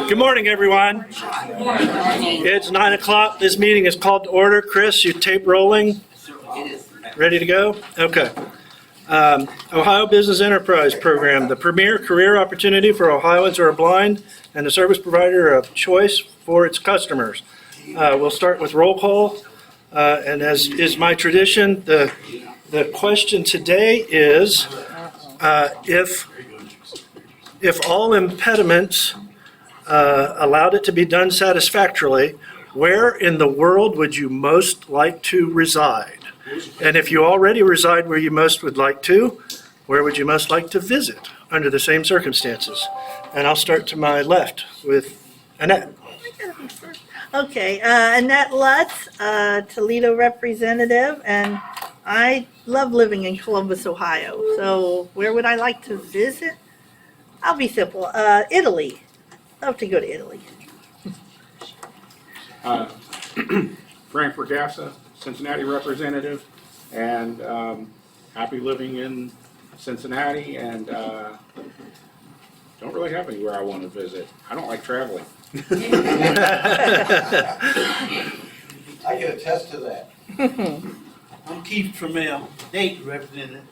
Good morning, everyone. It's 9 o'clock. This meeting is called to order. Chris, you tape rolling? Ready to go? Okay. Ohio Business Enterprise Program, the premier career opportunity for Ohioans who are blind and the service provider of choice for its customers. We'll start with roll call. And as is my tradition, the question today is if all impediments allowed it to be done satisfactorily, where in the world would you most like to reside? And if you already reside where you most would like to, where would you most like to visit under the same circumstances? And I'll start to my left with Annette. Okay, Annette Lutz, Toledo representative, and I love living in Columbus, Ohio. So where would I like to visit? I'll be simple. Italy. Love to go to Italy. Frank Regassa, Cincinnati representative, and happy living in Cincinnati, and don't really have anywhere I want to visit. I don't like traveling. I can attest to that. I'm Keith Trammell, Dayton representative,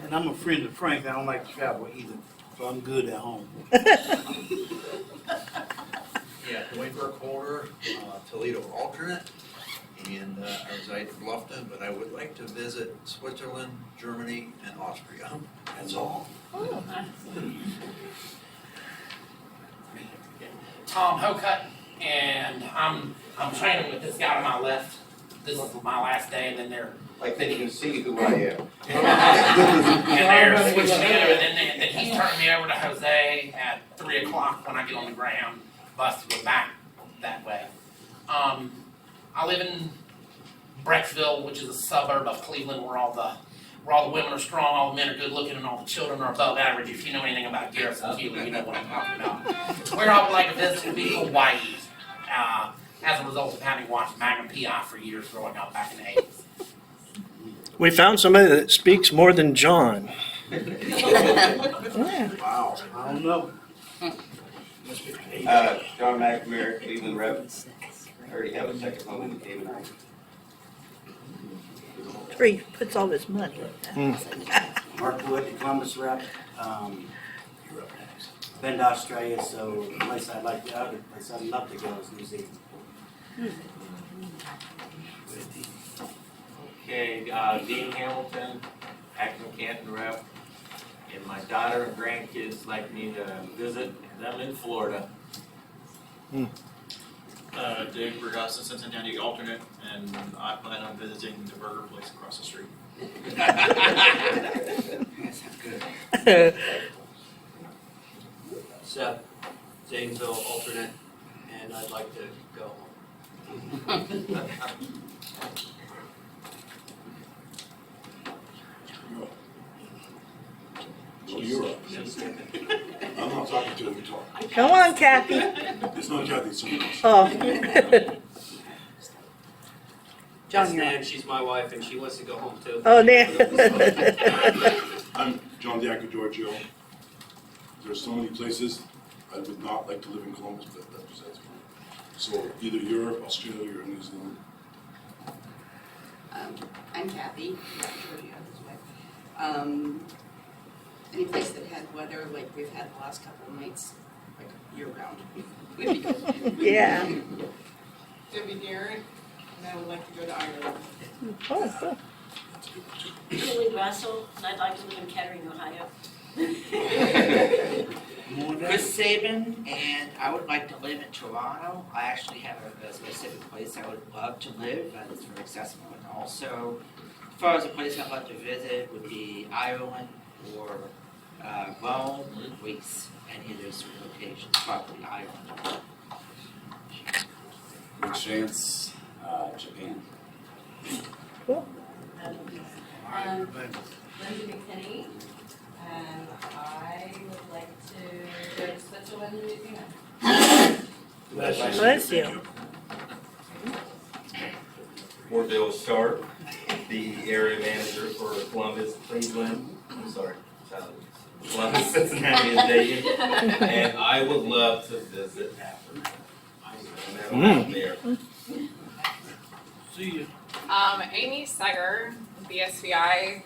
and I'm a friend of Frank. I don't like to travel either, so I'm good at home. Yeah, Dwayne Burke Holder, Toledo alternate, and I reside in Bluffton, but I would like to visit Switzerland, Germany, and Austria. That's all. Tom Hocutt, and I'm training with this guy to my left. This is my last day, and then they're Like they can see who I am. and they're switching over, and then he's turning me over to Jose at 3 o'clock when I get on the ground. Bus to go back that way. I live in Brecksville, which is a suburb of Cleveland, where all the women are strong, all the men are good looking, and all the children are above average. If you know anything about Garrison Keeler, you know what I'm talking about. Where I would like to visit would be Hawaii, as a result of having watched Magnum P.I. for years growing up back in the 80s. We found somebody that speaks more than John. Wow. I don't know. John McNamara, Cleveland rep. I already have a second home in the Cayman Islands. Where he puts all his money. Mark Wood, Columbus rep. Been to Australia, so the place I'd love to go is New Zealand. Okay, Dean Hamilton, Acton Canton rep, and my daughter and grandkids like me to visit them in Florida. Dave Regassa, Cincinnati alternate, and I plan on visiting the burger place across the street. Seth, Zanesville alternate, and I'd like to go home. You're up. I'm not talking to him, you talk. Come on, Kathy. It's not Kathy, it's someone else. Oh. John, and she's my wife, and she wants to go home too. Oh, there. I'm John Diaco Giorgio. There's so many places I would not like to live in Columbus, but that presents me. So either Europe, Australia, or New Zealand. I'm Kathy, Giorgio, his wife. Any place that had weather like we've had the last couple of nights, like year round. Yeah. Debbie Garrett, and I would like to go to Ireland. Oh, cool. Julie Russell, and I'd like to live in Kettering, Ohio. Chris Saban, and I would like to live in Toronto. I actually have a specific place I would love to live, and it's very accessible. And also, as far as a place I'd like to visit would be Ireland or Rome, Greece, any of those locations, probably Ireland. Good chance, Japan. Cool. Lindsay McKinney, and I would like to go to Switzerland and New Zealand. Bless you. Bill Sharp, the area manager for Columbus, Cleveland. I'm sorry, Love of Cincinnati and Dayton, and I would love to visit Africa. I met out there. See you. Amy Seger, BSVI,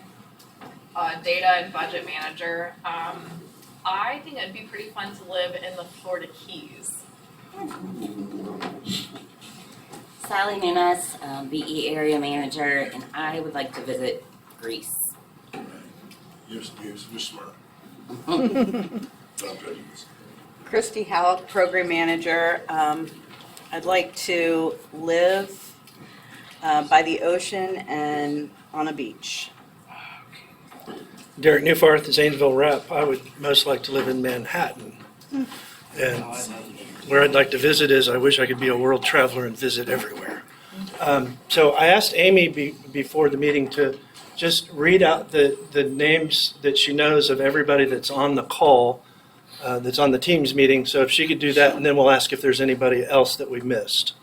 Data and Budget Manager. I think it'd be pretty fun to live in the Florida Keys. Sally Nunes, BE Area Manager, and I would like to visit Greece. You're smart. But I'm prejudiced. Christy Halleck, Program Manager. I'd like to live by the ocean and on a beach. Derek Newfarth, Zanesville rep. I would most like to live in Manhattan. And where I'd like to visit is, I wish I could be a world traveler and visit everywhere. So I asked Amy before the meeting to just read out the names that she knows of everybody that's on the call, that's on the Teams meeting. So if she could do that, and then we'll ask if there's anybody else that we missed.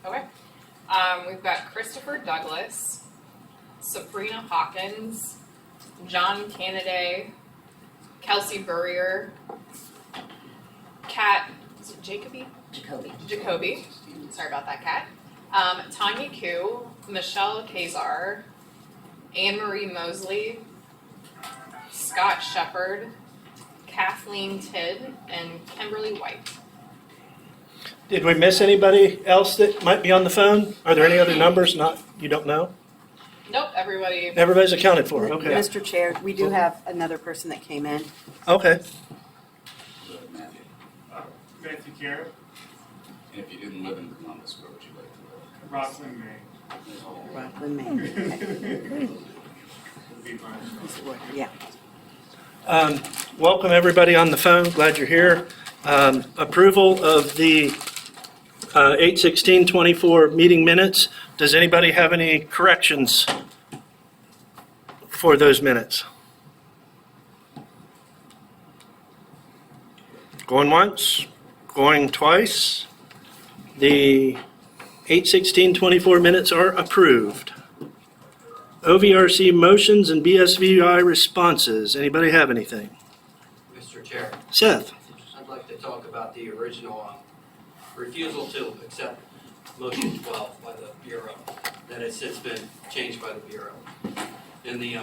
Okay. We've got Christopher Douglas, Sabrina Hawkins, John Cannaday, Kelsey Burrier, Kat, is it Jacoby? Jacoby. Sorry about that, Kat. Tanya Koo, Michelle Kazar, Anne Marie Mosley, Scott Shepard, Kathleen Tidd, and Kimberly White. Did we miss anybody else that might be on the phone? Are there any other numbers you don't know? Nope, everybody. Everybody's accounted for, okay. Mr. Chair, we do have another person that came in. Okay. Matthew Garrett, And if you didn't live in Columbus, where would you like to live? Rockland, Maine. Rockland, Maine. Yeah. Welcome, everybody on the phone. Glad you're here. Approval of the 8/16/24 meeting minutes. Does anybody have any corrections for those minutes? Going once, going twice. The 8/16/24 minutes are approved. OVRC motions and BSVI responses. Anybody have anything? Mr. Chair, Seth? I'd like to talk about the original refusal to accept motion 12 by the Bureau, that has since been changed by the Bureau, and the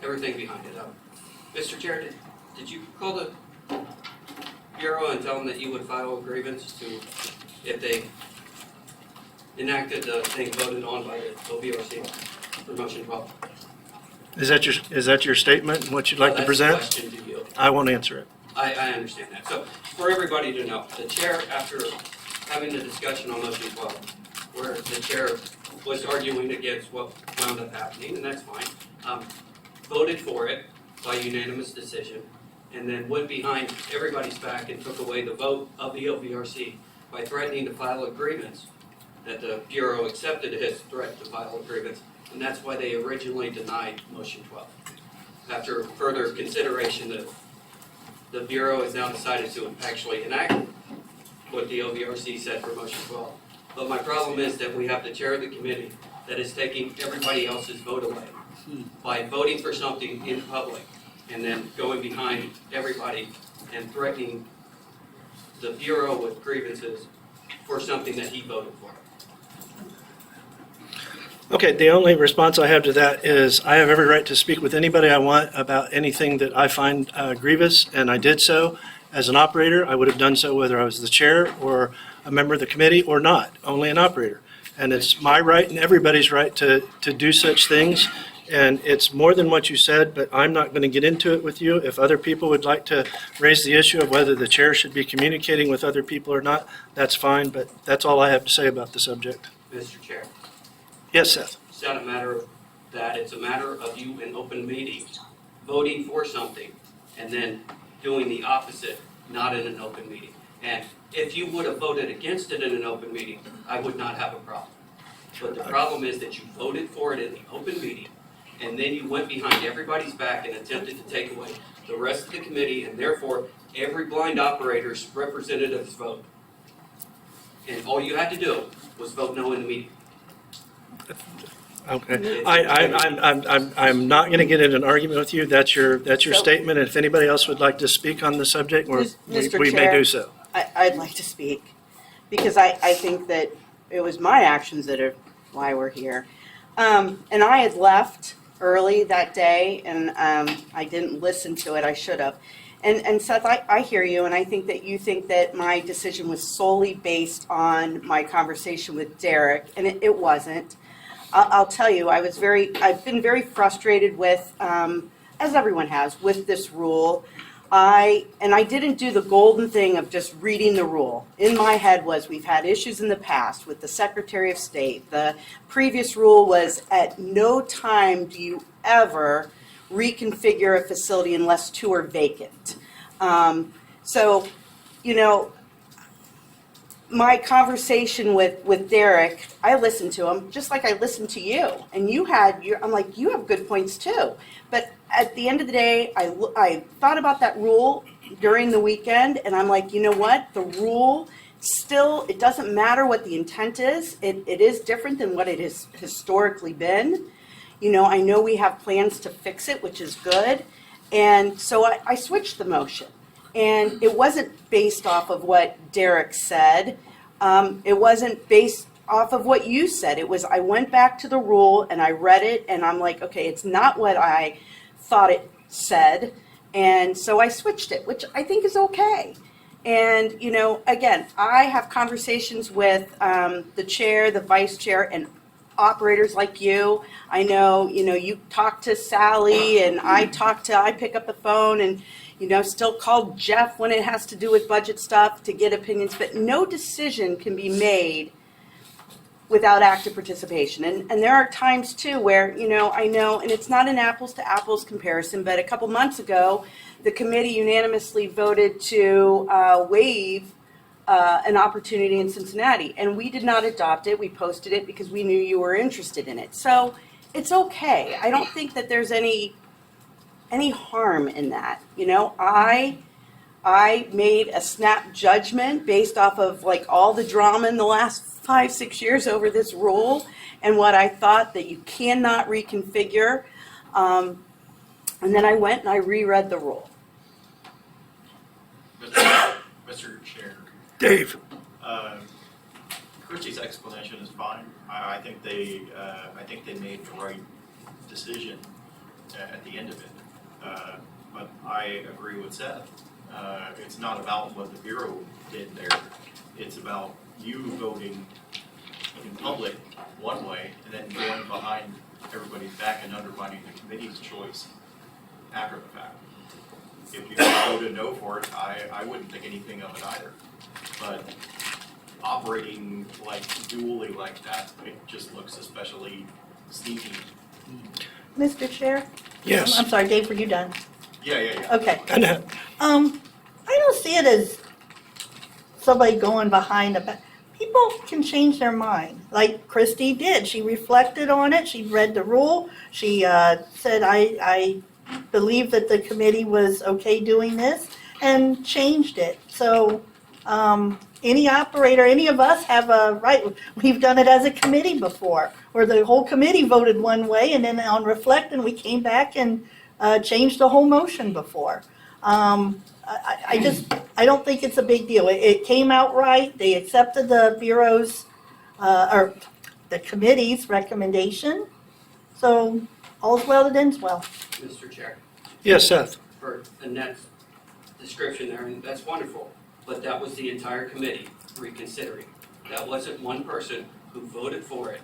everything behind it. Mr. Chair, did you call the Bureau and tell them that you would file a grievance if they enacted the thing voted on by the OVRC for motion 12? Is that your statement and what you'd like to present? That's a question to you. I won't answer it. I understand that. So for everybody to know, the chair, after having the discussion on motion 12, where the chair was arguing against what wound up happening, and that's fine, voted for it by unanimous decision, and then went behind everybody's back and took away the vote of the OVRC by threatening to file a grievance, that the Bureau accepted his threat to file a grievance, and that's why they originally denied motion 12. After further consideration, the Bureau has now decided to actually enact what the OVRC said for motion 12. But my problem is that we have the chair of the committee that is taking everybody else's vote away by voting for something in public and then going behind everybody and threatening the Bureau with grievances for something that he voted for. Okay, the only response I have to that is I have every right to speak with anybody I want about anything that I find grievous, and I did so. As an operator, I would have done so whether I was the chair or a member of the committee or not, only an operator. And it's my right and everybody's right to do such things. And it's more than what you said, but I'm not going to get into it with you. If other people would like to raise the issue of whether the chair should be communicating with other people or not, that's fine, but that's all I have to say about the subject. Mr. Chair. Yes, Seth? It's not a matter of that, it's a matter of you in open meetings, voting for something, and then doing the opposite, not in an open meeting. And if you would have voted against it in an open meeting, I would not have a problem. But the problem is that you voted for it in the open meeting, and then you went behind everybody's back and attempted to take away the rest of the committee, and therefore every blind operator's representative's vote. And all you had to do was vote no in the meeting. Okay, I'm not going to get in an argument with you. That's your So- statement. And if anybody else would like to speak on the subject, Mr. we may Chair, do so. I'd like to speak, because I think that it was my actions that are why we're here. And I had left early that day, and I didn't listen to it, I should have. And Seth, I hear you, and I think that you think that my decision was solely based on my conversation with Derek, and it wasn't. I'll tell you, I've been very frustrated with, as everyone has, with this rule. I didn't do the golden thing of just reading the rule. In my head was, we've had issues in the past with the Secretary of State. The previous rule was, at no time do you ever reconfigure a facility unless 2 are vacant. So, you know, my conversation with Derek, I listened to him just like I listened to you. And I'm like, you have good points too. But at the end of the day, I thought about that rule during the weekend, and I'm like, you know what? The rule still, it doesn't matter what the intent is. It is different than what it has historically been. You know, I know we have plans to fix it, which is good. And so I switched the motion. And it wasn't based off of what Derek said. It wasn't based off of what you said. It was, I went back to the rule and I read it, and I'm like, okay, it's not what I thought it said. And so I switched it, which I think is okay. And, you know, again, I have conversations with the chair, the vice chair, and operators like you. I know, you talk to Sally, and I pick up the phone and, still call Jeff when it has to do with budget stuff to get opinions, but no decision can be made without active participation. And there are times too where, I know, and it's not an apples to apples comparison, but a couple months ago, the committee unanimously voted to waive an opportunity in Cincinnati, and we did not adopt it. We posted it because we knew you were interested in it. So it's okay. I don't think that there's any harm in that. I made a snap judgment based off of like all the drama in the last 5-6 years over this rule and what I thought that you cannot reconfigure. And then I went and I reread the rule. Mr. Chair. Dave. Christie's explanation is fine. I think they made the right decision at the end of it. But I agree with Seth. It's not about what the Bureau did there. It's about you voting in public one way and then going behind everybody's back and undermining the committee's choice after the fact. If you voted no for it, I wouldn't think anything of it either. But operating like dually like that, it just looks especially sneaky. Mr. Chair? Yes. I'm sorry, Dave, were you done? Yeah. Okay. Annette. I don't see it as somebody going behind the back. People can change their mind, like Christie did. She reflected on it. She read the rule. She said, I believe that the committee was okay doing this, and changed it. So any operator, any of us have a right. We've done it as a committee before, where the whole committee voted one way, and then on reflecting, we came back and changed the whole motion before. I don't think it's a big deal. It came out right. They accepted the Bureau's, or the committee's recommendation. So all's well that ends well. Mr. Chair, Yes, Seth. for Annette's description there, and that's wonderful, but that was the entire committee reconsidering. That wasn't one person who voted for it.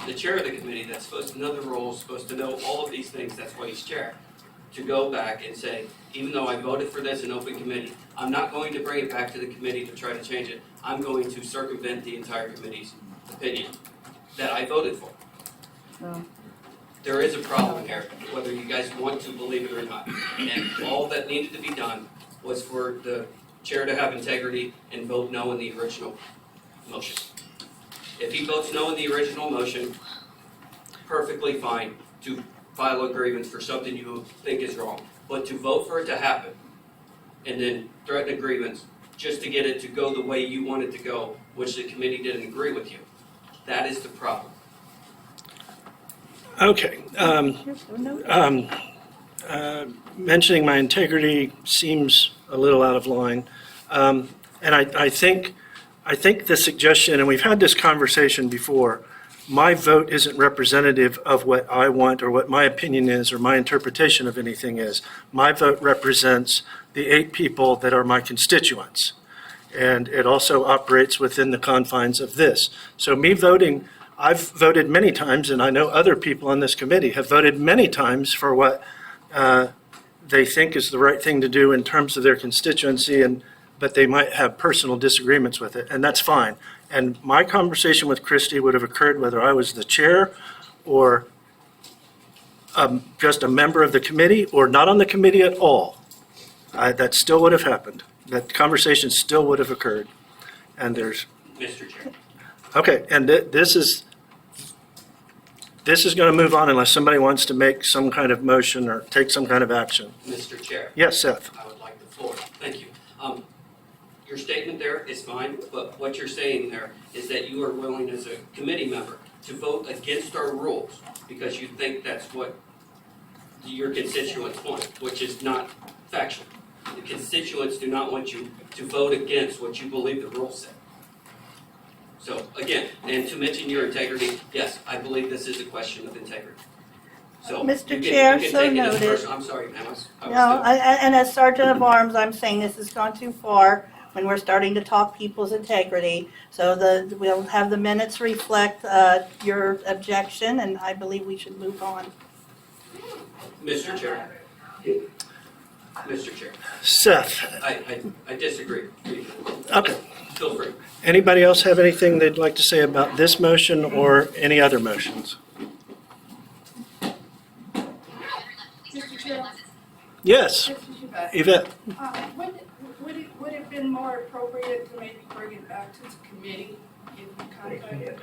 The chair of the committee that's supposed to know the rules, supposed to know all of these things, that's why he's chair. To go back and say, even though I voted for this in open committee, I'm not going to bring it back to the committee to try to change it. I'm going to circumvent the entire committee's opinion that I voted for. There is a problem here, whether you guys want to believe it or not. And all that needed to be done was for the chair to have integrity and vote no in the original motion. If he votes no in the original motion, perfectly fine to file a grievance for something you think is wrong. But to vote for it to happen and then threaten a grievance just to get it to go the way you want it to go, which the committee didn't agree with you, that is the problem. Okay. Mentioning my integrity seems a little out of line. And I think the suggestion, and we've had this conversation before, my vote isn't representative of what I want or what my opinion is or my interpretation of anything is. My vote represents the 8 people that are my constituents. And it also operates within the confines of this. So me voting, I've voted many times, and I know other people on this committee have voted many times for what they think is the right thing to do in terms of their constituency, but they might have personal disagreements with it, and that's fine. And my conversation with Christie would have occurred whether I was the chair or just a member of the committee or not on the committee at all. That still would have happened. That conversation still would have occurred. And there's... Mr. Chair. Okay, and this is going to move on unless somebody wants to make some kind of motion or take some kind of action. Mr. Chair. Yes, Seth. I would like the floor. Thank you. Your statement there is fine, but what you're saying there is that you are willing as a committee member to vote against our rules because you think that's what your constituents want, which is not factual. The constituents do not want you to vote against what you believe the rules say. So again, and to mention your integrity, yes, I believe this is a question of integrity. So Mr. Chair, so take it as noted. personal. I'm sorry, ma'am. No, and as Sergeant of Arms, I'm saying this has gone too far when we're starting to talk people's integrity. So we'll have the minutes reflect your objection, and I believe we should move on. Mr. Chair. Mr. Chair. Seth. I disagree. Okay. Feel free. Anybody else have anything they'd like to say about this motion or any other motions? Mr. Chair. Yes. Yvette. Would it have been more appropriate to maybe bring it back to the committee if we contacted it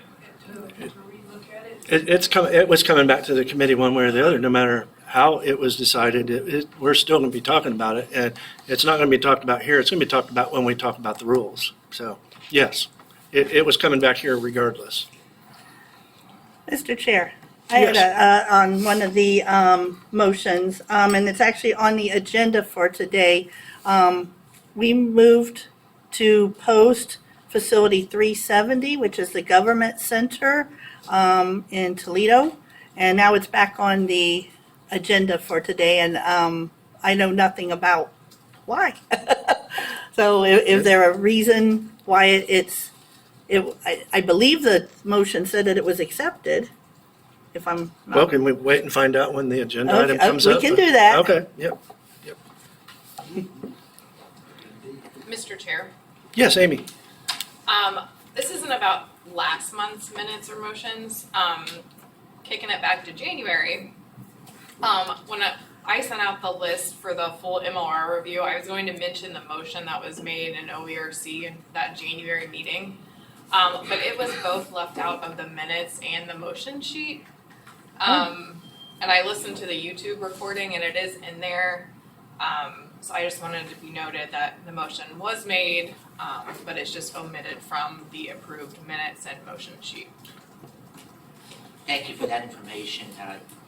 to relook at it? It was coming back to the committee one way or the other, no matter how it was decided. We're still going to be talking about it, and it's not going to be talked about here. It's going to be talked about when we talk about the rules. So, yes, it was coming back here regardless. Mr. Chair, I had on one of the motions, and it's actually on the agenda for today. We moved to post Facility 370, which is the government center in Toledo, and now it's back on the agenda for today, and I know nothing about why. So is there a reason why I believe the motion said that it was accepted, if I'm not. Well, can we wait and find out when the agenda item comes up? We can do that. Okay, yep. Mr. Chair, Yes, Amy. this isn't about last month's minutes or motions. Kicking it back to January, when I sent out the list for the full MOR review, I was going to mention the motion that was made in OVRC in that January meeting. But it was both left out of the minutes and the motion sheet. And I listened to the YouTube recording and it is in there. So I just wanted to be noted that the motion was made, but it's just omitted from the approved minutes and motion sheet. Thank you for that information.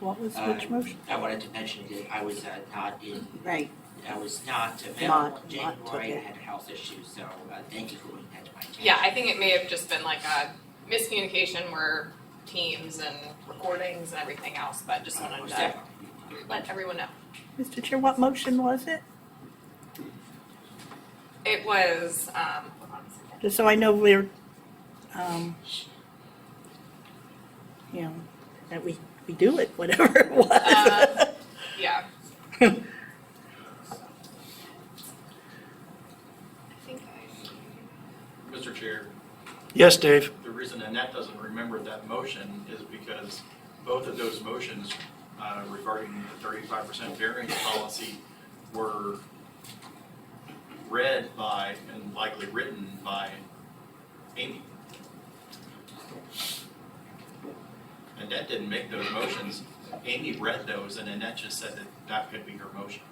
What was which motion? I wanted to mention that I was not in. Right. I was not available in January. I had a health issue, so thank you for bringing that to my attention. Yeah, I think it may have just been like a miscommunication where teams and recordings and everything else, but just wanted to let everyone know. Mr. Chair, what motion was it? It was, hold on a second. Just so I know we're, that we do it, whatever it was. Yeah. Mr. Chair. Yes, Dave. The reason Annette doesn't remember that motion is because both of those motions regarding the 35% variance policy were read by and likely written by Amy. Annette didn't make those motions. Amy read those and Annette just said that that could be her motion.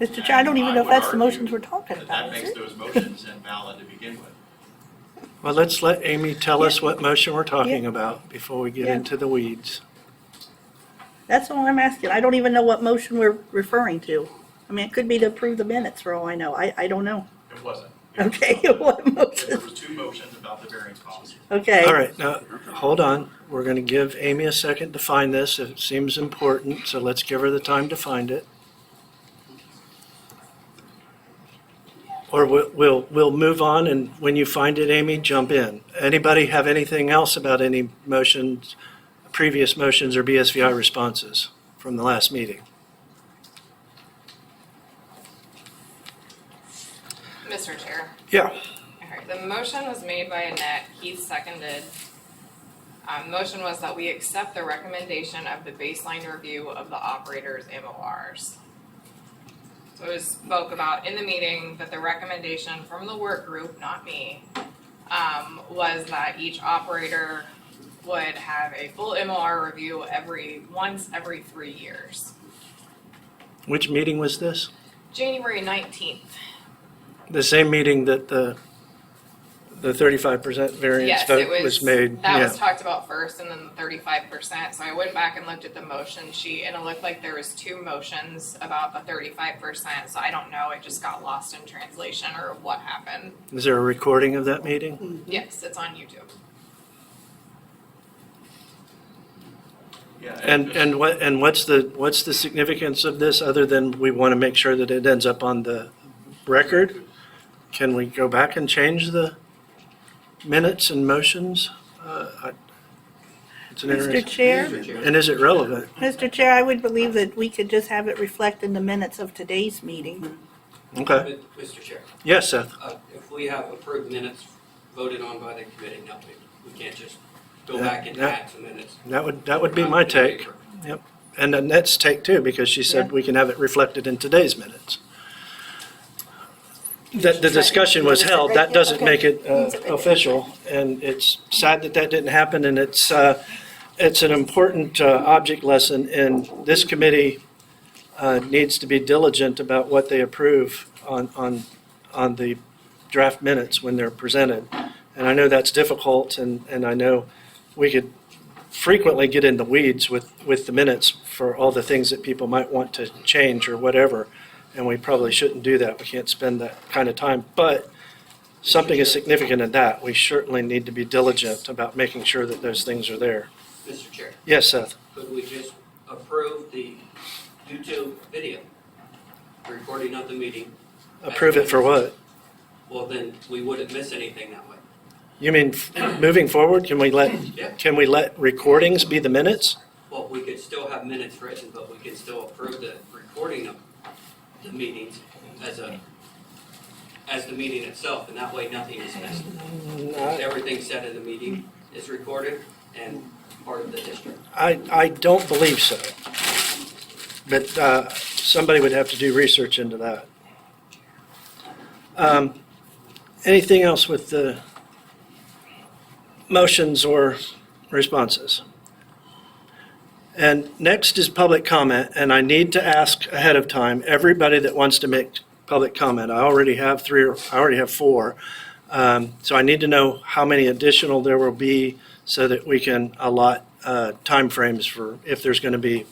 Mr. Chair, I don't even know if that's the motions we're talking That about, makes is it? those motions invalid to begin with. Well, let's let Amy tell us what motion we're talking about before we get Yeah. into the weeds. That's all I'm asking. I don't even know what motion we're referring to. I mean, it could be to approve the minutes for all I know. I don't know. It wasn't. Okay, what There motion? was two motions about the variance policy. Okay. All right, now, hold on. We're going to give Amy a second to find this. It seems important, so let's give her the time to find it. Or we'll move on, and when you find it, Amy, jump in. Anybody have anything else about any motions, previous motions or BSVI responses from the last meeting? Mr. Chair. Yeah. Alright, the motion was made by Annette, Keith seconded. Motion was that we accept the recommendation of the baseline review of the operators' MORs. So it was spoke about in the meeting that the recommendation from the work group, not me, was that each operator would have a full MOR review once every 3 years. Which meeting was this? January 19th. The same meeting that the 35% variance Yes, vote it was made? That Yeah. was talked about first and then the 35%. So I went back and looked at the motion sheet and it looked like there was two motions about the 35%. So I don't know, it just got lost in translation or what happened. Is there a recording of that meeting? Yes, it's on YouTube. Yeah, And what's the significance of this, other than we want to make sure that it ends up on the record? Can we go back and change the minutes and motions? It's an Mr. interesting- Chair? And is it relevant? Mr. Chair, I would believe that we could just have it reflect in the minutes of today's meeting. Okay. Mr. Chair, Yes, Seth? if we have approved minutes voted on by the committee, no, we can't just go Yeah, back and yeah. add some minutes. That would be my take. Yep. And Annette's take too, because she said we can have it reflected in today's minutes. That the discussion was held, that doesn't make it official, and it's sad that that didn't happen, and it's an important object lesson, and this committee needs to be diligent about what they approve on the draft minutes when they're presented. And I know that's difficult, and I know we could frequently get in the weeds with the minutes for all the things that people might want to change or whatever. And we probably shouldn't do that. We can't spend that kind of time. But something as significant as that, we certainly need to be diligent about making sure that those things are there. Mr. Chair, Yes, Seth? could we just approve the YouTube video recording of the meeting? Approve it for what? Well, then we wouldn't miss anything that way. You mean moving forward, can we Yeah. let recordings be the minutes? Well, we could still have minutes written, but we can still approve the recording of the meetings as the meeting itself, and that way nothing is missed. Everything said in the meeting is recorded and part of the district. I don't believe so. But somebody would have to do research into that. Anything else with the motions or responses? And next is public comment, and I need to ask ahead of time, everybody that wants to make public comment. I already have four. So I need to know how many additional there will be so that we can allot timeframes for if there's going to be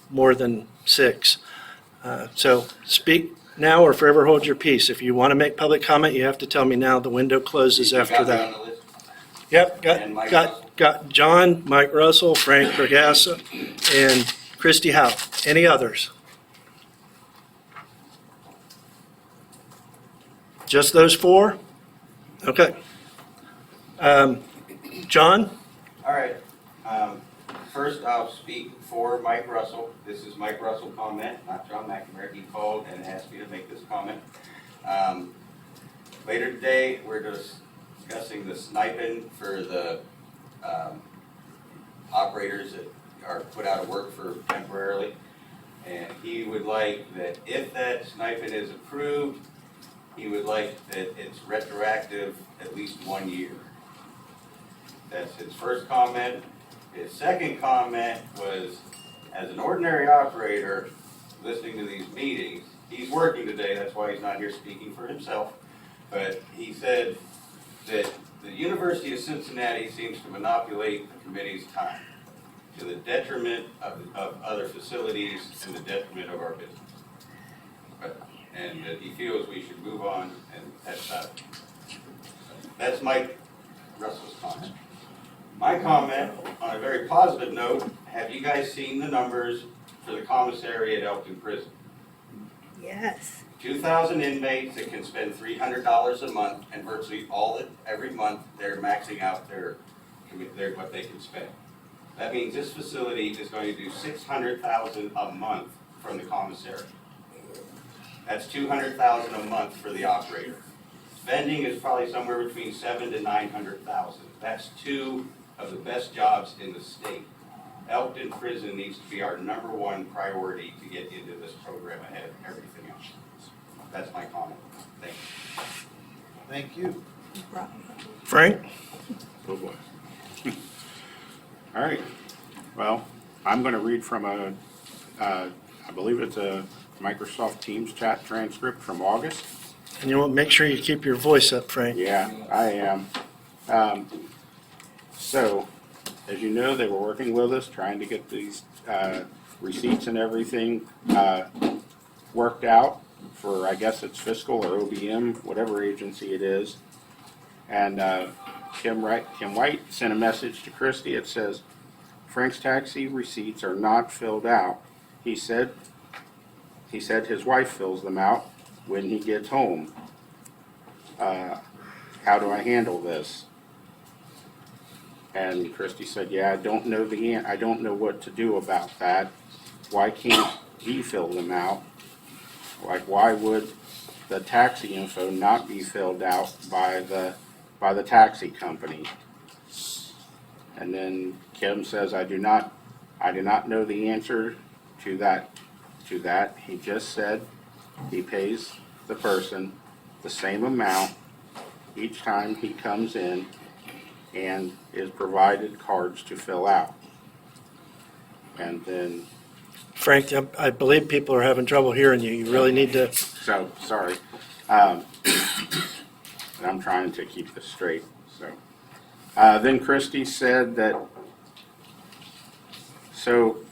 more than 6. So speak now or forever hold your peace. If you want to make public comment, you have to tell me now. The window closes after that. Yep, got John, Mike Russell, Frank Bergassa, and Christy Howe. Any others? Just those 4? Okay. John? All right. First, I'll speak for Mike Russell. This is Mike Russell comment, not John McNamara. He called and asked me to make this comment. Later today, we're discussing the stipend for the operators that are put out of work for temporarily. And he would like that if that stipend is approved, he would like that it's retroactive at least 1 year. That's his first comment. His second comment was, as an ordinary operator listening to these meetings, he's working today, that's why he's not here speaking for himself, but he said that The University of Cincinnati seems to manipulate the committee's time to the detriment of other facilities and the detriment of our business. And that he feels we should move on, and that's Mike Russell's comment. My comment, on a very positive note, have you guys seen the numbers for the commissary at Elkton Prison? Yes. 2,000 inmates that can spend $300 a month, and virtually every month they're maxing out their what they can spend. That means this facility is going to do $600,000 a month from the commissary. That's $200,000 a month for the operator. Spending is probably somewhere between $700,000 to $900,000. That's two of the best jobs in the state. Elkton Prison needs to be our #1 priority to get into this program ahead of everything else. That's my comment. Thank you. Thank you. Frank? Oh, boy. All right. Well, I'm going to read from I believe it's a Microsoft Teams chat transcript from August. And you want to make sure you keep your voice up, Frank. Yeah, I am. So, as you know, they were working with us, trying to get these receipts and everything worked out for, I guess it's fiscal or OBM, whatever agency it is. And Kim White sent a message to Christy. It says, Frank's taxi receipts are not filled out. He said his wife fills them out when he gets home. How do I handle this? And Christy said, yeah, I don't know what to do about that. Why can't he fill them out? Like, why would the taxi info not be filled out by the taxi company? And then Kim says, I do not know the answer to that. He just said he pays the person the same amount each time he comes in and is provided cards to fill out. And then, Frank, I believe people are having trouble hearing you. You really need to. so, sorry. And I'm trying to keep this straight. So, then Christy said that, so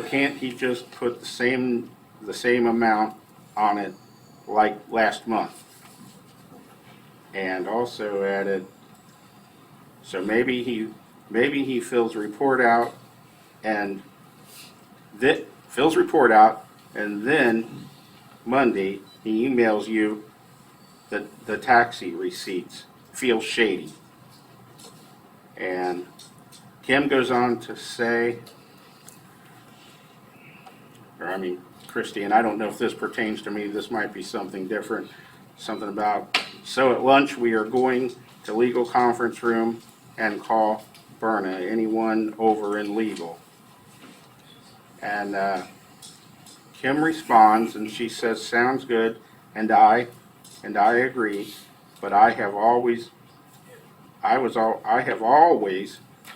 can't he just put the same amount on it like last month? And also added, so maybe he fills report out and then Monday he emails you the taxi receipts. Feels shady. And Kim goes on to say, Christy, and I don't know if this pertains to me, this might be something different, something about, so at lunch we are going to legal conference room and call Berna, anyone over in legal. And Kim responds and she says, sounds good, and I agree, but I have always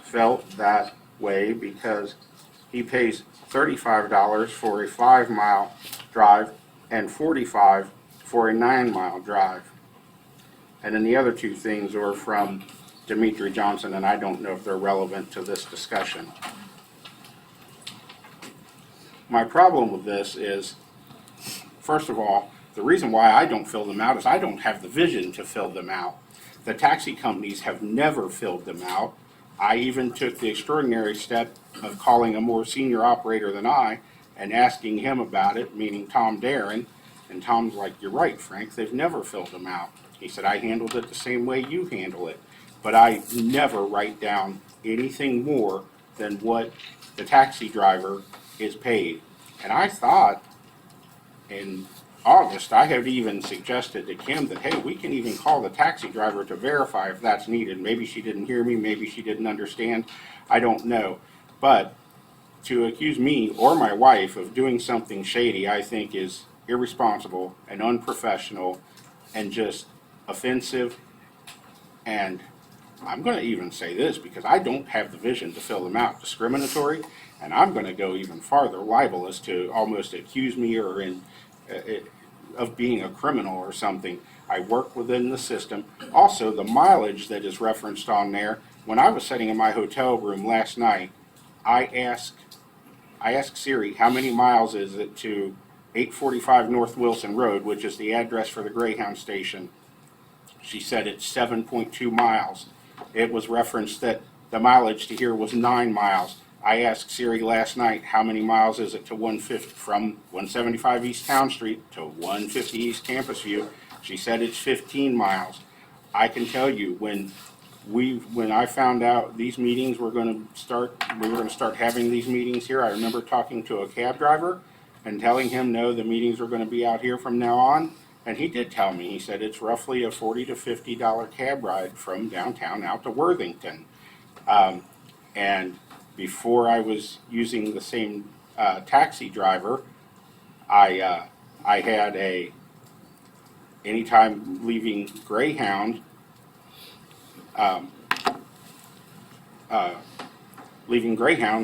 felt that way because he pays $35 for a 5-mile drive and $45 for a 9-mile drive. And then the other two things are from Dimitri Johnson, and I don't know if they're relevant to this discussion. My problem with this is, first of all, the reason why I don't fill them out is I don't have the vision to fill them out. The taxi companies have never filled them out. I even took the extraordinary step of calling a more senior operator than I and asking him about it, meaning Tom Darren, and Tom's like, you're right, Frank, they've never filled them out. He said, I handled it the same way you handle it, but I never write down anything more than what the taxi driver is paid. And I thought in August, I had even suggested to Kim that, hey, we can even call the taxi driver to verify if that's needed. Maybe she didn't hear me, maybe she didn't understand, I don't know. But to accuse me or my wife of doing something shady, I think is irresponsible and unprofessional and just offensive. And I'm going to even say this because I don't have the vision to fill them out, discriminatory, and I'm going to go even farther, libelous, to almost accuse me or of being a criminal or something. I work within the system. Also, the mileage that is referenced on there, when I was sitting in my hotel room last night, I asked Siri, how many miles is it to 845 North Wilson Road, which is the address for the Greyhound station. She said it's 7.2 miles. It was referenced that the mileage to here was 9 miles. I asked Siri last night, how many miles is it to 150 from 175 East Town Street to 150 East Campus View? She said it's 15 miles. I can tell you, when I found out these meetings were going to start, we were going to start having these meetings here, I remember talking to a cab driver and telling him, no, the meetings are going to be out here from now on. And he did tell me, he said it's roughly a $40 to $50 cab ride from downtown out to Worthington. And before I was using the same taxi driver, I had anytime leaving Greyhound,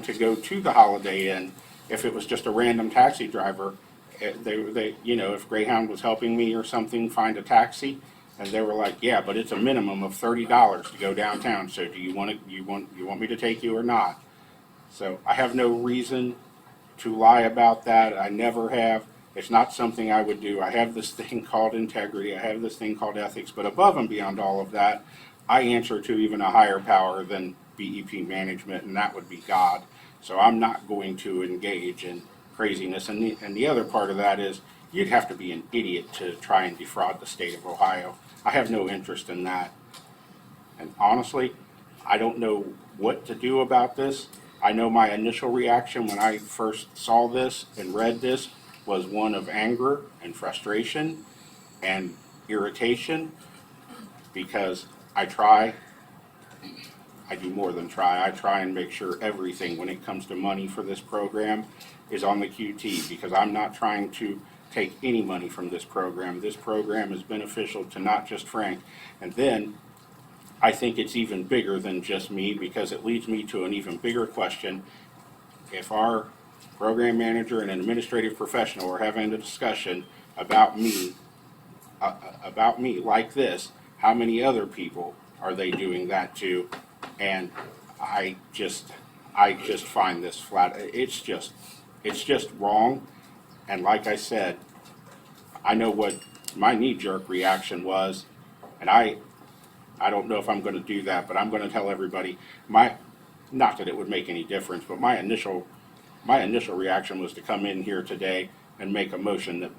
to go to the Holiday Inn, if it was just a random taxi driver, they if Greyhound was helping me or something find a taxi, and they were like, yeah, but it's a minimum of $30 to go downtown. So do you want me to take you or not? So I have no reason to lie about that. I never have. It's not something I would do. I have this thing called integrity. I have this thing called ethics. But above and beyond all of that, I answer to even a higher power than BEP management, and that would be God. So I'm not going to engage in craziness. And the other part of that is you'd have to be an idiot to try and defraud the state of Ohio. I have no interest in that. And honestly, I don't know what to do about this. I know my initial reaction when I first saw this and read this was one of anger and frustration and irritation, because I do more than try. I try and make sure everything when it comes to money for this program is on the QT, because I'm not trying to take any money from this program. This program is beneficial to not just Frank. And then I think it's even bigger than just me, because it leads me to an even bigger question. If our program manager and an administrative professional are having a discussion about me like this, how many other people are they doing that to? And I just find this flat. It's just wrong. And like I said, I know what my knee-jerk reaction was, and I don't know if I'm going to do that, but I'm going to tell everybody, not that it would make any difference, but my initial reaction was to come in here today and make a motion that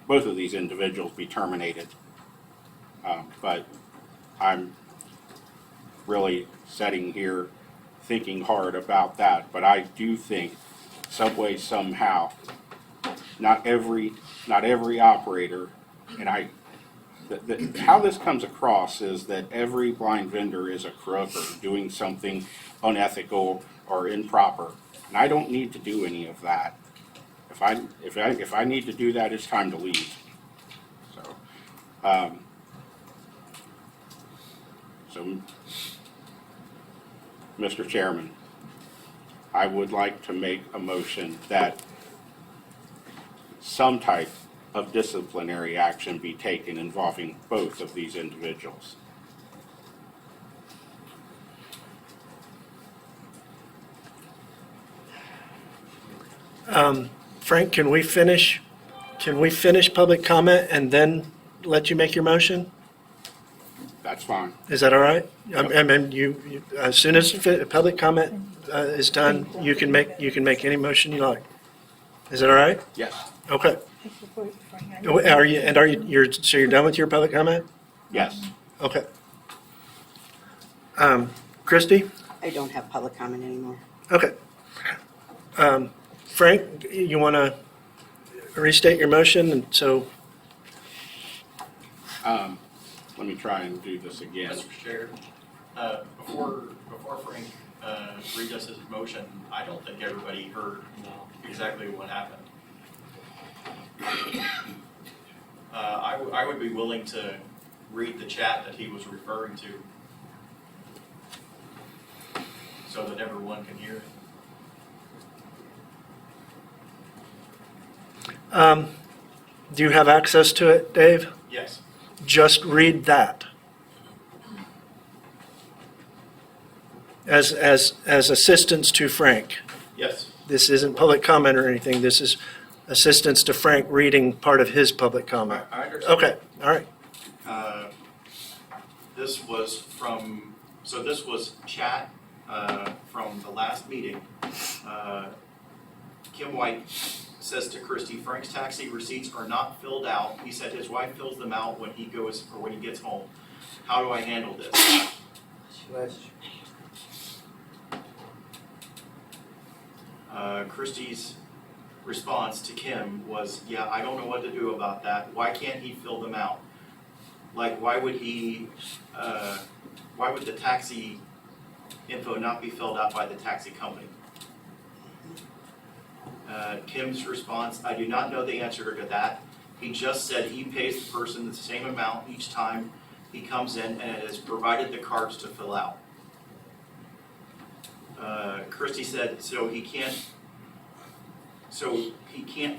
both of these individuals be terminated. But I'm really sitting here thinking hard about that. But I do think some way, somehow, not every operator, and how this comes across is that every blind vendor is a crook or doing something unethical or improper. And I don't need to do any of that. If I need to do that, it's time to leave. So, Mr. Chairman, I would like to make a motion that some type of disciplinary action be taken involving both of these individuals. Frank, can we finish public comment and then let you make your motion? That's fine. Is that all right? I mean, you as soon as public comment is done, you can make any motion you like. Is that all right? Yes. Okay. So you're done with your public comment? Yes. Okay. Christie? I don't have public comment anymore. Okay. Frank, you want to restate your motion? And so. Let me try and do this again. Mr. Chair, before Frank redoes his motion, I don't think everybody heard exactly what happened. I would be willing to read the chat that he was referring to so that everyone can hear it. Do you have access to it, Dave? Yes. Just read that. As assistance to Frank. Yes. This isn't public comment or anything. This is assistance to Frank reading part of his public comment. I understand. Okay, all right. This was from, so this was chat from the last meeting. Kim White says to Christy, Frank's taxi receipts are not filled out. He said his wife fills them out when he goes, or when he gets home. How do I handle this? Christy's response to Kim was, yeah, I don't know what to do about that. Why can't he fill them out? Like, why would he, why would the taxi info not be filled out by the taxi company? Kim's response, I do not know the answer to that. He just said he pays the person the same amount each time he comes in and has provided the cards to fill out. Christy said, so he can't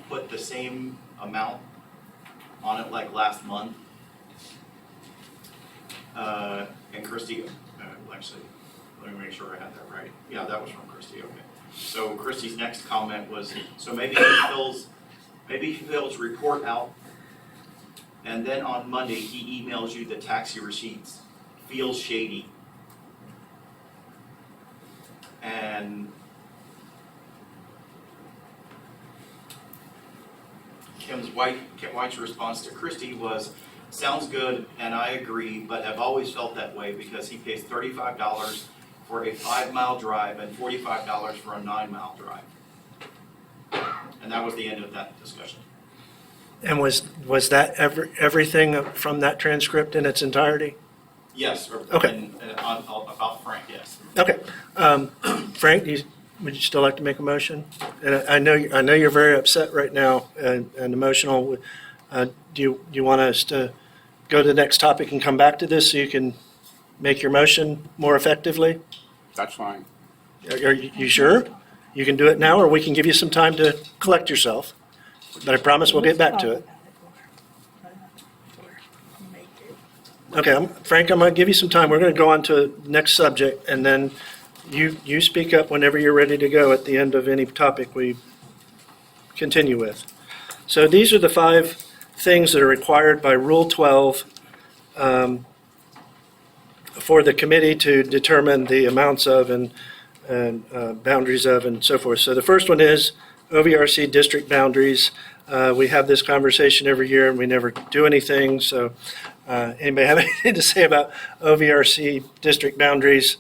put the same amount on it like last month. And Christy, actually, let me make sure I had that right. Yeah, that was from Christy, okay. So Christy's next comment was, so maybe he fills report out, and then on Monday he emails you the taxi receipts. Feels shady. And Kim White's response to Christy was, sounds good, and I agree, but have always felt that way because he pays $35 for a 5-mile drive and $45 for a 9-mile drive. And that was the end of that discussion. And was that everything from that transcript in its entirety? Yes, Okay. About Frank, yes. Okay. Frank, would you still like to make a motion? And I know you're very upset right now and emotional. Do you want us to go to the next topic and come back to this so you can make your motion more effectively? That's fine. Are you sure? You can do it now, or we can give you some time to collect yourself. But I promise we'll get back to it. Okay, Frank, I'm going to give you some time. We're going to go on to the next subject, and then you speak up whenever you're ready to go at the end of any topic we continue with. So these are the 5 things that are required by Rule 12 for the committee to determine the amounts of and boundaries of and so forth. So the first one is OVRC district boundaries. We have this conversation every year and we never do anything. So anybody have anything to say about OVRC district boundaries?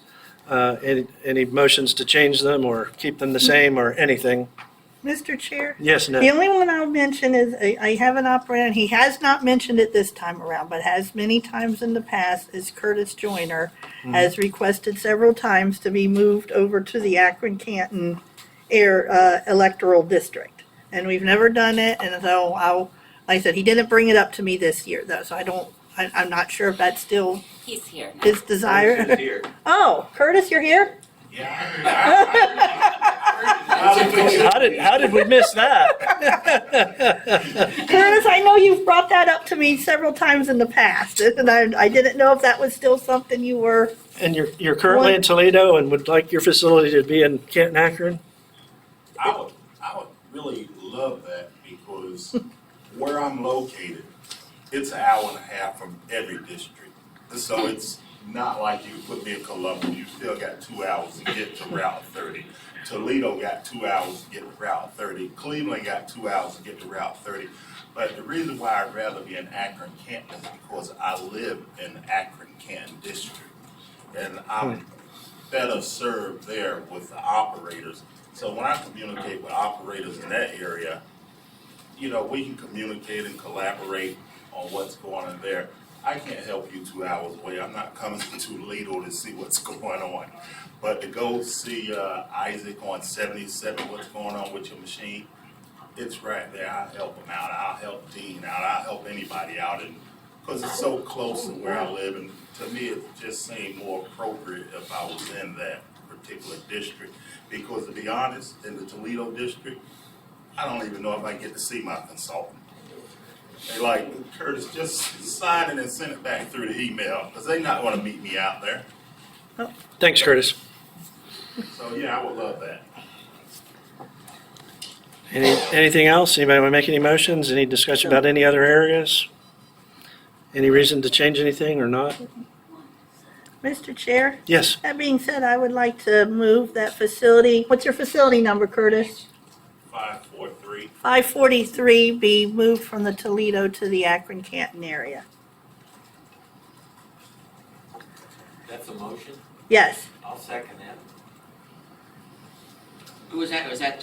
Any motions to change them or keep them the same or anything? Mr. Chair? Yes, no. The only one I'll mention is I have an operator, and he has not mentioned it this time around, but has many times in the past, is Curtis Joyner, has requested several times to be moved over to the Akron-Canton electoral district. And we've never done it, and so like I said, he didn't bring it up to me this year, though, so I'm not sure if that's still He's here now. his desire. Curtis is here. Oh, Curtis, you're here? How did we miss that? Curtis, I know you've brought that up to me several times in the past, and I didn't know if that was still something you were. And you're currently in Toledo and would like your facility to be in Canton, Akron? I would really love that because where I'm located, it's an hour and a half from every district. So it's not like you put me in Columbus, you still got 2 hours to get to Route 30. Toledo got 2 hours to get to Route 30. Cleveland got 2 hours to get to Route 30. But the reason why I'd rather be in Akron-Canton is because I live in the Akron-Canton district. And I'm better served there with the operators. So when I communicate with operators in that area, you know, we can communicate and collaborate on what's going on there. I can't help you 2 hours away. I'm not coming to Toledo to see what's going on. But to go see Isaac on 77, what's going on with your machine, it's right there. I'll help him out. I'll help Dean out. I'll help anybody out. Because it's so close to where I live. And to me, it just seemed more appropriate if I was in that particular district. Because to be honest, in the Toledo district, I don't even know if I get to see my consultant. They like, Curtis, just sign it and send it back through the email, because they're not gonna meet me out there. Thanks, Curtis. So, yeah, I would love that. Anything else? Anybody want to make any motions? Any discussion about any other areas? Any reason to change anything or not? Mr. Chair? Yes. That being said, I would like to move that facility, what's your facility number, Curtis? 543. 543 be moved from the Toledo to the Akron Canton area. That's a motion? Yes. I'll second that. Who was that? Was that,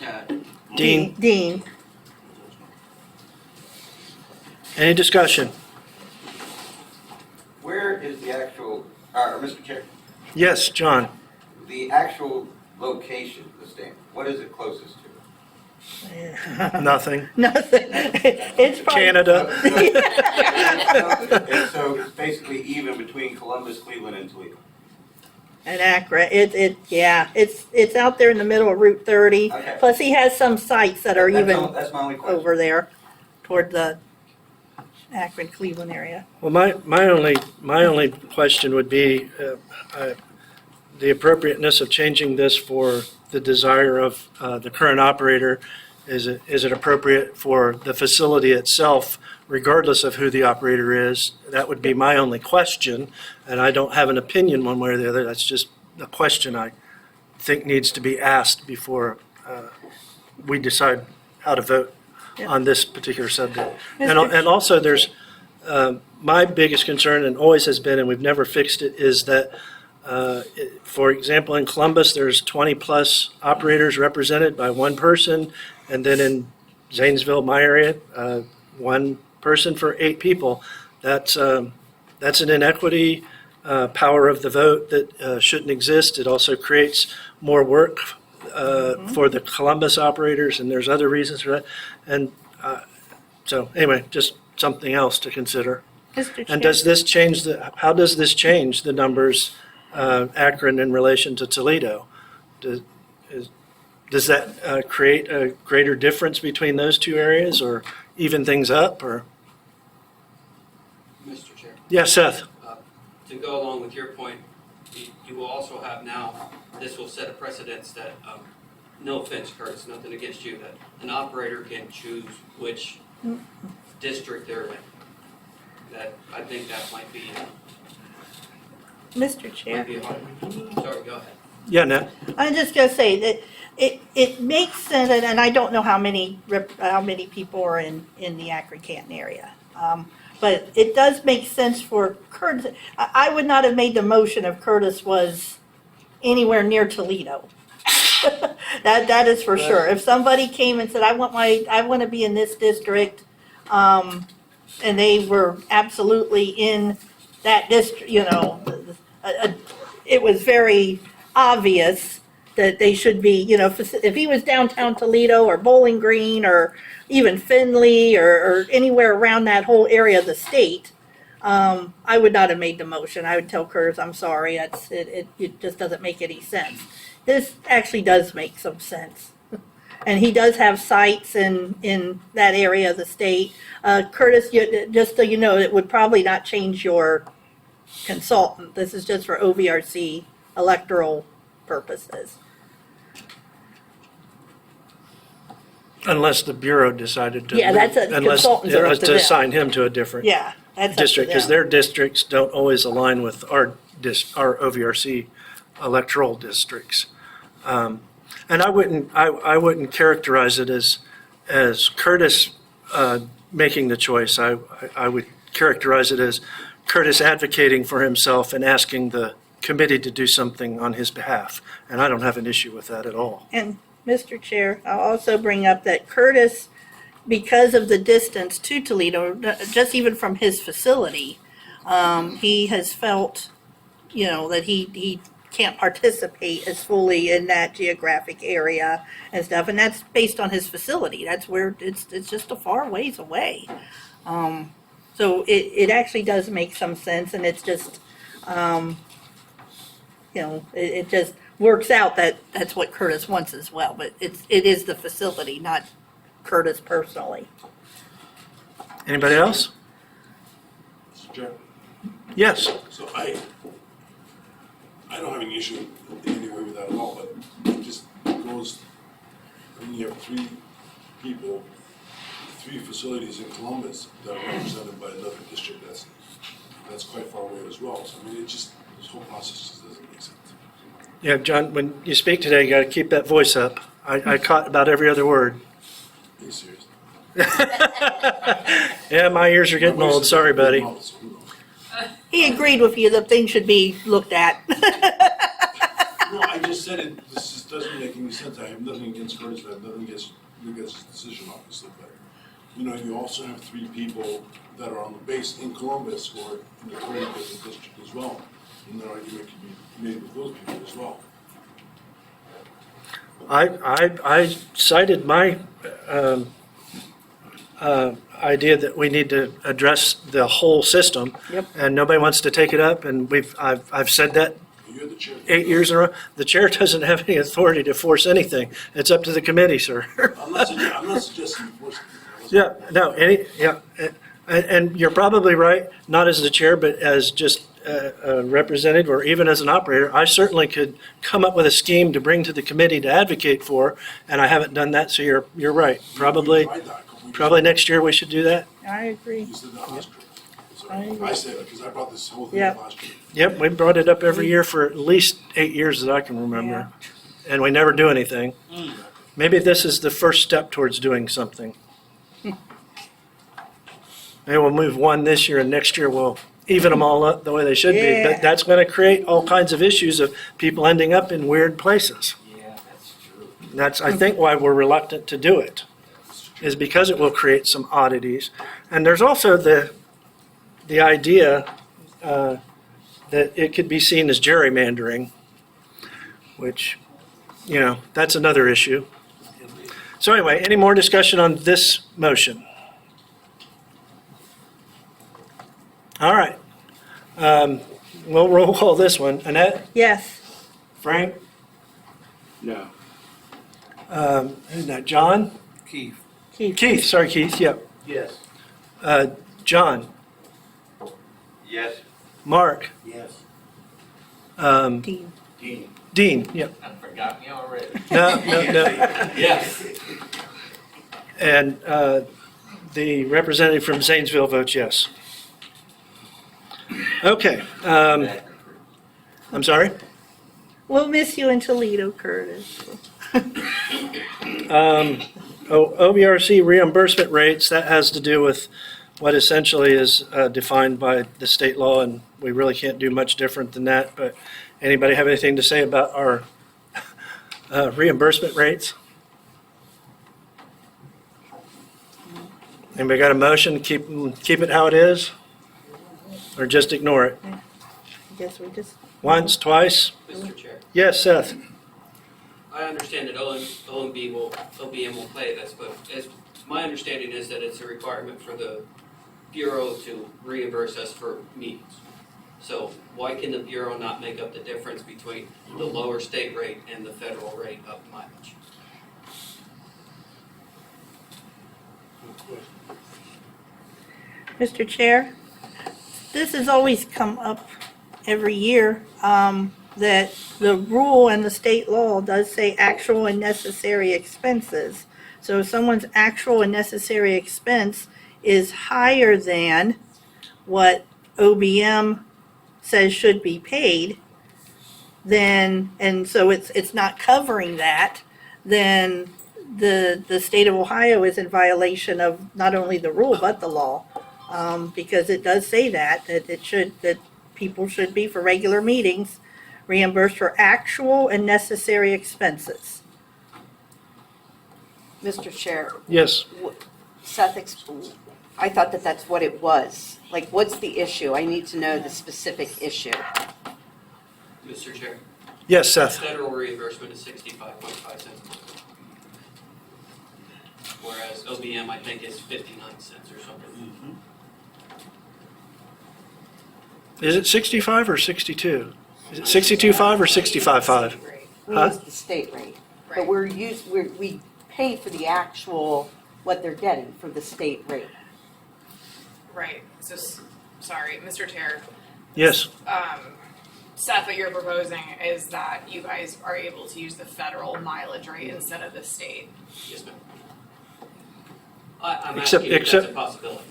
Dean? Dean. Any discussion? Where is the actual, Mr. Chair, Yes, John. the actual location, the stamp, what is it closest to? Nothing. Nothing. It's probably. Canada. And so it's basically even between Columbus, Cleveland, and Toledo. And Akron, yeah, it's out there in the middle of Route 30. Okay. Plus, he has some sites that are even That's my only question. over there toward the Akron, Cleveland area. Well, my only question would be the appropriateness of changing this for the desire of the current operator. Is it appropriate for the facility itself, regardless of who the operator is? That would be my only question, and I don't have an opinion one way or the other. That's just a question I think needs to be asked before we decide how to vote on this particular subject. And also, there's my biggest concern, and always has been, and we've never fixed it, is that for example, in Columbus, there's 20-plus operators represented by one person, and then in Zanesville, my area, one person for 8 people. That's an inequity, power of the vote that shouldn't exist. It also creates more work for the Columbus operators, and there's other reasons for that. And so, anyway, just something else to consider. Mr. Chair. And does this change how does this change the numbers, Akron in relation to Toledo? Does that create a greater difference between those two areas, or even things up, or? Mr. Chair. Yeah, Seth. To go along with your point, you will also have now, this will set a precedence that, no offense, Curtis, nothing against you, that an operator can choose which district they're in. That, I think that might be, Mr. Chair. might be hard. Sorry, go ahead. Yeah, no. I'm just gonna say that it makes sense, and I don't know how many people are in the Akron Canton area. But it does make sense for Curtis. I would not have made the motion if Curtis was anywhere near Toledo. That is for sure. If somebody came and said, I want to be in this district, and they were absolutely in that district, it was very obvious that they should be, if he was downtown Toledo or Bowling Green or even Findlay or anywhere around that whole area of the state, I would not have made the motion. I would tell Curtis, I'm sorry, it just doesn't make any sense. This actually does make some sense. And he does have sites in that area of the state. Curtis, just so you know, it would probably not change your consultant. This is just for OVRC electoral purposes. Unless the Bureau decided to. Yeah, that's a consultants are up to to them. assign him to a different Yeah, that's up to district, because them. their districts don't always align with our OVRC electoral districts. And I wouldn't characterize it as Curtis making the choice. I would characterize it as Curtis advocating for himself and asking the committee to do something on his behalf. And I don't have an issue with that at all. And Mr. Chair, I'll also bring up that Curtis, because of the distance to Toledo, just even from his facility, he has felt, that he can't participate as fully in that geographic area and stuff. And that's based on his facility. That's where it's just a far ways away. So it actually does make some sense, and it's just, it just works out that that's what Curtis wants as well. But it is the facility, not Curtis personally. Anybody else? Mr. Chair, Yes. so I don't have any issue in any way with that at all, but it just goes, I mean, you have three people, three facilities in Columbus that are represented by another district that's quite far away as well. So I mean, this whole process just doesn't make sense. Yeah, John, when you speak today, you got to keep that voice up. I caught about every other word. Are you serious? Yeah, my ears are getting old. Sorry, buddy. He agreed with you that things should be looked at. No, I just said it, this just doesn't make any sense. I have nothing against Curtis, I have nothing against his decision, obviously, but, you know, you also have three people that are on the base in Columbus who are in the Tory Business District as well. And their argument can be made with those people as well. I cited my idea that we need to address the whole system. Yep. And nobody wants to take it up, and I've said that You're the chair. 8 years in a row. The chair doesn't have any authority to force anything. It's up to the committee, sir. I'm not suggesting forcing people. Yeah, no, and you're probably right, not as the chair, but as just a representative or even as an operator. I certainly could come up with a scheme to bring to the committee to advocate for, and I haven't done that, so you're right. Probably next year we should do that. I agree. You said that last year. I agree. I said it because I brought this whole thing Yep. up last year. Yep, we brought it up every year for at least 8 years that I can remember, and we never do anything. Maybe this is the first step towards doing something. Maybe we'll move one this year, and next year we'll even them all up the way they should be. Yeah. But that's going to create all kinds of issues of people ending up in weird places. Yeah, that's true. That's, I think, why we're reluctant to do it, is because it will create some oddities. And there's also the idea that it could be seen as gerrymandering, which, you know, that's another issue. So anyway, any more discussion on this motion? All right. We'll roll call this one. Annette? Yes. Frank? No. Who's that? John? Keith. Keith, sorry, Keith, yep. Yes. John? Yes. Mark? Yes. Dean. Dean, yep. I forgot me already. No. Yes. And the representative from Zanesville votes yes. Okay. I'm sorry? We'll miss you in Toledo, Curtis. OVRC reimbursement rates, that has to do with what essentially is defined by the state law, and we really can't do much different than that. But anybody have anything to say about our reimbursement rates? Anybody got a motion to keep it how it is? Or just ignore it? I guess we just. Once, twice? Mr. Chair, Yes, Seth? I understand that OBM will pay this, but as my understanding is that it's a requirement for the Bureau to reimburse us for meetings. So why can the Bureau not make up the difference between the lower state rate and the federal rate of mileage? Mr. Chair, this has always come up every year, that the rule and the state law does say actual and necessary expenses. So if someone's actual and necessary expense is higher than what OBM says should be paid, then, and so it's not covering that, then the state of Ohio is in violation of not only the rule but the law. Because it does say that people should be, for regular meetings, reimbursed for actual and necessary expenses. Mr. Chair, Yes. Seth, I thought that that's what it was. Like, what's the issue? I need to know the specific issue. Mr. Chair? Yes, Seth? Federal reimbursement is 65.5 cents a month. Whereas OBM, I think, is 59 cents or something. Is it 65 or 62? Is it 62.5 or 65.5? We use the state rate, but we pay for the actual, what they're getting for the state rate. Right, so, sorry, Mr. Chair. Yes. Seth, what you're proposing is that you guys are able to use the federal mileage rate instead of the state. Yes, ma'am. I'm Except- asking if that's except- a possibility.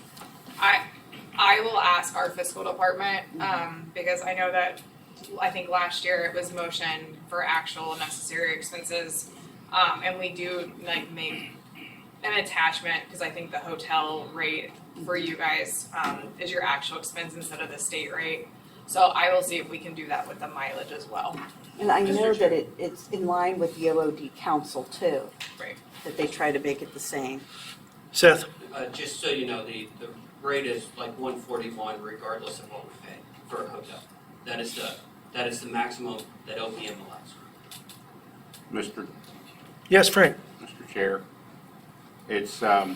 I will ask our fiscal department, because I know that, I think last year it was motioned for actual necessary expenses. And we do like make an attachment, because I think the hotel rate for you guys, is your actual expense instead of the state rate. So I will see if we can do that with the mileage as well. And I know that it's in line with the OOD council too. Right. That they try to make it the same. Seth? Just so you know, the rate is like 141 regardless of what we pay for a hotel. That is the maximum that OPM allows. Mr. Yes, Frank? Mr. Chair, it's, I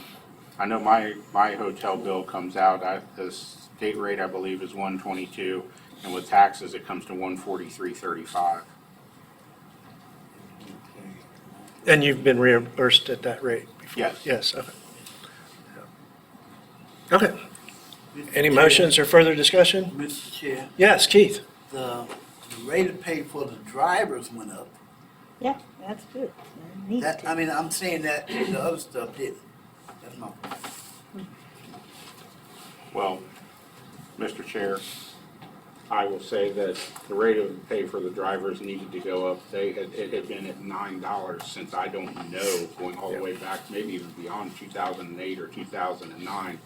know my hotel bill comes out, the state rate, I believe, is 122, and with taxes, it comes to 143.35. And you've been reimbursed at that rate before? Yes. Yes, okay. Okay. Any motions or further discussion? Mr. Chair, Yes, Keith? the rate of pay for the drivers went up. Yeah, that's good. Neat. That, I mean, I'm saying that the other stuff didn't. That's my point. Well, Mr. Chair, I will say that the rate of pay for the drivers needed to go up. It had been at $9 since I don't know, going all the way back, maybe even beyond 2008 or 2009.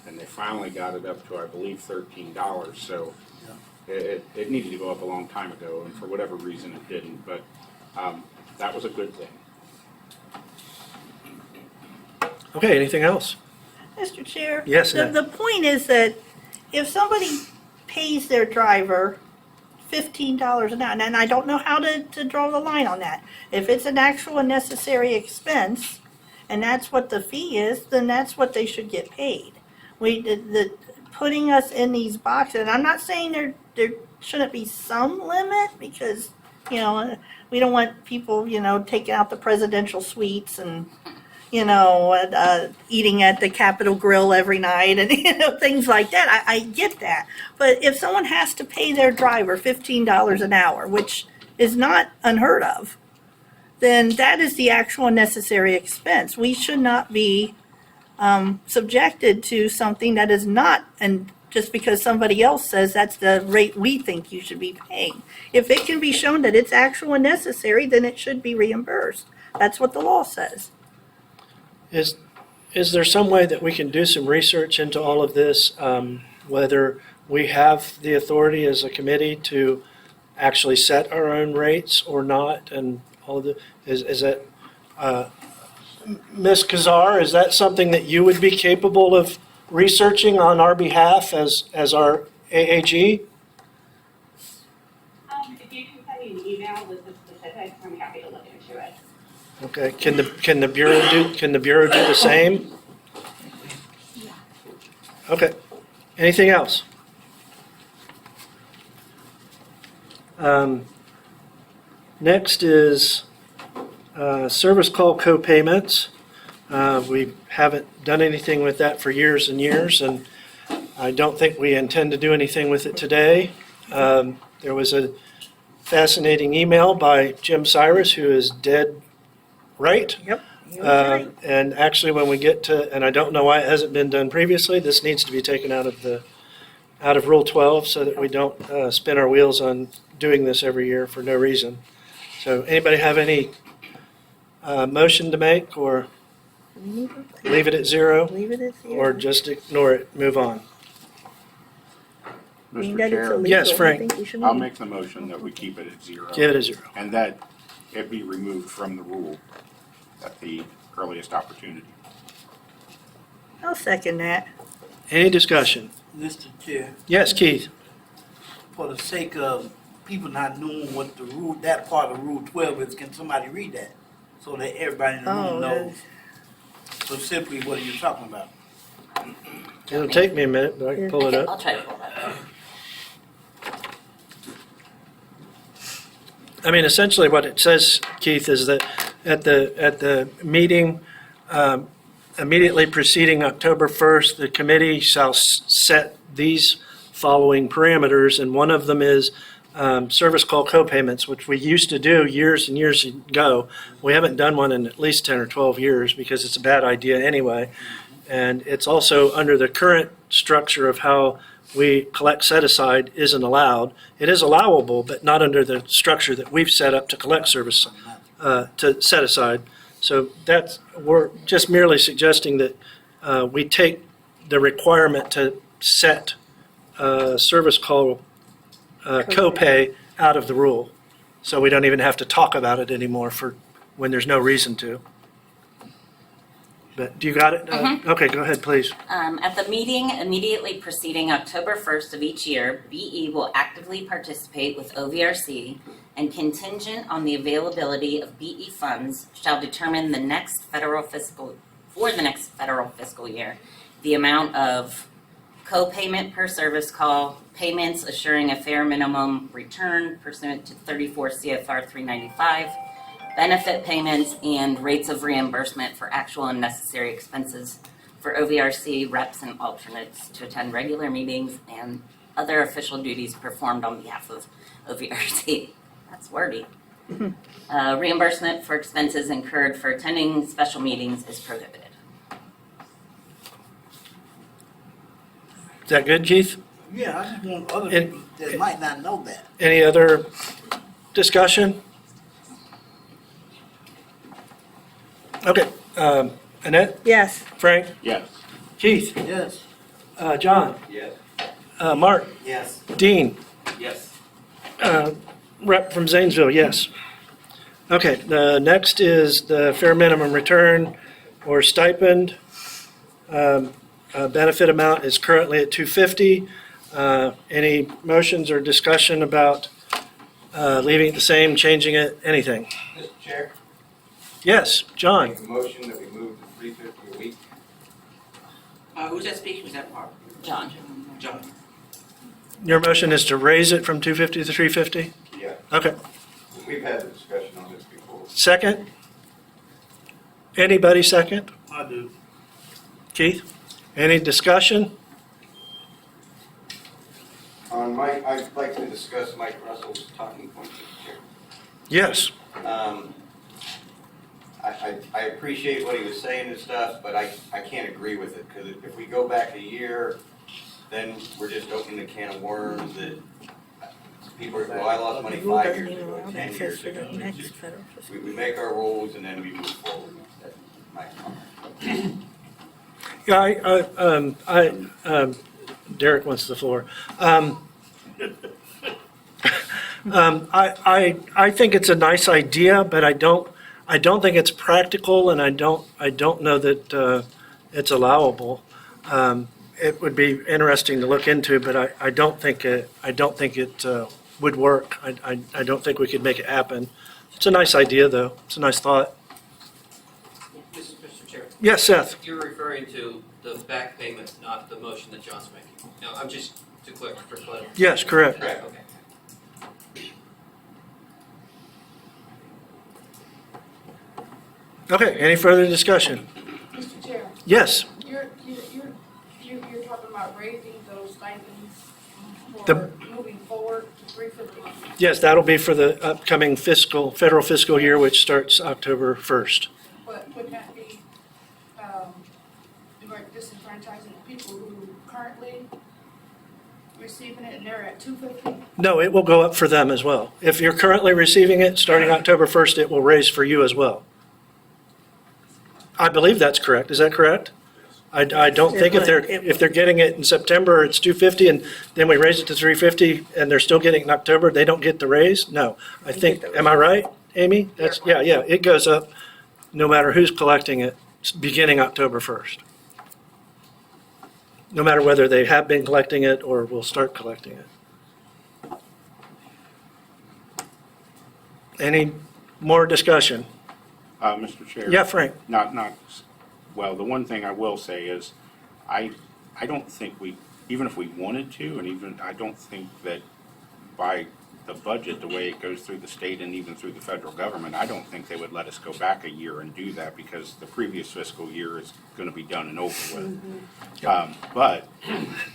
And they finally got it up to, I believe, $13. So it needed to go up a long time ago, and for whatever reason it didn't. But that was a good thing. Okay, anything else? Mr. Chair? Yes, The, Annette. the point is that if somebody pays their driver $15 an hour, and I don't know how to draw the line on that. If it's an actual and necessary expense, and that's what the fee is, then that's what they should get paid. Putting us in these boxes, and I'm not saying there shouldn't be some limit, because, we don't want people, taking out the presidential suites and, eating at the Capitol Grill every night and, things like that. I get that. But if someone has to pay their driver $15 an hour, which is not unheard of, then that is the actual necessary expense. We should not be subjected to something that is not, and just because somebody else says that's the rate we think you should be paying. If it can be shown that it's actual and necessary, then it should be reimbursed. That's what the law says. Is there some way that we can do some research into all of this, whether we have the authority as a committee to actually set our own rates or not, and all of the, is that, Ms. Kazar, is that something that you would be capable of researching on our behalf as our AAG? If you can send me an email with the specifics, I'm happy to look into it. Okay, can the Bureau do the same? Okay, anything else? Next is service call co-payments. We haven't done anything with that for years and years, and I don't think we intend to do anything with it today. There was a fascinating email by Jim Cyrus, who is dead right. Yep. he was right. And actually, when we get to, and I don't know why it hasn't been done previously, this needs to be taken out of Rule 12 so that we don't spin our wheels on doing this every year for no reason. So anybody have any motion to make, or leave it at zero? Leave it at zero. Or just ignore it, move on? Being Mr. that it's Chair, illegal, Yes, I Frank. think we should I'll leave. make the motion that we keep it at zero. Give it a zero. And that it be removed from the rule at the earliest opportunity. I'll second that. Any discussion? Mr. Chair, Yes, Keith? for the sake of people not knowing what the rule, that part of Rule 12 is, can somebody read that? So that everybody in the room knows specifically what you're talking about. It'll take me a minute, but I can pull it I'll up. try to pull that up. I mean, essentially what it says, Keith, is that at the meeting immediately preceding October 1st, the committee shall set these following parameters, and one of them is service call co-payments, which we used to do years and years ago. We haven't done one in at least 10 or 12 years because it's a bad idea anyway. And it's also under the current structure of how we collect set-aside isn't allowed. It is allowable, but not under the structure that we've set up to collect service, to set aside. So we're just merely suggesting that we take the requirement to set service call copay out of the rule. So we don't even have to talk about it anymore for when there's no reason to. But do you got it? Okay, go ahead, please. At the meeting immediately preceding October 1st of each year, BE will actively participate with OVRC and contingent on the availability of BE funds shall determine the next federal fiscal year, the amount of co-payment per service call, payments assuring a fair minimum return pursuant to 34 CFR 395, benefit payments, and rates of reimbursement for actual and necessary expenses for OVRC reps and alternates to attend regular meetings and other official duties performed on behalf of OVRC. That's wordy. Reimbursement for expenses incurred for attending special meetings is prohibited. Is that good, Keith? Yeah, I just want other people that might not know that. Any other discussion? Okay, Annette? Yes. Frank? Yes. Keith? Yes. John? Yes. Mark? Yes. Dean? Yes. Rep from Zanesville, yes. Okay, the next is the fair minimum return or stipend. Benefit amount is currently at $250. Any motions or discussion about leaving it the same, changing it, anything? Mr. Chair, Yes, John? make a motion that we move to $350 a week. Who's that speaking? Was that Mark? John? John. Your motion is to raise it from $250 to $350? Yeah, Okay. we've had the discussion on this before. Second? Anybody second? I do. Keith? Any discussion? I'd like to discuss Mike Russell's talking points, Mr. Chair. Yes. I appreciate what he was saying and stuff, but I can't agree with it, because if we go back a year, then we're just opening a can of worms that people are, well, I lost money 5 years ago, 10 years ago. It's just- We make our rules and then we move forward. That's my comment. Yeah, Derek wants the floor. I think it's a nice idea, but I don't think it's practical, and I don't know that it's allowable. It would be interesting to look into, but I don't think it would work. I don't think we could make it happen. It's a nice idea, though. It's a nice thought. Mr. Chair. Yes, Seth. You're referring to the back payment, not the motion that John's making. No, I'm just for clarity. Yes, correct. Okay. Okay, any further discussion? Mr. Chair, Yes. you're talking about raising those stipends for The- moving forward to 350. Yes, that'll be for the upcoming federal fiscal year, which starts October 1st. But would that be, like disenfranchising people who currently receiving it and they're at 250? No, it will go up for them as well. If you're currently receiving it, starting October 1st, it will raise for you as well. I believe that's correct. Is that correct? I don't think if they're getting it in September, it's 250, and then we raise it to 350, and they're still getting it in October, they don't get the raise? No. I think, am I right, Amy? That's, yeah, it goes up no matter who's collecting it, beginning October 1st. No matter whether they have been collecting it or will start collecting it. Any more discussion? Mr. Chair? Yeah, Frank? Well, the one thing I will say is, I don't think even if we wanted to, and even, I don't think that by the budget, the way it goes through the state and even through the federal government, I don't think they would let us go back a year and do that because the previous fiscal year is gonna be done and over with. But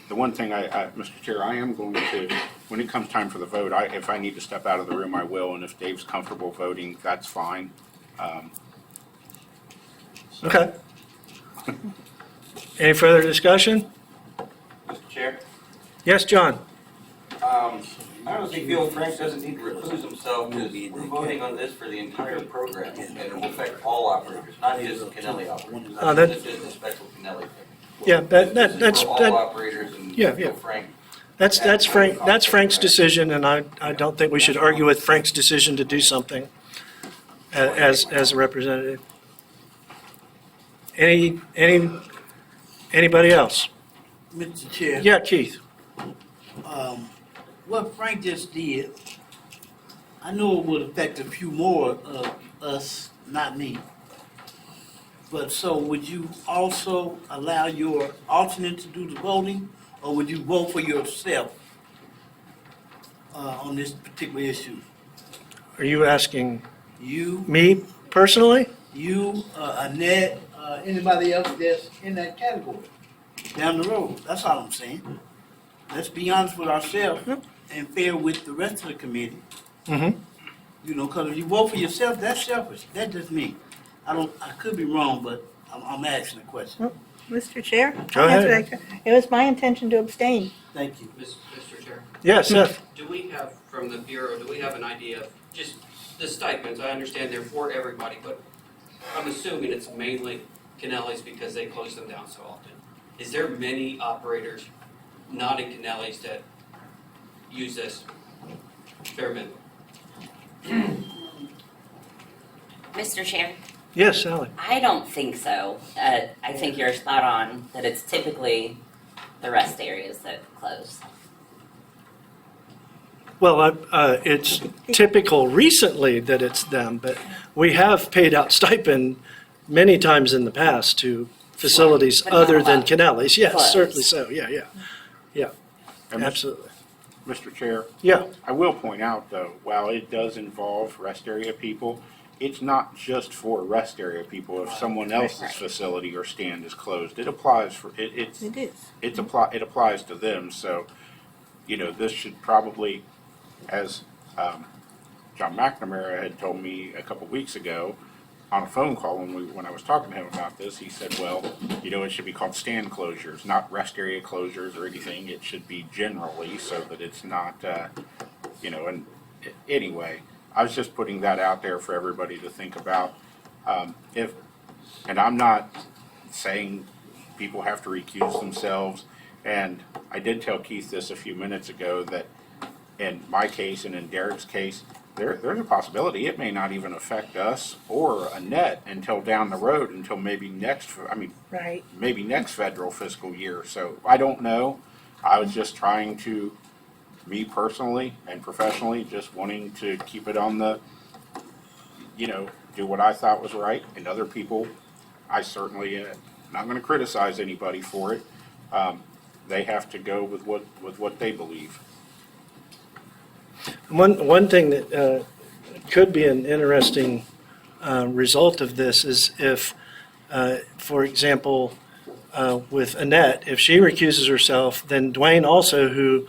the one thing Mr. Chair, I am going to, when it comes time for the vote, if I need to step out of the room, I will, and if Dave's comfortable voting, that's fine. Okay. Any further discussion? Mr. Chair? Yes, John? I honestly feel Frank doesn't need to recluse himself because we're voting on this for the entire program and it will affect all operators, not just Kennelly operators. Oh, This is just a special Kennelly thing. Yeah, This is for all operators and yeah, I feel yeah. Frank. That's Frank's decision, and I don't think we should argue with Frank's decision to do something as a representative. Anybody else? Mr. Chair. Yeah, Keith. What Frank just did, I know it would affect a few more of us, not me. But so would you also allow your alternate to do the voting, or would you vote for yourself on this particular issue? Are you asking You, me personally? you, Annette, anybody else that's in that category down the road? That's all I'm saying. Let's be honest with ourselves and fair with the rest of the committee. Mm-hmm. You know, because if you vote for yourself, that's selfish. That's just me. I could be wrong, but I'm asking a question. Mr. Chair? Go I'll answer ahead. that. It was my intention to abstain. Thank you. Mr. Chair? Yes, Seth. Do we have, from the Bureau, do we have an idea of just the stipends? I understand they're for everybody, but I'm assuming it's mainly Kennelly's because they close them down so often. Is there many operators not in Kennelly's that use this fair minimum? Mr. Chair? Yes, Sally. I don't think so. I think you're spot on that it's typically the rest areas that close. Well, it's typical recently that it's them, but we have paid out stipend many times in the past to facilities But not other than allowed. Kennelly's. Yes, Close. certainly so. Yeah. And Absolutely. Mr. Chair? Yeah. I will point out, though, while it does involve rest area people, it's not just for rest area people. If someone else's facility or stand is closed, it applies for, it is. It applies to them, so, this should probably, as John McNamara had told me a couple weeks ago on a phone call when I was talking to him about this, he said, well, it should be called stand closures, not rest area closures or anything. It should be generally so that it's not, and anyway, I was just putting that out there for everybody to think about. And I'm not saying people have to recuse themselves, and I did tell Keith this a few minutes ago that in my case and in Derek's case, there's a possibility it may not even affect us or Annette until down the road, until maybe maybe next federal fiscal year. So I don't know. I was just trying to, me personally and professionally, just wanting to keep it on the, do what I thought was right. And other people, I certainly, not going to criticize anybody for it. They have to go with what they believe. One thing that could be an interesting result of this is if, for example, with Annette, if she recuses herself, then Dwayne also, who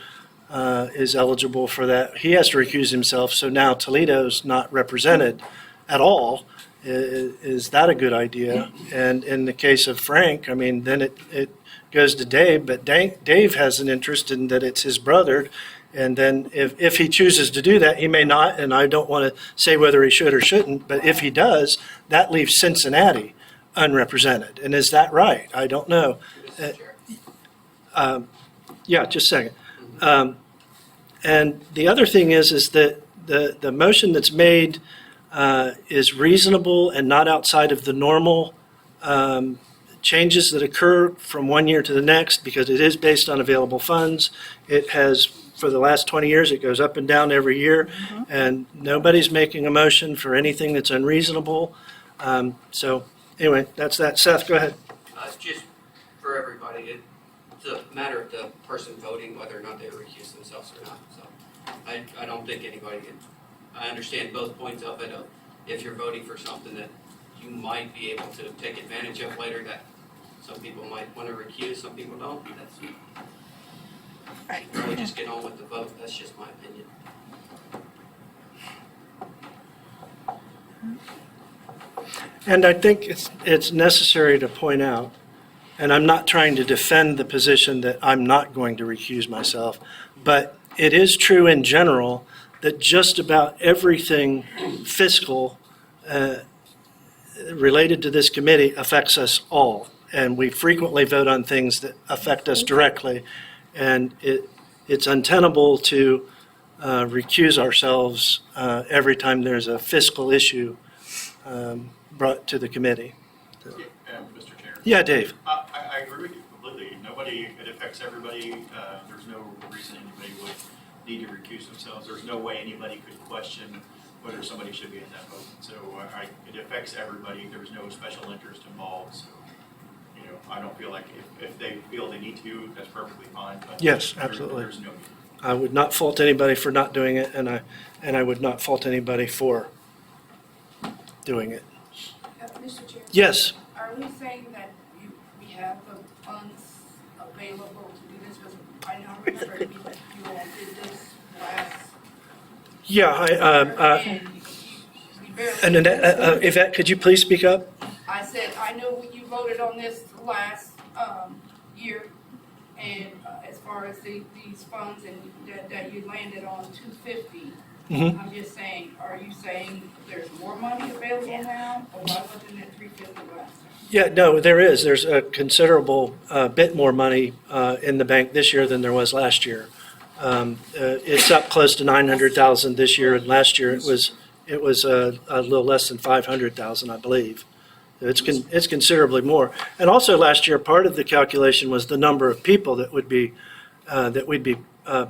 is eligible for that, he has to recuse himself. So now Toledo's not represented at all. Is that a good idea? And in the case of Frank, then it goes to Dave, but Dave has an interest in that it's his brother. And then if he chooses to do that, he may not, and I don't want to say whether he should or shouldn't, but if he does, that leaves Cincinnati unrepresented. And is that right? I don't know. Yeah, just a second. And the other thing is that the motion that's made is reasonable and not outside of the normal changes that occur from one year to the next, because it is based on available funds. It has, for the last 20 years, it goes up and down every year, and nobody's making a motion for anything that's unreasonable. So anyway, that's that. Seth, go ahead. Just for everybody, it's a matter of the person voting whether or not they recuse themselves or not. So I don't think anybody can, I understand both points of it, of if you're voting for something that you might be able to take advantage of later, that some people might want to recuse, some people don't, that's, Right. really just get on with the vote, that's just my opinion. And I think it's necessary to point out, and I'm not trying to defend the position that I'm not going to recuse myself, but it is true in general that just about everything fiscal related to this committee affects us all. And we frequently vote on things that affect us directly. And it's untenable to recuse ourselves every time there's a fiscal issue brought to the committee. Mr. Chair. Yeah, Dave. I agree with you completely. Nobody, it affects everybody. There's no reason anybody would need to recuse themselves. There's no way anybody could question whether somebody should be in that vote. So it affects everybody. There's no special interest involved. So, you know, I don't feel like if they feel they need to, that's perfectly fine. But Yes, absolutely. There's no need. I would not fault anybody for not doing it, and I would not fault anybody for doing it. Mr. Chair? Yes. Are we saying that we have the funds available to do this? Because I know, remember, you all did this last. Yeah, And we barely. and Yvette, could you please speak up? I said, I know you voted on this last year, and as far as these funds and that you landed on 250. Mhm. I'm just saying, are you saying there's more money available now, or why wasn't it 350 last time? Yeah, no, there is. There's a considerable bit more money in the bank this year than there was last year. It's up close to 900,000 this year, and last year it was a little less than 500,000, I believe. It's considerably more. And also last year, part of the calculation was the number of people that we'd be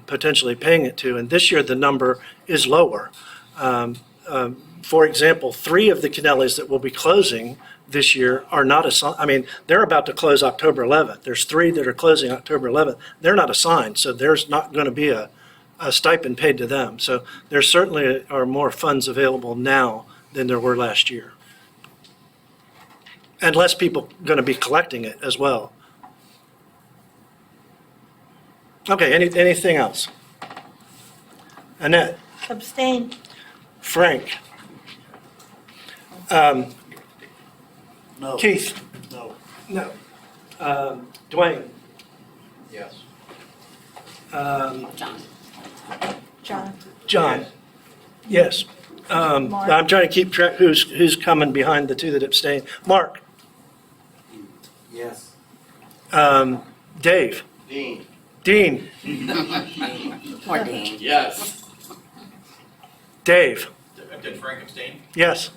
potentially paying it to. And this year, the number is lower. For example, 3 of the Kennellys that will be closing this year are not assigned. I mean, they're about to close October 11th. There's 3 that are closing October 11th. They're not assigned, so there's not going to be a stipend paid to them. So there certainly are more funds available now than there were last year. And less people going to be collecting it as well. Okay, anything else? Annette? Abstain. Frank? No. Keith? No. No. Dwayne? Yes. John. John? Yes. Mark? I'm trying to keep track who's coming behind the 2 that abstain. Mark? Yes. Dave? Dean. Dean? Poor Dean. Yes. Dave? Did Frank abstain? Yes.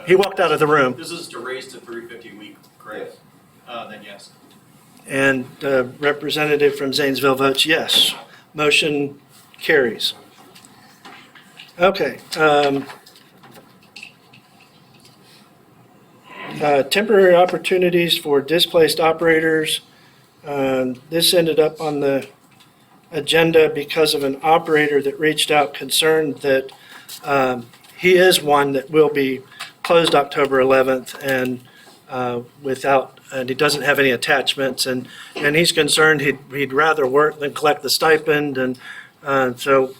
He walked out of the room. This is to raise to 350 a week, correct? Then yes. And representative from Zanesville votes yes. Motion carries. Okay. Temporary opportunities for displaced operators. This ended up on the agenda because of an operator that reached out concerned that he is one that will be closed October 11th and and he doesn't have any attachments, and he's concerned he'd rather work than collect the stipend, and so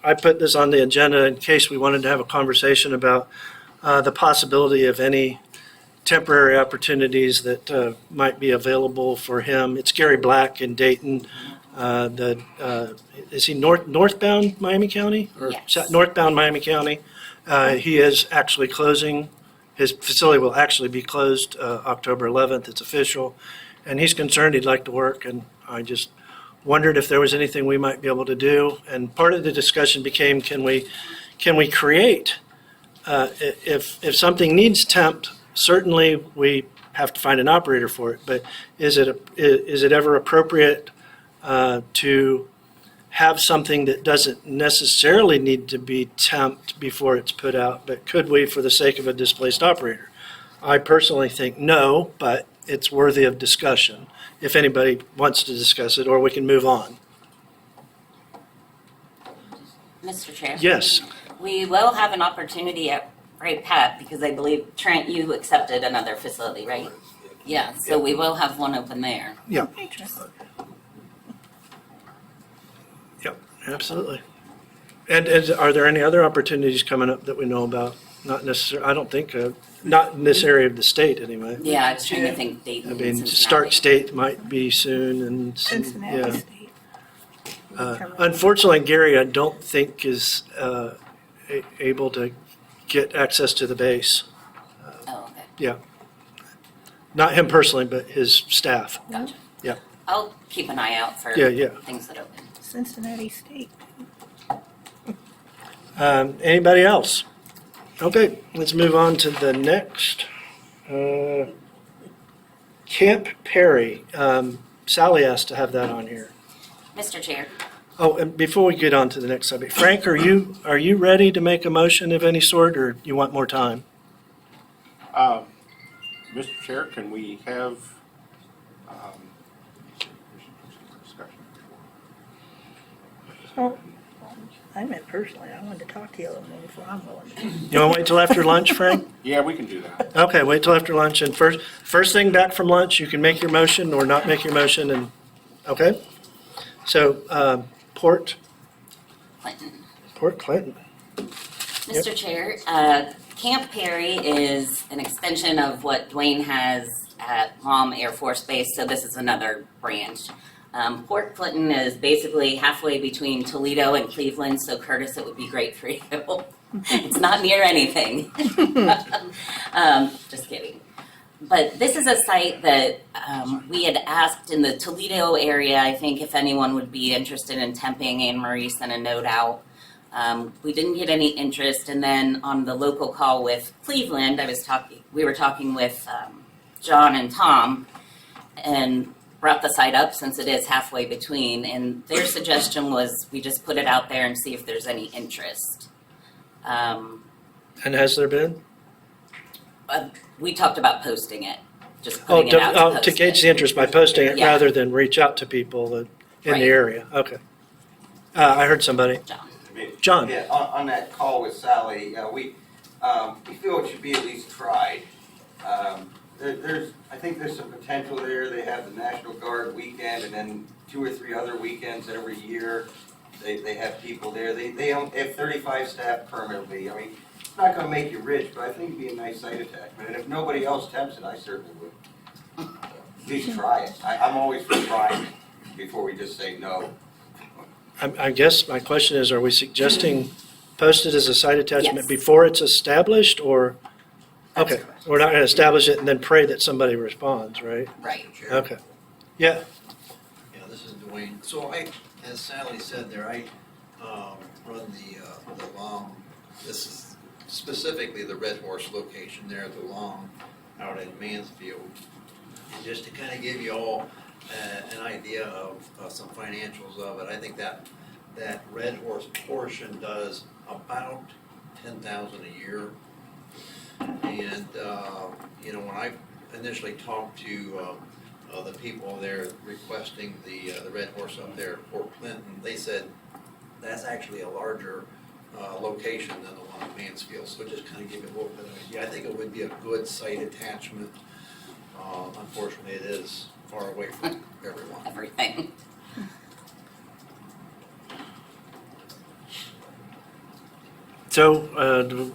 I put this on the agenda in case we wanted to have a conversation about the possibility of any temporary opportunities that might be available for him. It's Gary Black in Dayton. Is he northbound Miami County? Or Yes. Northbound Miami County. He is actually closing. His facility will actually be closed October 11th. It's official. And he's concerned he'd like to work, and I just wondered if there was anything we might be able to do. And part of the discussion became, can we create, if something needs temp, certainly we have to find an operator for it, but is it ever appropriate to have something that doesn't necessarily need to be temped before it's put out, but could we for the sake of a displaced operator? I personally think no, but it's worthy of discussion if anybody wants to discuss it, or we can move on. Mr. Chair? Yes. We will have an opportunity at Ray Pat, because I believe, Trent, you accepted another facility, right? Yeah, so we will have one open there. Yeah. Interesting. Yep, absolutely. And are there any other opportunities coming up that we know about? Not necessarily, I don't think, not in this area of the state anyway. Yeah, I was trying to think Dayton I and mean, Cincinnati. Stark State might be soon and. Cincinnati yeah. State. Unfortunately, Gary, I don't think is able to get access to the base. Oh, okay. Yeah. Not him personally, but his staff. Gotcha. Yeah. I'll keep an eye out for Yeah. things that open. Cincinnati State. Anybody else? Okay, let's move on to the next. Camp Perry. Sally asked to have that on here. Mr. Chair? Oh, and before we get on to the next subject, Frank, are you ready to make a motion of any sort, or you want more time? Mr. Chair, can we have, discussion? Oh, I meant personally, I wanted to talk to you a little more before I'm willing to. You want to wait till after lunch, Frank? Yeah, we can do that. Okay, wait till after lunch, and first thing back from lunch, you can make your motion or not make your motion, and, okay? So, Port Clinton. Mr. Chair, Camp Perry is an extension of what Dwayne has at Guam Air Force Base, so this is another branch. Port Clinton is basically halfway between Toledo and Cleveland, so Curtis, it would be great for you. It's not near anything. Just kidding. But this is a site that we had asked in the Toledo area, I think, if anyone would be interested in temping. Anne Marie sent a note out. We didn't get any interest, and then on the local call with Cleveland, we were talking with John and Tom, and brought the site up since it is halfway between, and their suggestion was we just put it out there and see if there's any interest. And has there been? We talked about posting it, just putting it out to post to gauge it. the interest by posting it Yeah. rather than reach out to people in Right. the area. Okay. I heard somebody. John. Yeah, on that call with Sally, we feel it should be at least tried. I think there's some potential there. They have the National Guard weekend and then 2 or 3 other weekends every year. They have people there. They have 35 staff permanently. I mean, it's not gonna make you rich, but I think it'd be a nice site attachment. And if nobody else tempts it, I certainly would. At least try it. I'm always for trying before we just say no. I guess my question is, are we suggesting post it as a site attachment Yes. before it's established, or? That's Okay, correct. we're not going to establish it and then pray that somebody responds, right? Right. Okay. Yeah, Yeah, this is Dwayne. So as Sally said there, I run the Long, this is specifically the Red Horse location there at the Long out in Mansfield. And just to kind of give you all an idea of some financials of it, I think that Red Horse portion does about 10,000 a year. And, when I initially talked to the people there requesting the Red Horse up there at Fort Clinton, they said that's actually a larger location than the one in Mansfield. So just kind of give you a little bit of an idea. I think it would be a good site attachment. Unfortunately, it is far away from everyone. Everything. so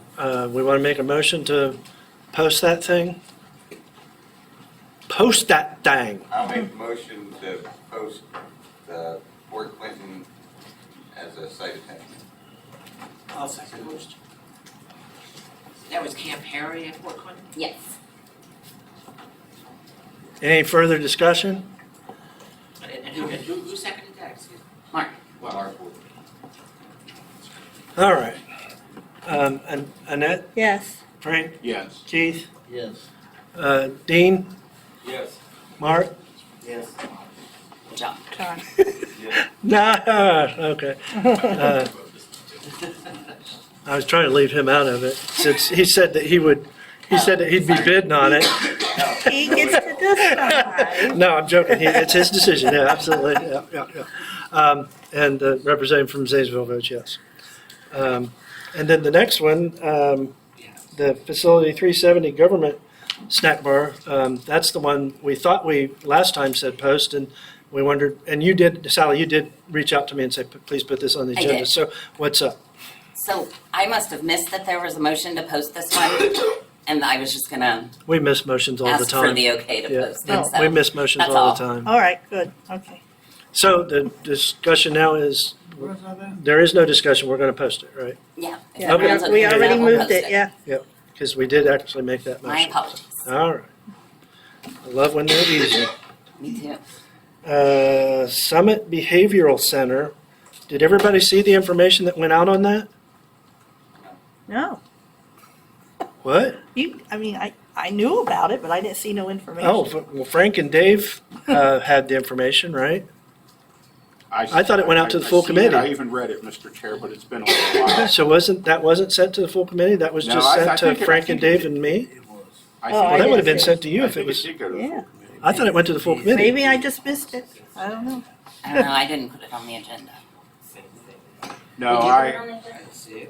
we want to make a motion to post that thing? Post that thing. I'll make a motion to post the Fort Clinton as a site attachment. I'll second it. That was Camp Harry at Fort Clinton? Yes. Any further discussion? And who seconded that, excuse me? Mark. Mark. All right. Annette, Yes. Frank, Yes. Keith, Yes. Dean, Yes. Mark? Yes. John. John. Nah, okay. I was trying to leave him out of it, since he said that he'd be bidding on it. He gets to decide. No, I'm joking. It's his decision. Yeah, absolutely. Yeah. And Representative from Zanesville votes yes. And then the next one, the Facility 370 Government Snack Bar, that's the one we thought we last time said post, and we wondered, and you did, Sally, you did reach out to me and say, please put this on the I agenda. did. So what's up? So I must have missed that there was a motion to post this one, and I was just gonna We miss motions all the ask time. for the okay to Yeah. post it, so. We miss motions that's all the time. All right, good, okay. So the discussion now is, there is no discussion, we're gonna post it, right? Yeah. if Yeah, everyone's okay we with already that, we'll moved post it, yeah. Yep, because we did actually make that My motion. apologies. All right. I love when they're easy. Me too. Summit Behavioral Center, did everybody see the information that went out on that? No, What? I knew about it, but I didn't see no information. Oh, well, Frank and Dave had the information, right? I thought it went out to the full I've seen it. committee. I even read it, Mr. Chair, but it's been a little while. So wasn't sent to the full committee? That was No, just I sent to think it- Frank I and think Dave and me? I Oh, think Well, that would have didn't been see sent to you I if it think was, did go to the full Yeah. committee. I thought it went to the full committee. Maybe I just missed it, I don't know. I don't know, I didn't put it on the agenda. No, Did you I, put it on the agenda?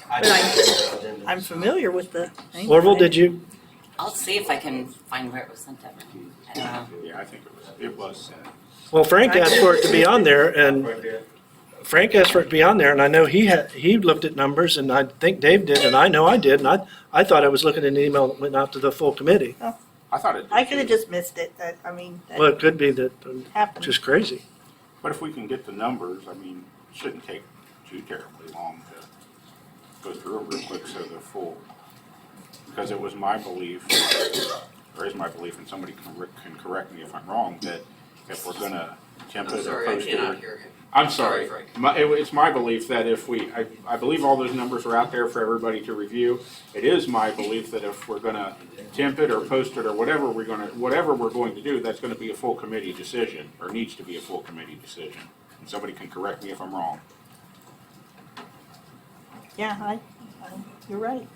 But I'm familiar with the thing. Orville, did you? I'll see if I can find where it was sent to everyone. I don't know. yeah, I think it was sent. Well, Frank asked for it to be on there, and Frank asked for it to be on there, and I know he looked at numbers, and I think Dave did, and I know I did, and I thought I was looking at an email that went out to the full committee. I thought it did. I could have too. just missed it, that Well, it could be that, happened. just crazy. But if we can get the numbers, I mean, it shouldn't take too terribly long to go through it real quick so they're full. Because it was my belief, or is my belief, and somebody can correct me if I'm wrong, that if we're gonna temp I'm it or sorry, I post it. cannot hear him. I'm sorry. Frank. It's my belief that if I believe all those numbers are out there for everybody to review. It is my belief that if we're gonna temp it or post it or whatever we're going to do, that's gonna be a full committee decision, or needs to be a full committee decision. And somebody can correct me if I'm wrong. Yeah, you're right.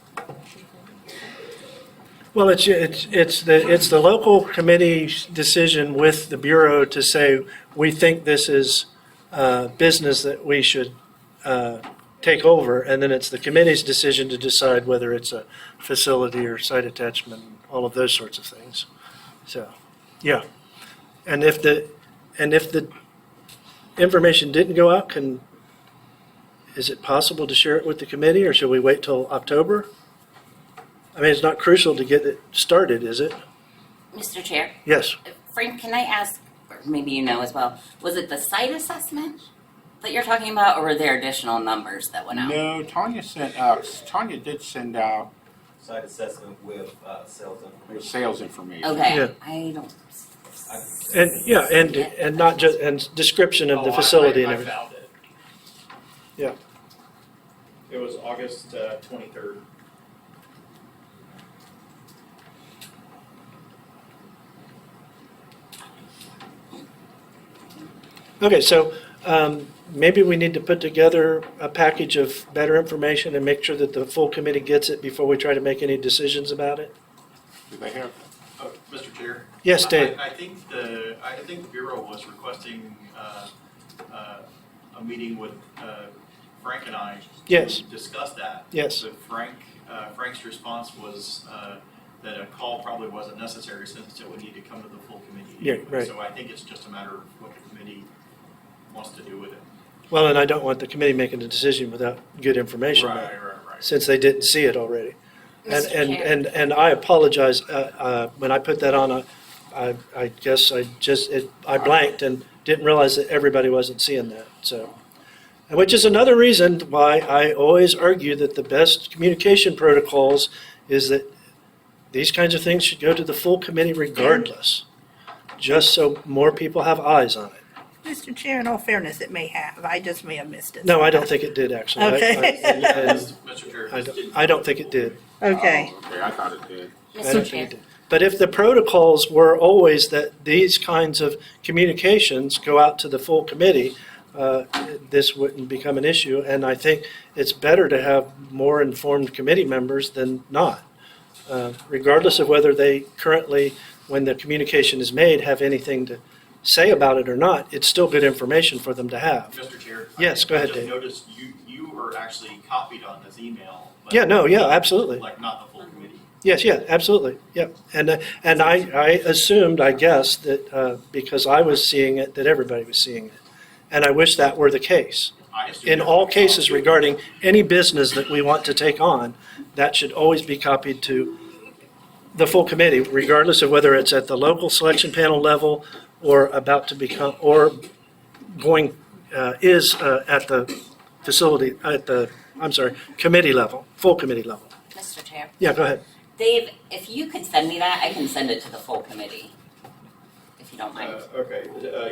Well, it's the local committee's decision with the Bureau to say, we think this is business that we should take over, and then it's the committee's decision to decide whether it's a facility or site attachment, all of those sorts of things. So, yeah. And if the information didn't go out, is it possible to share it with the committee, or should we wait till October? I mean, it's not crucial to get it started, is it? Mr. Chair, Yes. Frank, can I ask, or maybe you know as well, was it the site assessment that you're talking about, or were there additional numbers that went out? No, Tanya did send out Site assessment with sales information. Okay, Yeah. I don't. And not just, and description of the facility and everything. found it. Yeah. It was August 23rd. Okay, so maybe we need to put together a package of better information and make sure that the full committee gets it before we try to make any decisions about it? Do they have? Mr. Chair? Yes, Dave. I think the Bureau was requesting a meeting with Frank and I Yes. to discuss that. Yes. But Frank's response was that a call probably wasn't necessary since it would need to come to the full committee. Yeah, anyway. right. So I think it's just a matter of what the committee wants to do with it. Well, and I don't want the committee making a decision without good information about it, Right. since they didn't see it already. Mr. Chair. And I apologize, when I put that on, I guess I blanked and didn't realize that everybody wasn't seeing that, so. And which is another reason why I always argue that the best communication protocols is that these kinds of things should go to the full committee regardless, just so more people have eyes on it. Mr. Chair, in all fairness, it may have, I just may have missed it. No, I don't think it did, actually. Okay. Mr. Chair. I don't think it did. Okay. Oh, okay, I thought it did. I don't think it did. But if the protocols were always that these kinds of communications go out to the full committee, this wouldn't become an issue. And I think it's better to have more informed committee members than not, regardless of whether they currently, when the communication is made, have anything say about it or not, it's still good information for them to have. Mr. Chair? Yes, go ahead, I just Dave. noticed you were actually copied on this email. but Yeah, no, yeah, absolutely. Like not the full committee. Yes, yeah, absolutely, yeah. And I assumed, I guess, that because I was seeing it, that everybody was seeing it. And I wish that were the case. I assumed In that all was cases regarding any business that we want to take on, that should always be copied to the full committee, regardless of whether it's at the local selection panel level or about to become, or going, at the facility, committee level, full committee level. Mr. Chair. Yeah, go ahead. Dave, if you could send me that, I can send it to the full committee, if you don't mind. Okay,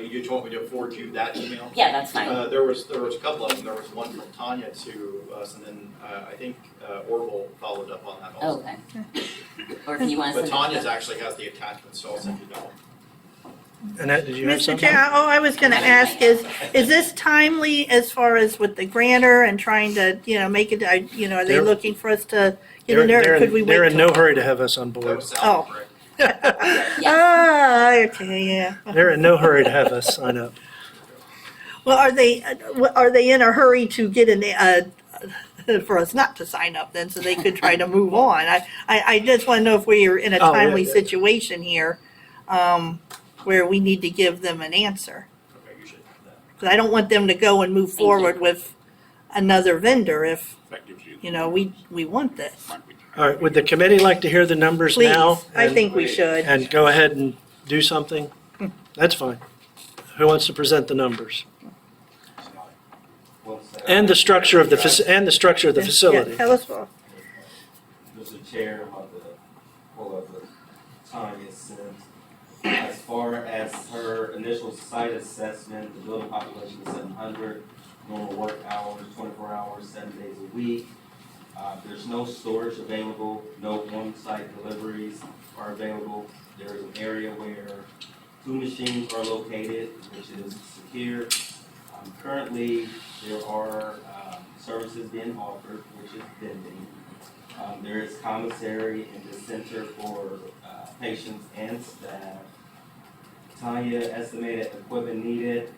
you just want me to forward you that email? Yeah, that's fine. There was a couple of them. There was one from Tanya to us, and then I think Orville followed up on that also. Okay. Or if you want to But send it to Tanya's the- actually has the attachment, so I'll send you that one. Annette, did you have Mr. something? Chair, all I was gonna ask is this timely as far as with the grantor and trying to, make it, are they They're- looking for us to get in there, or could we wait? They're in till- no hurry to have us on That board. was Sally, correct? Ah, okay, yeah. They're in no hurry to have us sign up. Well, are they in a hurry to get for us not to sign up then, so they could try to move on? I just want to know if we're in a Oh, yeah, timely yeah. situation here, where we need to give them an answer. Okay, you should have that. Because I don't want them to go and move forward with another vendor if, That gives you. we want this. All right, would the committee like to hear the numbers Please, now? I and- think we should. And go ahead and do something? That's fine. Who wants to present the numbers? And the structure of the, Yeah, facility? tell us all. Mr. Chair, I'm about to pull up the Tanya sent. As far as her initial site assessment, the building population is 700, normal work hours, 24 hours, 7 days a week. There's no storage available, no on-site deliveries are available. There is an area where 2 machines are located, which is secure. Currently, there are services being offered, which is vending. There is commissary in the center for patients and staff. Tanya estimated equipment needed: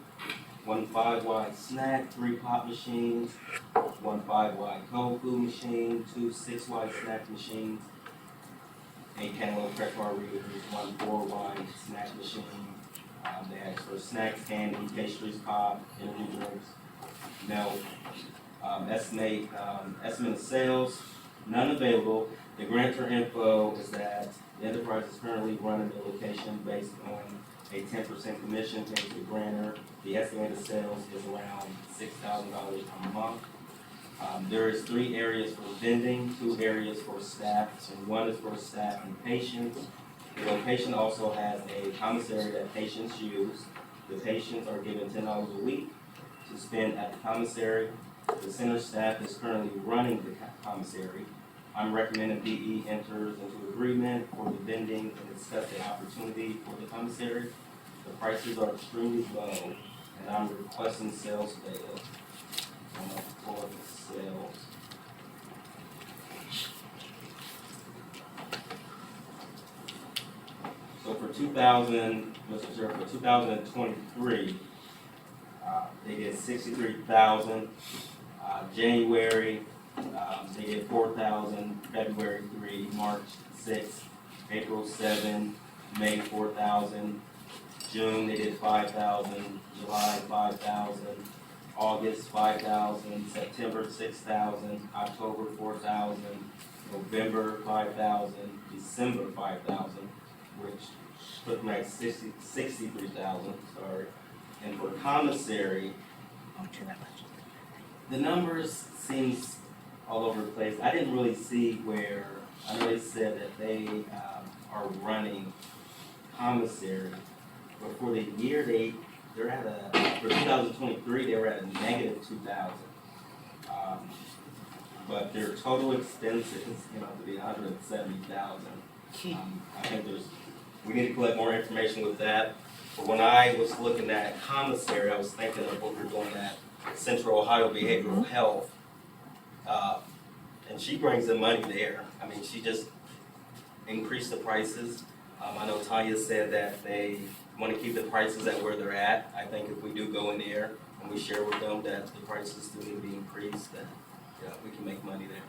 1 5-wide snack, 3 pop machines, 1 5-wide cold food machine, 2 6-wide snack machines, 8 cantaloupe press bar readers, 1 4-wide snack machine. They asked for snacks, candy, pastries, pop, energy drinks, milk. Estimate of sales, none available. The grantor info is that the enterprise is currently running the location based on a 10% commission paid to the grantor. The estimated sales is around $6,000 a month. There is 3 areas for vending, 2 areas for staff, and 1 is for staff and patients. The location also has a commissary that patients use. The patients are given $10 a week to spend at the commissary. The center staff is currently running the commissary. I'm recommending BE enters into agreement for the vending and discuss the opportunity for the commissary. The prices are extremely low, and I'm requesting sales data. I'm gonna pull up the sales. So for 2023, they did 63,000. January, they did 4,000. February 3, March 6, April 7, May 4,000. June they did 5,000. July 5,000. August 5,000. September 6,000. October 4,000. November 5,000. December 5,000. Which put me at 63,000, sorry. And for commissary, the numbers seems all over the place. I didn't really see where, I know they said that they are running commissary, but for the year they're at for 2023, they were at a negative 2,000. But their total expenses came out to be 170,000. I think we need to collect more information with that. But when I was looking at commissary, I was thinking of what we're doing at Central Ohio Behavioral Health. And she brings in money there. I mean, she just increased the prices. I know Tanya said that they want to keep the prices at where they're at. I think if we do go in there and we share with them that the prices do need to be increased, then, yeah, we can make money there.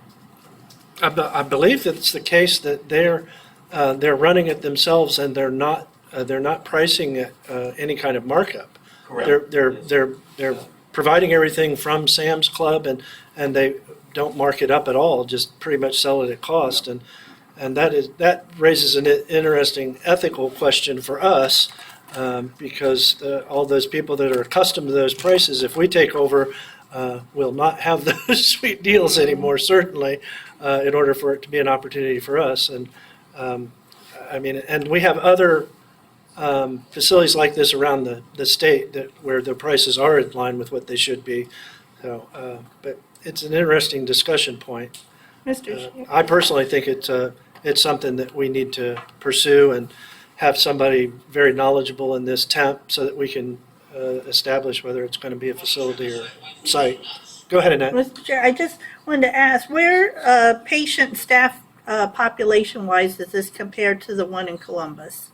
I believe that it's the case that they're running it themselves and they're not pricing at any kind of markup. Correct. They're providing everything from Sam's Club and they don't mark it up at all, just pretty much sell it at cost. And that raises an interesting ethical question for us, because all those people that are accustomed to those prices, if we take over, will not have those sweet deals anymore, certainly, in order for it to be an opportunity for us. And and we have other facilities like this around the state where the prices are in line with what they should be. So, but it's an interesting discussion point. Mr. Chair. I personally think it's something that we need to pursue and have somebody very knowledgeable in this temp so that we can establish whether it's going to be a facility or site. Go ahead, Annette. Mr. Chair, I just wanted to ask, where patient staff population-wise does this compare to the one in Columbus?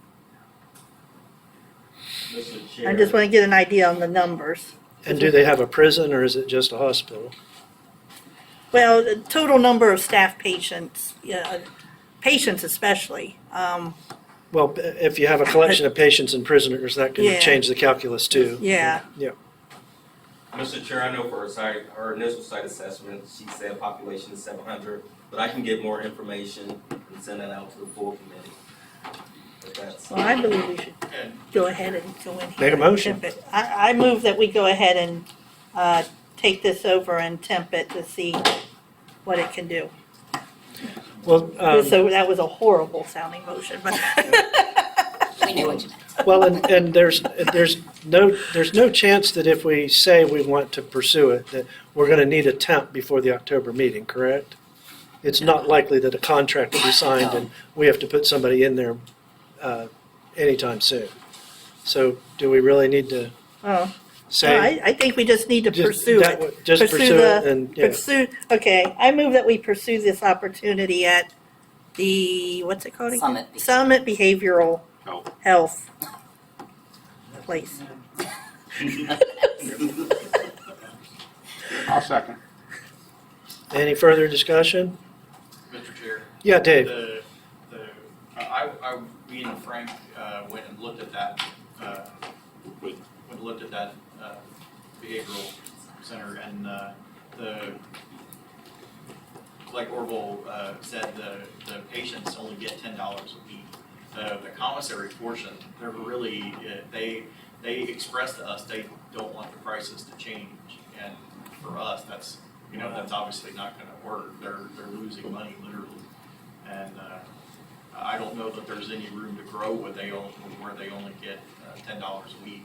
Mr. Chair. I just want to get an idea on the numbers. And do they have a prison or is it just a hospital? Well, the total number of staff patients, patients especially. Well, if you have a collection of patients and prisoners, that can Yeah. change the calculus too. Yeah. Yeah. Mr. Chair, I know for our initial site assessment, she said population is 700, but I can get more information and send that out to the full committee. If that's. Well, I believe we should go ahead and go in here. Make a motion. and temp it. I move that we go ahead and take this over and temp it to see what it can do. Well, So that was a horrible sounding motion, but. We knew what you meant. well, and there's no chance that if we say we want to pursue it, that we're going to need a temp before the October meeting, correct? It's not likely that a contract will be signed and we have to put somebody in there anytime soon. So do we really need to Oh. say? No, I think we just need to pursue it. Just pursue it and, yeah. Okay, I move that we pursue this opportunity at the, what's it called again? Summit. Behavioral Health place. I'll second. Any further discussion? Mr. Chair. Yeah, Dave. Me and Frank went and looked at that, behavioral center, and like Orville said, the patients only get $10 a week. The commissary portion, they're really, they expressed to us they don't want the prices to change, and for us, that's obviously not going to work. They're losing money literally, and I don't know that there's any room to grow where they only get $10 a week.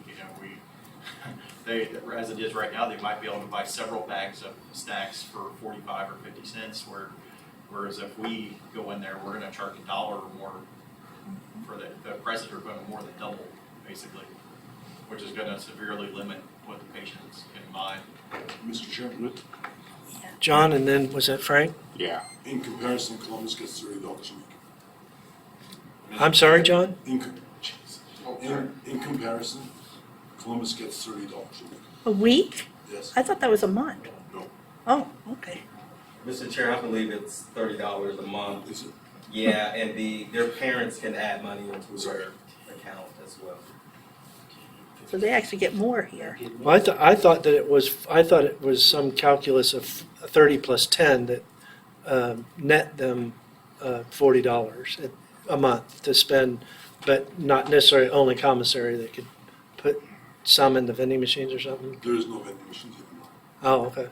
They, as it is right now, they might be able to buy several bags of snacks for 45 or 50 cents. Whereas if we go in there, we're going to charge $1 or more for the prices are going to more than double, basically, which is going to severely limit what the patients can buy. Mr. Chairman, John, and then was that Frank? Yeah. in comparison, Columbus gets $30 a week. I'm sorry, John? In comparison, Columbus gets $30 a week. A week? Yes. I thought that was a month. No. Oh, okay. Mr. Chair, I believe it's $30 a month. Is it? Yeah, and their parents can add money into their account as well. So they actually get more here. Well, I thought it was some calculus of 30 plus 10 that net them $40 a month to spend, but not necessarily only commissary. They could put some in the vending machines or something. There is no vending machines anymore. Oh, okay.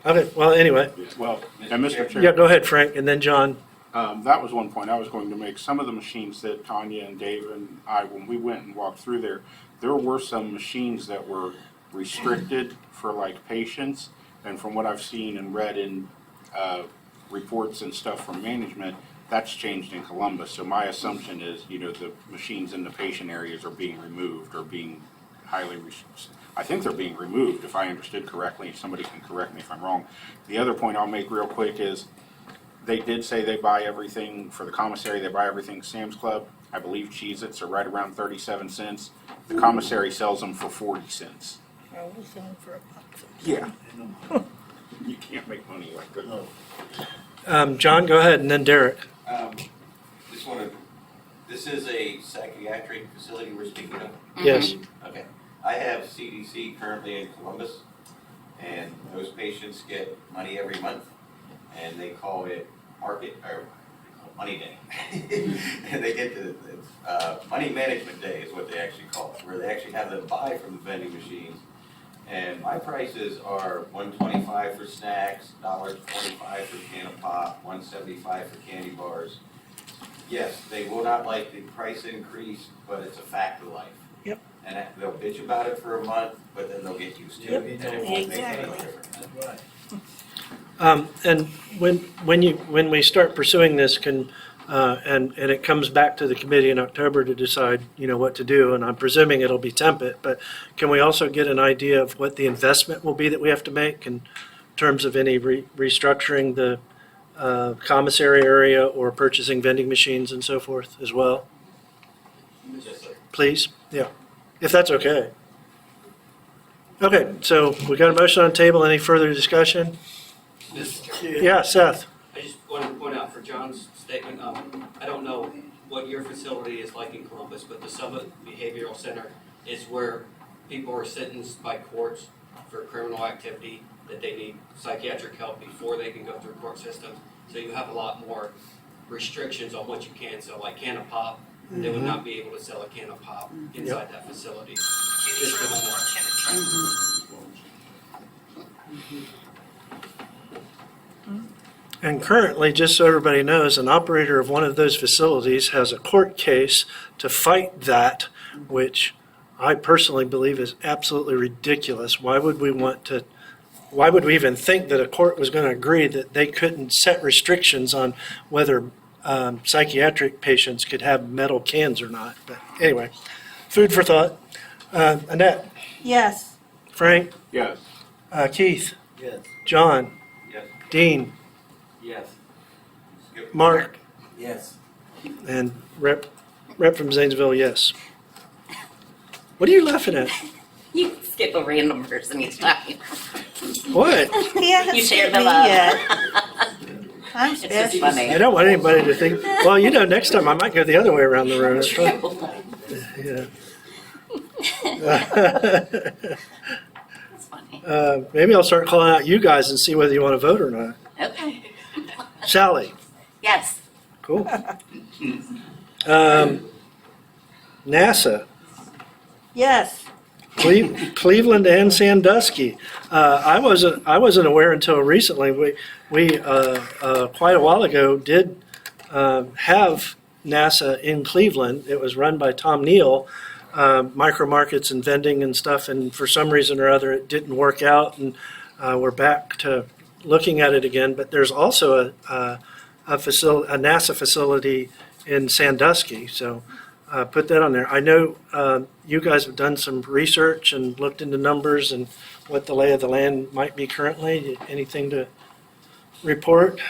Okay, well, anyway. Well, and Mr. Chair. Yeah, go ahead, Frank, and then John. That was one point I was going to make. Some of the machines that Tanya and Dave and I, when we went and walked through there were some machines that were restricted for like patients. And from what I've seen and read in reports and stuff from management, that's changed in Columbus. So my assumption is, the machines in the patient areas are being removed or being highly I think they're being removed, if I understood correctly. Somebody can correct me if I'm wrong. The other point I'll make real quick is they did say they buy everything for the commissary. They buy everything Sam's Club. I believe Cheez-Its are right around 37 cents. The commissary sells them for 40 cents. I was selling for $1. Yeah. You can't make money like that. John, go ahead, and then Derek. Just want to, this is a psychiatric facility we're speaking of? Yes. Okay. I have CDC currently in Columbus, and those patients get money every month, and they call it market, or money day. And they get the money management day is what they actually call it, where they actually have them buy from the vending machines. And my prices are $1.25 for snacks, $1.25 for a can of pop, $1.75 for candy bars. Yes, they will not like the price increase, but it's a fact of life. Yep. And they'll bitch about it for a month, but then they'll get used to Yep, it, and it won't make any exactly. difference. And when we start pursuing this, and it comes back to the committee in October to decide, what to do, and I'm presuming it'll be template, but can we also get an idea of what the investment will be that we have to make in terms of any restructuring the commissary area or purchasing vending machines and so forth as well? Yes, sir. Please? Yeah, if that's okay. Okay, so we got a motion on the table. Any further discussion? Mr. Chair, Yeah, Seth? I just wanted to point out for John's statement, I don't know what your facility is like in Columbus, but the Summit Behavioral Center is where people are sentenced by courts for criminal activity, that they need psychiatric help before they can go through court system. So you have a lot more restrictions on what you can sell, like can of pop. They would not be able to sell a can of pop inside that facility. Just for the And currently, just so everybody knows, an operator of one of those facilities has a court case to fight that, which I personally believe is absolutely ridiculous. Why would we even think that a court was going to agree that they couldn't set restrictions on whether psychiatric patients could have metal cans or not? But anyway, food for thought. Annette? Yes. Frank? Yes. Keith? Yes. John? Yes. Dean? Yes. Skip. Mark? Yes. And Rep from Zanesville, yes. What are you laughing at? You skip a random person each time. What? He hasn't You shared skipped the me love. yet. I'm It's just special. funny. I don't want anybody to think, well, next time I might go the other way around the room. It's fun. Yeah. That's funny. Maybe I'll start calling out you guys and see whether you want to vote or not. Okay. Sally? Yes. Cool. NASA? Yes. Cleveland and Sandusky. I wasn't aware until recently. We quite a while ago did have NASA in Cleveland. It was run by Tom Neal, micro markets and vending and stuff. And for some reason or other, it didn't work out, and we're back to looking at it again. But there's also a NASA facility in Sandusky. So. Put that on there. I know you guys have done some research and looked into numbers and what the lay of the land might be currently. Anything to report?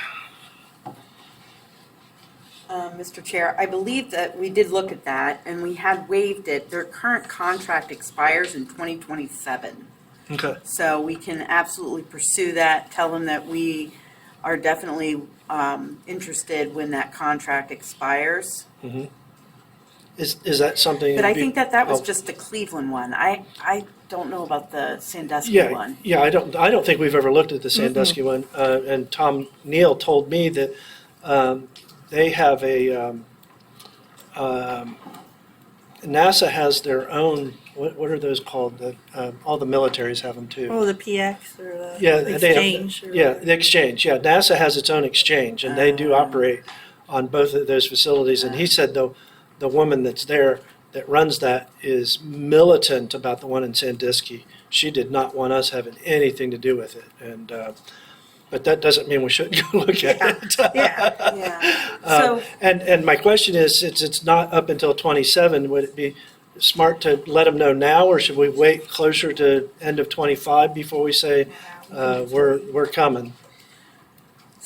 Mr. Chair, I believe that we did look at that and we had waived it. Their current contract expires in 2027. Okay. So we can absolutely pursue that, tell them that we are definitely interested when that contract expires. Mm-hmm. Is that something? But I think that was just the Cleveland one. I don't know about the Sandusky one. Yeah. I don't think we've ever looked at the Sandusky one. And Tom Neal told me that they have NASA has their own. What are those called? All the militaries have them too. Oh, the PX or the exchange. The exchange. Yeah, NASA has its own exchange, and they do operate on both of those facilities. And he said the woman that's there that runs that is militant about the one in Sandusky. She did not want us having anything to do with it, and but that doesn't mean we shouldn't go look at it. So, and my question is, since it's not up until 27, would it be smart to let them know now, or should we wait closer to end of 25 before we say we're coming?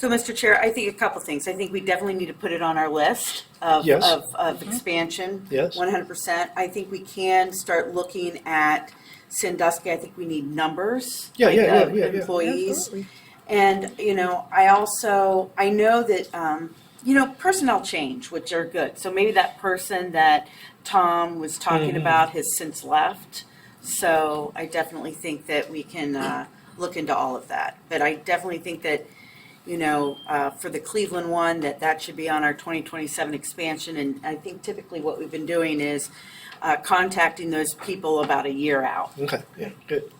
So, Mr. Chair, I think a couple things. I think we definitely need to put it on our list of, Yes. of expansion. Yes. 100%. I think we can start looking at Sandusky. I think we need numbers. Yeah, like, yeah, of yeah, yeah, yeah. employees. Absolutely. And, I know that, personnel change, which are good. So maybe that person that Tom was talking Mhm. about has since left. So I definitely think that we can look into all of that. But I definitely think that, for the Cleveland one, that should be on our 2027 expansion. And I think typically what we've been doing is contacting those people about a year out. Okay, yeah, good.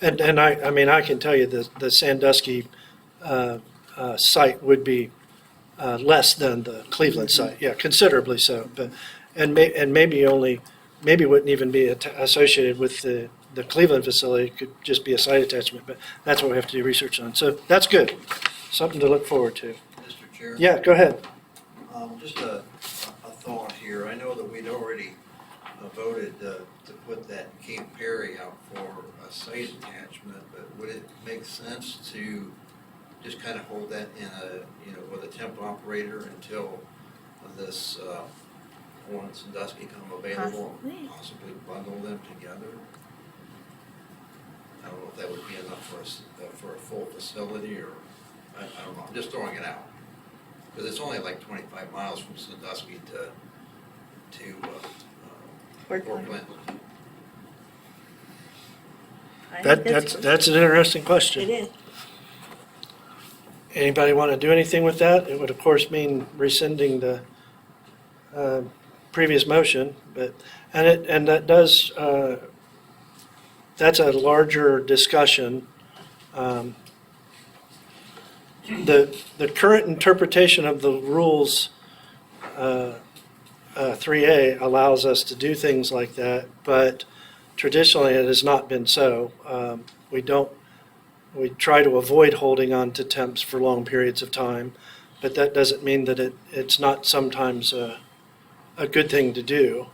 And I can tell you the Sandusky site would be less than the Cleveland site, yeah, considerably so. But maybe wouldn't even be associated with the Cleveland facility. It could just be a site attachment, but that's what we have to do research on. So that's good, something to look forward to. Mr. Chair? Yeah, go ahead. Just a thought here. I know that we'd already voted to put that Camp Perry out for a site attachment, but would it make sense to just kind of hold that in with a temp operator until this one in Sandusky come available? Possibly. Possibly bundle them together? I don't know if that would be enough for a full facility, or I don't know. I'm just throwing it out. Because it's only like 25 miles from Sandusky to Fort Fort Clinton. Clinton. I think That's an interesting question. It is. Anybody want to do anything with that? It would, of course, mean rescinding the previous motion, and that does, that's a larger discussion. The current interpretation of the rules, 3A, allows us to do things like that, but traditionally it has not been so. We try to avoid holding on to temps for long periods of time, but that doesn't mean that it's not sometimes a good thing to do.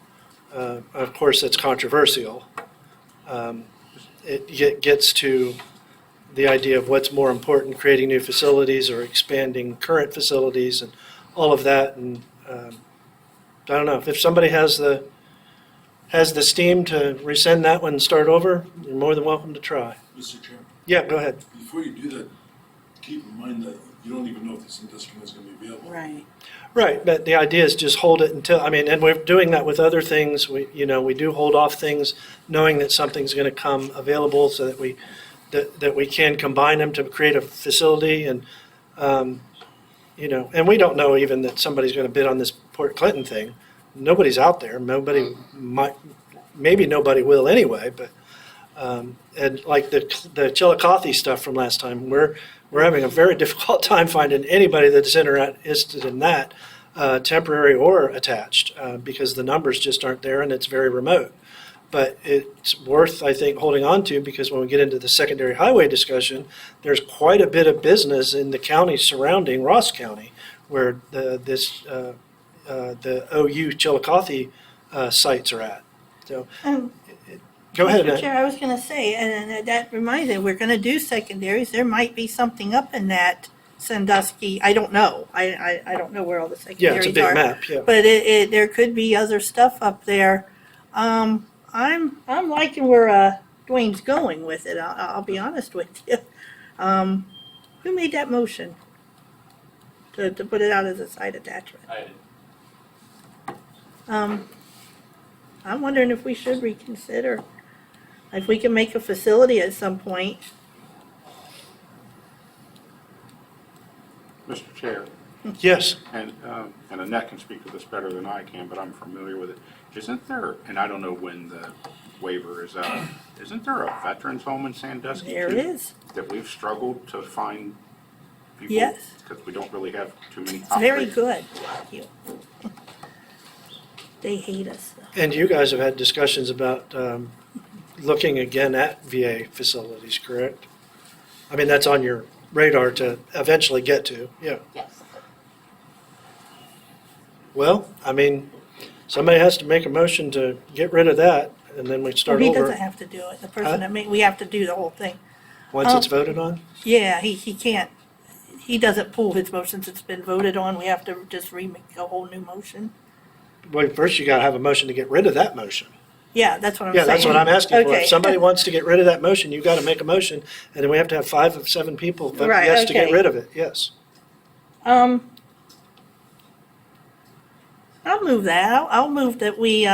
Of course, it's controversial. It gets to the idea of what's more important, creating new facilities or expanding current facilities and all of that. And I don't know, if somebody has the steam to rescind that one and start over, you're more than welcome to try. Mr. Chairman? Yeah, go ahead. Before you do that, keep in mind that you don't even know if this industry is going to be available. Right. Right, but the idea is just hold it until, and we're doing that with other things. We do hold off things knowing that something's going to come available so that we can combine them to create a facility and, and we don't know even that somebody's going to bid on this Port Clinton thing. Nobody's out there. Maybe nobody will anyway, but, and like the Chillicothe stuff from last time, we're having a very difficult time finding anybody that's interested in that, temporary or attached, because the numbers just aren't there and it's very remote. But it's worth, I think, holding on to, because when we get into the secondary highway discussion, there's quite a bit of business in the county surrounding Ross County, where the OU Chillicothe sites are at. So, go ahead. Mr. Chair, I was going to say, and that reminds me, we're going to do secondaries. There might be something up in that Sandusky. I don't know. I don't know where all the secondaries are. Yeah, it's a big map. Yeah. But there could be other stuff up there. I'm liking where Dwayne's going with it. I'll be honest with you. Who made that motion to put it out as a site attachment? I did. I'm wondering if we should reconsider, if we can make a facility at some point. Mr. Chair, Yes. and Annette can speak to this better than I can, but I'm familiar with it. Isn't there, and I don't know when the waiver is out, isn't there a veterans home in Sandusky? There too, is. that we've struggled to find people? Yes. Because we don't really have too many It's very operations. good. Thank you. They hate us, though. And you guys have had discussions about looking again at VA facilities, correct? I mean, that's on your radar to eventually get to, yeah. Yes. Well, somebody has to make a motion to get rid of that, and then we start He over. doesn't have to do it. The person that we have to do the whole thing. Once it's voted on? Yeah, he can't. he doesn't pull his motion since it's been voted on, we have to just remake a whole new motion? Well, first you gotta have a motion to get rid of that motion. Yeah, that's what I'm Yeah, saying. that's what I'm asking for. Okay. If somebody wants to get rid of that motion, you gotta make a motion, and then we have to have 5 of 7 people vote Right, yes to get okay. rid of it, yes. I'll move that. I'll move that we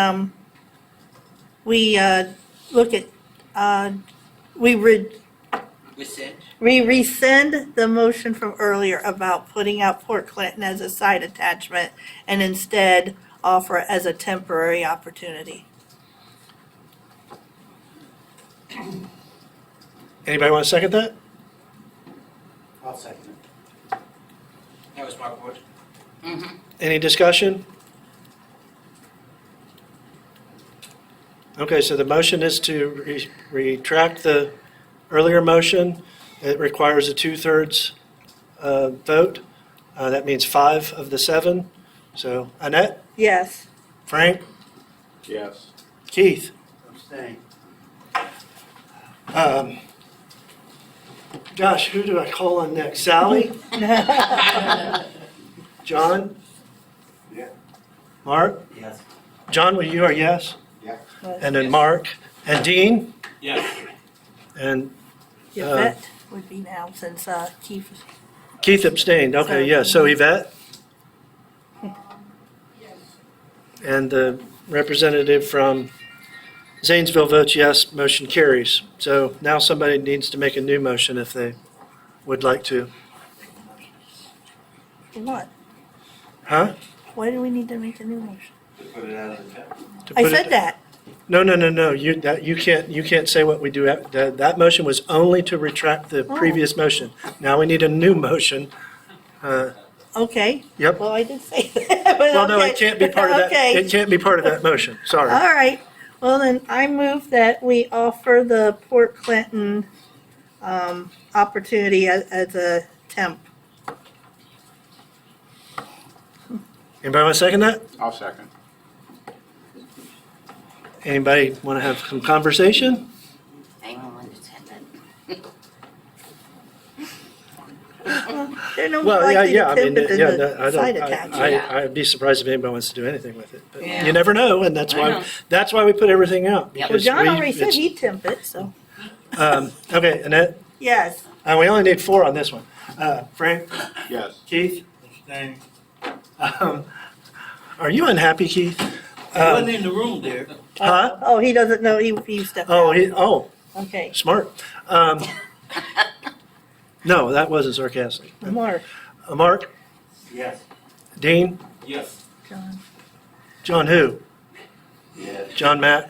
look at, Rescind. we rescind the motion from earlier about putting out Port Clinton as a side attachment and instead offer it as a temporary opportunity. Anybody want to second that? I'll second it. That was Mark Wood. Any discussion? Okay, so the motion is to retract the earlier motion. It requires a 2/3 vote. That means 5 of the 7. So Annette, Yes. Frank, Yes. Keith. Abstain. Gosh, who do I call on next? Sally? John? Yeah. Mark? Yes. John, well, you are yes? Yeah. And then Mark and Dean? Yes. And Yvette would be now since Keith. Keith abstained. Okay, So- yes. So Yvette? Yes. And the representative from Zanesville votes yes, motion carries. So now somebody needs to make a new motion if they would like to. What? Huh? Why do we need to make a new motion? To put it out of the cap. To I put it- said that. No. You can't say what we do. That motion was only to retract the Oh. previous motion. Now we need a new motion. Okay. Yep. Well, I did say that. but Well, no, okay. it can't be part of that. Okay. It can't be part of that motion. Sorry. All right. Well, then I move that we offer the Port Clinton opportunity as a temp. Anybody want to second that? I'll second. Anybody want to have some conversation? Hang on one attendant. They're no Well, likely yeah, to I mean, temp it yeah, than no, I the side don't, attachment. I'd be surprised if anybody wants to do anything with it. But Yeah. you never know, and that's I know. why we put everything out. Yep. Well, because John we- already said it's- he'd temp it, so. Okay, Annette, Yes. we only need 4 on this one. Frank, Yes. Keith, Abstain. are you unhappy, Keith? I wasn't in the room there. Huh? Oh, he doesn't know, he stepped Oh, out. Okay. smart. No, that wasn't sarcastic. Mark, Mark, Yes. Dean, Yes. John. John who? Yes. John Matt,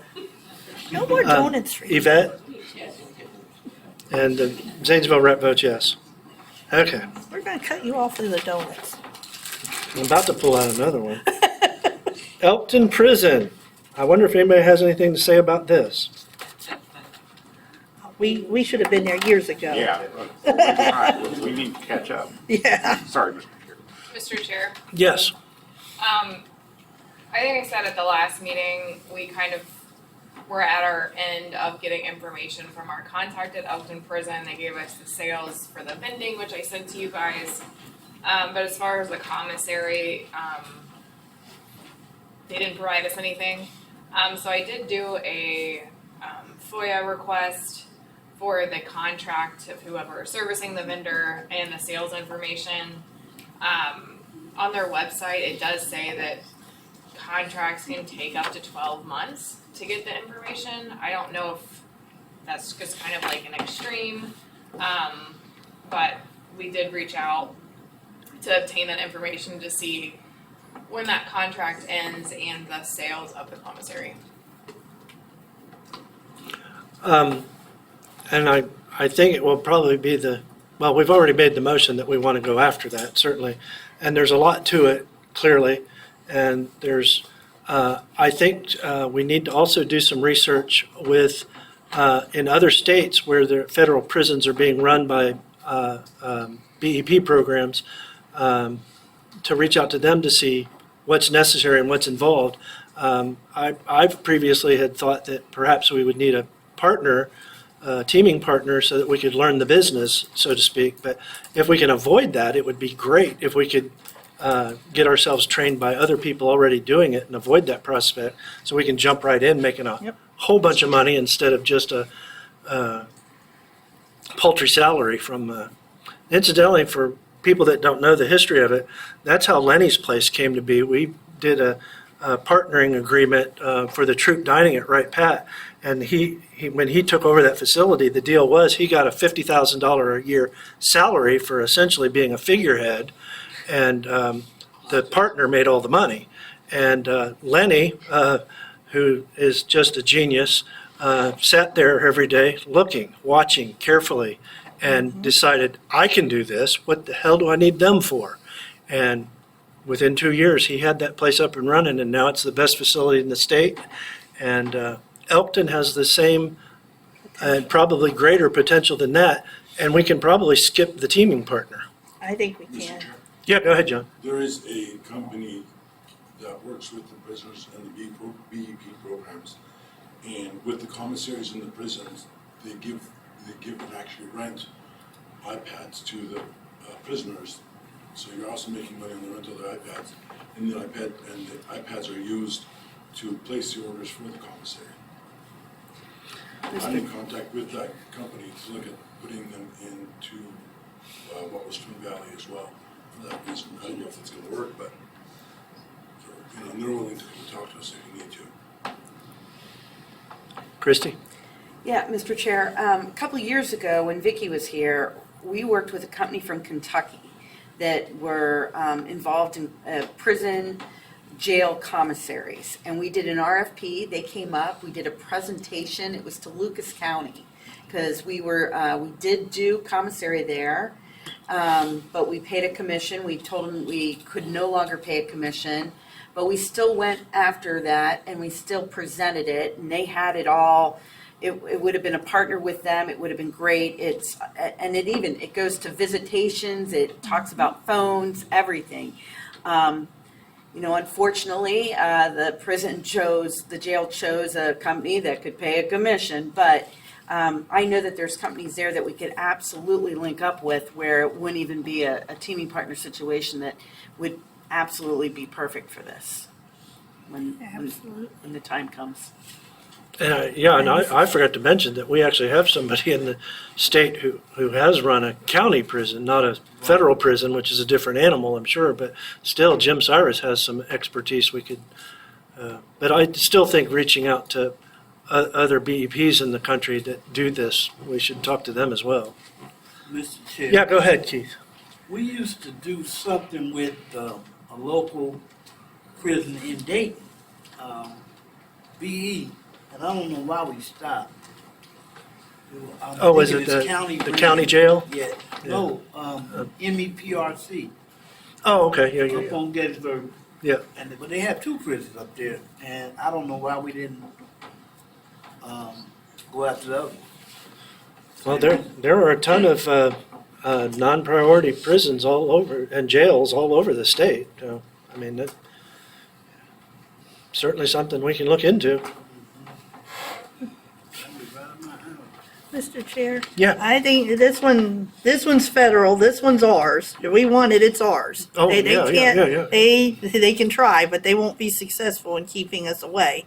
No more donuts for you. Yvette, and the Zanesville rep votes yes. Okay, We're gonna cut you off for the donuts. I'm about to pull out another one. Elkton Prison. I wonder if anybody has anything to say about this. We should have been there years ago. Yeah. All right, we need to catch up. Yeah. Sorry, Mr. Chair. Mr. Chair, Yes. I think I said at the last meeting, we kind of were at our end of getting information from our contact at Elkton Prison. They gave us the sales for the vending, which I sent to you guys. But as far as the commissary, they didn't provide us anything. So I did do a FOIA request for the contract of whoever is servicing the vendor and the sales information. On their website, it does say that contracts can take up to 12 months to get the information. I don't know if that's just kind of like an extreme, but we did reach out to obtain that information to see when that contract ends and the sales of the commissary. And I think it will probably be well, we've already made the motion that we want to go after that, certainly. And there's a lot to it, clearly. And there's, I think we need to also do some research with, in other states where the federal prisons are being run by BEP programs, to reach out to them to see what's necessary and what's involved. I've previously had thought that perhaps we would need a partner teaming partner so that we could learn the business, so to speak. But if we can avoid that, it would be great if we could get ourselves trained by other people already doing it and avoid that prospect, so we can jump right in making a whole bunch of money instead of just a paltry salary from. Incidentally, for people that don't know the history of it, that's how Lenny's Place came to be. We did a partnering agreement for the troop dining at Wright Pat, and he when he took over that facility, the deal was he got a $50,000 a year salary for essentially being a figurehead, and the partner made all the money. And Lenny, who is just a genius, sat there every day looking, watching carefully, and decided, I can do this. What the hell do I need them for? And within 2 years, he had that place up and running, and now it's the best facility in the state. And Elkton has the same and probably greater potential than that, and we can probably skip the teaming partner. I think we can. Yeah, go ahead, John. There is a company that works with the prisoners and the BEP programs, and with the commissaries in the prisons, they give and actually rent iPads to the prisoners. So you're also making money on the rental of the iPads, and the iPads are used to place the orders for the commissary. I'm in contact with that company to look at putting them into what was Twin Valley as well. For that reason, I don't know if it's going to work, but they're willing to come and talk to us if we need to. Christy? Yeah, Mr. Chair, a couple of years ago when Vicki was here, we worked with a company from Kentucky that were involved in prison jail commissaries. And we did an RFP, they came up, we did a presentation, it was to Lucas County. Because we did do commissary there, but we paid a commission. We told them we could no longer pay a commission, but we still went after that and we still presented it, and they had it all. It would have been a partner with them. It would have been great. It goes to visitations. It talks about phones, everything. Unfortunately, the jail chose a company that could pay a commission, but I know that there's companies there that we could absolutely link up with where it wouldn't even be a teaming partner situation that would absolutely be perfect for this when the time comes. And I forgot to mention that we actually have somebody in the state who has run a county prison, not a federal prison, which is a different animal, I'm sure, but still Jim Cyrus has some expertise we could, but I still think reaching out to other BEPs in the country that do this, we should talk to them as well. Mr. Chair. Yeah, go ahead, Keith. We used to do something with a local prison in Dayton, BE, and I don't know why we stopped. Was it the county jail? Yeah. No, MEPRC. Oh, okay, yeah. Up on Gettysburg. Yeah. But they have two prisons up there, and I don't know why we didn't go after the other. Well, there are a ton of non-priority prisons all over and jails all over the state. So, I mean, that's certainly something we can look into. Mr. Chair? Yeah. I think this one's federal, this one's ours. If we want it, it's ours. Oh, They yeah. can't, they can try, but they won't be successful in keeping us away.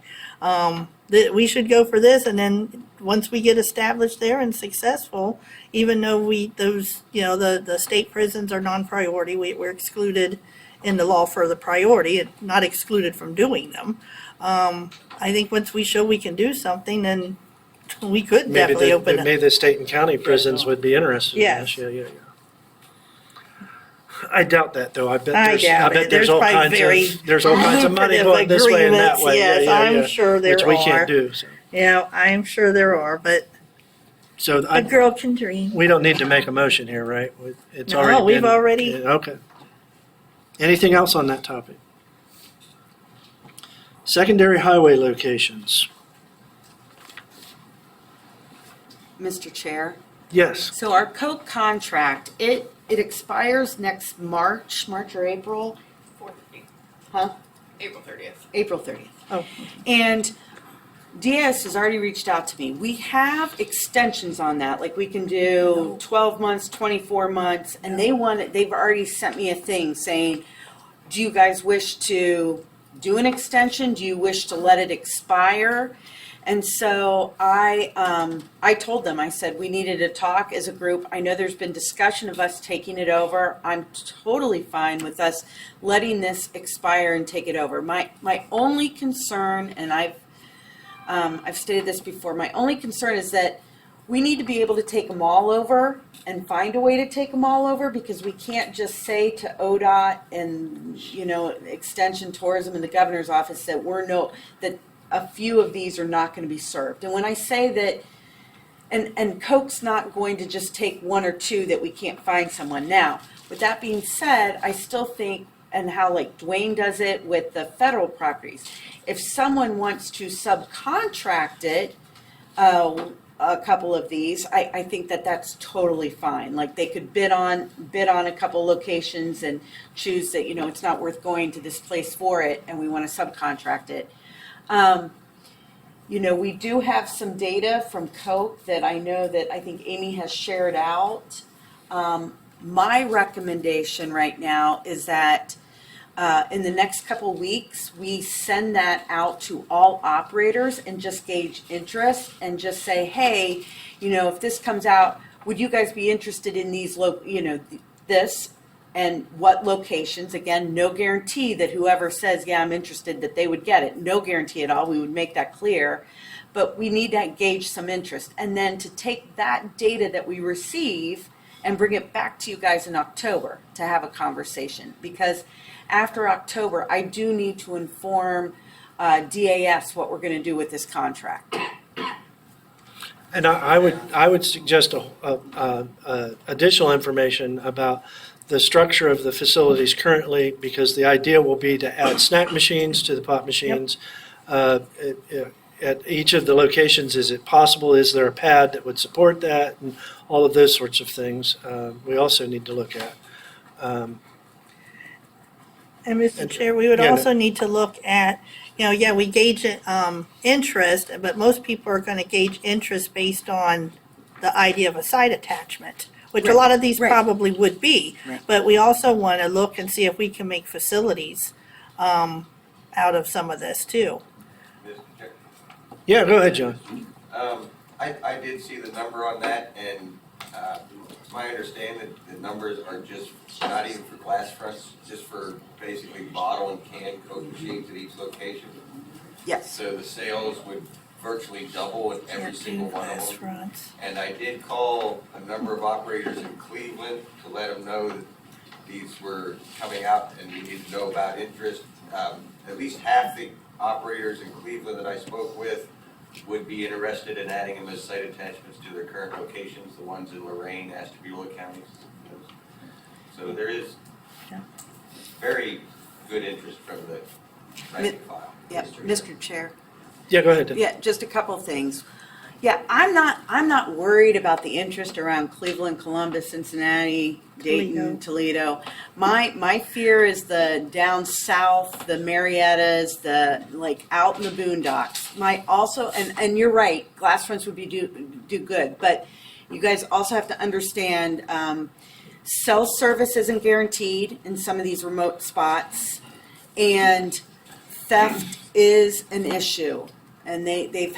We should go for this, and then once we get established there and successful, even though the state prisons are non-priority, we're excluded in the law for the priority, not excluded from doing them. I think once we show we can do something, then we could definitely open it. Maybe the state and county prisons would be interested in this. Yeah. I doubt that, though. I bet there's all kinds of money going this way and that way. Yes, I'm sure there are. Which we can't do. So. Yeah, I'm sure there are, but a girl can dream. We don't need to make a motion here, right? It's No, we've already. Yeah, okay. Anything else on that topic? Secondary highway locations. Mr. Chair? Yes. So our Coke contract, it expires next March or April? 4:30. Huh? April 30th. April 30th. Oh. And DS has already reached out to me. We have extensions on that, like we can do 12 months, 24 months, and they've already sent me a thing saying, do you guys wish to do an extension? Do you wish to let it expire? And so I told them, I said, we needed to talk as a group. I know there's been discussion of us taking it over. I'm totally fine with us letting this expire and take it over. My only concern, and I've stated this before, my only concern is that we need to be able to take them all over and find a way to take them all over, because we can't just say to ODOT and, Extension Tourism and the governor's office that that a few of these are not going to be served. And when I say that, and Coke's not going to just take one or two that we can't find someone. Now, with that being said, I still think, and how like Dwayne does it with the federal properties, if someone wants to subcontract it, a couple of these, I think that that's totally fine. Like they could bid on a couple locations and choose that, it's not worth going to this place for it and we want to subcontract it. We do have some data from Coke that I know that I think Amy has shared out. My recommendation right now is that in the next couple weeks, we send that out to all operators and just gauge interest and just say, hey, if this comes out, would you guys be interested in these, this and what locations? Again, no guarantee that whoever says, yeah, I'm interested, that they would get it. No guarantee at all. We would make that clear. But we need to gauge some interest. And then to take that data that we receive and bring it back to you guys in October to have a conversation. Because after October, I do need to inform DAS what we're going to do with this contract. And I would suggest additional information about the structure of the facilities currently, because the idea will be to add snack machines to the pop machines. At each of the locations, is it possible? Is there a pad that would support that? And all of those sorts of things we also need to look at. And Mr. Chair, we would also need to look at, we gauge it, interest, but most people are going to gauge interest based on the idea of a site attachment, which a lot of these probably would be. Right. But we also want to look and see if we can make facilities out of some of this too. Yeah, go ahead, John. I did see the number on that, and it's my understanding that the numbers are just not even for glass fronts, just for basically bottle and can Coke machines at each location. Yes. So the sales would virtually double at every single one of them. Restaurants. And I did call a number of operators in Cleveland to let them know that these were coming out and we need to know about interest. At least half the operators in Cleveland that I spoke with would be interested in adding them as site attachments to their current locations, the ones in Lorraine, Ashtabula counties. So there is very good interest from the rank and file. Yeah, Mr. Chair. Yeah, go ahead. Yeah, just a couple of things. Yeah, I'm not worried about the interest around Cleveland, Columbus, Cincinnati, Dayton, Toledo. My fear is the down south, the Mariettas, the out in the boondocks. And you're right, glass fronts would be do good, but you guys also have to understand cell service isn't guaranteed in some of these remote spots, and theft is an issue. And we've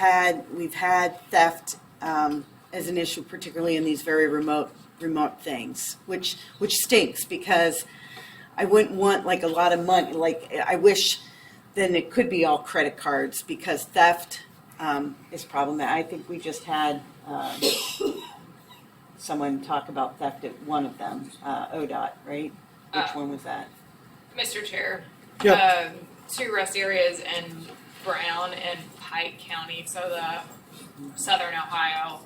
had theft as an issue, particularly in these very remote things, which stinks, because I wouldn't want a lot of money. I wish then it could be all credit cards, because theft is problematic. I think we just had someone talk about theft at one of them, ODOT, right? Which one was that? Mr. Chair, Yep. two rest areas in Brown and Pike County, so the southern Ohio,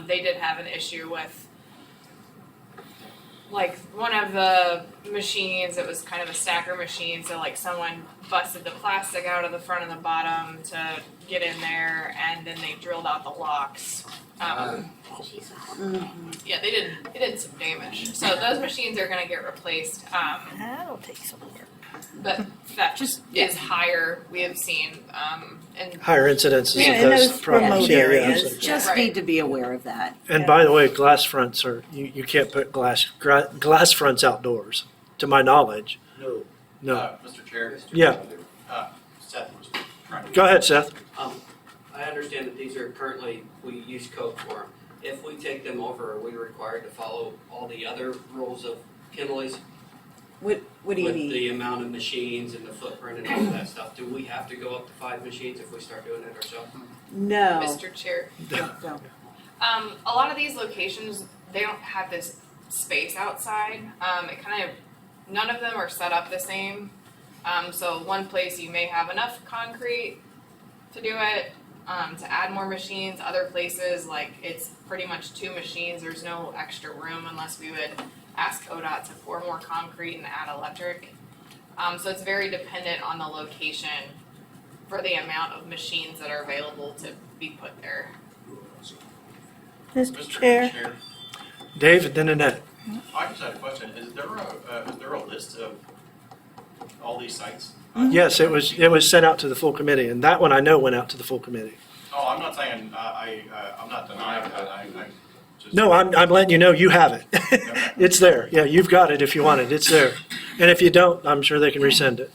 they did have an issue with one of the machines. It was kind of a stacker machine, so someone busted the plastic out of the front and the bottom to get in there, and then they drilled out the locks. Yeah, they did some damage. So those machines are going to get replaced. That'll take some work. but theft is higher, we have seen, and. Higher incidences Yeah, of in those those problems. remote Yeah, yeah, areas. absolutely. Just Right. need to be aware of that. And by the way, glass fronts are, you can't put glass fronts outdoors, to my knowledge. No. No. Mr. Chair? Yeah. Seth was trying to. Go ahead, Seth. I understand that these are currently, we use code for them. If we take them over, are we required to follow all the other rules of Kinley's? What do you With mean? the amount of machines and the footprint and all that stuff, do we have to go up to 5 machines if we start doing it ourselves? No. Mr. Chair, Don't. a lot of these locations, they don't have this space outside. It kind of, none of them are set up the same. So one place you may have enough concrete to do it, to add more machines. Other places, like it's pretty much 2 machines. There's no extra room unless we would ask ODOT to pour more concrete and add electric. So it's very dependent on the location for the amount of machines that are available to be put there. Mr. Chair, Dave and then Annette. I just had a question. Is there a list of all these sites? Yes, it was sent out to the full committee, and that one I know went out to the full committee. Oh, I'm not saying, I'm not denying that. I just. No, I'm letting you know you have it. It's there. Yeah, you've got it if you want it. It's there. And if you don't, I'm sure they can resend it.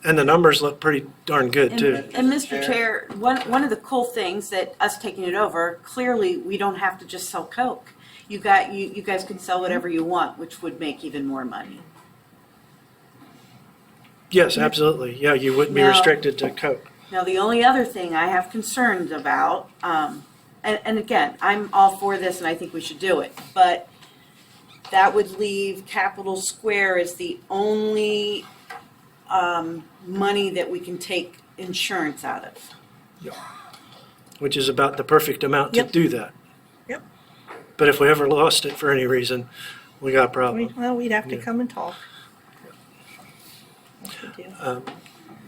And the numbers look pretty darn good too. And Mr. Chair, one of the cool things that us taking it over, clearly, we don't have to just sell Coke. You guys can sell whatever you want, which would make even more money. Yes, absolutely. Yeah, you wouldn't be Now- restricted to Coke. Now, the only other thing I have concerns about, and again, I'm all for this and I think we should do it, but that would leave Capitol Square as the only money that we can take insurance out of. Which is about the perfect amount to Yep. do that. Yep. But if we ever lost it for any reason, we got a problem. well, we'd have to Yeah. come and talk. That's the deal.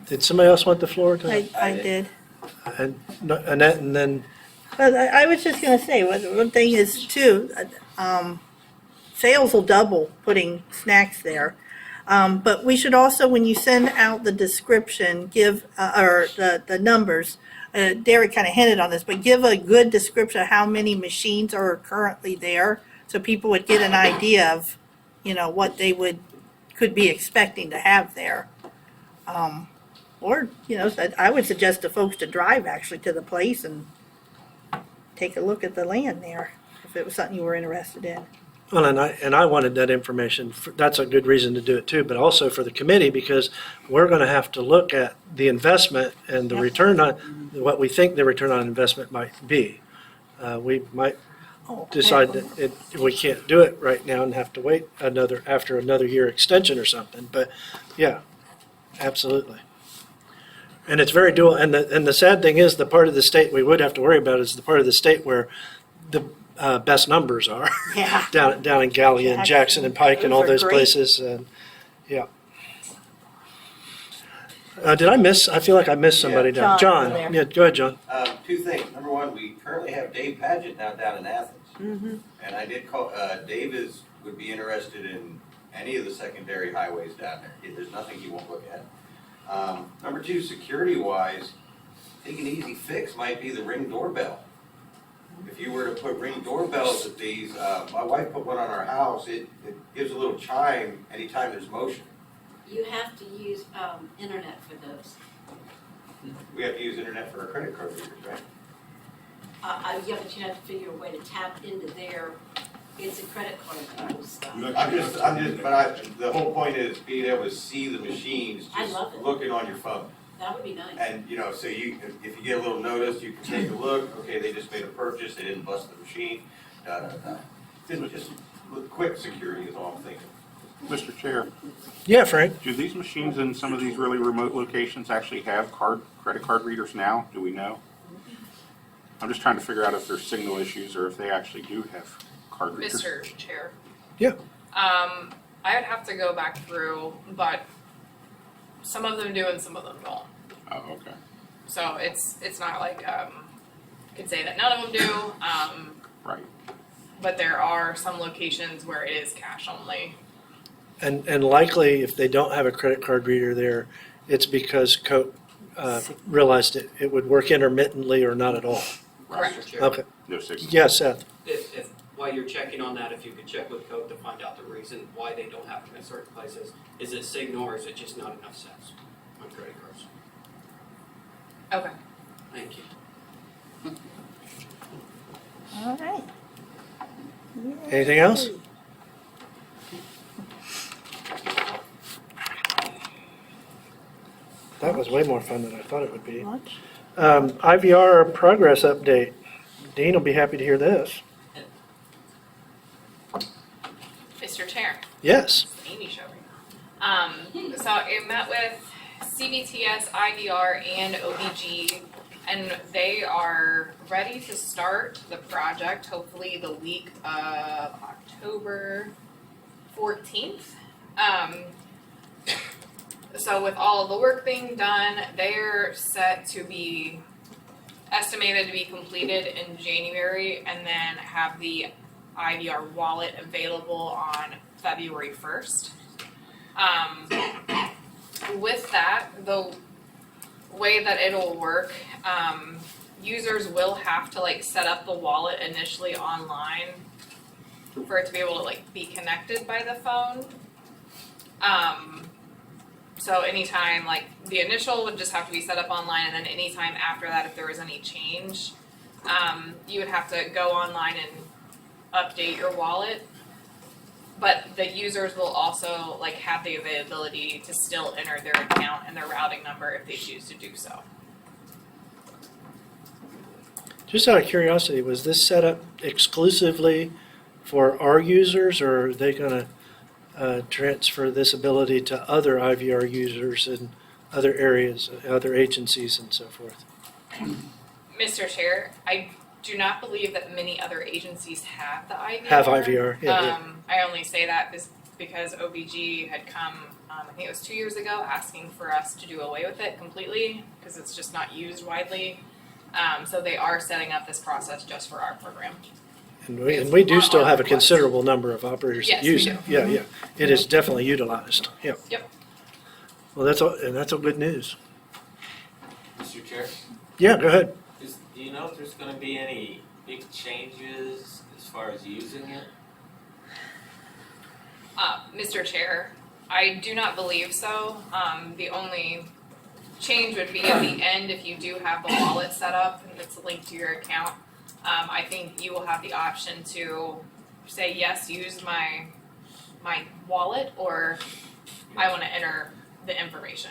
Did somebody else want the floor? I did. And Annette and then, But I was just gonna say, one thing is too, sales will double putting snacks there. But we should also, when you send out the description, give, or the numbers, Derek kind of hinted on this, but give a good description of how many machines are currently there, so people would get an idea of, what they could be expecting to have there. Or, I would suggest to folks to drive actually to the place and take a look at the land there, if it was something you were interested in. well, and I wanted that information. That's a good reason to do it too, but also for the committee, because we're going to have to look at the investment and the return on, what we think the return on investment might be. We might decide that we can't do it right now and have to wait after another year extension or something, but yeah, absolutely. And it's very dual, and the sad thing is, the part of the state we would have to worry about is the part of the state where the best numbers are. Yeah. down in Gallia and Jackson and Pike and all Those those are great. places, and, yeah. Did I miss, I feel like I missed somebody down. John, John, over there. yeah, go ahead, John. 2 things. Number one, we currently have Dave Paget now down in Athens. Mm-hmm. And I did call, Dave would be interested in any of the secondary highways down there. There's nothing he won't look at. Number 2, security-wise, I think an easy fix might be the Ring doorbell. If you were to put Ring doorbells at these, my wife put one on our house, it gives a little chime anytime there's motion. You have to use internet for those. We have to use internet for our credit card readers, right? Yeah, but you have to figure a way to tap into their, it's a credit card stuff. The whole point is being able to see the machines, I just love it. looking on your phone. That would be nice. And, so if you get a little notice, you can take a look, okay, they just made a purchase, they didn't bust the machine, Just quick security is all I'm thinking. Mr. Chair, Yeah, Frank? do these machines in some of these really remote locations actually have credit card readers now? Do we know? I'm just trying to figure out if there's signal issues or if they actually do have card readers. Mr. Chair. Yeah. I would have to go back through, but some of them do and some of them don't. Oh, okay. So it's not like could say that none of them do. Right. But there are some locations where it is cash only. And likely, if they don't have a credit card reader there, it's because Coke realized it would work intermittently or not at all. Mr. Chair. Okay. No signal. Yes, Seth. If, while you're checking on that, if you could check with code to find out the reason why they don't have them in certain places. Is it signal or is it just not enough cents on credit cards? Okay. Thank you. All right. Anything else? That was way more fun than I thought it would be. Lunch? IVR progress update. Dean will be happy to hear this. Mr. Chair. Yes. Amy show right now. So I met with CBTS, IVR, and OVG, and they are ready to start the project, hopefully the week of October 14th. So with all of the work being done, they're set to be estimated to be completed in January and then have the IVR wallet available on February 1st. With that, the way that it'll work, users will have to set up the wallet initially online for it to be able to be connected by the phone. So anytime, the initial would just have to be set up online, and then anytime after that, if there was any change, you would have to go online and update your wallet. But the users will also have the availability to still enter their account and their routing number if they choose to do so. Just out of curiosity, was this set up exclusively for our users, or are they going to transfer this ability to other IVR users in other areas, other agencies, and so forth? Mr. Chair, I do not believe that many other agencies have the IVR. Have IVR, yeah. I only say that because OVG had come, I think it was 2 years ago, asking for us to do away with it completely because it's just not used widely. So they are setting up this process just for our program. And we do still have a considerable number of operators that Yes, we use do. it. Yeah, yeah. It is definitely utilized. Yep. Yep. Well, that's all good news. Mr. Chair, Yeah, go ahead. do you know if there's gonna be any big changes as far as using it? Mr. Chair, I do not believe so. The only change would be at the end if you do have the wallet set up and it's linked to your account. I think you will have the option to say, yes, use my wallet, or I want to enter the information.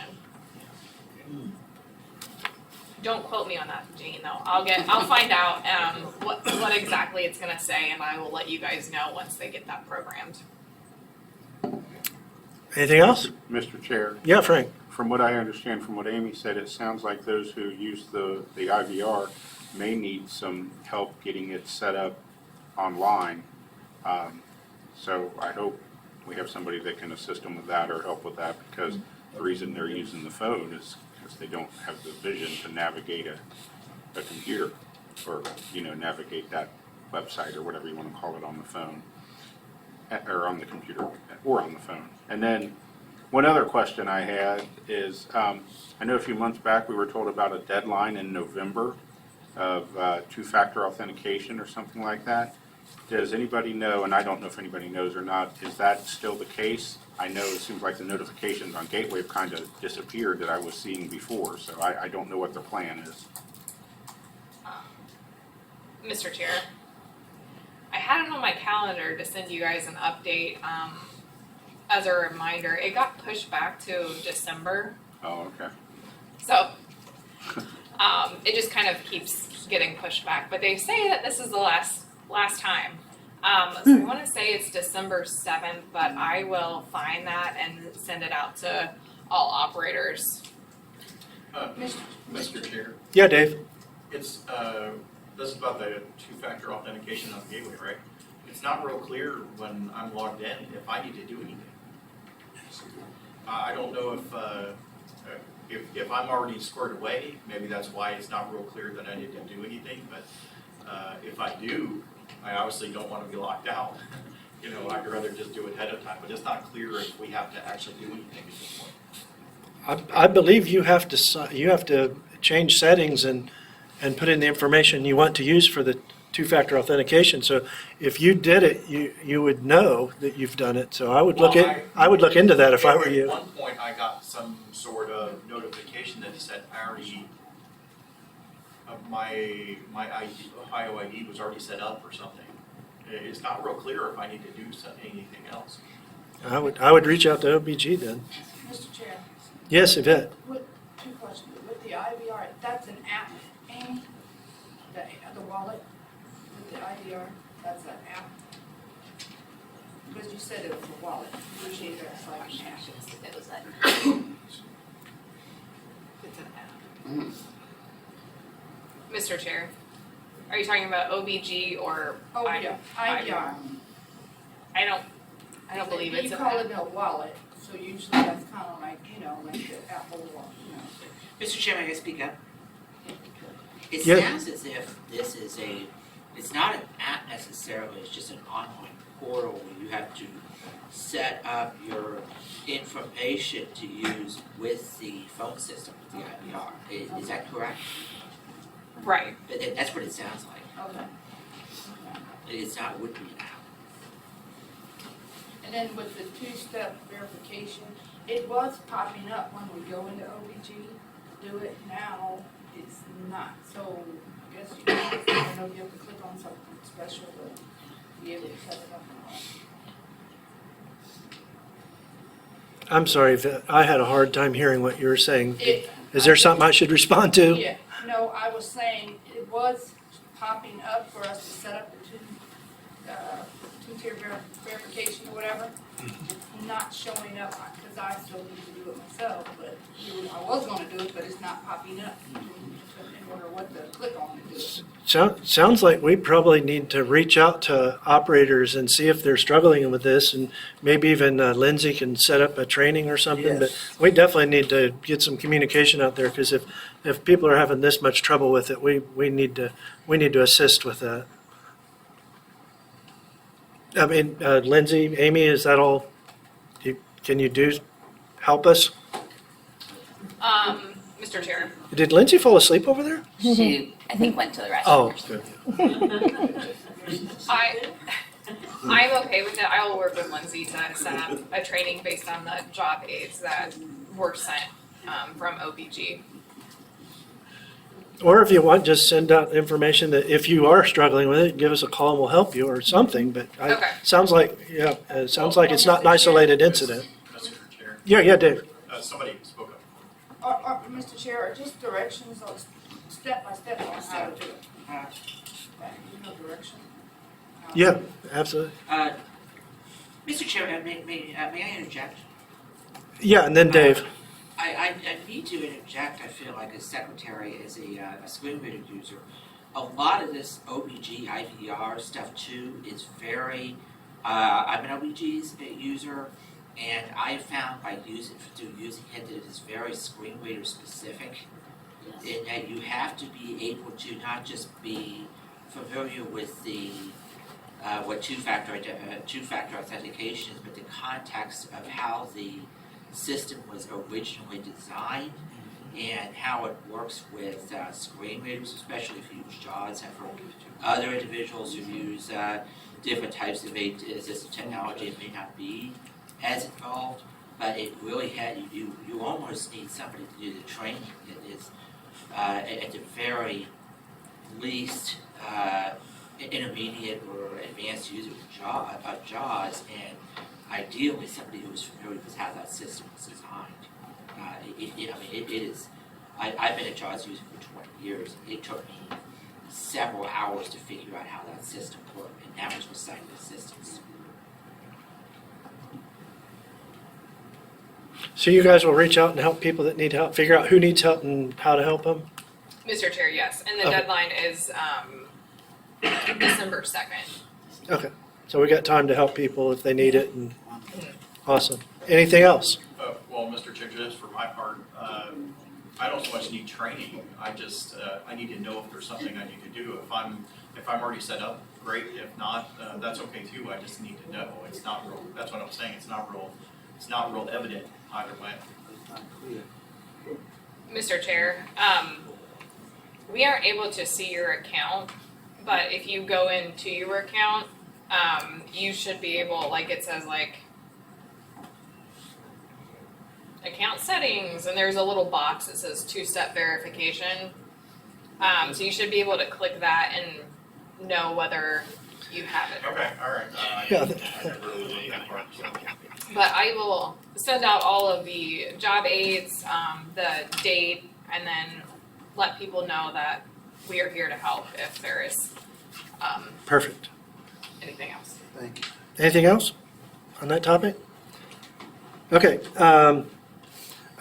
Don't quote me on that, Jean, though. I'll find out what exactly it's gonna say, and I will let you guys know once they get that programmed. Anything else? Mr. Chair, Yeah, Frank. from what I understand, from what Amy said, it sounds like those who use the IVR may need some help getting it set up online. So I hope we have somebody that can assist them with that or help with that, because the reason they're using the phone is because they don't have the vision to navigate a computer or, navigate that website or whatever you want to call it on the phone, or on the computer or on the phone. And then one other question I had is, I know a few months back we were told about a deadline in November of two-factor authentication or something like that. Does anybody know, and I don't know if anybody knows or not, is that still the case? I know it seems like the notifications on Gateway have kind of disappeared that I was seeing before, so I don't know what the plan is. Mr. Chair, I had it on my calendar to send you guys an update as a reminder. It got pushed back to December, Oh, okay. so it just kind of keeps getting pushed back. But they say that this is the last time. So I want to say it's December 7th, but I will find that and send it out to all operators. Mr. Chair, Yeah, Dave. it's, this is about the two-factor authentication on Gateway, right? It's not real clear when I'm logged in if I need to do anything. I don't know if I'm already squared away, maybe that's why it's not real clear that I need to do anything, but if I do, I obviously don't want to be locked out. you know, I'd rather just do it ahead of time, but it's not clear if we have to actually do anything at this point. I believe you have to change settings and put in the information you want to use for the two-factor authentication. So if you did it, you would know that you've done it. So I would look into that if I were you. At one point, I got some sort of notification that said I already, my ID, Ohio ID was already set up or something. It's not real clear if I need to do anything else. I would reach out to OBG then. Mr. Chair, Yes, Yvette. two questions. With the IVR, that's an app, Amy? The wallet with the IVR, that's an app? Because you said it was a wallet. Usually that's like an app. It was that. It's an app. Mr. Chair, are you talking about OBG or? Oh, yeah, IVR. I don't believe it's You a. call it a wallet, so usually that's kind of like, you know, like the Apple wallet, you know. Mr. Chairman, can I speak up? It Yeah. sounds as if this is it's not an app necessarily, it's just an online portal where you have to set up your information to use with the phone system, with the IVR. Is that correct? Right. That's what it sounds like. Okay. It's not, would be an app. And then with the two-step verification, it was popping up when we go into OBG to do it. Now, it's not. So I guess you have to click on something special to be able to set it up. I'm sorry, Yvette. I had a hard time hearing what you were saying. It- Is there something I should respond to? Yeah, no, I was saying it was popping up for us to set up the two-tier verification or whatever. It's not showing up, because I still need to do it myself, but I was gonna do it, but it's not popping up in order what to click on to do it. Sounds like we probably need to reach out to operators and see if they're struggling with this, and maybe even Lindsay can set up a training or something. But we definitely need to get some communication out there, because if people are having this much trouble with it, we need to assist with that. I mean, Lindsay, Amy, is that all? Can you help us? Mr. Chair. Did Lindsay fall asleep over there? She, I think, went to the restroom. Oh, or something. good. I'm okay with it. I will work with Lindsay to set up a training based on the job aids that were sent from OBG. Or if you want, just send out information that if you are struggling with it, give us a call and we'll help you or something. But Okay. sounds like it's not an isolated incident. Mr. Chair, Yeah, Dave. somebody spoke up. Mr. Chair, are just directions on step by step on how to do it? No direction? Yeah, absolutely. Mr. Chairman, may I interject? Yeah, and then Dave. I need to interject. I feel like as secretary, as a screen reader user, a lot of this OBG IVR stuff too is very. I'm an OBG's user, and I found by using it that it is very screen reader specific. In that you have to be able to not just be familiar with the what two-factor authentication is, but the context of how the system was originally designed and how it works with screen readers, especially if you use JAWS. I've heard other individuals who use different types of assistive technology. It may not be as involved, but it really had you almost need somebody to do the training. It is at the very least intermediate or advanced user of JAWS, and ideally somebody who is familiar with how that system was designed. It is. I've been a JAWS user for 20 years. It took me several hours to figure out how that system worked, and that was with sighted systems. So you guys will reach out and help people that need help, figure out who needs help and how to help them? Mr. Chair, yes. And the Okay. deadline is December 2nd. Okay, so we got time to help people if they need it, and awesome. Anything else? Well, Mr. Chair, just for my part, I don't so much need training. I just, I need to know if there's something I need to do. If I'm If I'm already set up, great. If not, that's okay too. I just need to know. It's not real, that's what I'm saying. It's not real evident either way. Mr. Chair, we aren't able to see your account, but if you go into your account, you should be able, like it says like account settings, and there's a little box that says two-step verification. So you should be able to click that and know whether you have it. Okay, all right. I never really looked that far, so. But I will send out all of the job aids, the date, and then let people know that we are here to help if there is Perfect. anything else. Thank you. Anything else on that topic? Okay.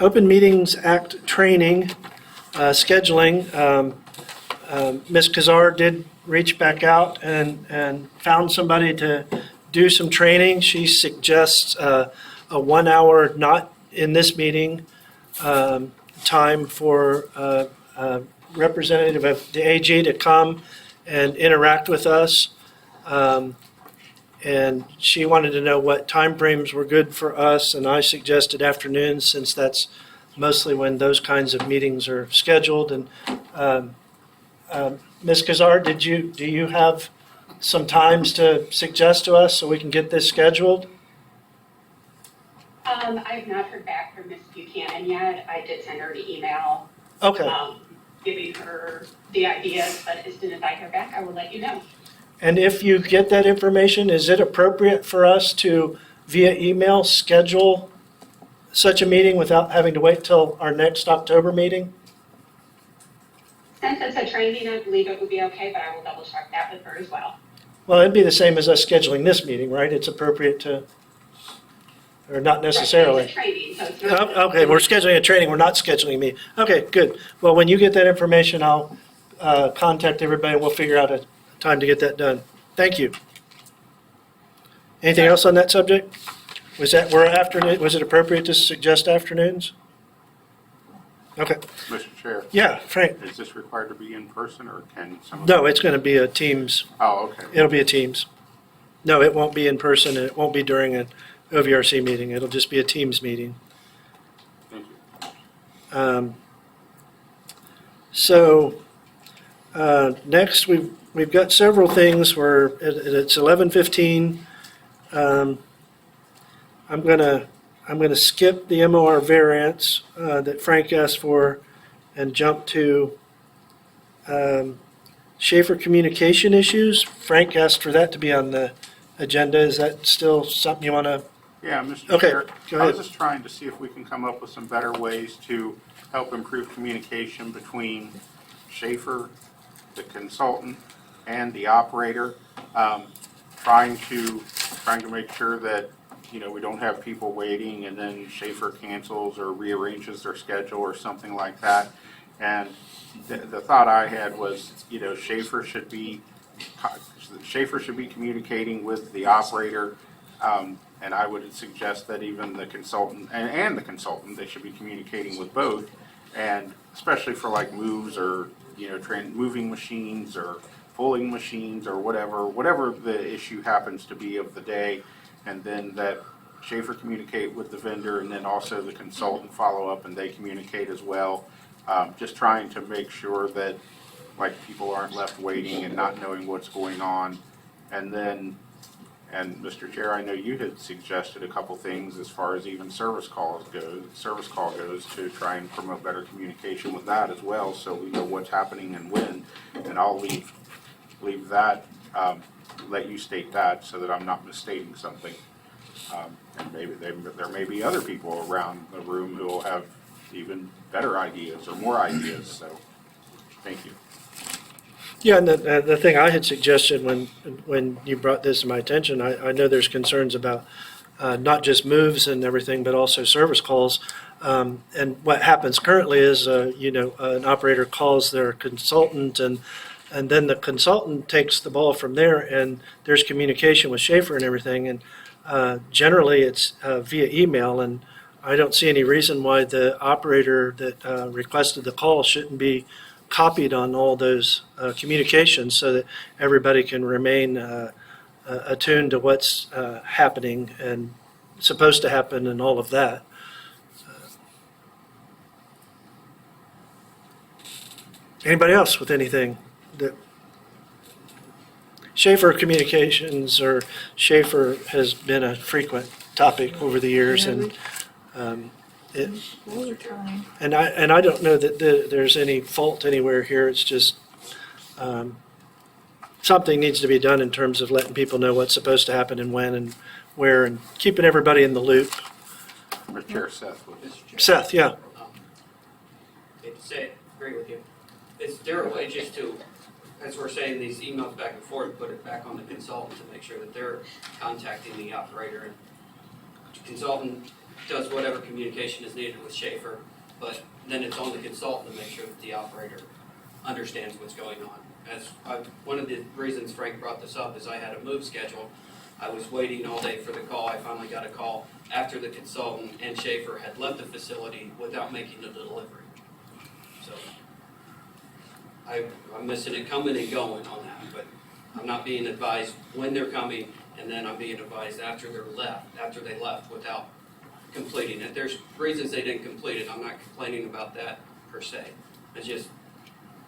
Open Meetings Act training, scheduling. Ms. Kazar did reach back out and found somebody to do some training. She suggests a 1 hour, not in this meeting, time for a representative of the AG to come and interact with us. And she wanted to know what timeframes were good for us, and I suggested afternoons since that's mostly when those kinds of meetings are scheduled. And Ms. Kazar, do you have some times to suggest to us so we can get this scheduled? I have not heard back from Ms. Buchanan yet. I did send her an email. Okay. Giving her the ideas, but as soon as I hear back, I will let you know. And if you get that information, is it appropriate for us to, via email, schedule such a meeting without having to wait till our next October meeting? Since it's a training, I believe it would be okay, but I will double check that with her as well. Well, it'd be the same as us scheduling this meeting, right? It's appropriate to, or not necessarily? It's a training, so it's not. Okay, we're scheduling a training, we're not scheduling me. Okay, good. Well, when you get that information, I'll contact everybody and we'll figure out a time to get that done. Thank you. Anything else on that subject? Was it appropriate to suggest afternoons? Okay. Mr. Chair? Yeah, Frank. Is this required to be in person, or can someone? No, it's going to be a Teams. Oh, okay. It'll be a Teams. No, it won't be in person, and it won't be during an OVRC meeting. It'll just be a Teams meeting. Thank you. Next, we've got several things where it's 11:15. I'm gonna skip the MOR variance that Frank asked for and jump to Schaefer communication issues. Frank asked for that to be on the agenda. Is that still something you want to? Yeah, Mr. Okay, Chair. go I was ahead. just trying to see if we can come up with some better ways to help improve communication between Schaefer, the consultant, and the operator. Trying to make sure that, we don't have people waiting and then Schaefer cancels or rearranges their schedule or something like that. And the thought I had was, Schaefer should be communicating with the operator. And I would suggest that even the consultant and the consultant, they should be communicating with both. And especially for like moves or, moving machines or pulling machines or whatever the issue happens to be of the day. And then that Schaefer communicate with the vendor, and then also the consultant follow up and they communicate as well. Just trying to make sure that people aren't left waiting and not knowing what's going on. And Mr. Chair, I know you had suggested a couple things as far as even service call goes to try and promote better communication with that as well, so we know what's happening and when. And I'll leave that, let you state that so that I'm not misstating something. And maybe there may be other people around the room who will have even better ideas or more ideas, so thank you. Yeah, and the thing I had suggested when you brought this to my attention, I know there's concerns about not just moves and everything, but also service calls. And what happens currently is, an operator calls their consultant, and then the consultant takes the ball from there, and there's communication with Schaefer and everything. And generally, it's via email, and I don't see any reason why the operator that requested the call shouldn't be copied on all those communications so that everybody can remain attuned to what's happening and supposed to happen and all of that. Anybody else with anything that Schaefer Communications or Schaefer has been a frequent topic over the years, and it, Overtime. and I don't know that there's any fault anywhere here. It's just something needs to be done in terms of letting people know what's supposed to happen and when and where, and keeping everybody in the loop. Mr. Chair, Seth, with this. Seth, yeah. Hate to say it, agree with you. Is there a way just to, as we're saying, these emails back and forth, put it back on the consultant to make sure that they're contacting the operator? And the consultant does whatever communication is needed with Schaefer, but then it's on the consultant to make sure that the operator understands what's going on. One of the reasons Frank brought this up is I had a move scheduled. I was waiting all day for the call. I finally got a call after the consultant and Schaefer had left the facility without making the delivery. So I'm missing it coming and going on that, but I'm not being advised when they're coming, and then I'm being advised after they left without completing it. There's reasons they didn't complete it. I'm not complaining about that per se. It's just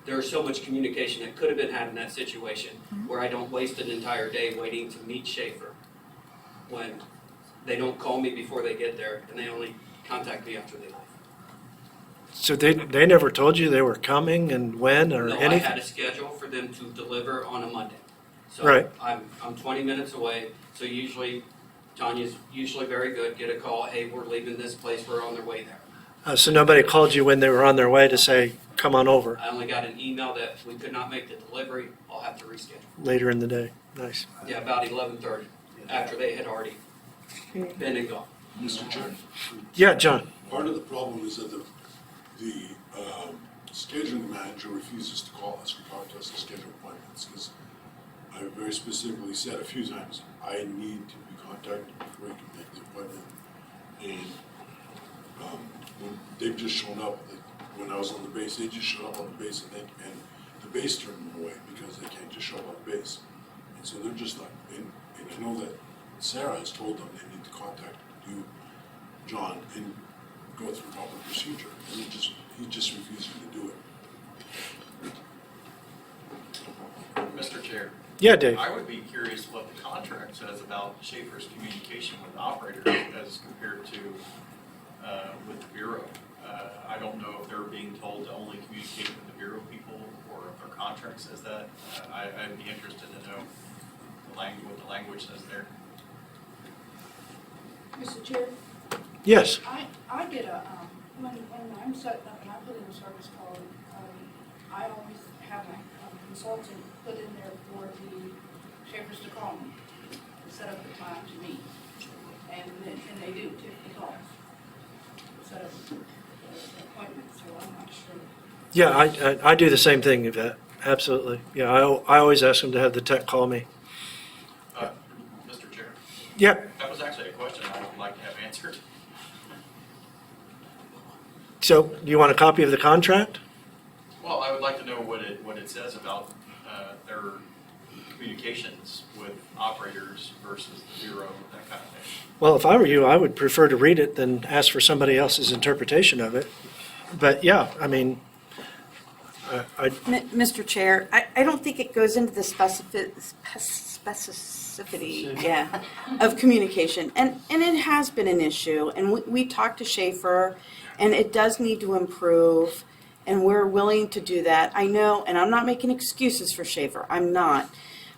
there's so much communication that could have been had in that situation where I don't waste an entire day waiting to meet Schaefer when they don't call me before they get there and they only contact me after they leave. So they never told you they were coming and when or No, anything? I had a schedule for them to deliver on a Monday. So Right. I'm 20 minutes away, so usually, Tanya's usually very good, get a call, hey, we're leaving this place, we're on their way there. So nobody called you when they were on their way to say, come on over I only got an email that we could not make the delivery, I'll have to reschedule. later in the day? Nice. Yeah, about 11:30, after they had already been and gone. Mr. Chair? Yeah, John. Part of the problem is that the scheduling manager refuses to call us, requires us to schedule appointments, because I very specifically said a few times, I need to be contacted before you can make the appointment. And when they've just shown up, when I was on the base, they just showed up on the base, and the base turned them away because they can't just show up on the base. And so they're just not, and I know that Sarah has told them they need to contact you, John, and go through proper procedure, and he just refuses to do it. Mr. Chair. Yeah, Dave. I would be curious what the contract says about Schaefer's communication with operators as compared to with the Bureau. I don't know if they're being told to only communicate with the Bureau people or if their contract says that. I'd be interested to know what the language says there. Mr. Chair? Yes. I get a, when I'm setting up and I put in a service call, I always have my consultant put in there for the Schaefer's to call me, to set up the time to meet. And they do, Tiffany calls, set up the appointment, so I'm not sure. Yeah, I do the same thing, Yvette. Absolutely. Yeah, I always ask them to have the tech call me. Mr. Chair? Yep. That was actually a question I would like to have answered. So do you want a copy of the contract? Well, I would like to know what it says about their communications with operators versus the Bureau, that kind of thing. Well, if I were you, I would prefer to read it than ask for somebody else's interpretation of it. But yeah, I mean, Mr. Chair, I don't think it goes into the specificity, yeah, of communication. And it has been an issue, and we talked to Schaefer, and it does need to improve, and we're willing to do that. I know, and I'm not making excuses for Schaefer, I'm not.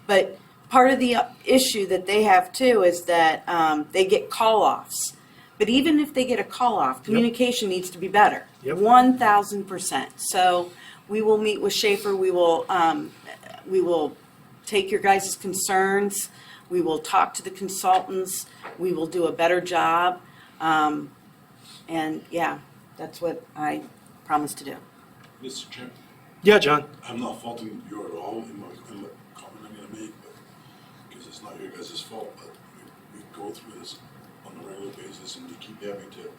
But part of the issue that they have too is that they get call-offs. But even if they get a call-off, communication needs to be better, 1,000%. So we will meet with Schaefer, we will take your guys' concerns, we will talk to the consultants, we will do a better job. And yeah, that's what I promise to do. Mr. Chair? Yeah, John. I'm not faulting you at all in the comment I'm gonna make, but, because it's not your guys' fault, but we go through this on a regular basis, and you keep having to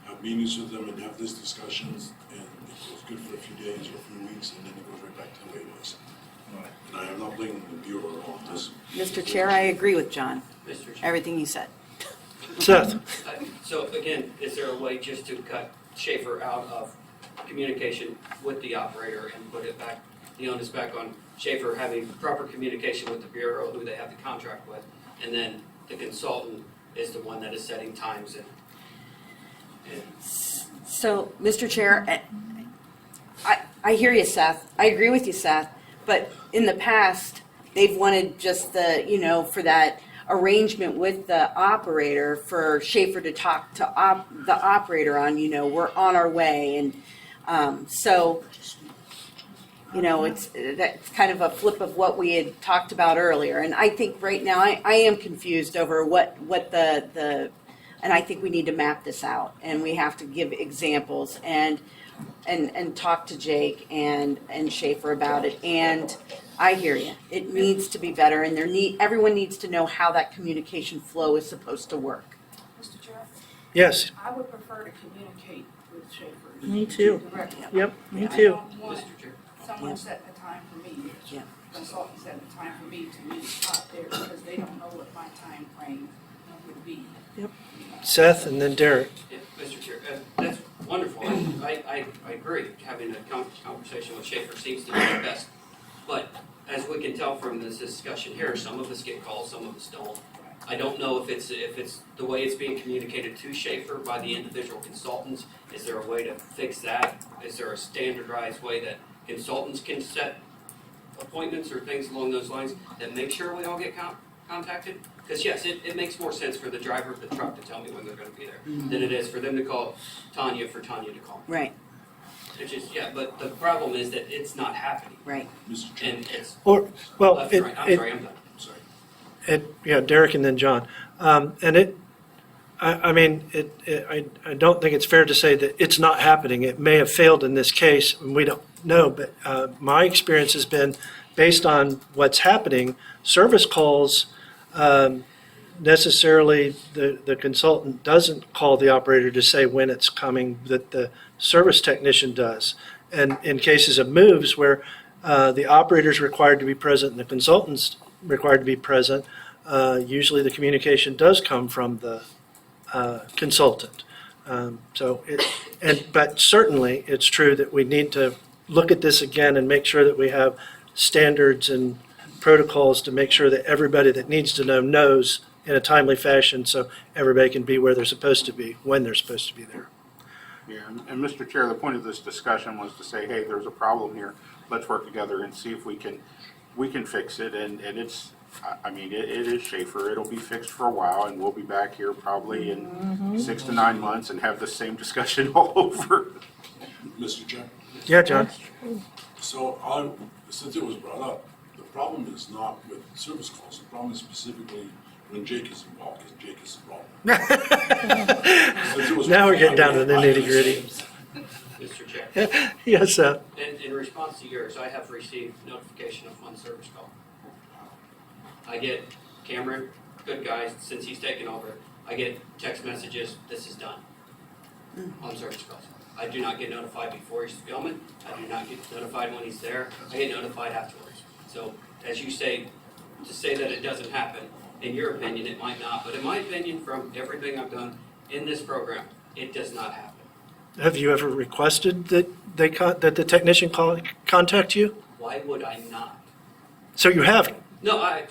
have meetings with them and have these discussions, and it goes good for a few days or a few weeks, and then it goes right back to the way it was. And I am not blaming the Bureau on this. Mr. Chair, I agree with John, Mr. Chair. everything you said. Seth? So again, is there a way just to cut Schaefer out of communication with the operator and put it back, the onus back on Schaefer having proper communication with the Bureau, who they have the contract with, and then the consultant is the one that is setting times and So, Mr. Chair, I hear you, Seth. I agree with you, Seth. But in the past, they've wanted just the, for that arrangement with the operator for Schaefer to talk to the operator on, we're on our way. And so, that's kind of a flip of what we had talked about earlier. And I think right now I am confused over what and I think we need to map this out, and we have to give examples and talk to Jake and Schaefer about it. And I hear you. It needs to be better, and everyone needs to know how that communication flow is supposed to work. Mr. Chair? Yes. I would prefer to communicate with Schaefer. Me too. Directly. Yep, me I too. don't want someone setting a time for me. Yeah. Consultant setting a time for me to meet out there, because they don't know what my time frame would be. Seth and then Derek. Yeah, Mr. Chair, that's wonderful. I agree. Having a conversation with Schaefer seems to be the best. But as we can tell from this discussion here, some of us get calls, some of us don't. I don't know if it's the way it's being communicated to Schaefer by the individual consultants. Is there a way to fix that? Is there a standardized way that consultants can set appointments or things along those lines that make sure we all get contacted? Because yes, it makes more sense for the driver of the truck to tell me when they're going to be there than it is for them to call Tanya for Tanya to call me. Right. Which is, but the problem is that it's not happening. Right. Mr. Chair. And it's Left and right. I'm sorry, I'm done. Sorry. Derek and then John. I don't think it's fair to say that it's not happening. It may have failed in this case, and we don't know, but my experience has been, based on what's happening, service calls, necessarily the consultant doesn't call the operator to say when it's coming, that the service technician does. And in cases of moves where the operator is required to be present and the consultant's required to be present, usually the communication does come from the consultant. But certainly it's true that we need to look at this again and make sure that we have standards and protocols to make sure that everybody that needs to know knows in a timely fashion, so everybody can be where they're supposed to be, when they're supposed to be there. Yeah, and Mr. Chair, the point of this discussion was to say, hey, there's a problem here. Let's work together and see if we can fix it. And it's, it is Schaefer. It'll be fixed for a while, and we'll be back here probably in 6 to 9 months and have the same discussion all over. Mr. Chair. Yeah, John. So since it was brought up, the problem is not with service calls. The problem is specifically when Jake is involved, because Jake is involved. Now we're getting down to the nitty-gritty. Mr. Chair. Yes, In response to yours, I have received notification of one service call. I get Cameron, good guy, since he's taken over, I get text messages, this is done, on service calls. I do not get notified before he's filming, I do not get notified when he's there, I get notified afterwards. So, as you say, to say that it doesn't happen, in your opinion, it might not, but in my opinion, from everything I've done in this program, it does not happen. have you ever requested that that the technician contact you? Why would I not? So you haven't? No,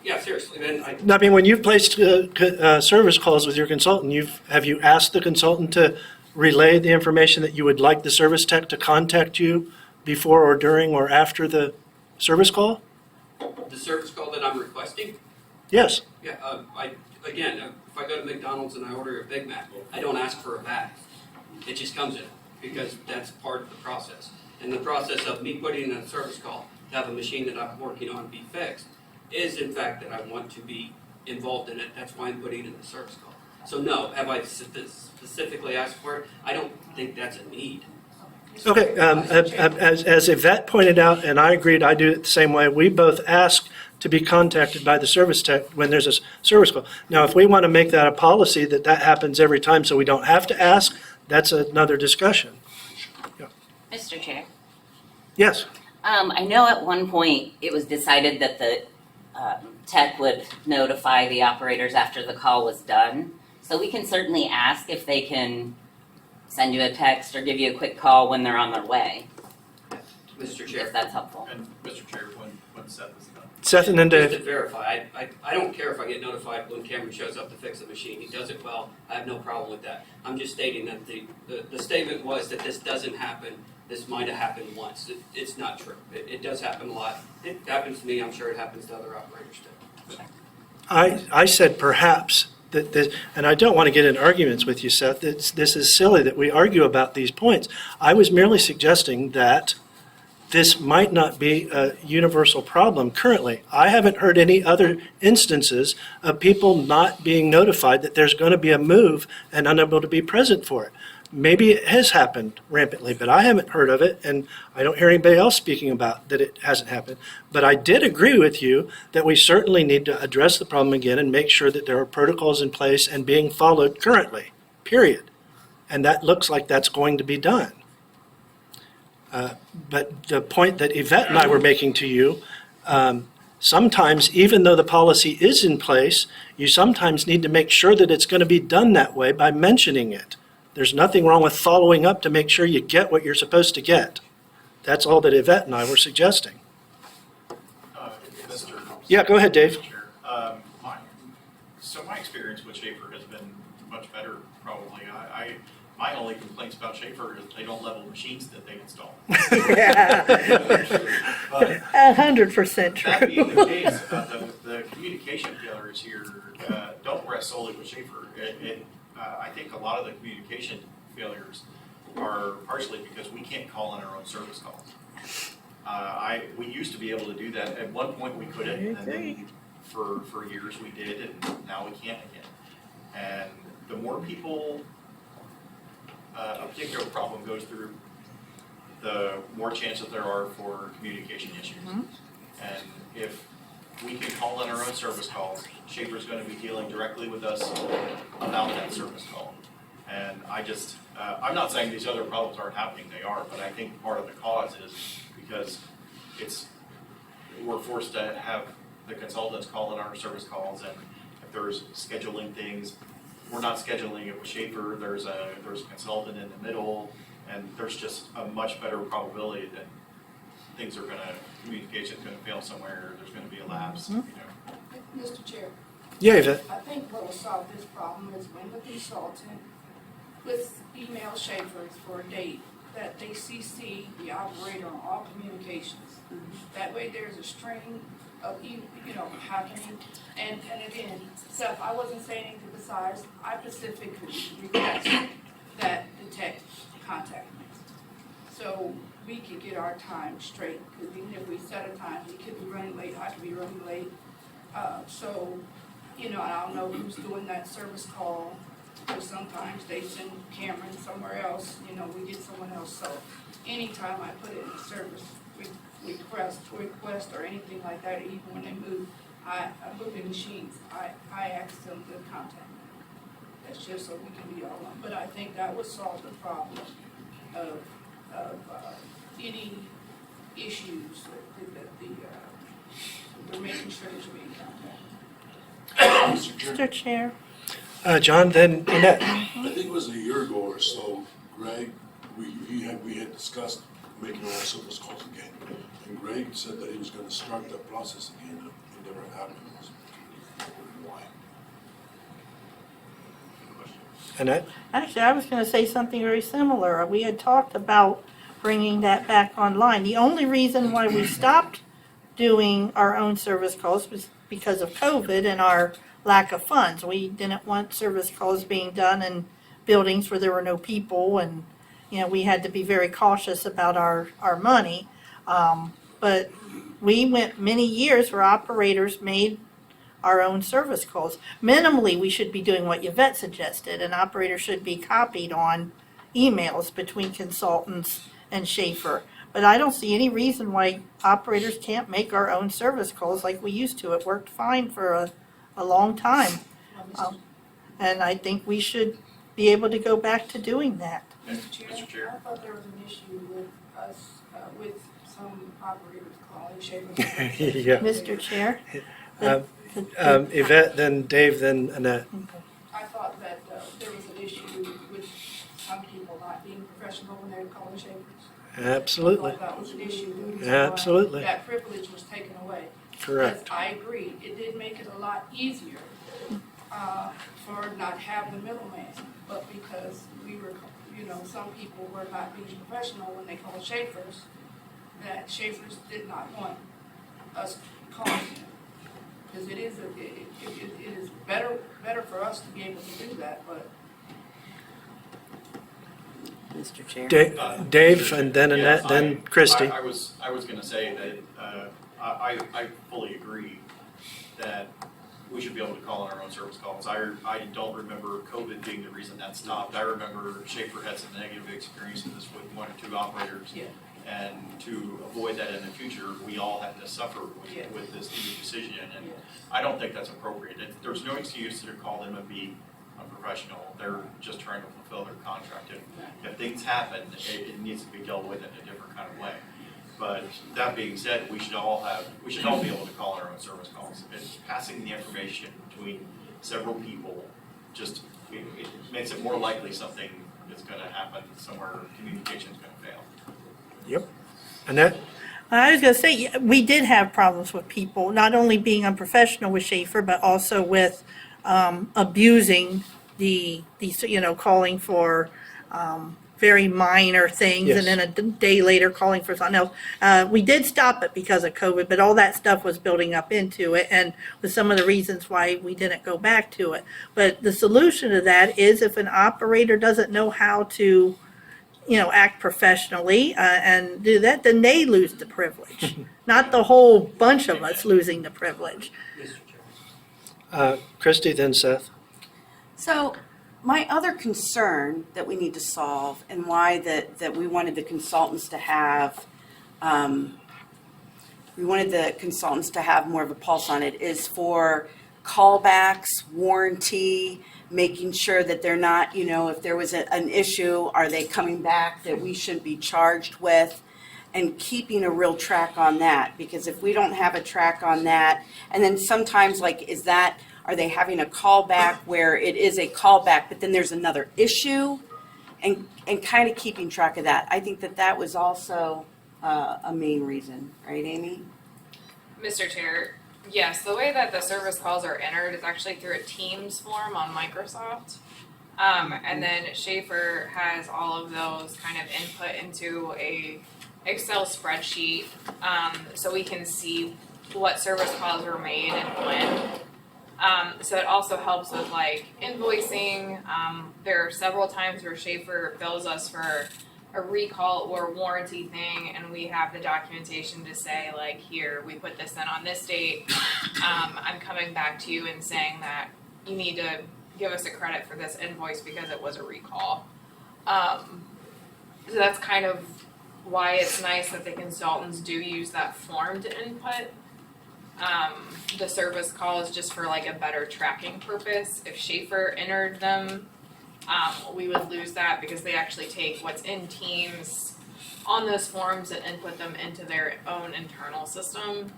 yeah, seriously, then I mean, when you've placed service calls with your consultant, have you asked the consultant to relay the information that you would like the service tech to contact you before or during or after the service call? the service call that I'm requesting, Yes. yeah, if I go to McDonald's and I order a Big Mac, I don't ask for a bag. It just comes in, because that's part of the process. And the process of me putting in a service call to have a machine that I'm working on be fixed is in fact that I want to be involved in it. That's why I'm putting in the service call. So no, have I specifically asked for it? I don't think that's a need. Okay, as Yvette pointed out, and I agreed, I do it the same way, we both ask to be contacted by the service tech when there's a service call. Now, if we want to make that a policy that happens every time so we don't have to ask, that's another discussion. Mr. Chair. Yes, I know at one point it was decided that the tech would notify the operators after the call was done. So we can certainly ask if they can send you a text or give you a quick call when they're on their way, Mr. Chair. if that's helpful. And Mr. Chair, when Seth is done. Seth and then Just Dave. to verify, I don't care if I get notified when Cameron shows up to fix the machine. He does it well. I have no problem with that. I'm just stating that the statement was that this doesn't happen. This might have happened once. It's not true. It does happen a lot. It happens to me. I'm sure it happens to other operators too. I said perhaps that, and I don't want to get in arguments with you, Seth. This is silly that we argue about these points. I was merely suggesting that this might not be a universal problem currently. I haven't heard any other instances of people not being notified that there's going to be a move and unable to be present for it. Maybe it has happened rampantly, but I haven't heard of it, and I don't hear anybody else speaking about that it hasn't happened. But I did agree with you that we certainly need to address the problem again and make sure that there are protocols in place and being followed currently, period. And that looks like that's going to be done. But the point that Yvette and I were making to you, sometimes, even though the policy is in place, you sometimes need to make sure that it's going to be done that way by mentioning it. There's nothing wrong with following up to make sure you get what you're supposed to get. That's all that Yvette and I were suggesting. Mr. Yeah, go ahead, Dave. So my experience with Schaefer has been much better, probably. My only complaints about Schaefer is they don't level machines that they install. Yeah. But 100% true. that being the case, the communication failures here don't rest solely with Schaefer. I think a lot of the communication failures are partially because we can't call in our own service calls. We used to be able to do that. At one point we couldn't, and then for years we did, and now we can't again. And the more people a particular problem goes through, the more chances there are for communication issues. And if we can call in our own service calls, Schaefer's going to be dealing directly with us about that service call. And I'm not saying these other problems aren't happening, they are, but I think part of the cause is because we're forced to have the consultants call in our service calls, and if there's scheduling things, we're not scheduling it with Schaefer, there's a consultant in the middle, and there's just a much better probability that communication's gonna fail somewhere, there's gonna be a lapse, you know. Mr. Chair. Yeah, Yvette. I think what will solve this problem is when the consultant email Schaefer for a date, that they CC the operator on all communications. That way there's a string of, happening. And again, Seth, I wasn't saying anything besides, I specifically request that the tech contact me. So we could get our time straight, because even if we set a time, we could be running late, I could be running late. I don't know who's doing that service call, because sometimes they send Cameron somewhere else, we get someone else. So anytime I put in a service request or anything like that, even when they move, I move in machines, I ask them to contact me. That's just so we can be all on. But I think that would solve the problem of any issues that they're making sure that you're being contacted. Mr. Chair. John, then Annette. I think it was a year ago or so, Greg, we had discussed making our service calls again. And Greg said that he was gonna start that process again, and it never happened. Why? Annette? Actually, I was going to say something very similar. We had talked about bringing that back online. The only reason why we stopped doing our own service calls was because of COVID and our lack of funds. We didn't want service calls being done in buildings where there were no people, and we had to be very cautious about our money. But we went many years where operators made our own service calls. Minimally, we should be doing what Yvette suggested. An operator should be copied on emails between consultants and Schaefer. But I don't see any reason why operators can't make our own service calls like we used to. It worked fine for a long time. And I think we should be able to go back to doing that. Mr. Chair? I thought there was an issue with us, with some operators calling Schaefer. Yeah. Mr. Chair? Yvette, then Dave, then Annette. I thought that there was an issue with some people not being professional when they were calling Schaefer. Absolutely. I thought that was an issue. The reason Absolutely. why that privilege was taken away. Correct. Because I agree, it did make it a lot easier for not having the middleman, but because we were, some people were not being professional when they called Schaefer's, that Schaefer's did not want us calling them. Because it is better for us to be able to do that, but. Mr. Chair. Dave, and then Annette, Yes, then Christie. I was gonna say that, I fully agree that we should be able to call on our own service calls. I don't remember COVID being the reason that stopped. I remember Schaefer had some negative experiences with one or two operators. Yeah. And to avoid that in the future, we all had to suffer with this new decision, and I don't think that's appropriate. There's no excuse to call them and be unprofessional. They're just trying to fulfill their contract. If things happen, it needs to be dealt with in a different kind of way. But that being said, we should all be able to call our own service calls. It's passing the information between several people it makes it more likely something is going to happen somewhere. Communication is going to fail. Yep. Annette? I was going to say, we did have problems with people, not only being unprofessional with Schaefer, but also with abusing calling for very minor things, Yes. and then a day later calling for something else. We did stop it because of COVID, but all that stuff was building up into it, and was some of the reasons why we didn't go back to it. But the solution to that is if an operator doesn't know how to act professionally and do that, then they lose the privilege. Not the whole bunch of us losing the privilege. Christie, then Seth. So my other concern that we need to solve, and why that we wanted the consultants to have, more of a pulse on it, is for callbacks, warranty, making sure that they're not, if there was an issue, are they coming back that we should be charged with, and keeping a real track on that. Because if we don't have a track on that, and then sometimes are they having a callback where it is a callback, but then there's another issue, and kind of keeping track of that. I think that was also a main reason, right, Amy? Mr. Chair, yes, the way that the service calls are entered is actually through a Teams form on Microsoft. And then Schaefer has all of those kind of input into a Excel spreadsheet, so we can see what service calls were made and when. So it also helps with invoicing. There are several times where Schaefer bills us for a recall or warranty thing, and we have the documentation to say here, we put this in on this date. I'm coming back to you and saying that you need to give us a credit for this invoice because it was a recall. So that's kind of why it's nice that the consultants do use that form to input. The service call is just for a better tracking purpose. If Schaefer entered them, we would lose that because they actually take what's in Teams on those forms and input them into their own internal system.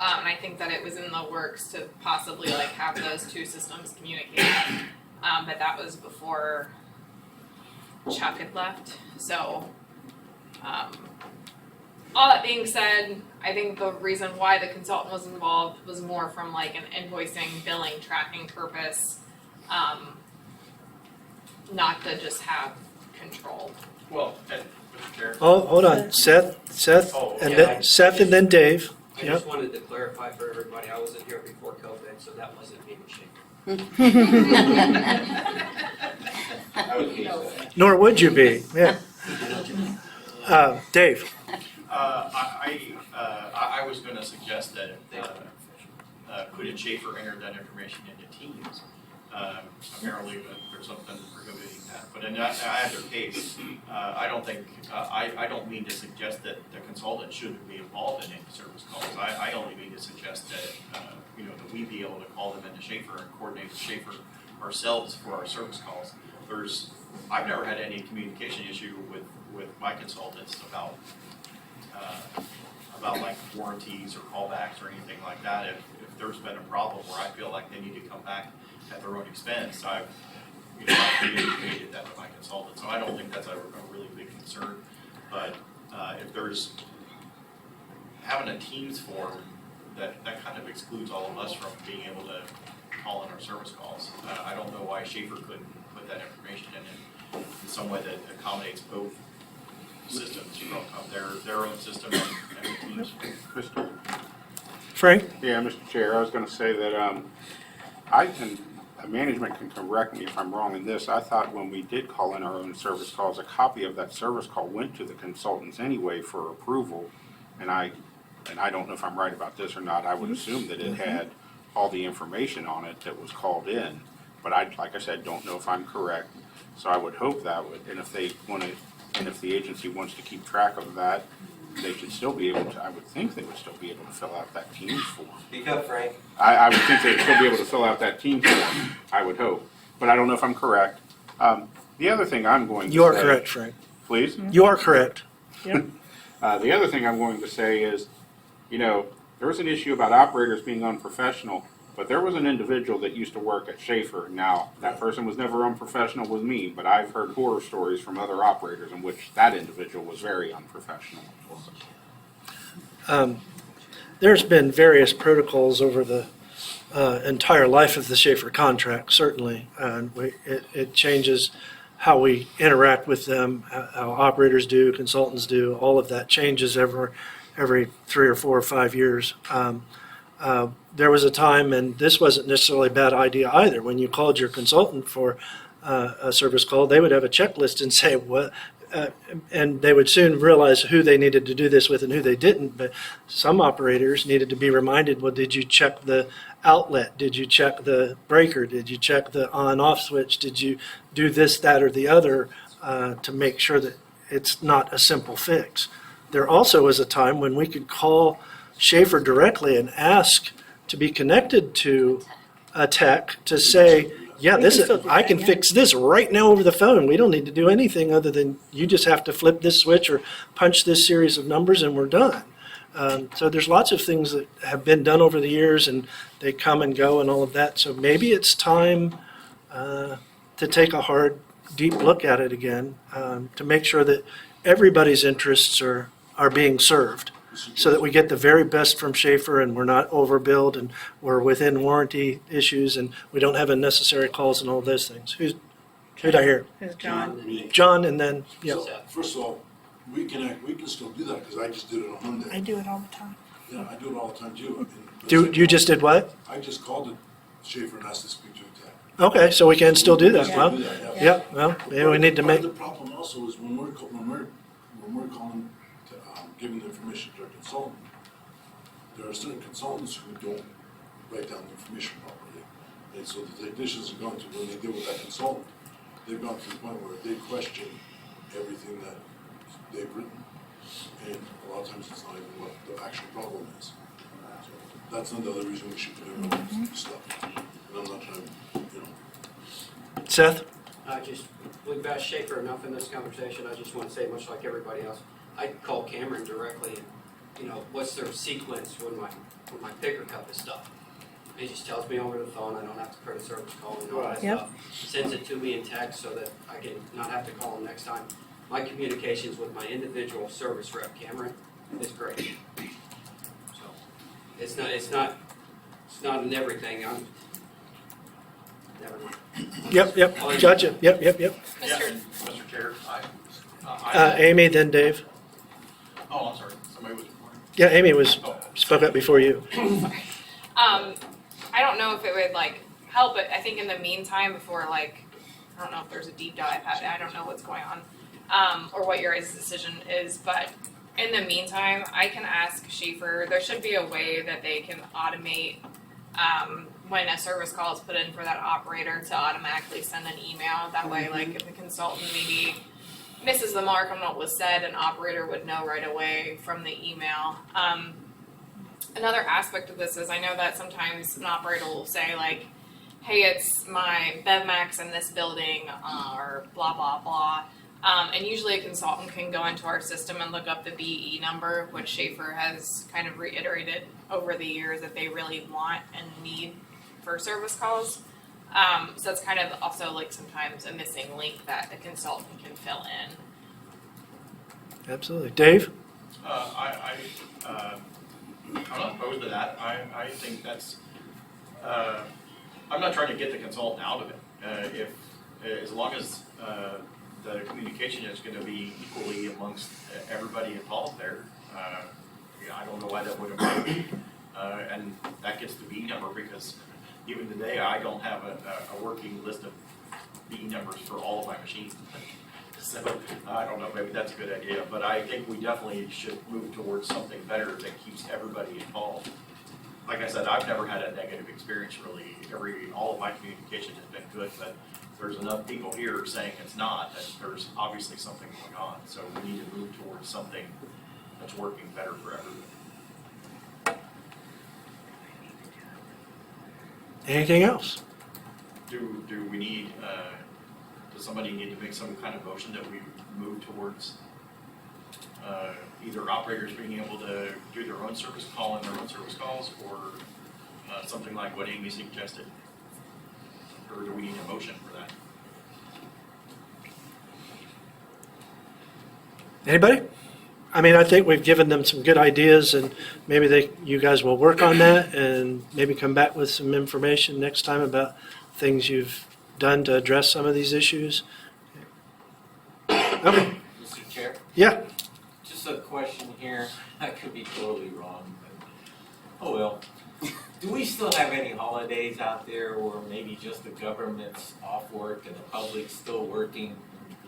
And I think that it was in the works to possibly have those two systems communicate. But that was before Chuck had left. So, all that being said, I think the reason why the consultant was involved was more from an invoicing, billing, tracking purpose, not to just have control. Well, Mr. Chair. Oh, hold on, Seth, and then Seth, and then Dave. I just wanted to clarify for everybody, I wasn't here before COVID, so that wasn't me, Schaefer. Nor would you be, yeah. Dave. I was going to suggest that couldn't Schaefer enter that information into Teams? Apparently, there's something prohibiting that. But in either case, I don't mean to suggest that the consultant shouldn't be involved in any service calls. I only mean to suggest that that we be able to call them into Schaefer and coordinate with Schaefer ourselves for our service calls. I've never had any communication issue with my consultants about like warranties or callbacks or anything like that. If there's been a problem where I feel like they need to come back at their own expense, I've communicated that with my consultant. So I don't think that's a really big concern. But if there's having a Teams form, that kind of excludes all of us from being able to call in our service calls. I don't know why Schaefer couldn't put that information in some way that accommodates both systems from their own system and the Teams. Mr. Frank? Yeah, Mr. Chair, I was gonna say that, management can correct me if I'm wrong in this. I thought when we did call in our own service calls, a copy of that service call went to the consultants anyway for approval. And I don't know if I'm right about this or not, I would assume that it had all the information on it that was called in. But like I said, don't know if I'm correct. So I would hope that would, and if the agency wants to keep track of that, they should still be able to, I would think they would still be able to fill out that Teams form. Speak up, Frank. I would think they'd still be able to fill out that Teams form, I would hope. But I don't know if I'm correct. The other thing I'm going to say. You are correct, Frank. Please? You are correct. The other thing I'm going to say is, there was an issue about operators being unprofessional, but there was an individual that used to work at Schaefer. Now, that person was never unprofessional with me, but I've heard horror stories from other operators in which that individual was very unprofessional. There's been various protocols over the entire life of the Schaefer contract, certainly. And it changes how we interact with them, how operators do, consultants do, all of that changes every 3 or 4 or 5 years. There was a time, and this wasn't necessarily a bad idea either, when you called your consultant for a service call, they would have a checklist and say, what, and they would soon realize who they needed to do this with and who they didn't. But some operators needed to be reminded, well, did you check the outlet? Did you check the breaker? Did you check the on-off switch? Did you do this, that, or the other to make sure that it's not a simple fix? There also was a time when we could call Schaefer directly and ask to be connected to a tech to say, yeah, I can fix this right now over the phone. We don't need to do anything other than you just have to flip this switch or punch this series of numbers and we're done. So there's lots of things that have been done over the years and they come and go and all of that. So maybe it's time to take a hard, deep look at it again to make sure that everybody's interests are being served, so that we get the very best from Schaefer and we're not overbilled and we're within warranty issues and we don't have unnecessary calls and all those things. Who'd I hear? It's John. John, and then, yeah. So, first of all, we can still do that, because I just did it on Monday. I do it all the time. Yeah, I do it all the time too. You just did what? I just called it Schaefer and asked to speak to a tech. Okay, so we can still do that. Yeah. Well, yeah, well, maybe we need to make, The problem also is when we're calling, giving the information to our consultant, there are certain consultants who don't write down the information properly. And so the technicians are going to, when they deal with that consultant, they've gone to the point where they question everything that they've written. And a lot of times it's not even what the actual problem is. So that's another reason we should put in all this stuff. And I'm not trying to, Seth? We've asked Schaefer enough in this conversation. I just want to say, much like everybody else, I call Cameron directly and, what's their sequence when my picker cup is stuck. He just tells me over the phone. I don't have to print a service call and all that stuff. Sends it to me in text so that I can not have to call him next time. My communications with my individual service rep, Cameron, is great. So it's not in everything. Never mind. Yep, gotcha, yep. Mr. Chair, Amy, then Dave. Oh, I'm sorry, somebody was recording. Yeah, Amy spoke up before you. I don't know if it would help, but I think in the meantime, before I don't know if there's a deep dive, I don't know what's going on, or what your guys' decision is, but in the meantime, I can ask Schaefer, there should be a way that they can automate, when a service call is put in for that operator to automatically send an email. That way, if the consultant maybe misses the mark on what was said, an operator would know right away from the email. Another aspect of this is I know that sometimes an operator will say hey, it's my BevMax in this building, or blah, blah, blah. And usually a consultant can go into our system and look up the BE number, which Schaefer has kind of reiterated over the years that they really want and need for service calls. So it's kind of also like sometimes a missing link that a consultant can fill in. Absolutely. Dave? I'm not opposed to that. I think that's, I'm not trying to get the consultant out of it. As long as the communication is going to be equally amongst everybody involved there, I don't know why that wouldn't work. And that gets the B number, because even today I don't have a working list of B numbers for all of my machines. So I don't know, maybe that's a good idea, but I think we definitely should move towards something better that keeps everybody involved. Like I said, I've never had a negative experience really. All of my communication has been good, but there's enough people here saying it's not, that there's obviously something going on. So we need to move towards something that's working better for everybody. Anything else? Do we need, does somebody need to make some kind of motion that we move towards either operators being able to do their own service call in their own service calls, or something like what Amy suggested? Or do we need a motion for that? Anybody? I mean, I think we've given them some good ideas, and maybe you guys will work on that and maybe come back with some information next time about things you've done to address some of these issues. Okay. Mr. Chair? Yeah. Just a question here. I could be totally wrong, but oh well. Do we still have any holidays out there, or maybe just the government's off work and the public's still working,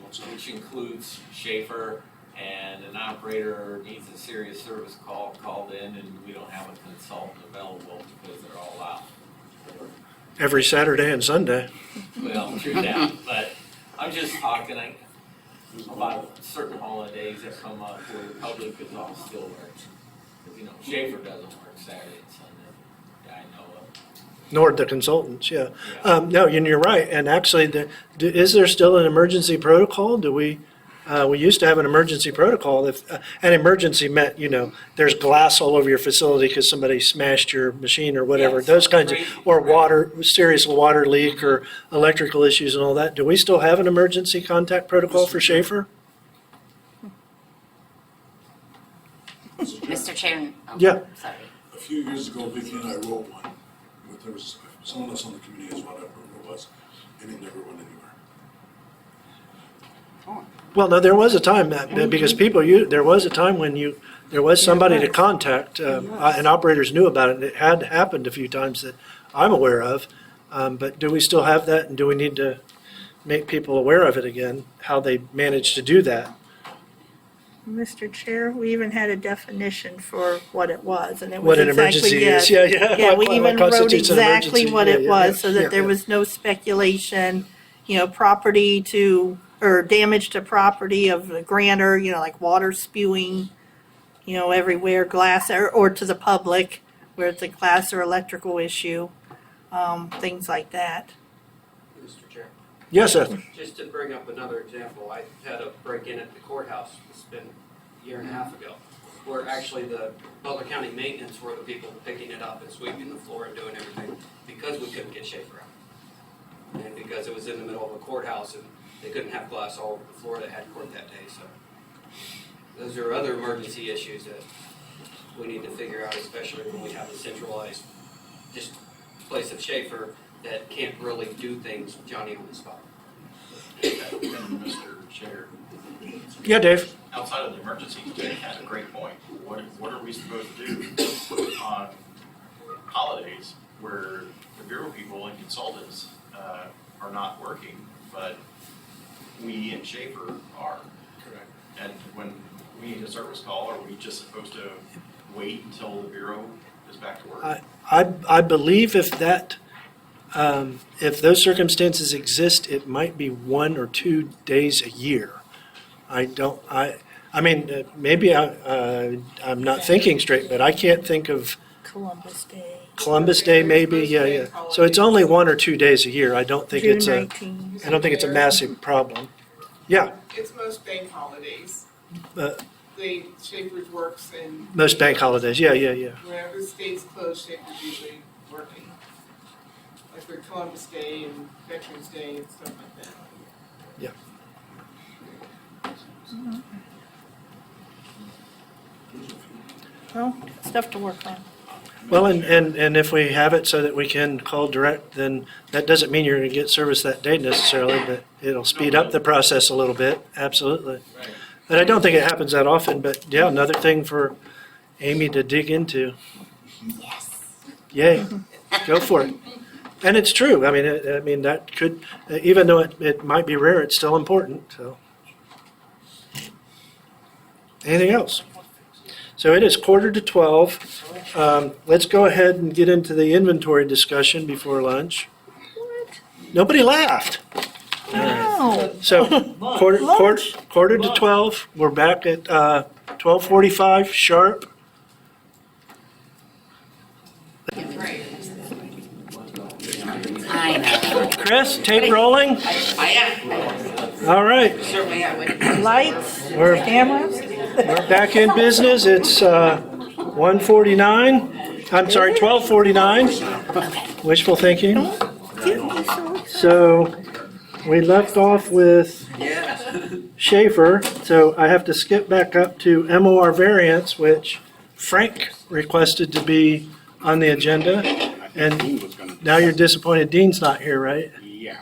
which includes Schaefer, and an operator needs a serious service call called in and we don't have a consultant available because they're all out? Every Saturday and Sunday. Well, true that, but I'm just talking about certain holidays that come up where the public is all still working. Because, Schaefer doesn't work Saturday and Sunday, that I know of. Nor the consultants, yeah. No, and you're right. And actually, is there still an emergency protocol? We used to have an emergency protocol. If an emergency meant, there's glass all over your facility because somebody smashed your machine or whatever. Yeah, those kinds of, crazy. or serious water leak or electrical issues and all that. Do we still have an emergency contact protocol for Schaefer? Mr. Chairman? Oh, Yeah. Sorry. A few years ago, Vicki and I wrote one, but there was someone else on the committee as well, I don't remember who it was, and it never went anywhere. Well, no, there was a time because there was a time when there was somebody to contact, and operators knew about it, and it had happened a few times that I'm aware of. But do we still have that, and do we need to make people aware of it again, how they managed to do that? Mr. Chair, we even had a definition for what it was, and it was What an exactly, emergency yes. is, yeah. Yeah, we What even wrote constitutes an exactly emergency. what it Yeah, was, so that yeah, there yeah. was no speculation, property or damage to property of the grantor, like water spewing, everywhere, glass, or to the public, where it's a glass or electrical issue, things like that. Mr. Chair. Yes, sir. Just to bring up another example, I had a break-in at the courthouse, it's been a year and a half ago, where actually the Butler County maintenance were the people picking it up and sweeping the floor and doing everything, because we couldn't get Schaefer out. And because it was in the middle of a courthouse and they couldn't have glass all over the floor that had court that day, so. Those are other emergency issues that we need to figure out, especially when we have a centralized just place of Schaefer that can't really do things Johnny on the spot. And Mr. Chair, Yeah, Dave. outside of the emergencies, Jay had a great point. What are we supposed to do on holidays where the bureau people and consultants are not working, but we in Schaefer are? Correct. And when we need a service call, are we just supposed to wait until the bureau is back to work? I believe if those circumstances exist, it might be 1 or 2 days a year. Maybe I'm not thinking straight, but I can't think of Columbus Day. Columbus Day maybe, yeah. So it's only 1 or 2 days a year. I don't think June it's 19. I don't think it's a massive problem. Yeah, It's most bank holidays. uh, Schaefer's works and. most bank holidays, yeah. Whenever the state's closed, Schaefer's usually working. Like for Columbus Day and Veterans Day and stuff like that. Well, stuff to work on. Well, and if we have it so that we can call direct, then that doesn't mean you're gonna get service that day necessarily, but it'll speed up the process a little bit, absolutely. And I don't think it happens that often, but yeah, another thing for Amy to dig into. Yes. Yay, go for it. And it's true, I mean, that could, even though it might be rare, it's still important, so. Anything else? So it is 11:45. Let's go ahead and get into the inventory discussion before lunch. What? Nobody laughed. No. So quarter to 12, we're back at 12:45 sharp. I know. Chris, tape rolling? I am. All right, Certainly I would. Lights, we're cameras. back in business. It's 1:49. I'm sorry, 12:49. Wishful thinking. So we left off with Schaefer, so I have to skip back up to MOR variance, which Frank requested to be on the agenda. And Dean was gonna. now you're disappointed Dean's not here, right? Yeah.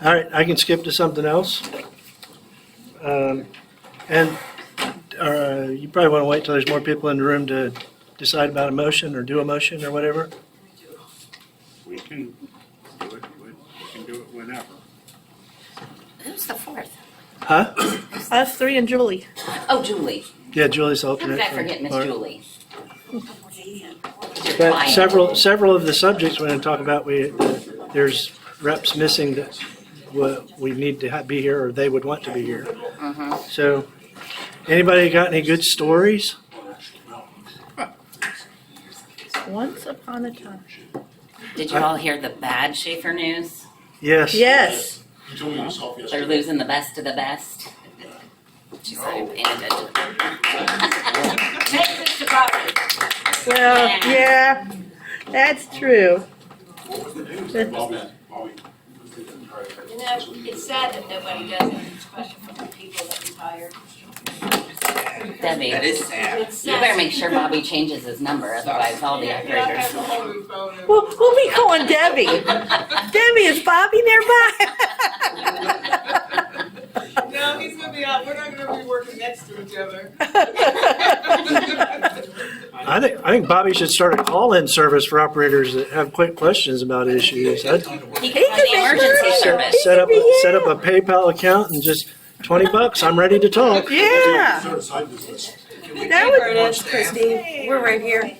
All right, I can skip to something else. And you probably want to wait till there's more people in the room to decide about a motion or do a motion or whatever. We can do it, we can do it whenever. Who's the fourth? Huh? Us three and Julie. Oh, Julie. Yeah, Julie's How did alternate. I forget Miss for- Julie? But several of the subjects we're going to talk about, there's reps missing that we need to be here or they would want to be here. Mm-hmm. So, anybody got any good stories? Once upon a time. Did you all hear the bad Schaefer news? Yes. Yes. You told me yourself They're yesterday. losing the best of the best. She's not even paying attention. Take this to Bobby. Well, yeah, that's true. What was the news? That's- Bobby. You know, it's sad that nobody does it, especially for the people that retired. Debbie, That is sad. It's you sad. better make sure Bobby changes his number, otherwise all the Yeah, I operators. have a whole new phone. and- We'll be calling Debbie. Debbie, is Bobby nearby? No, he's gonna be out, we're not gonna be working next to each other. I think Bobby should start a call-in service for operators that have quick questions about issues. He could run the emergency service. Set up a PayPal account and just $20. I'm ready to talk. Yeah. Start a side business. That would. Christine, we're right here.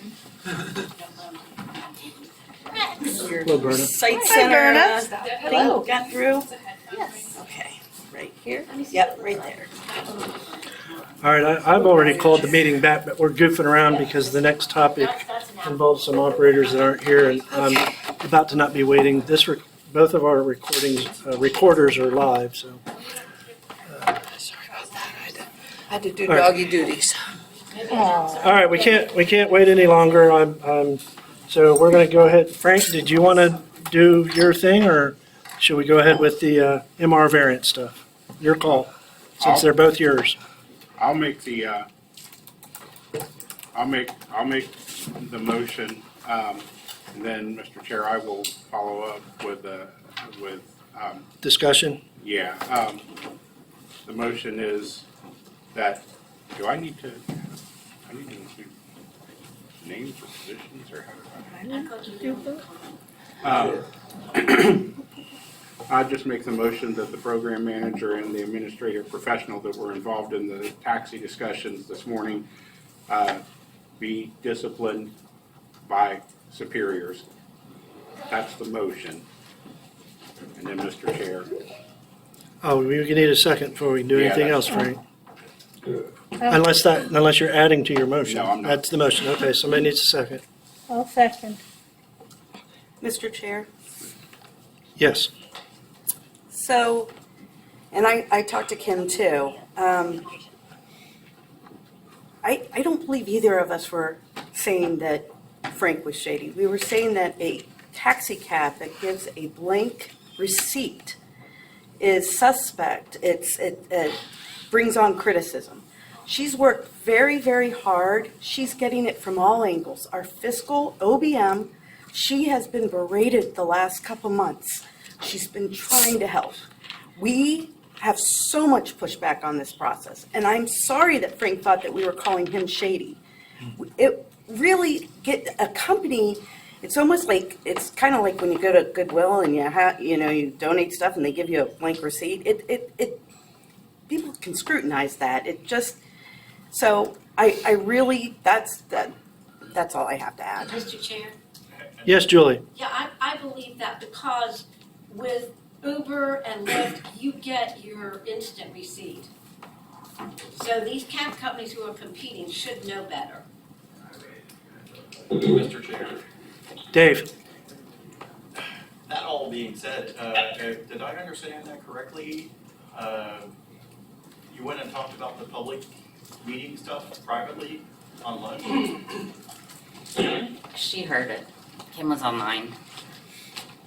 Hello, Berna. Site Hi, center Berna. thing got through? Yes. Okay, right here? Yep, right there. All right, I've already called the meeting back, but we're goofing around because the next topic involves some operators that aren't here, and I'm about to not be waiting. Both of our recorders are live, so. Sorry about that. I had to do All right. doggy duties. All right, we can't wait any longer. So we're gonna go ahead. Frank, did you want to do your thing, or should we go ahead with the MR variant stuff? Your call, since they're both yours. I'll make the, I'll make the motion, and then, Mr. Chair, I will follow up with, Discussion? yeah, the motion is that, do I need to include names or positions, or how do I just make the motion that the program manager and the administrative professional that were involved in the taxi discussions this morning be disciplined by superiors. That's the motion. And then, Mr. Chair. Oh, we need a second before we can do Yeah, anything that's else, Frank. Unless you're adding to your motion. No, I'm not. That's the motion. Okay, somebody needs a second. I'll second. Mr. Chair, Yes. so, and I talked to Kim too. I don't believe either of us were saying that Frank was shady. We were saying that a taxi cab that gives a blank receipt is suspect. It brings on criticism. She's worked very, very hard. She's getting it from all angles. Our fiscal OBM, she has been berated the last couple months. She's been trying to help. We have so much pushback on this process, and I'm sorry that Frank thought that we were calling him shady. It really get a company. It's almost like, it's kind of like when you go to Goodwill and you donate stuff and they give you a blank receipt. People can scrutinize that. It just, so I really, that's all I have to add. Mr. Chair? Yes, Julie. Yeah, I believe that because with Uber and Lyft, you get your instant receipt. So these cab companies who are competing should know better. Mr. Chair, Dave. that all being said, did I understand that correctly? You went and talked about the public meeting stuff privately on lunch? She heard it. Kim was online.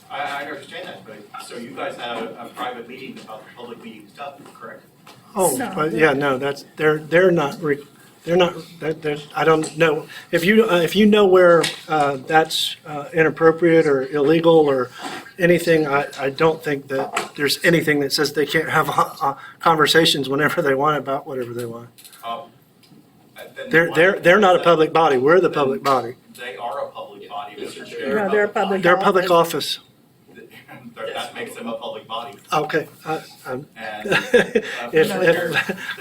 I understand that, but, so you guys had a private meeting about the public meeting stuff, correct? Oh, No. but yeah, no, they're not, I don't know. If you know where that's inappropriate or illegal or anything, I don't think that there's anything that says they can't have conversations whenever they want about whatever they want. Then They're not a public body, we're the public body. They are a public body, Mr. Chair. No, they're a public They're a public office. That makes them a public body. Okay, And,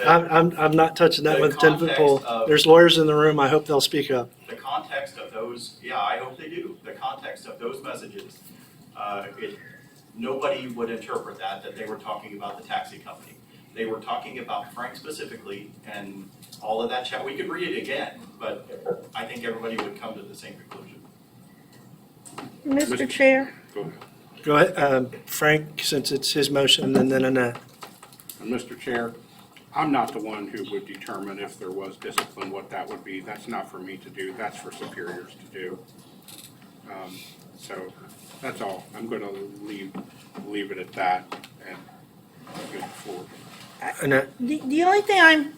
I'm not touching that the with a 10-foot pole. context of- There's lawyers in the room, I hope they'll speak up. the context of those, yeah, I hope they do. The context of those messages, nobody would interpret that they were talking about the taxi company. They were talking about Frank specifically and all of that chat. We could read it again, but I think everybody would come to the same conclusion. Mr. Chair? Go ahead. Go ahead, Frank, since it's his motion, and then Annette. Mr. Chair, I'm not the one who would determine if there was discipline, what that would be. That's not for me to do. That's for superiors to do. So that's all. I'm going to leave it at that and go forward. Annette? The only thing I'm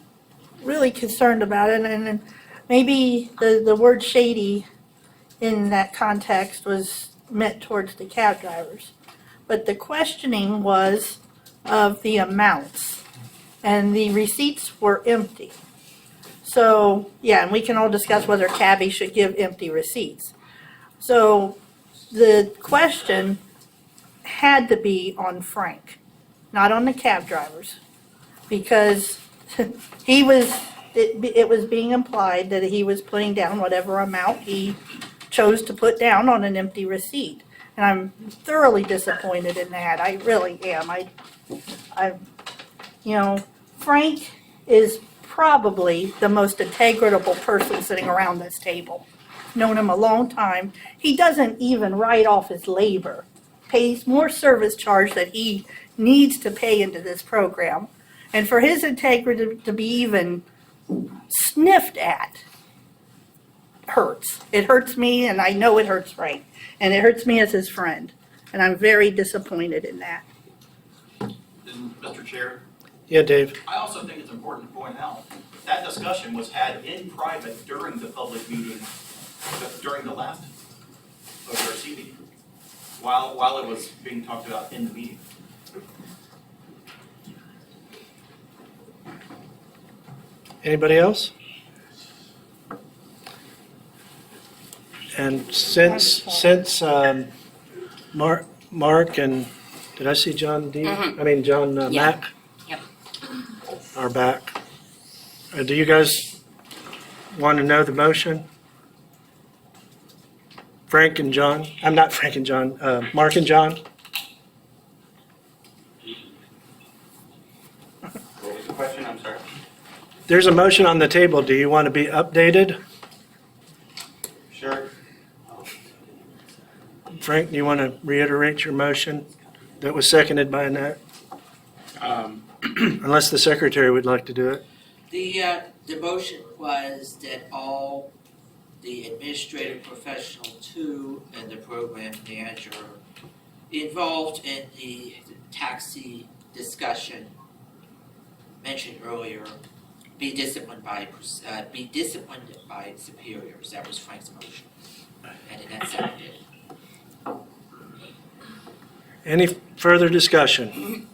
really concerned about, and maybe the word shady in that context was meant towards the cab drivers, but the questioning was of the amounts, and the receipts were empty. So, yeah, and we can all discuss whether cabbies should give empty receipts. So the question had to be on Frank, not on the cab drivers, because it was being implied that he was putting down whatever amount he chose to put down on an empty receipt. And I'm thoroughly disappointed in that. I really am. Frank is probably the most integritable person sitting around this table. Known him a long time. He doesn't even write off his labor. Pays more service charge that he needs to pay into this program. And for his integrity to be even sniffed at hurts. It hurts me, and I know it hurts Frank. And it hurts me as his friend. And I'm very disappointed in that. And Mr. Chair, Yeah, Dave. I also think it's important to point out that discussion was had in private during the public meeting, during the last OVRC meeting, while it was being talked about in the meeting. Anybody else? And since Mark and, did I see John D? Mhm. I mean, John Yeah. Mack Yep. are back. Do you guys want to know the motion? Frank and John, I'm not Frank and John, Mark and John? What was the question? I'm sorry. There's a motion on the table. Do you want to be updated? Sure. Frank, do you want to reiterate your motion that was seconded by Annette? Unless the secretary would like to do it. The motion was that all the administrative professional too and the program manager involved in the taxi discussion mentioned earlier be disciplined by superiors. That was Frank's motion. And Annette seconded it. Any further discussion?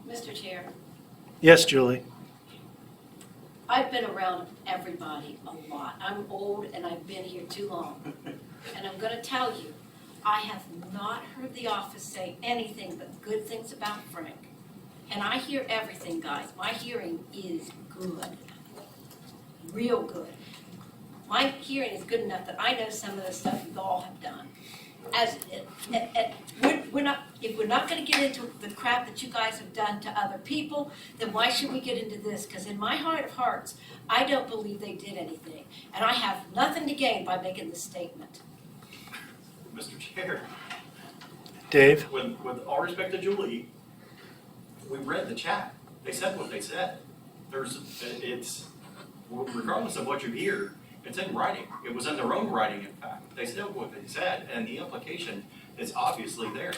Mr. Chair, Yes, Julie. I've been around everybody a lot. I'm old and I've been here too long. And I'm gonna tell you, I have not heard the office say anything but good things about Frank. And I hear everything, guys. My hearing is good. Real good. My hearing is good enough that I know some of the stuff you all have done. We're not, if we're not gonna get into the crap that you guys have done to other people, then why should we get into this? Because in my heart of hearts, I don't believe they did anything. And I have nothing to gain by making this statement. Mr. Chair, Dave? with all respect to Julie, we read the chat. They said what they said. It's, regardless of what you hear, it's in writing. It was in their own writing, in fact. They said what they said, and the implication is obviously there.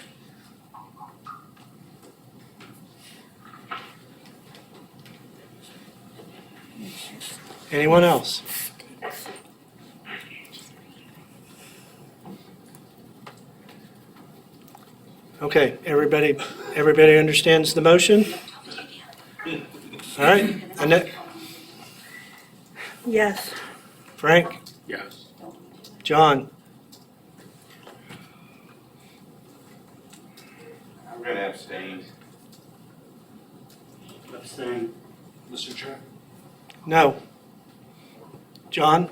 Anyone else? Okay, everybody understands the motion? All right, Annette? Yes. Frank? Yes. John? I'm gonna abstain. Abstain. Mr. Chair? No. John?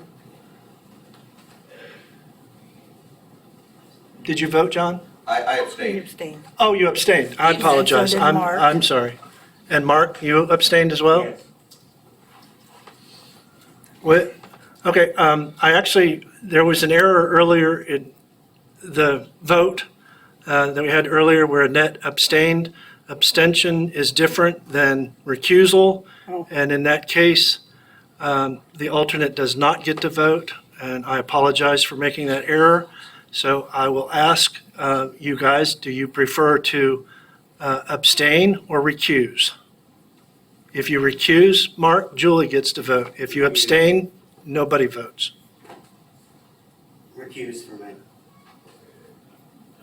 Did you vote, John? I abstain. Abstain. Oh, you abstained. I And so apologize. did I'm Mark. sorry. And Mark, you abstained as well? Yes. What? Okay, there was an error earlier in the vote that we had earlier where Annette abstained. Abstention is different than recusal. Oh. And in that case, the alternate does not get to vote. And I apologize for making that error. So I will ask you guys, do you prefer to abstain or recuse? If you recuse, Mark, Julie gets to vote. If you abstain, nobody votes. Recuse for me.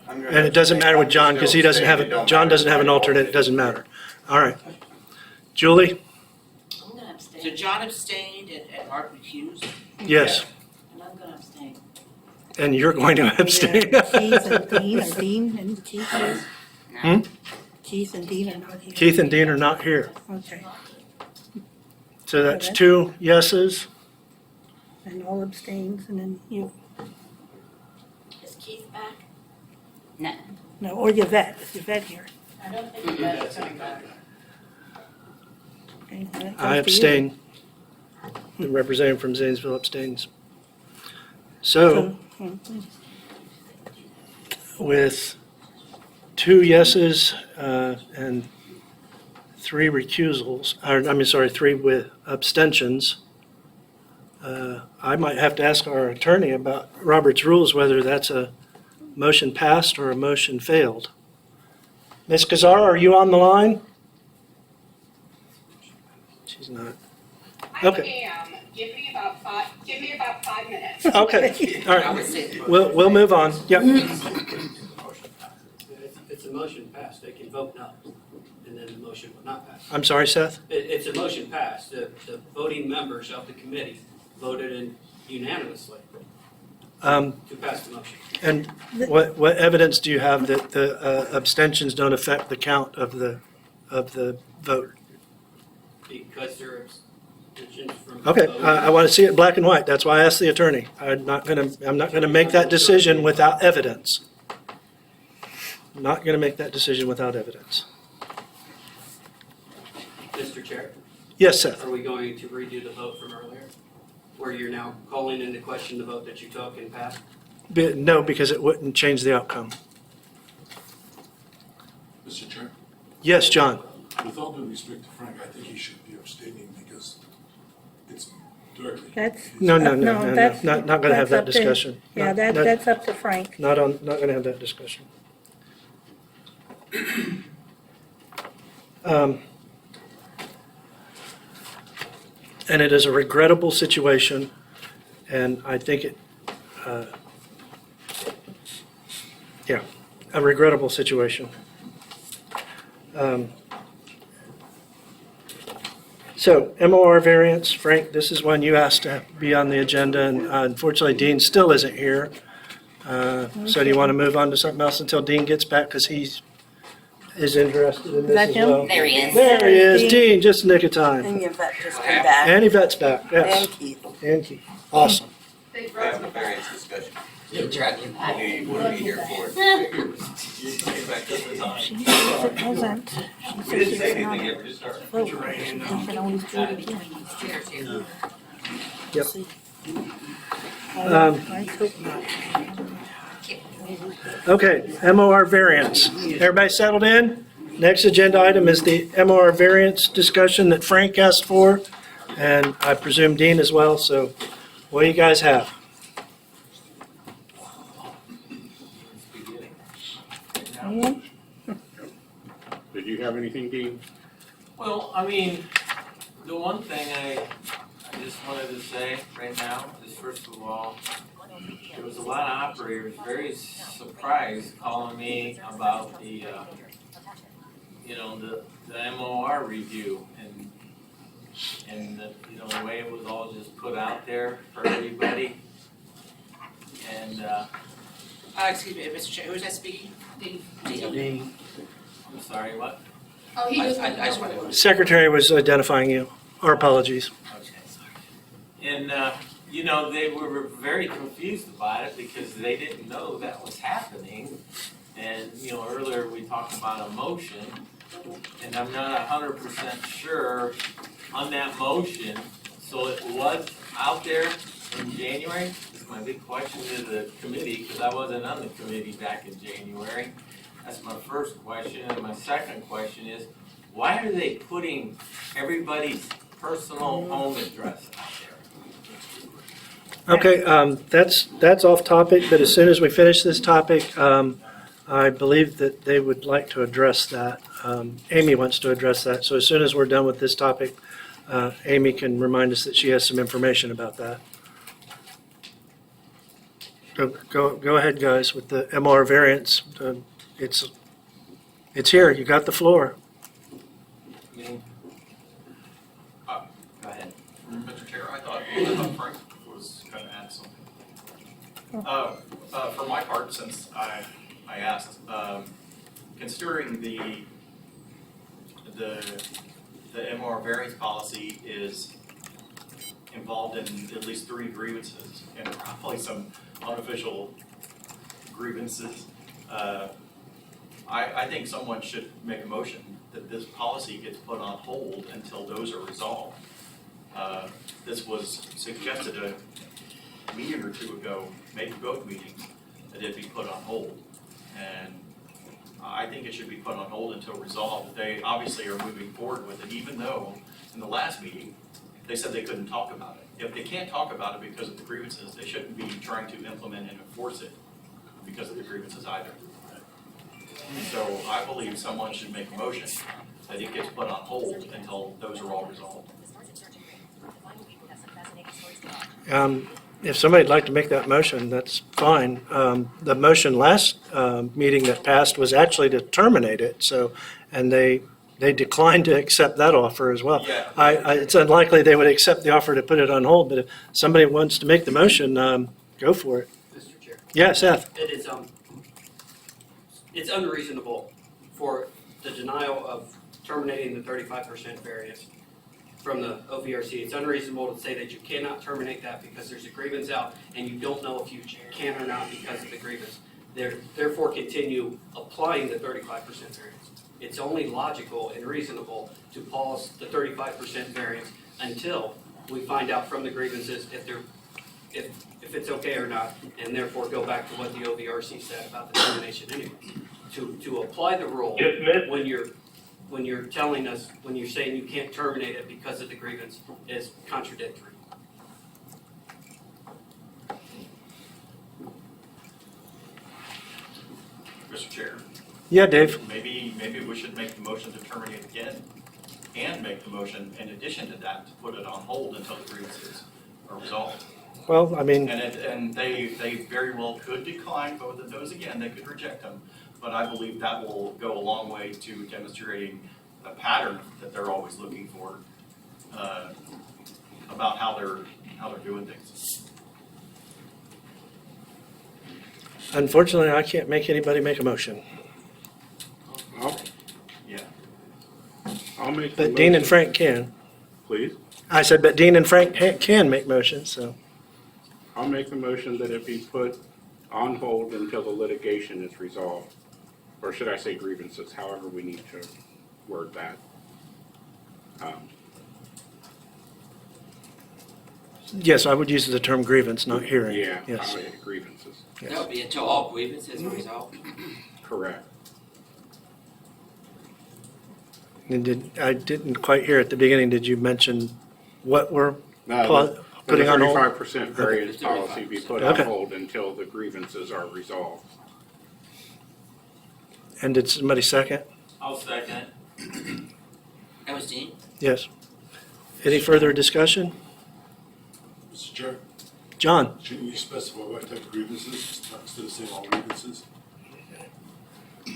I'm gonna And it doesn't abstain. matter with John because he doesn't have, It don't John matter. doesn't have an alternate, it doesn't matter. All right. Julie? I'm gonna abstain. So John abstained and Mark recused? Yes. And I'm gonna abstain. And you're going to abstain. Keith and Dean, or Dean and Keith here? Hmm? Keith and Dean are not here. Keith and Dean are not here. Okay, So that's 2 yeses. and all abstains, and then you, Is Keith back? No. no, or Yvette, is Yvette here? I don't think Yvette's coming back. Okay, that goes I to you. abstain. The representative from Zanesville abstains. So with 2 yeses and 3 recusals, or 3 with abstentions, I might have to ask our attorney about Robert's rules, whether that's a motion passed or a motion failed. Ms. Kazar, are you on the line? She's not. Okay. I am. Give me about 5 minutes. Okay, all I would right. say. We'll move on. Yep. It's a motion passed, they can vote no, and then the motion will not pass. I'm sorry, Seth? It's a motion passed, the voting members of the committee voted in unanimously to pass the motion. And what evidence do you have that the abstentions don't affect the count of the vote? Because there are abstentions from. Okay, voting. I want to see it black and white. That's why I asked the attorney. I'm not gonna make that decision without evidence. I'm not gonna make that decision without evidence. Mr. Chair, Yes, Seth? are we going to redo the vote from earlier? where you're now calling into question the vote that you took and passed? No, because it wouldn't change the outcome. Mr. Chair, Yes, John? with all due respect to Frank, I think he should be abstaining because it's directly. That's. No, that's- not going to have that that's up to- discussion. Yeah, Not- that's up to Frank. Not going to have that discussion. And it is a regrettable situation, and I think it, yeah, a regrettable situation. So MOR variance, Frank, this is one you asked to be on the agenda, and unfortunately Dean still isn't here. So do you want to move on to something else until Dean gets back, because he's interested in Is that this as him? well? There he is. There he is, Dean. Dean, just in the nick of time. And Yvette just came back. And Yvette's back, yes. And Keith. And Keith, awesome. We have a variance discussion. You drug him I back. knew you wouldn't be here for it. She wasn't. She We said didn't she's say not. anything yet, we just started. Oh, she can always do it again. Yep. I hope not. Okay, MOR variance. Everybody settled in? Next agenda item is the MOR variance discussion that Frank asked for, and I presume Dean as well, so what do you guys have? Ian? Did you have anything, Dean? Well, I mean, the one thing I just wanted to say right now is, first of all, there was a lot of operators very surprised calling me about the, the MOR review and the way it was all just put out there for everybody. And, Excuse me, Mr. Chair, who is that speaking? Dean, I'm sorry, what? Oh, he just. I just wanted to. Secretary was identifying you. Our apologies. Okay, sorry. And, they were very confused about it because they didn't know that was happening. And, earlier we talked about a motion, and I'm not 100% sure on that motion. So it was out there in January? Is my big question to the committee, because I wasn't on the committee back in January. That's my first question. And my second question is, why are they putting everybody's personal home address out there? Okay, that's off topic, but as soon as we finish this topic, I believe that they would like to address that. Amy wants to address that, so as soon as we're done with this topic, Amy can remind us that she has some information about that. Go ahead, guys, with the MR variance. It's here, you got the floor. Go ahead. Mr. Chair, I thought Frank was going to add something. For my part, since I asked, considering the MR variance policy is involved in at least 3 grievances and probably some unofficial grievances, I think someone should make a motion that this policy gets put on hold until those are resolved. This was suggested a meeting or 2 ago, maybe both meetings, that it be put on hold. And I think it should be put on hold until resolved. They obviously are moving forward with it, even though in the last meeting, they said they couldn't talk about it. If they can't talk about it because of the grievances, they shouldn't be trying to implement and enforce it because of the grievances either. So I believe someone should make a motion that it gets put on hold until those are all resolved. If somebody'd like to make that motion, that's fine. The motion last meeting that passed was actually to terminate it, and they declined to accept that offer as well. Yeah. It's unlikely they would accept the offer to put it on hold, but if somebody wants to make the motion, go for it. Mr. Chair. Yeah, Seth? It is, it's unreasonable for the denial of terminating the 35% variance from the OVRC. It's unreasonable to say that you cannot terminate that because there's a grievance out and you don't know if you can or not because of the grievance. Therefore, continue applying the 35% variance. It's only logical and reasonable to pause the 35% variance until we find out from the grievances if it's okay or not, and therefore go back to what the OVRC said about the termination anyway. To apply the rule, when you're telling us, when you're saying you can't terminate it because of the grievance, is contradictory. Mr. Chair, Yeah, Dave? maybe we should make the motion to terminate again, and make the motion in addition to that to put it on hold until the grievances are resolved. Well, I mean, And they very well could decline both of those again, they could reject them, but I believe that will go a long way to demonstrating a pattern that they're always looking for, about how they're doing things. unfortunately, I can't make anybody make a motion. Yeah. I'll make the But Dean and motion. Frank can. Please? I said, but Dean and Frank can make motions, so. I'll make the motion that it be put on hold until the litigation is resolved. Or should I say grievances, however we need to word that. Yes, I would use the term grievance, not hearing. Yeah, Yes. grievances. Yes. That would be until all grievances are resolved. Correct. And I didn't quite hear at the beginning, did you mention what we're The putting on hold? 35% variance policy be put on Okay. hold until the grievances are resolved. And did somebody second? I'll second. That was Dean? Yes. Any further discussion? Mr. Chair, John? shouldn't we specify what type of grievances, instead of saying all grievances?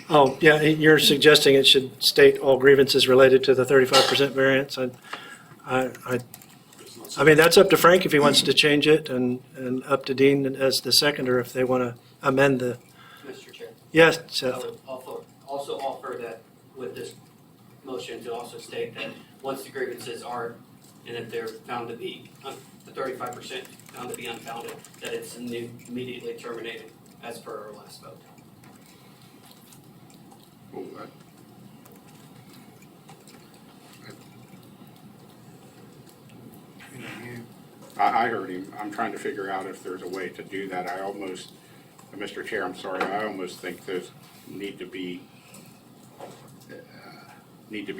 Oh, yeah, you're suggesting it should state all grievances related to the 35% variance. I mean, that's up to Frank if he wants to change it, and up to Dean as the seconder if they want to amend the, Mr. Chair. yes, I Seth? would also offer that with this motion to also state that once the grievances are, and if they're found to be, the 35% found to be unfounded, that it's immediately terminated as per our last vote. Oh, I heard him. I'm trying to figure out if there's a way to do that. Mr. Chair, I'm sorry, I almost think those need to be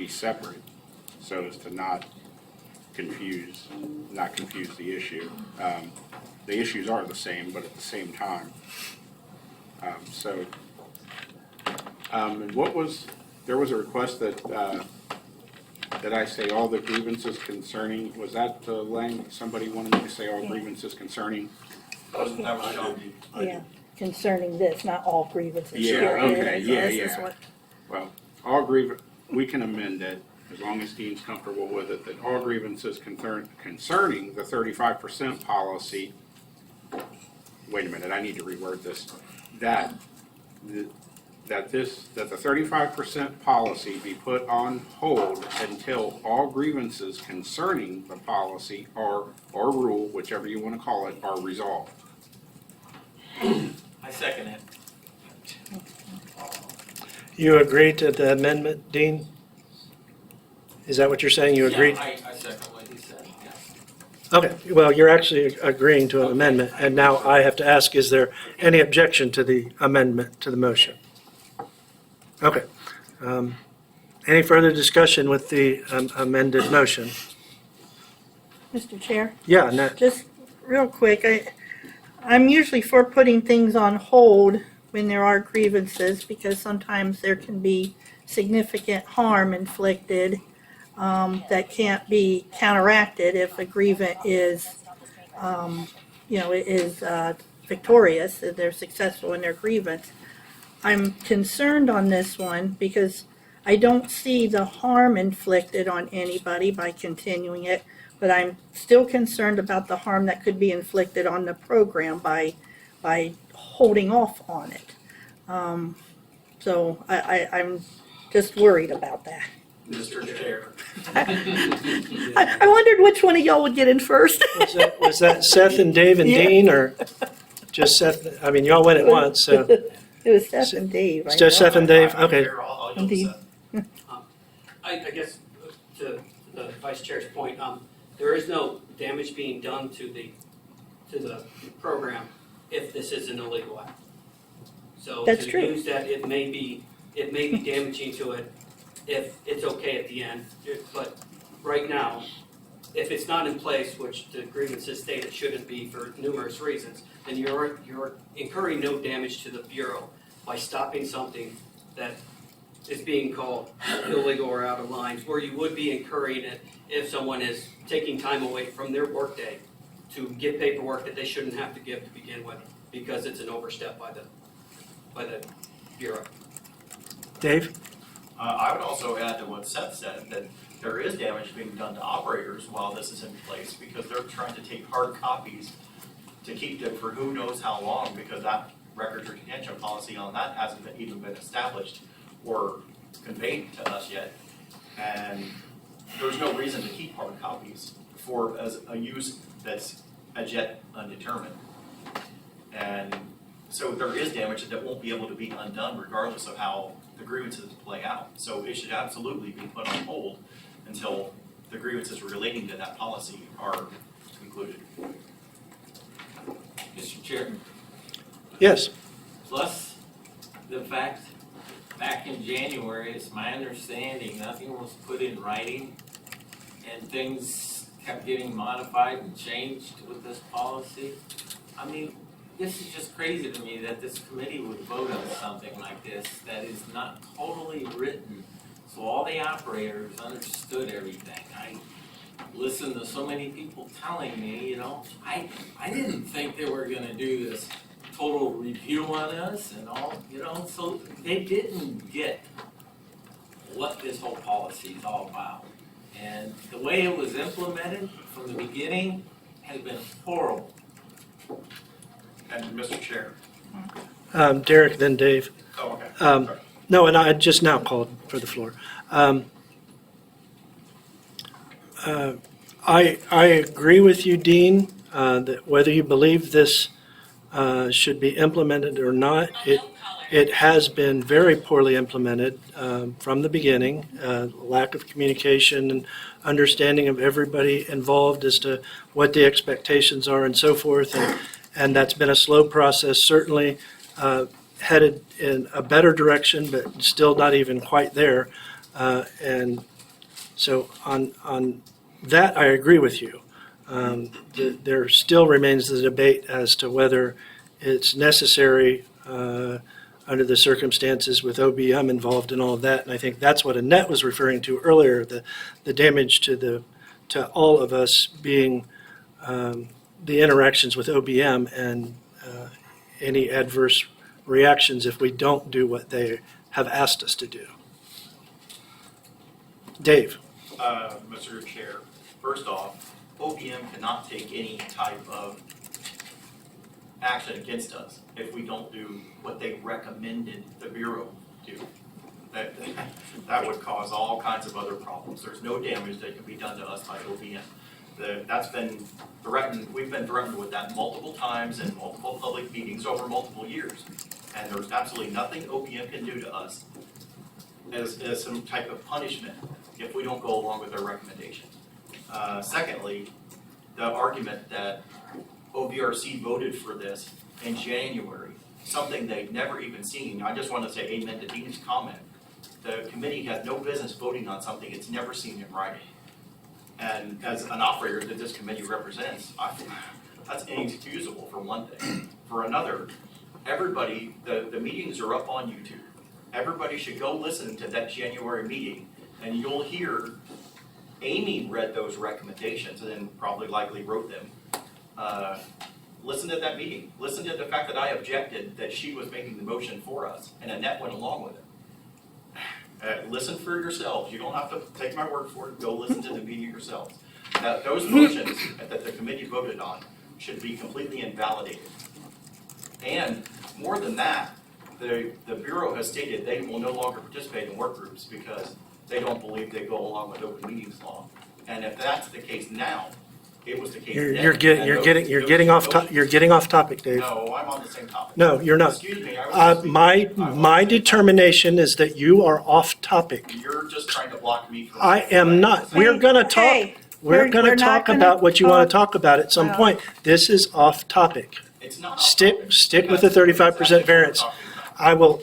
separate so as to not confuse the issue. The issues are the same, but at the same time. And there was a request that I say all the grievances concerning, was that the language, somebody wanted me to say all grievances concerning? That was John. Yeah, concerning this, not all grievances. Yeah, Here okay, is, yeah, this is yeah. what- Well, we can amend it, as long as Dean's comfortable with it, that all grievances concerning the 35% policy, wait a minute, I need to reword this, that the 35% policy be put on hold until all grievances concerning the policy or rule, whichever you want to call it, are resolved. I second it. You agree to the amendment, Dean? Is that what you're saying? You agree? Yeah, I second what he said, yes. Okay, well, you're actually agreeing to an amendment, and now I have to ask, is there any objection to the amendment to the motion? Okay. Any further discussion with the amended motion? Mr. Chair? Yeah, Nat? Just real quick, I'm usually for putting things on hold when there are grievances, because sometimes there can be significant harm inflicted that can't be counteracted if a grievant is, victorious, if they're successful in their grievance. I'm concerned on this one because I don't see the harm inflicted on anybody by continuing it, but I'm still concerned about the harm that could be inflicted on the program by holding off on it. So I'm just worried about that. Mr. Chair. I wondered which one of y'all would get in first. Was that Seth and Dave and Yeah. Dean, or just Seth? I mean, y'all went at once, so. It was Seth and Dave. It's just Seth and Dave? Okay. I'll And yield to Dean. Seth. I guess to the vice chair's point, there is no damage being done to the program if this is an illegal act. So That's to true. use that, it may be damaging to it if it's okay at the end, but right now, if it's not in place, which the grievances state it shouldn't be for numerous reasons, then you're incurring no damage to the Bureau by stopping something that is being called illegal or out of line, where you would be incurring it if someone is taking time away from their workday to get paperwork that they shouldn't have to give to begin with, because it's an overstep by the Bureau. Dave? I would also add to what Seth said, that there is damage being done to operators while this is in place, because they're trying to take hard copies to keep them for who knows how long, because that records retention policy on that hasn't even been established or conveyed to us yet. And there's no reason to keep hard copies for as a use that's as yet undetermined. And so there is damage that won't be able to be undone regardless of how the grievances play out. So it should absolutely be put on hold until the grievances relating to that policy are concluded. Mr. Chair, Yes. plus the fact, back in January, it's my understanding, nothing was put in writing, and things kept getting modified and changed with this policy. I mean, this is just crazy to me that this committee would vote on something like this that is not totally written, so all the operators understood everything. I listened to so many people telling me, I didn't think they were gonna do this total review on us and all, so they didn't get what this whole policy is all about. And the way it was implemented from the beginning has been horrible. And Mr. Chair. Derek, then Dave. Oh, okay. Sorry. No, and I just now called for the floor. I agree with you, Dean, that whether you believe this should be implemented or not, it has been very poorly implemented from the beginning. Lack of communication and understanding of everybody involved as to what the expectations are and so forth. And that's been a slow process, certainly headed in a better direction, but still not even quite there. And so on that, I agree with you. There still remains the debate as to whether it's necessary under the circumstances with OBM involved and all of that. And I think that's what Annette was referring to earlier, the damage to all of us being the interactions with OBM and any adverse reactions if we don't do what they have asked us to do. Dave. Mr. Chair, first off, OBM cannot take any type of action against us if we don't do what they recommended the Bureau do. That would cause all kinds of other problems. There's no damage that can be done to us by OBM. That's been threatened, we've been threatened with that multiple times in multiple public meetings over multiple years. And there's absolutely nothing OPM can do to us as some type of punishment if we don't go along with their recommendations. Secondly, the argument that OVRC voted for this in January, something they've never even seen. I just want to say amen to Dean's comment. The committee has no business voting on something it's never seen in writing. And as an operator that this committee represents, that's inexcusable for one thing. For another, everybody, the meetings are up on YouTube. Everybody should go listen to that January meeting, and you'll hear Amy read those recommendations and then probably likely wrote them. Listen to that meeting. Listen to the fact that I objected that she was making the motion for us, and Annette went along with it. Listen for yourselves. You don't have to take my word for it. Go listen to the meeting yourselves. Those motions that the committee voted on should be completely invalidated. And more than that, the Bureau has stated they will no longer participate in work groups because they don't believe they go along with open meetings law. And if that's the case now, it was the case then. You're getting off topic, Dave. No, I'm on the same topic. No, you're not. Excuse me. I was My determination is that you are off topic. You're just trying to block me from. I am not. We're gonna talk. We're We're gonna not talk gonna about what you wanna talk- talk about at some Well- point. This is off topic. It's not. Stick with the 35% variance. I will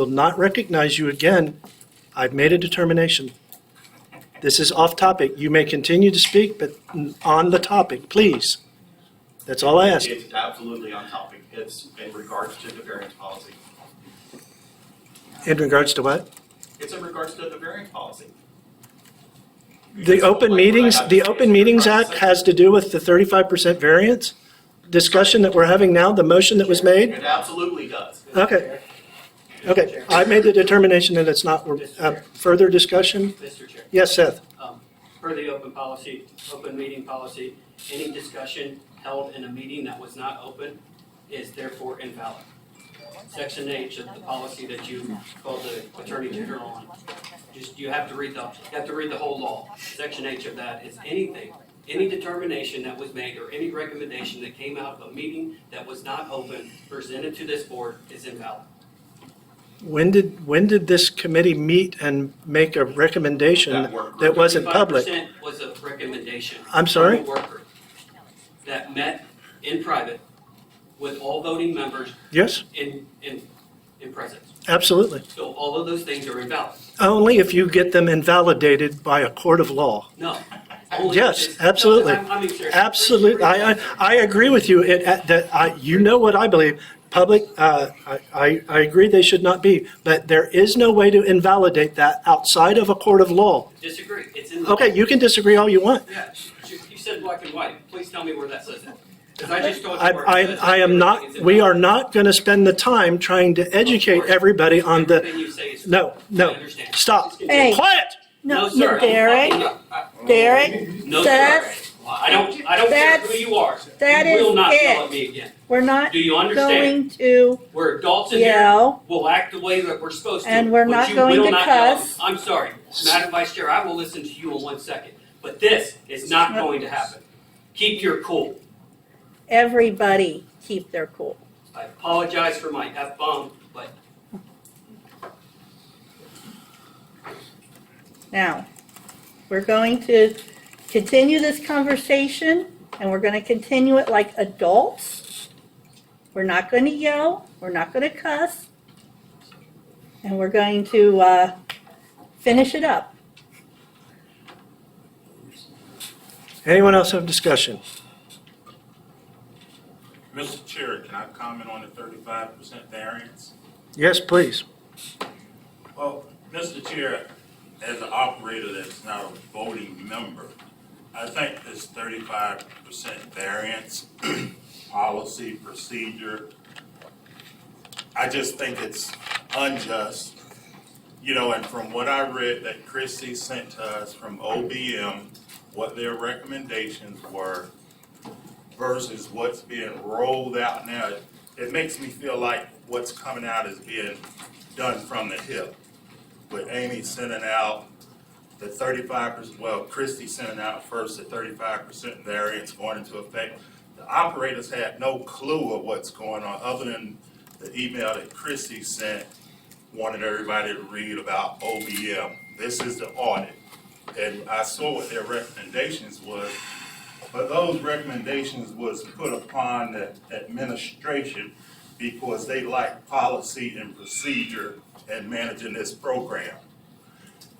not recognize you again. I've made a determination. This is off topic. You may continue to speak, but on the topic, please. That's all I ask. It's absolutely on topic. It's in regards to the variance policy. In regards to what? It's in regards to the variance policy. The Open Meetings Act has to do with the 35% variance discussion that we're having now, the motion that was made? It absolutely does. Okay. Okay, I made the determination that it's not. Further discussion? Mr. Chair. Yes, Seth? Per the open meeting policy, any discussion held in a meeting that was not open is therefore invalid. Section H of the policy that you called the Attorney General on. You have to read the whole law. Section H of that is any determination that was made or any recommendation that came out of a meeting that was not open presented to this board is invalid. When did this committee meet and make a recommendation that wasn't public? 35% was a recommendation. I'm sorry? From a worker that met in private with all voting members. Yes, In presence. absolutely. So all of those things are invalid. Only if you get them invalidated by a court of law. No. Only Yes, it's- absolutely. No, I'm being serious. Absolutely. I agree with you. You know what I believe. Public, I agree they should not be, but there is no way to invalidate that outside of a court of law. Disagree. It's in the. Okay, you can disagree all you want. Yeah, you said black and white. Please tell me where that says it. Because I just told you where it says I am not, everything is we are invalid. not going to spend the time trying to educate everybody on Everything the, you say is. no, I understand. stop. Hey. Quiet! No, sir. Derek, Derek, No, Seth, sir. I don't care who you are. that You will is not it. yell at me again. we're not Do you understand? going to We're adults in here. yell. We'll act the way that we're supposed to. And we're but not you going will to not yell at me. cuss. I'm sorry. Madam Vice Chair, I will listen to you in 1 second. But this is not going to happen. Keep your cool. Everybody keep their cool. I apologize for my F-bomb, but Now, we're going to continue this conversation, and we're going to continue it like adults. We're not going to yell, we're not going to cuss, and we're going to finish it up. Anyone else have discussion? Mr. Chair, can I comment on the 35% variance? Yes, please. Well, Mr. Chair, as an operator that's not a voting member, I think this 35% variance policy procedure, I just think it's unjust. You know, and from what I read that Chrissy sent to us from OBM, what their recommendations were versus what's being rolled out now, it makes me feel like what's coming out is being done from the hip. With Amy sending out the 35%, well, Christie sending out first the 35% variance going into effect. The operators had no clue of what's going on, other than the email that Christie sent, wanted everybody to read about OBM. This is the audit. And I saw what their recommendations was, but those recommendations was put upon the administration because they like policy and procedure and managing this program.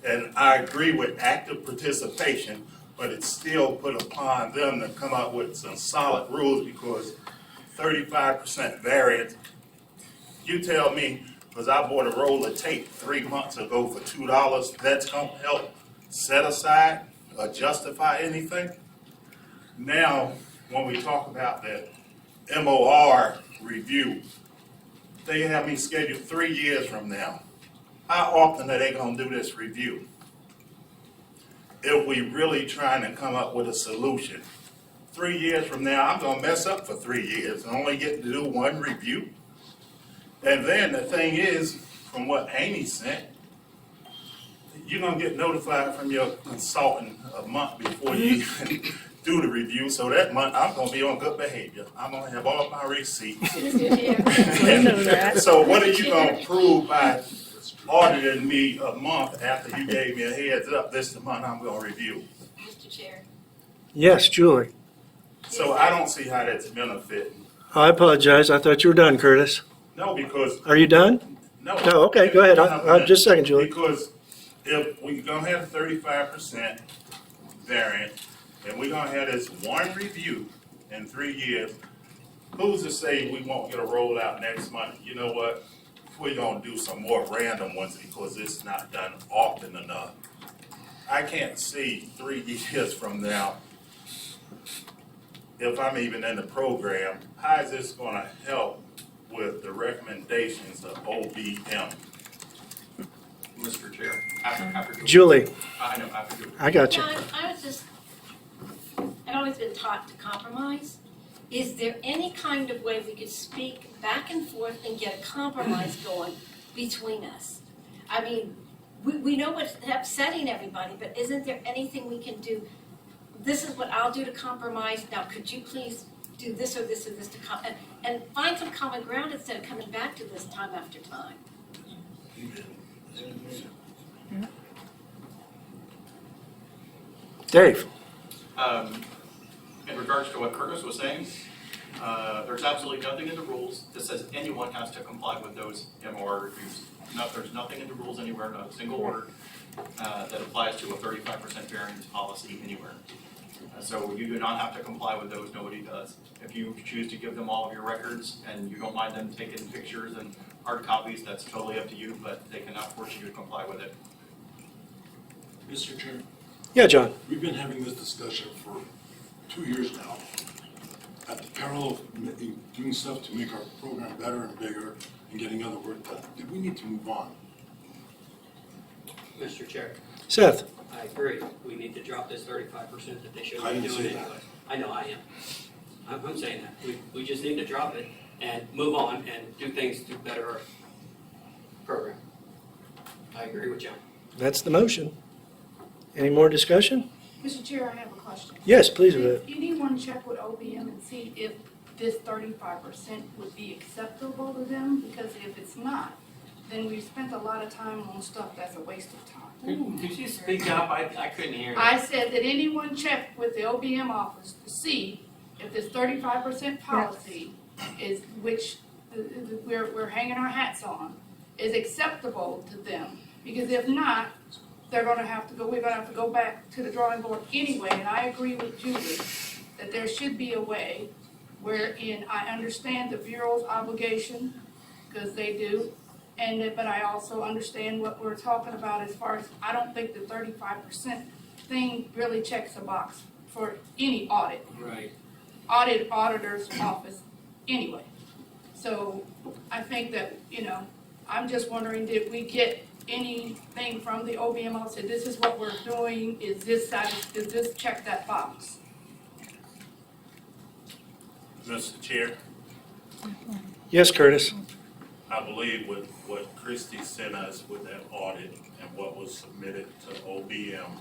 And I agree with active participation, but it's still put upon them to come up with some solid rules because 35% variance, you tell me, because I bought a roll of tape 3 months ago for $2, that's gonna help set aside or justify anything? Now, when we talk about the MOR review, they have me scheduled 3 years from now. How often are they gonna do this review? If we really trying to come up with a solution, 3 years from now, I'm gonna mess up for 3 years and only get to do one review. And then the thing is, from what Amy sent, you're gonna get notified from your consultant a month before you even do the review. So that month, I'm gonna be on good behavior. I'm gonna have all my receipts. I know that. So what are you gonna prove by auditing me a month after you gave me a heads up, this is the month I'm gonna review? Mr. Chair. Yes, Julie. So I don't see how that's benefiting. Oh, I apologize. I thought you were done, Curtis. No, because. Are you done? No. No, okay, go ahead. Just a second, Julie. Because if we're gonna have 35% variant, and we're gonna have this one review in 3 years, who's to say we won't get a rollout next month? You know what? We're gonna do some more random ones because it's not done often enough. I can't see 3 years from now, if I'm even in the program, how is this gonna help with the recommendations of OBM? Mr. Chair, after Julie. I know, after Julie. I got you. No, I've always been taught to compromise. Is there any kind of way we could speak back and forth and get a compromise going between us? I mean, we know what's upsetting everybody, but isn't there anything we can do? This is what I'll do to compromise. Now, could you please do this or this or this to and find some common ground instead of coming back to this time after time? Dave. In regards to what Curtis was saying, there's absolutely nothing in the rules that says anyone has to comply with those MOR reviews. There's nothing in the rules anywhere, not a single word, that applies to a 35% variance policy anywhere. So you do not have to comply with those, nobody does. If you choose to give them all of your records and you don't mind them taking pictures and hard copies, that's totally up to you, but they cannot force you to comply with it. Mr. Chairman? Yeah, John. We've been having this discussion for 2 years now. At the peril of doing stuff to make our program better and bigger and getting other work done, did we need to move on? Mr. Chair. Seth. I agree. We need to drop this 35% that they should I be didn't doing say that. anyway. I know, I am. I'm saying that. We just need to drop it and move on and do things to better our program. I agree with John. That's the motion. Any more discussion? Mr. Chair, I have a question. Yes, please. Did anyone check with OBM and see if this 35% would be acceptable to them? Because if it's not, then we've spent a lot of time on stuff that's a waste of time. Could you speak up? I couldn't hear you. I said, did anyone check with the OBM office to see if this 35% policy is, which we're hanging our hats on, is acceptable to them? Because if not, we're gonna have to go back to the drawing board anyway, and I agree with Julie that there should be a way wherein I understand the Bureau's obligation, because they do, but I also understand what we're talking about as far as, I don't think the 35% thing really checks a box for any audit. Right. Auditor's office anyway. So I think that, I'm just wondering, did we get anything from the OBM office, said this is what we're doing, does this check that box? Mr. Chair, Yes, Curtis. I believe with what Christie sent us with that audit and what was submitted to OBM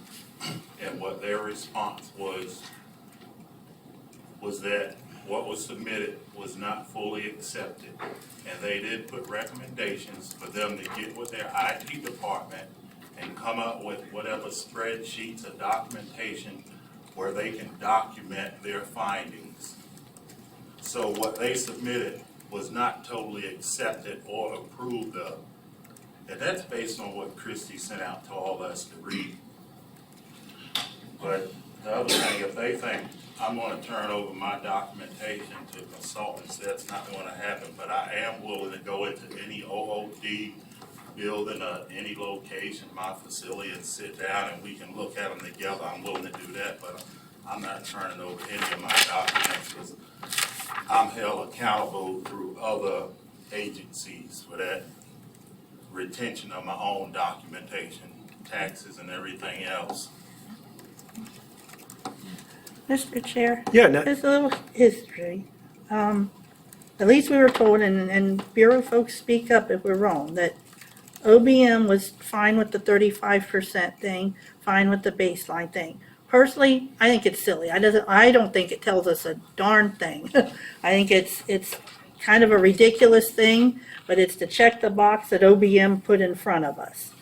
and what their response was that what was submitted was not fully accepted. And they did put recommendations for them to get with their IT department and come up with whatever spreadsheets or documentation where they can document their findings. So what they submitted was not totally accepted or approved of. And that's based on what Christie sent out to all of us to read. But the other thing, if they think I'm gonna turn over my documentation to consultants, that's not gonna happen. But I am willing to go into any OOD building or any location, my facility, and sit down and we can look at them together. I'm willing to do that, but I'm not turning over any of my documents because I'm held accountable through other agencies for that retention of my own documentation, taxes and everything else. Mr. Chair? Yeah, no. There's a little history. At least we were told, and Bureau folks speak up if we're wrong, that OBM was fine with the 35% thing, fine with the baseline thing. Personally, I think it's silly. I don't think it tells us a darn thing. I think it's kind of a ridiculous thing, but it's to check the box that OBM put in front of us.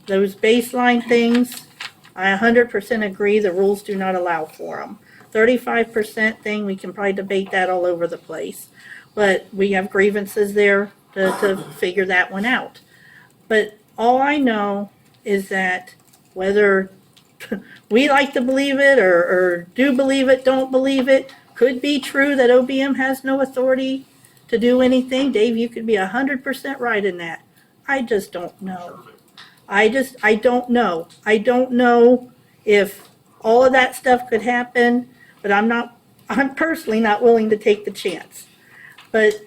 Those baseline things, I 100% agree the rules do not allow for them. 35% thing, we can probably debate that all over the place. But we have grievances there to figure that one out. But all I know is that whether we like to believe it or do believe it, don't believe it, could be true that OBM has no authority to do anything. Dave, you could be 100% right in that. I just don't know. I don't know. I don't know if all of that stuff could happen, but I'm personally not willing to take the chance. But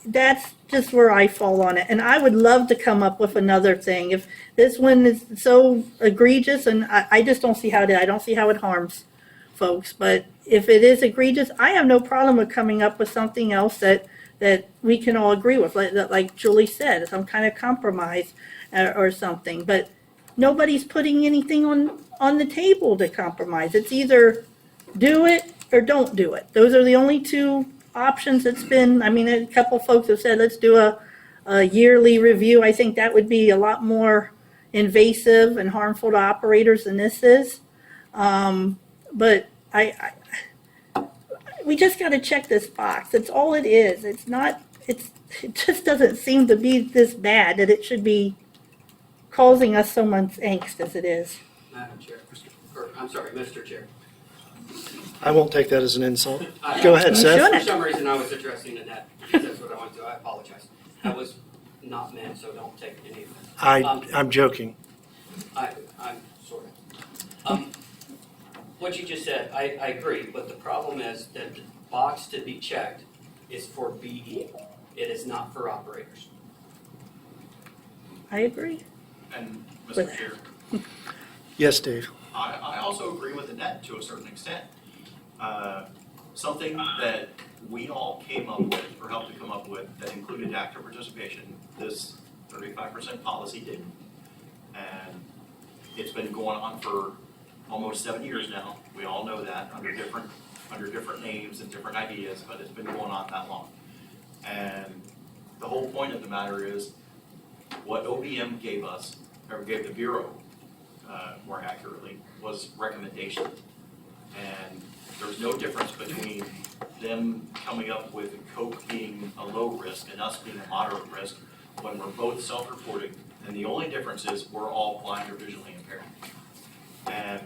that's just where I fall on it. And I would love to come up with another thing. If this one is so egregious, and I just don't see how I don't see how it harms folks. But if it is egregious, I have no problem with coming up with something else that we can all agree with, like Julie said, some kind of compromise or something. But nobody's putting anything on the table to compromise. It's either do it or don't do it. Those are the only two options. It's been, I mean, a couple folks have said, let's do a yearly review. I think that would be a lot more invasive and harmful to operators than this is. But we just got to check this box. That's all it is. It's not, it just doesn't seem to be this bad that it should be causing us so much angst as it is. Madam Chair, or, I'm sorry, Mr. Chair. I won't take that as an insult. Go ahead, For Seth. some reason, I was addressing Annette, because that's what I wanted to, I apologize. That was not meant, so don't take any offense. I'm joking. I'm sort of. What you just said, I agree, but the problem is that the box to be checked is for BE. It is not for operators. I agree. And Mr. Chair, Yes, Dave. I also agree with Annette to a certain extent. Something that we all came up with, or helped to come up with, that included active participation, this 35% policy didn't. And it's been going on for almost 7 years now. We all know that, under different names and different ideas, but it's been going on that long. And the whole point of the matter is, what OBM gave us, or gave the Bureau, more accurately, was recommendation. And there's no difference between them coming up with Coke being a low risk and us being a moderate risk when we're both self-reporting. And the only difference is we're all blind or visually impaired. And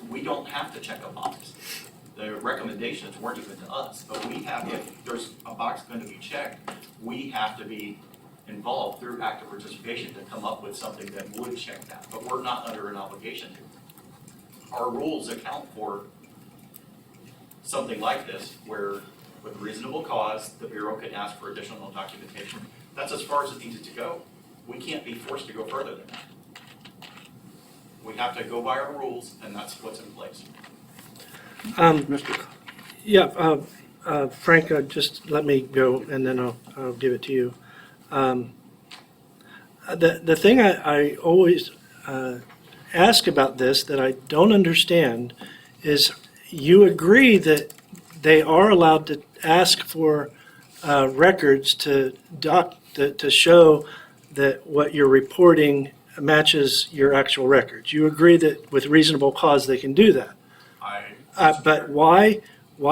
we don't have to check a box. The recommendations weren't even to us, but we have, if there's a box going to be checked, we have to be involved through active participation to come up with something that would check that, but we're not under an obligation to. Our rules account for something like this, where with reasonable cause, the Bureau can ask for additional documentation. That's as far as it needs to go. We can't be forced to go further than that. We have to go by our rules, and that's what's in place. Yeah, Frank, just let me go, and then I'll give it to you. The thing I always ask about this that I don't understand is you agree that they are allowed to ask for records to show that what you're reporting matches your actual records. You agree that with reasonable cause they can do that. But why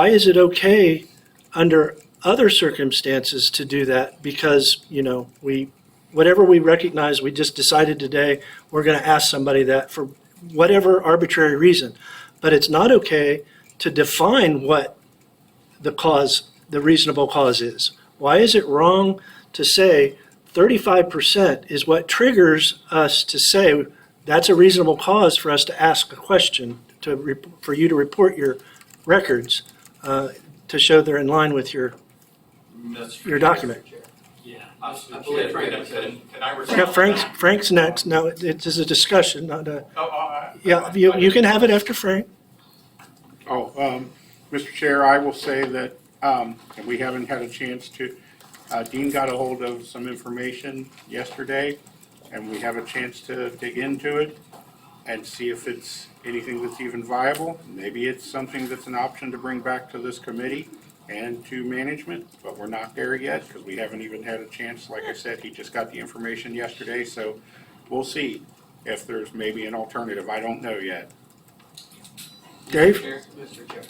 is it okay under other circumstances to do that? Because, you know, whatever we recognize, we just decided today we're going to ask somebody that for whatever arbitrary reason. But it's not okay to define what the reasonable cause is. Why is it wrong to say 35% is what triggers us to say that's a reasonable cause for us to ask a question, for you to report your records to show they're in line with your document? Yeah. I believe Frank has said. Can I respond? Yeah, Frank's next. Now, it is a discussion, not a, yeah, you can have it after Frank. Mr. Chair, I will say that, and we haven't had a chance to, Dean got a hold of some information yesterday, and we have a chance to dig into it and see if it's anything that's even viable. Maybe it's something that's an option to bring back to this committee and to management, but we're not there yet because we haven't even had a chance. Like I said, he just got the information yesterday, so we'll see. if there's maybe an alternative. I don't know yet. Dave? Mr. Chair.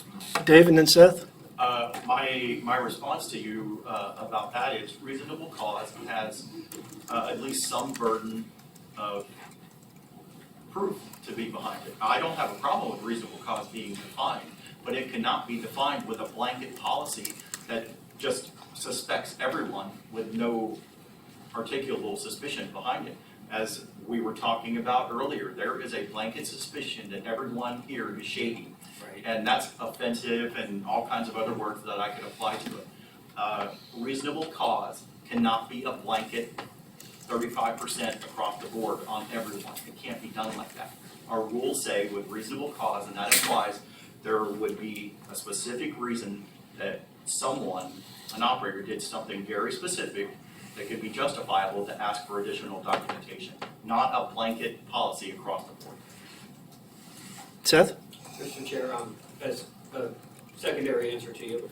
Dave and then Seth? My response to you about that is reasonable cause has at least some burden of proof to be behind it. I don't have a problem with reasonable cause being defined, but it cannot be defined with a blanket policy that just suspects everyone with no articulable suspicion behind it. As we were talking about earlier, there is a blanket suspicion that everyone here is shady. Right. And that's offensive and all kinds of other words that I could apply to it. Reasonable cause cannot be a blanket 35% across the board on everyone. It can't be done like that. Our rules say with reasonable cause, and that implies there would be a specific reason that someone, an operator, did something very specific that could be justifiable to ask for additional documentation, not a blanket policy across the board. Seth? Mr. Chair, as a secondary answer to you,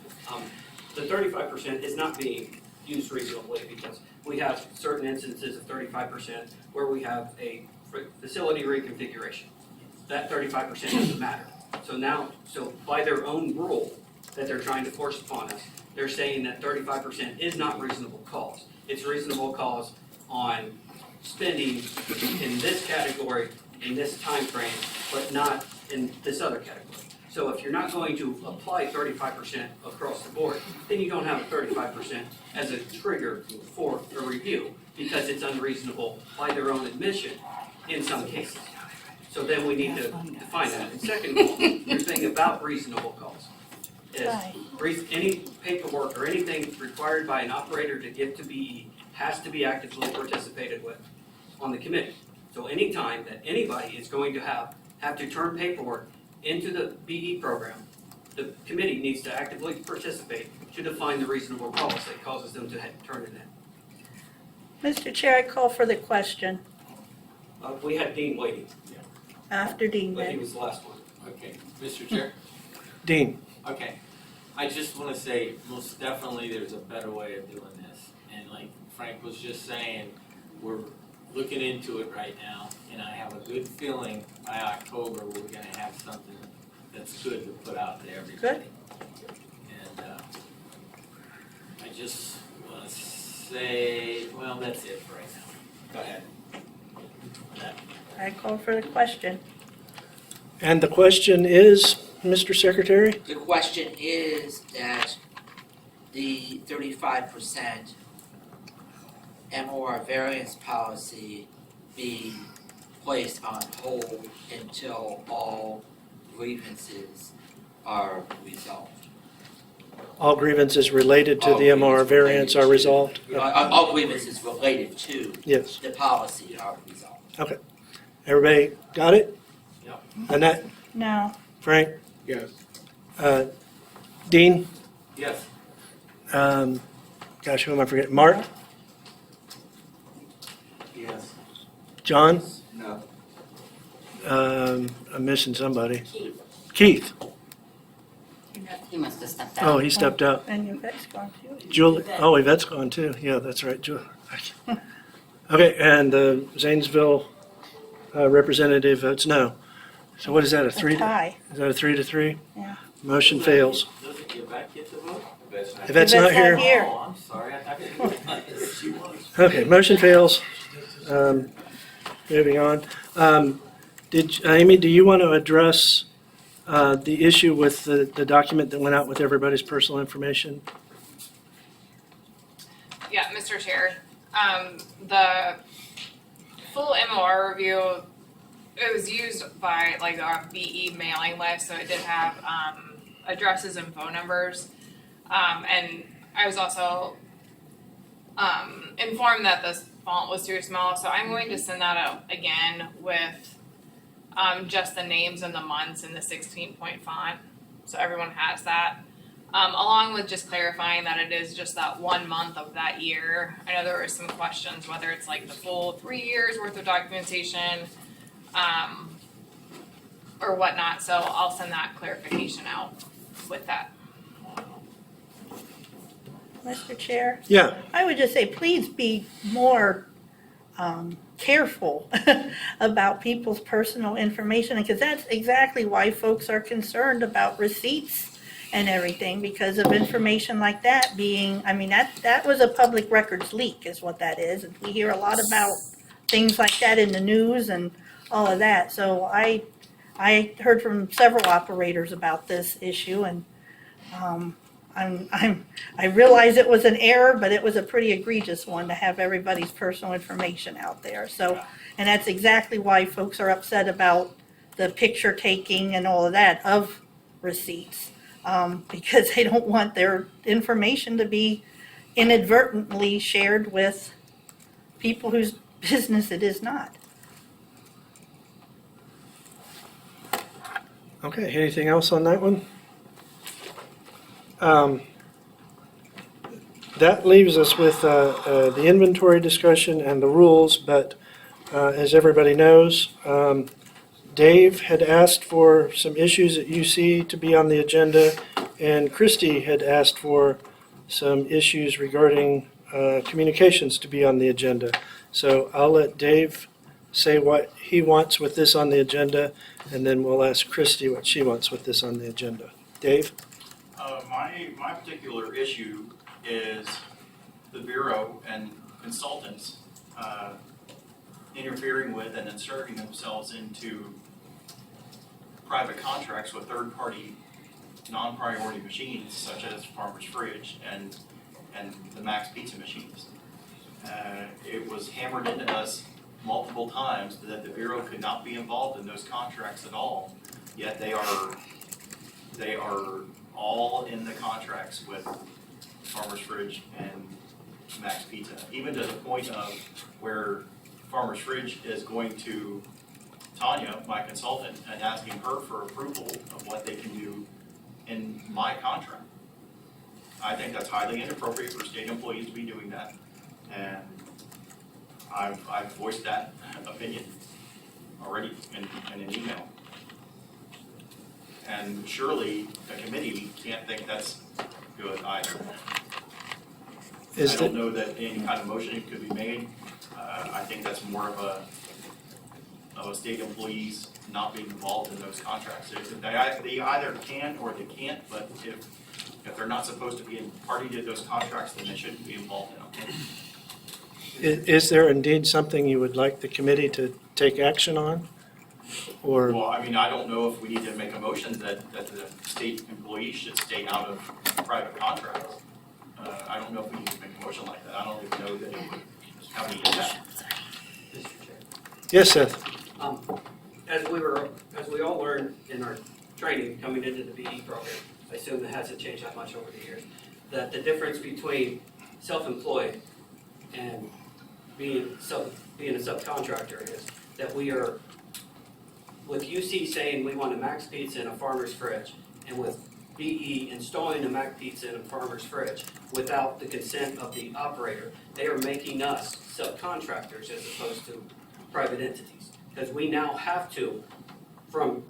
the 35% is not being used reasonably because we have certain instances of 35% where we have a facility reconfiguration. That 35% doesn't matter. So by their own rule that they're trying to force upon us, they're saying that 35% is not reasonable cause. It's reasonable cause on spending in this category, in this time frame, but not in this other category. So if you're not going to apply 35% across the board, then you don't have a 35% as a trigger for a review because it's unreasonable by their own admission in some cases. So then we need to define that. And second of all, your thing about reasonable cause is any paperwork or anything required by an operator to get to BE has to be actively participated with on the committee. So anytime that anybody is going to have to turn paperwork into the BE program, the committee needs to actively participate to define the reasonable cause that causes them to turn it in. Mr. Chair, I call for the question. We had Dean waiting, After Dean, but he then. was the last one. Okay, Mr. Chair? Dean? Okay, I just want to say, most definitely there's a better way of doing this. And like Frank was just saying, we're looking into it right now, and I have a good feeling by October, we're gonna have something that's good to put out to everybody. Good. And I just want to say, well, that's it for right now. Go ahead. I call for the question. And the question is, Mr. Secretary? The question is that the 35% MOR variance policy be placed on hold until all grievances are resolved. All grievances related to the MR variance are resolved? All grievances related to Yes. the policy are resolved. Okay. Everybody got it? Yep. Annette? No. Frank? Yes. Dean? Yes. Gosh, who am I forgetting? Mark? Yes. John? No. I'm missing somebody. Keith? He must have stepped out. Oh, he stepped out. And Yvette's gone too. Julie? Oh, Yvette's gone too. Yeah, that's right. Okay, and the Zanesville representative votes no. So what is that, a three? tie. Is that a 3-3? Yeah. Motion fails. Doesn't Yvette get to vote? Yvette's not here. Oh, I'm sorry, I thought she was. Okay, motion fails. Moving on. Amy, do you want to address the issue with the document that went out with everybody's personal information? Yeah, Mr. Chair, the full MOR review, it was used by like our BE mailing list, so it did have addresses and phone numbers. And I was also informed that the font was too small, so I'm going to send that out again with just the names and the months in the 16-point font, so everyone has that. Along with just clarifying that it is just that 1 month of that year. I know there were some questions whether it's like the full 3 years worth of documentation or whatnot, so I'll send that clarification out with that. Mr. Chair? Yeah. I would just say, please be more careful about people's personal information, because that's exactly why folks are concerned about receipts and everything, because of information like that being, I mean, that was a public records leak is what that is. And we hear a lot about things like that in the news and all of that. So I heard from several operators about this issue, and I realize it was an error, but it was a pretty egregious one to have everybody's personal information out there. So, and that's exactly why folks are upset about the picture taking and all of that of receipts, because they don't want their information to be inadvertently shared with people whose business it is not. Okay, anything else on that one? That leaves us with the inventory discussion and the rules, but as everybody knows, Dave had asked for some issues at UC to be on the agenda, and Christy had asked for some issues regarding communications to be on the agenda. So I'll let Dave say what he wants with this on the agenda, and then we'll ask Christy what she wants with this on the agenda. Dave? My particular issue is the Bureau and consultants interfering with and inserting themselves into private contracts with third-party non-priority machines such as Farmer's Fridge and the Max Pizza machines. It was hammered into us multiple times that the Bureau could not be involved in those contracts at all, yet they are all in the contracts with Farmer's Fridge and Max Pizza, even to the point of where Farmer's Fridge is going to Tanya, my consultant, and asking her for approval of what they can do in my contract. I think that's highly inappropriate for state employees to be doing that, and I've voiced that opinion already in an email. And surely the committee can't think that's good either. I don't know that any kind of motion could be made. I think that's more of a state employees not being involved in those contracts. They either can or they can't, but if they're not supposed to be party to those contracts, then they shouldn't be involved in them. Is there indeed something you would like the committee to take action on? Or Well, I mean, I don't know if we need to make a motion that the state employees should stay out of private contracts. I don't know if we need to make a motion like that. I don't even know that it would have any impact. yes, Seth? As we all learned in our training coming into the BE program, I assume it hasn't changed that much over the years, that the difference between self-employed and being a subcontractor is that we are, with UC saying we want a Max Pizza and a Farmer's Fridge, and with BE installing a Max Pizza and a Farmer's Fridge without the consent of the operator, they are making us subcontractors as opposed to private entities. Because we now have to, from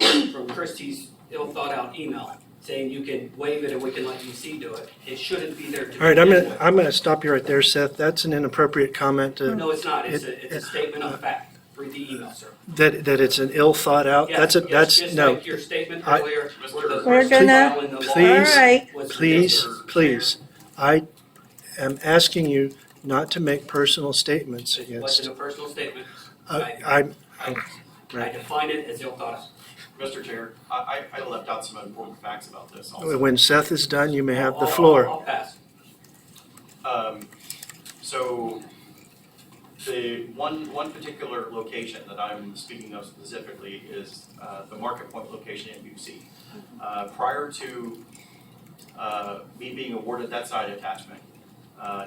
Christie's ill-thought-out email, saying you can waive it and we can let UC do it, it shouldn't be there to All right, begin with. I'm gonna stop you right there, Seth. That's an inappropriate comment to. No, it's not. It's a statement of fact. Read the email, sir. That it's an ill thought out. Yes, That's just no. like your statement earlier. where the We're person gonna- filing the law Please, All right. was please. I am asking you not to make personal statements It against. wasn't a personal statement. I'm I right. define it as ill thought out. Mr. Chair, I left out some important facts about this also. When Seth is done, you may have the I'll floor. pass. So the one particular location that I'm speaking of specifically is the Market Point location in UC. Prior to me being awarded that side attachment,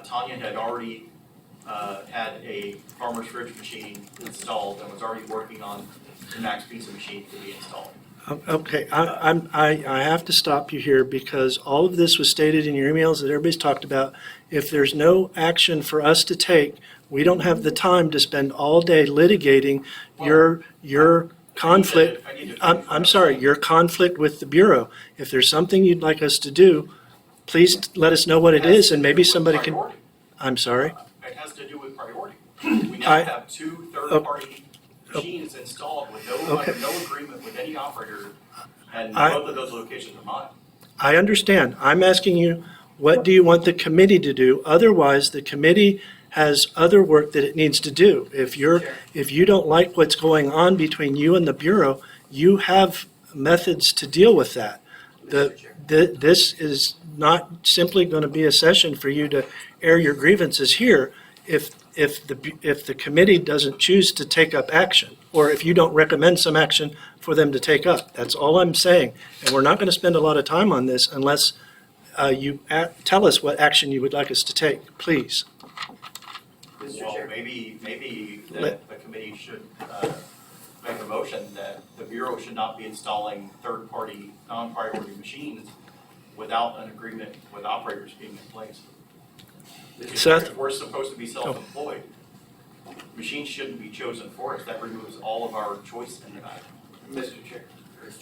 Tanya had already had a Farmer's Fridge machine installed and was already working on the Max Pizza machine to be installed. Okay, I have to stop you here because all of this was stated in your emails that everybody's talked about. If there's no action for us to take, we don't have the time to spend all day litigating your conflict. I'm sorry, your conflict with the Bureau. If there's something you'd like us to do, please let us know what it is and maybe somebody can. I'm sorry? It has to do with priority. we now have two third-party Oh. machines installed with no, Okay. under no agreement with any operator, and I- both of those locations are mine. I understand. I'm asking you, what do you want the committee to do? Otherwise, the committee has other work that it needs to do. If you don't like what's going on between you and the Bureau, you have methods to deal with that. This is not simply going to be a session for you to air your grievances here if the committee doesn't choose to take up action, or if you don't recommend some action for them to take up. That's all I'm saying. And we're not going to spend a lot of time on this unless you tell us what action you would like us to take, please. Well, maybe Let- the committee should make a motion that the Bureau should not be installing third-party, non-priority machines without an agreement with operators being in place. Seth? If we're supposed to be self-employed, machines shouldn't be chosen for us. That removes all of our choice in the matter. Mr.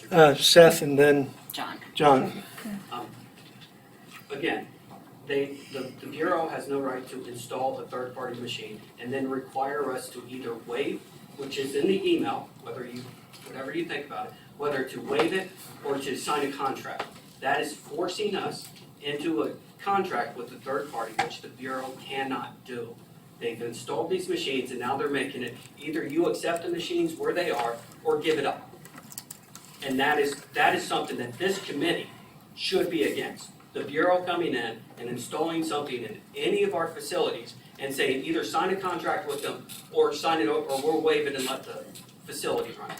Chair. Seth and then John. John. Again, the Bureau has no right to install a third-party machine and then require us to either waive, which is in the email, whatever you think about it, whether to waive it or to sign a contract. That is forcing us into a contract with the third party, which the Bureau cannot do. They've installed these machines and now they're making it, either you accept the machines where they are or give it up. And that is something that this committee should be against. The Bureau coming in and installing something in any of our facilities and saying either sign a contract with them or sign it or we'll waive it and let the facility run.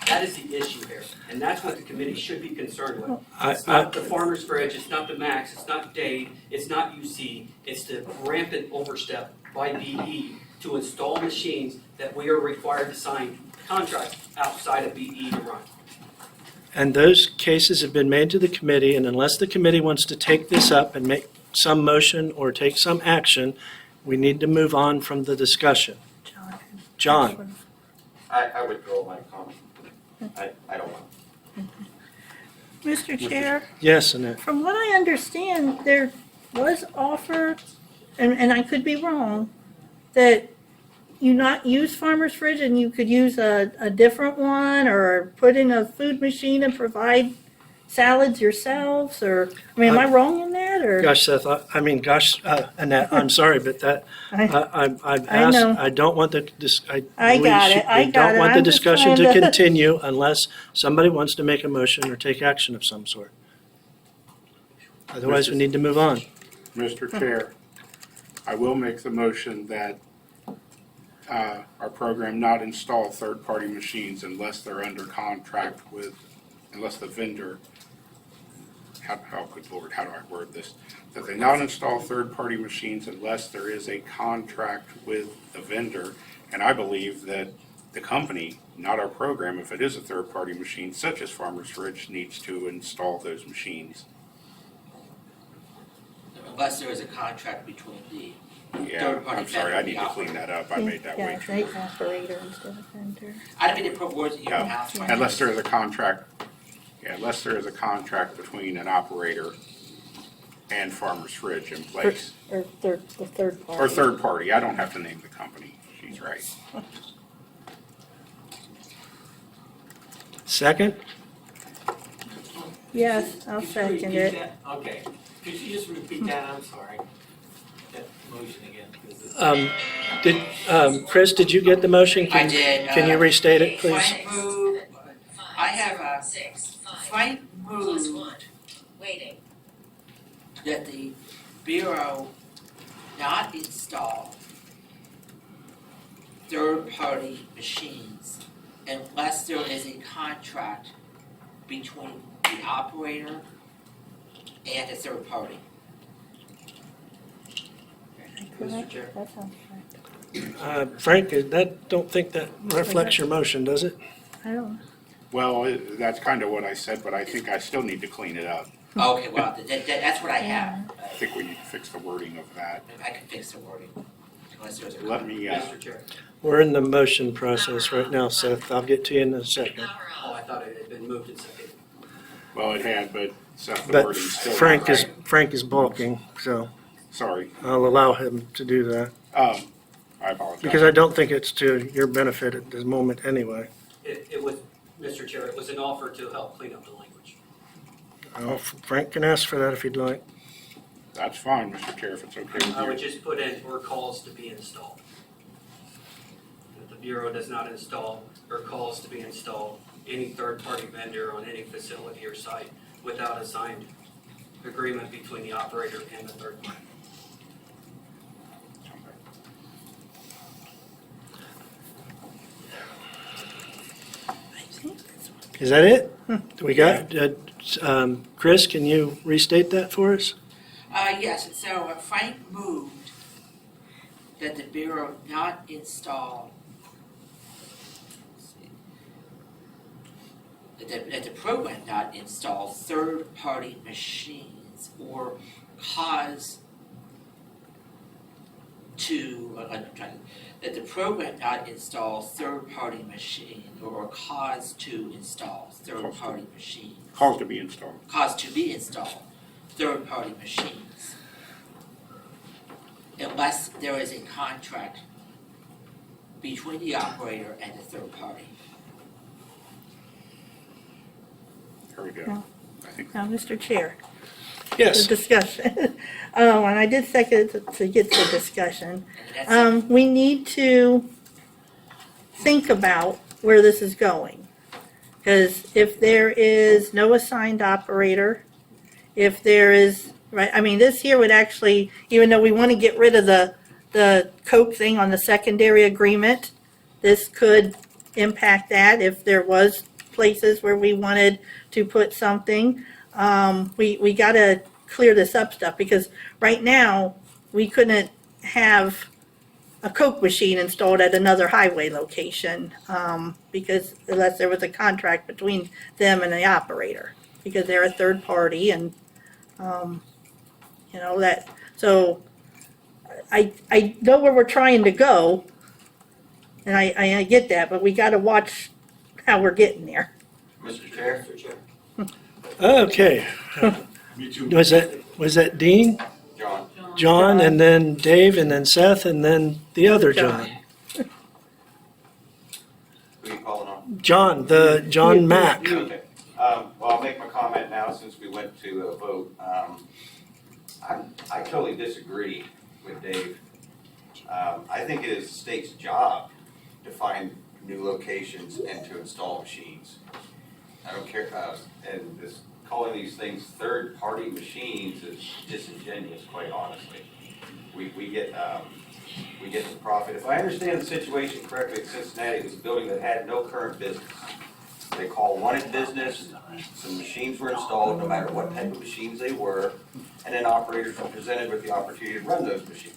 That is the issue here, and that's what the committee should be concerned with. It's not the Farmer's Fridge, it's not the Max, it's not Dade, it's not UC, it's the rampant overstep by BE to install machines that we are required to sign contracts outside of BE to run. And those cases have been made to the committee, and unless the committee wants to take this up and make some motion or take some action, we need to move on from the discussion. John? I withdraw my comment. I don't want. Mr. Chair? Yes, Annette. From what I understand, there was offer, and I could be wrong, that you not use Farmer's Fridge and you could use a different one or put in a food machine and provide salads yourselves, or, I mean, am I wrong in that, or? Gosh, Seth, Annette, I'm sorry, but I've asked, know. I don't want the, I got it. we don't want the I'm just discussion to trying to- continue unless somebody wants to make a motion or take action of some sort. Otherwise, we need to move on. Mr. Chair, I will make the motion that our program not install third-party machines unless they're under contract with, unless the vendor, good Lord, how do I word this? That they not install third-party machines unless there is a contract with the vendor. And I believe that the company, not our program, if it is a third-party machine, such as Farmer's Fridge, needs to install those machines. Unless there is a contract between the Yeah, third-party I'm sorry, I vendor need and to the clean that up. I made that way too. Yeah, say operator instead of vendor. I don't mean to put words in your Yeah, mouth. unless there is a contract, unless there is a contract between an operator and Farmer's Fridge in place. Or the third party. Or third party, I don't have to name the company, she's right. Second? Yes, I'll Could you second repeat it. that? Okay, could you just repeat that, I'm sorry, that motion again? 'cause Chris, did you get the motion? I did. Can you restate it, please? Frank moved, I have a, Frank moved Waiting. that the Bureau not install third-party machines unless there is a contract between the operator and the third party. Mr. Chair. That sounds correct. Frank, don't think that reflects your motion, does it? I don't. Well, that's kind of what I said, but I think I still need to clean it up. Okay, well, that's what I have. I think we need to fix the wording of that. I can fix the wording, unless there's a. Let me, Mr. Chair. We're in the motion process right now, Seth. I'll get to you in a second. Oh, I thought it had been moved and seconded. well, it had, but Seth, the But wording's still not Frank right. is balking, so Sorry. I'll allow him to do that. All I apologize. Because I don't think it's to your benefit at this moment anyway. It was, Mr. Chair, it was an offer to help clean up the language. Well, Frank can ask for that if he'd like. That's fine, Mr. Chair, if it's okay with I would you. just put in, or calls to be installed. That the Bureau does not install or calls to be installed any third-party vendor on any facility or site without a signed agreement between the operator and the third party. Is that it? We got, Chris, can you restate that for us? Yes, so Frank moved that the Bureau not install, that the program not install third-party machines or cause that the program not install third-party machine or cause to install third-party machine. Calls to be installed. Cause to be installed third-party machines. Unless there is a contract between the operator and the third party. Here we go. No. I think Now, Mr. Chair. Yes. The discussion. And I did second it to get to discussion. And that's it. We need to think about where this is going. Because if there is no assigned operator, if there is, right, I mean, this here would actually, even though we want to get rid of the Coke thing on the secondary agreement, this could impact that if there was places where we wanted to put something. We got to clear this up stuff because right now we couldn't have a Coke machine installed at another highway location because unless there was a contract between them and the operator because they're a third party and you know that. So I know where we're trying to go and I get that, but we got to watch how we're getting there. Mr. Chair? Mr. Chair. Okay. Me too. Was that Dean? John? John, and then Dave, and then Seth, and then the other John. Who are you calling on? John Mack. Okay. Well, I'll make my comment now since we went to a vote. I totally disagree with Dave. I think it is the state's job to find new locations and to install machines. I don't care, and this calling these things third-party machines is disingenuous, quite honestly. We get the profit. If I understand the situation correctly, at Cincinnati, it was a building that had no current business. They call wanted business, some machines were installed, no matter what type of machines they were, and then operators were presented with the opportunity to run those machines.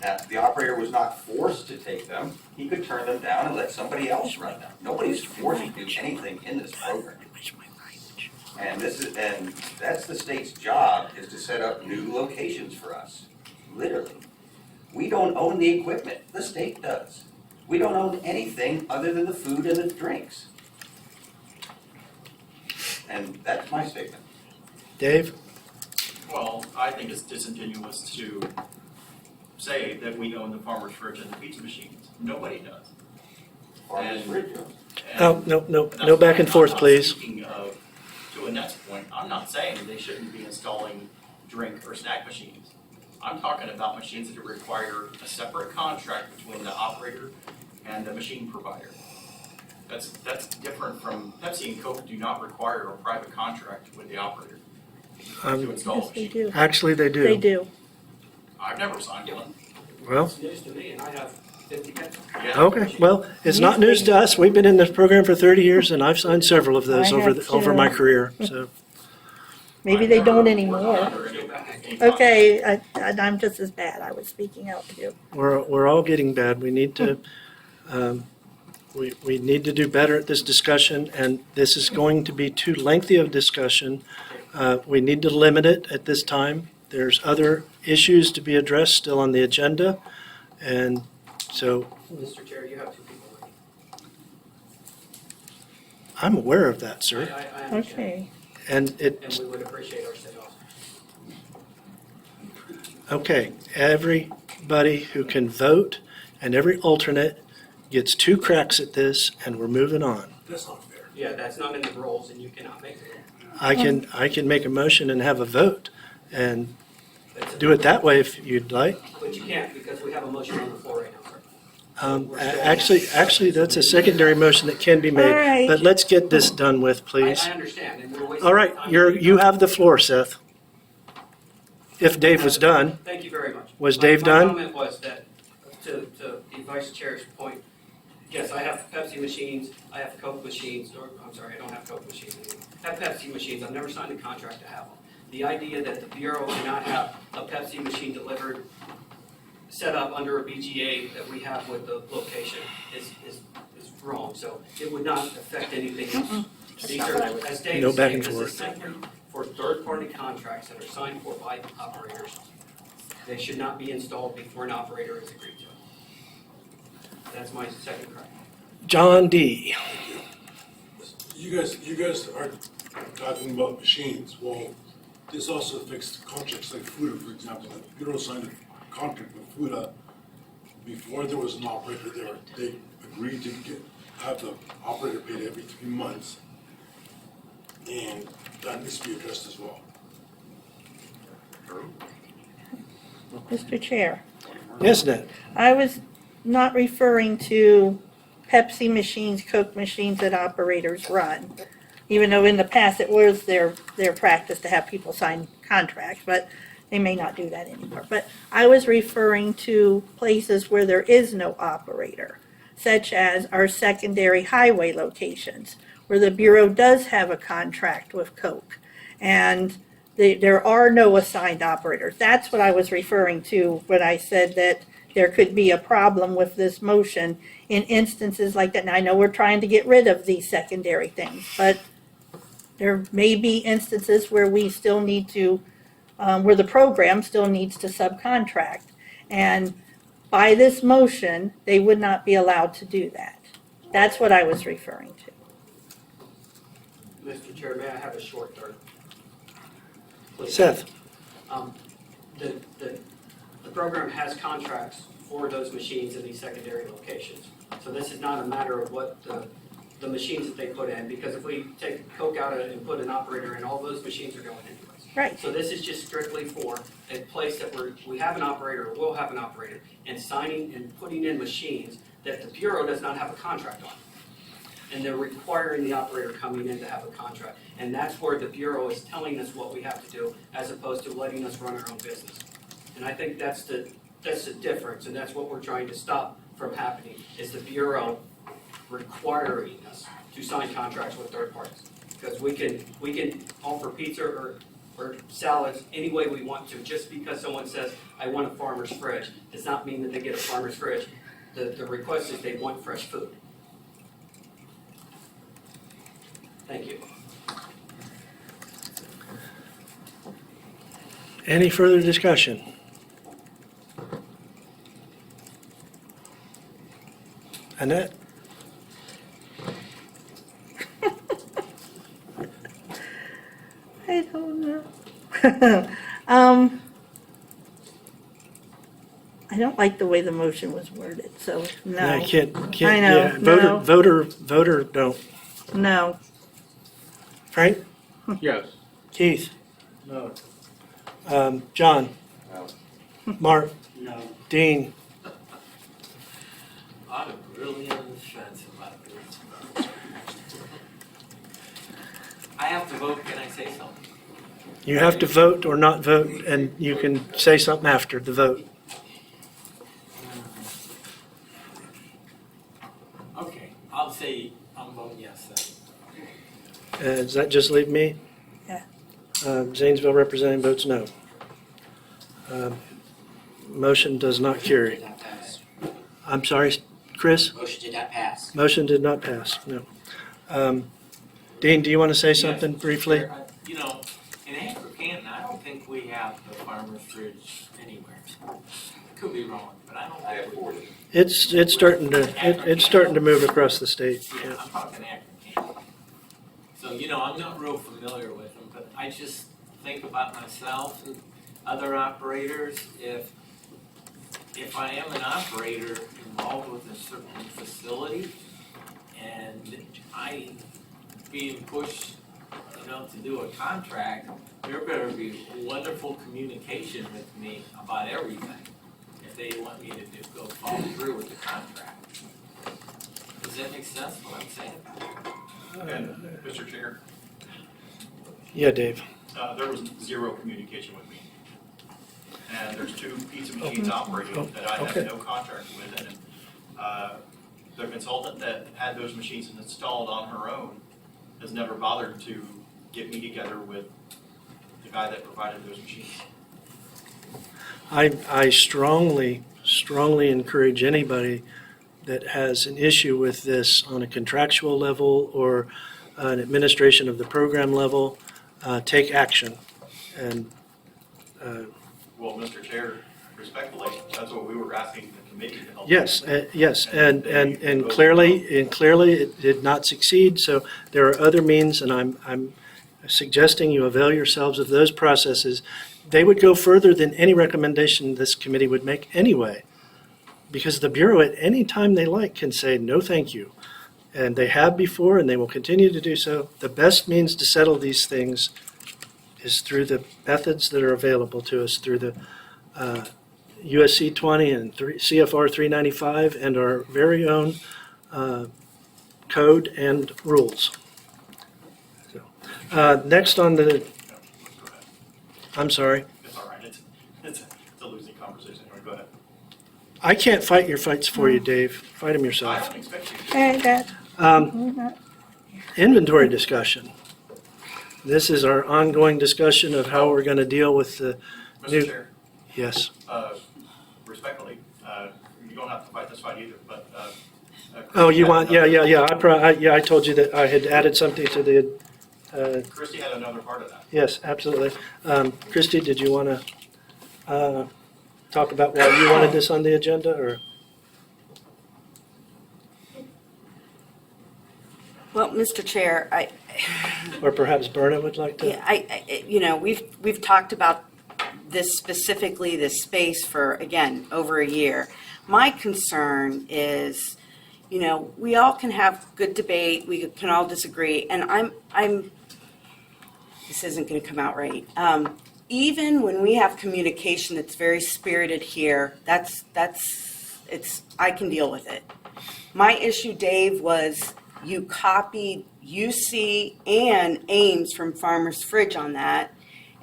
Now, the operator was not forced to take them. He could turn them down and let somebody else run them. Nobody's forced to do anything in this program. And that's the state's job, is to set up new locations for us, literally. We don't own the equipment, the state does. We don't own anything other than the food and the drinks. And that's my statement. Dave? Well, I think it's disingenuous to say that we own the farmer's fridge and the pizza machines. Nobody does. Farmer's fridge. Oh, no back and forth, please. Speaking of, to Annette's point, I'm not saying they shouldn't be installing drink or snack machines. I'm talking about machines that require a separate contract between the operator and the machine provider. That's different from Pepsi and Coke do not require a private contract with the operator to install a Yes, they machine. do. Actually, they do. They do. I've never signed one. Well, It's news to me, and I have 50 pencils. Yeah. okay. Well, it's not news to us. We've been in this program for 30 years, and I've signed several of those I have over too. my career. So, Maybe they don't anymore. Okay, I'm just as bad. I was speaking out too. we're all getting bad. We need to we need to do better at this discussion, and this is going to be too lengthy of discussion. We need to limit it at this time. There's other issues to be addressed still on the agenda, and so Mr. Chair, you have two people waiting. I'm aware of that, sir. I understand. Okay. And it And we would appreciate our state officers. okay. Everybody who can vote and every alternate gets 2 cracks at this, and we're moving on. That's not fair. Yeah, that's not in the rules and you cannot make it. I can make a motion and have a vote and do it that way if you'd like. But you can't because we have a motion on the floor right now, sir. Actually, that's a secondary motion that can be All made, right. but let's get this done with, please. I understand, and we're wasting All right, time. you have the floor, Seth. If Dave was done. Thank you very much. Was Dave done? My comment was that, to the vice chair's point, yes, I have Pepsi machines, I have Coke machines, or, I'm sorry, I don't have Coke machines anymore. I have Pepsi machines, I've never signed a contract to have them. The idea that the Bureau cannot have a Pepsi machine delivered, set up under a BGA that we have with the location is wrong. So it would not affect anything else. These are, as Dave No is back saying, and this forth. is simply for third-party contracts that are signed for by operators. They should not be installed before an operator is agreed to. That's my second cry. John D. You guys are talking about machines. Well, this also affects contracts like FUTA, for example. The Bureau signed a contract with FUTA before there was an operator there. They agreed to have the operator paid every 3 months. And that needs to be addressed as well. Mr. Chair, Yes, Ned. I was not referring to Pepsi machines, Coke machines that operators run, even though in the past it was their practice to have people sign contracts, but they may not do that anymore. But I was referring to places where there is no operator, such as our secondary highway locations, where the Bureau does have a contract with Coke. And there are no assigned operators. That's what I was referring to when I said that there could be a problem with this motion in instances like that. And I know we're trying to get rid of these secondary things, but there may be instances where we still need to, where the program still needs to subcontract. And by this motion, they would not be allowed to do that. That's what I was referring to. Mr. Chair, may I have a short third? Please. Seth. The program has contracts for those machines in these secondary locations. So this is not a matter of what the machines that they put in, because if we take Coke out and put an operator in, all those machines are going anyways. Right. So this is just strictly for a place that we have an operator, or will have an operator, and signing and putting in machines that the Bureau does not have a contract on. And they're requiring the operator coming in to have a contract. And that's where the Bureau is telling us what we have to do, as opposed to letting us run our own business. And I think that's the difference, and that's what we're trying to stop from happening, is the Bureau requiring us to sign contracts with third parties. Because we can offer pizza or salads any way we want to. Just because someone says, I want a farmer's fridge, does not mean that they get a farmer's fridge. The request is they want fresh food. Thank you. Any further discussion? Annette? I don't know. I don't like the way the motion was worded, so no. I can't, I know, yeah, no. voter, don't. No. Frank? Yes. Keith? No. John? No. Mark? No. Dean? I'm really on the fence about this. I have to vote, can I say something? You have to vote or not vote, and you can say something after the vote. Okay, I'll say I'm voting yes then. Does that just leave me? Yeah. Zanesville representative votes no. Motion does not carry. Did not pass. I'm sorry, Chris? Motion did not pass. Motion did not pass, no. Dean, do you want to say something briefly? You know, in Anchor Canton, I don't think we have the farmer's fridge anywhere. I could be wrong, but I don't think we do. It's starting to move across the state. Yeah, I'm talking Akron Canton. So, you know, I'm not real familiar with them, but I just think about myself and other operators. If I am an operator and involved with a certain facility, and I being pushed, to do a contract, there better be wonderful communication with me about everything if they want me to just go follow through with the contract. Does that make sense, what I'm saying? And Mr. Chair, Yeah, Dave. there was zero communication with me. And there's two pizza machines operating that I Okay. have no contract with, and the consultant that had those machines installed on her own has never bothered to get me together with the guy that provided those machines. I strongly encourage anybody that has an issue with this on a contractual level or an administration of the program level, take action. And Well, Mr. Chair, respectfully, that's what we were asking the committee to help. yes, yes, and they clearly it did not succeed. So there are other means, and I'm suggesting you avail yourselves of those processes. They would go further than any recommendation this committee would make anyway, because the Bureau at any time they like can say no thank you. And they have before, and they will continue to do so. The best means to settle these things is through the methods that are available to us, through the USC 20 and CFR 395 and our very own code and rules. So, next on the, I'm sorry. It's all right, it's a losing conversation, go ahead. I can't fight your fights for you, Dave. Fight them I yourself. don't expect you to. Okay, that. Inventory discussion. This is our ongoing discussion of how we're going to deal with the new. Mr. Chair, Yes. respectfully, you don't have to fight this fight either, but. Oh, you want? Yeah. I told you that I had added something to the. Christie had another part of that. Yes, absolutely. Christy, did you want to talk about why you wanted this on the agenda, or? Well, Mr. Chair, Or perhaps Berna would like to? Yeah, we've talked about this specifically, this space for, again, over a year. My concern is, we all can have good debate, we can all disagree, and I'm this isn't going to come out right. Even when we have communication that's very spirited here, I can deal with it. My issue, Dave, was you copied UC and Ames from Farmer's Fridge on that,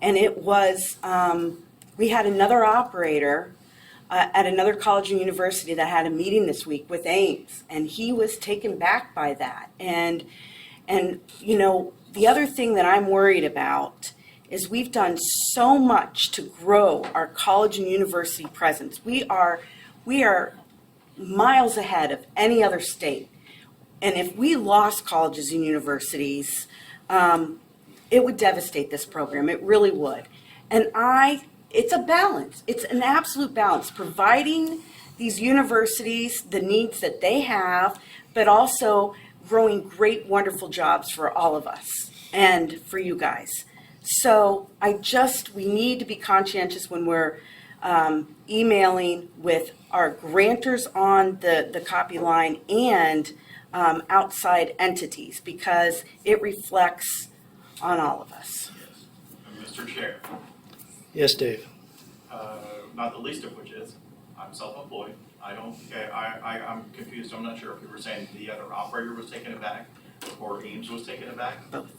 and it was, we had another operator at another college and university that had a meeting this week with Ames, and he was taken back by that. And the other thing that I'm worried about is we've done so much to grow our college and university presence. We are miles ahead of any other state. And if we lost colleges and universities, it would devastate this program. It really would. And it's a balance. It's an absolute balance, providing these universities the needs that they have, but also growing great, wonderful jobs for all of us and for you guys. So we need to be conscientious when we're emailing with our grantors on the copy line and outside entities, because it reflects on all of us. Yes. Mr. Chair, Yes, Dave. not the least of which is, I'm self-employed. I'm confused. I'm not sure if you were saying the other operator was taken aback or Ames was taken aback. Both.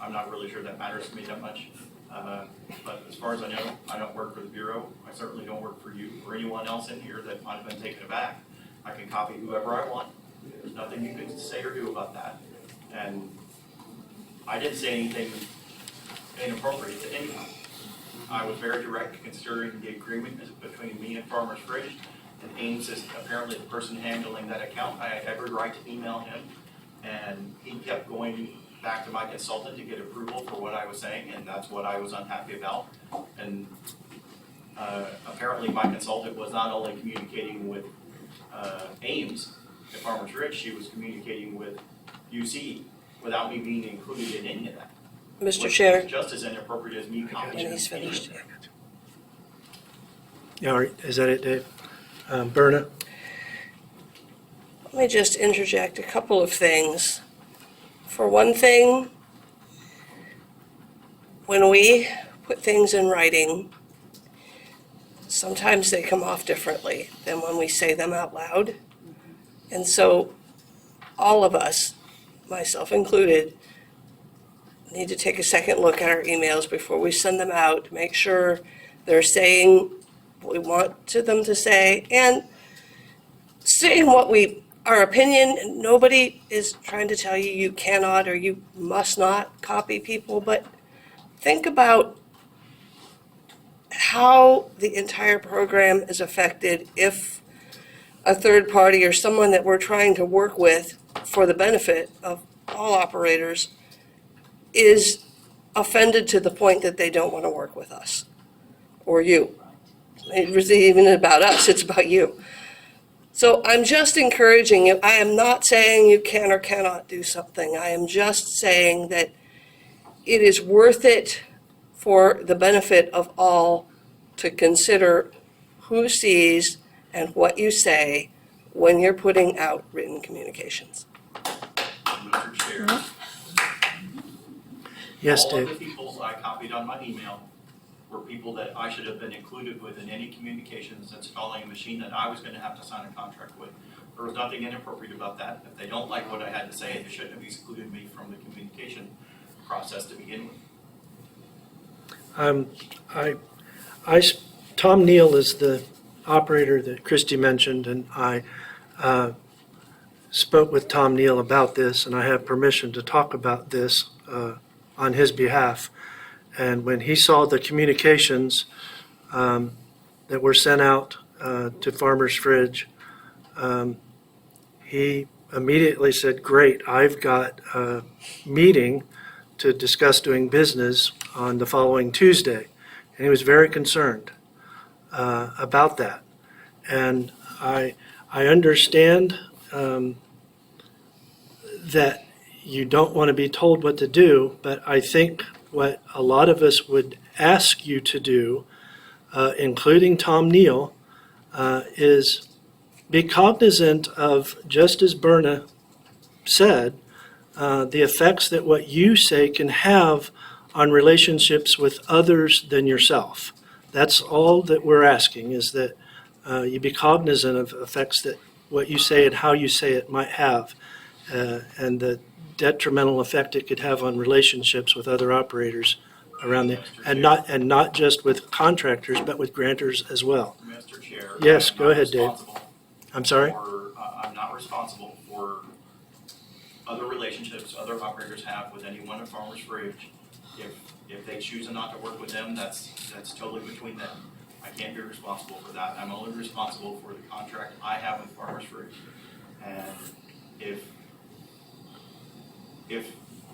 I'm not really sure that matters to me that much. But as far as I know, I don't work for the Bureau. I certainly don't work for you or anyone else in here that might have been taken aback. I can copy whoever I want. There's nothing you can say or do about that. And I didn't say anything inappropriate to anyone. I was very direct considering the agreement is between me and Farmer's Fridge, and Ames is apparently the person handling that account. I had every right to email him, and he kept going back to my consultant to get approval for what I was saying, and that's what I was unhappy about. And apparently my consultant was not only communicating with Ames at Farmer's Ridge, she was communicating with UC without me being included in any of that. Mr. Chair. Just as inappropriate as me commenting. And he's finished. Yeah, all right. Is that it, Dave? Berna? Let me just interject a couple of things. For one thing, when we put things in writing, sometimes they come off differently than when we say them out loud. And so all of us, myself included, need to take a second look at our emails before we send them out, make sure they're saying what we want them to say, and saying our opinion. Nobody is trying to tell you you cannot or you must not copy people, but think about how the entire program is affected if a third party or someone that we're trying to work with for the benefit of all operators is offended to the point that they don't want to work with us or you. It wasn't even about us, it's about you. So I'm just encouraging you. I am not saying you can or cannot do something. I am just saying that it is worth it for the benefit of all to consider who sees and what you say when you're putting out written communications. Mr. Chair. Yes, All Dave. of the people I copied on my email were people that I should have been included with in any communications installing a machine that I was gonna have to sign a contract with. There was nothing inappropriate about that. If they don't like what I had to say, they shouldn't have excluded me from the communication process to begin with. Tom Neal is the operator that Christy mentioned, and I spoke with Tom Neal about this, and I have permission to talk about this on his behalf. And when he saw the communications that were sent out to Farmer's Fridge, he immediately said, great, I've got a meeting to discuss doing business on the following Tuesday. And he was very concerned about that. And I understand that you don't want to be told what to do, but I think what a lot of us would ask you to do, including Tom Neal, is be cognizant of, just as Berna said, the effects that what you say can have on relationships with others than yourself. That's all that we're asking, is that you be cognizant of effects that what you say and how you say it might have, and the detrimental effect it could have on relationships with other operators around the, and not just with contractors, but with grantors as well. Mr. Chair. Yes, go ahead, Dave. I'm sorry? I'm not responsible for other relationships other operators have with anyone at Farmer's Fridge. If they choose not to work with them, that's totally between them. I can't be responsible for that. I'm only responsible for the contract I have with Farmer's Fridge. And if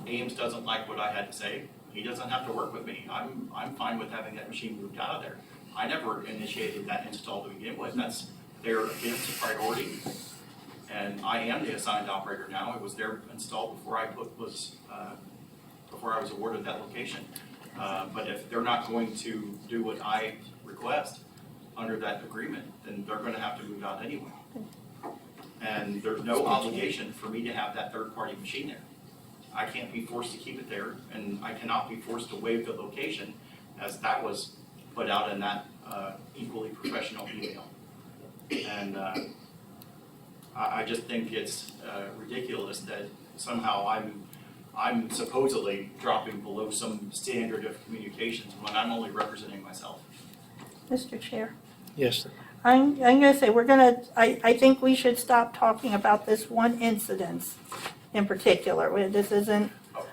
Ames doesn't like what I had to say, he doesn't have to work with me. I'm fine with having that machine moved out of there. I never initiated that install to begin with. That's it's a priority. And I am the assigned operator now. It was their install before I was awarded that location. But if they're not going to do what I request under that agreement, then they're going to have to move out anyway. And there's no obligation for me to have that third-party machine there. I can't be forced to keep it there, and I cannot be forced to waive the location, as that was put out in that equally professional email. And I just think it's ridiculous that somehow I'm supposedly dropping below some standard of communications when I'm only representing myself. Mr. Chair, Yes. I'm going to say I think we should stop talking about this one incident in particular. This isn't,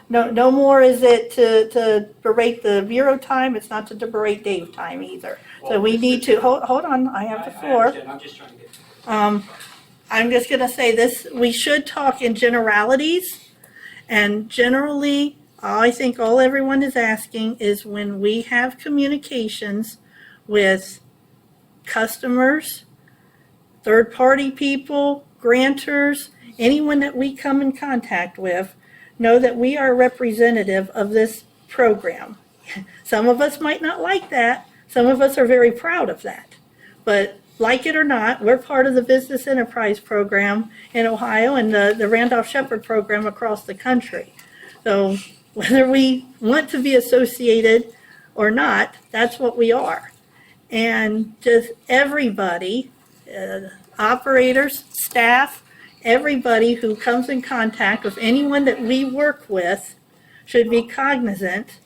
no more is it to berate the Bureau time. It's not to berate Dave time either. So we need to, hold on, I have the floor. I understand. I'm just trying to get. I'm just going to say this, we should talk in generalities. And generally, I think all everyone is asking is when we have communications with customers, third-party people, grantors, anyone that we come in contact with, know that we are representative of this program. Some of us might not like that. Some of us are very proud of that. But like it or not, we're part of the Business Enterprise Program in Ohio and the Randolph Shepherd Program across the country. So whether we want to be associated or not, that's what we are. And just everybody, operators, staff, everybody who comes in contact with anyone that we work with should be cognizant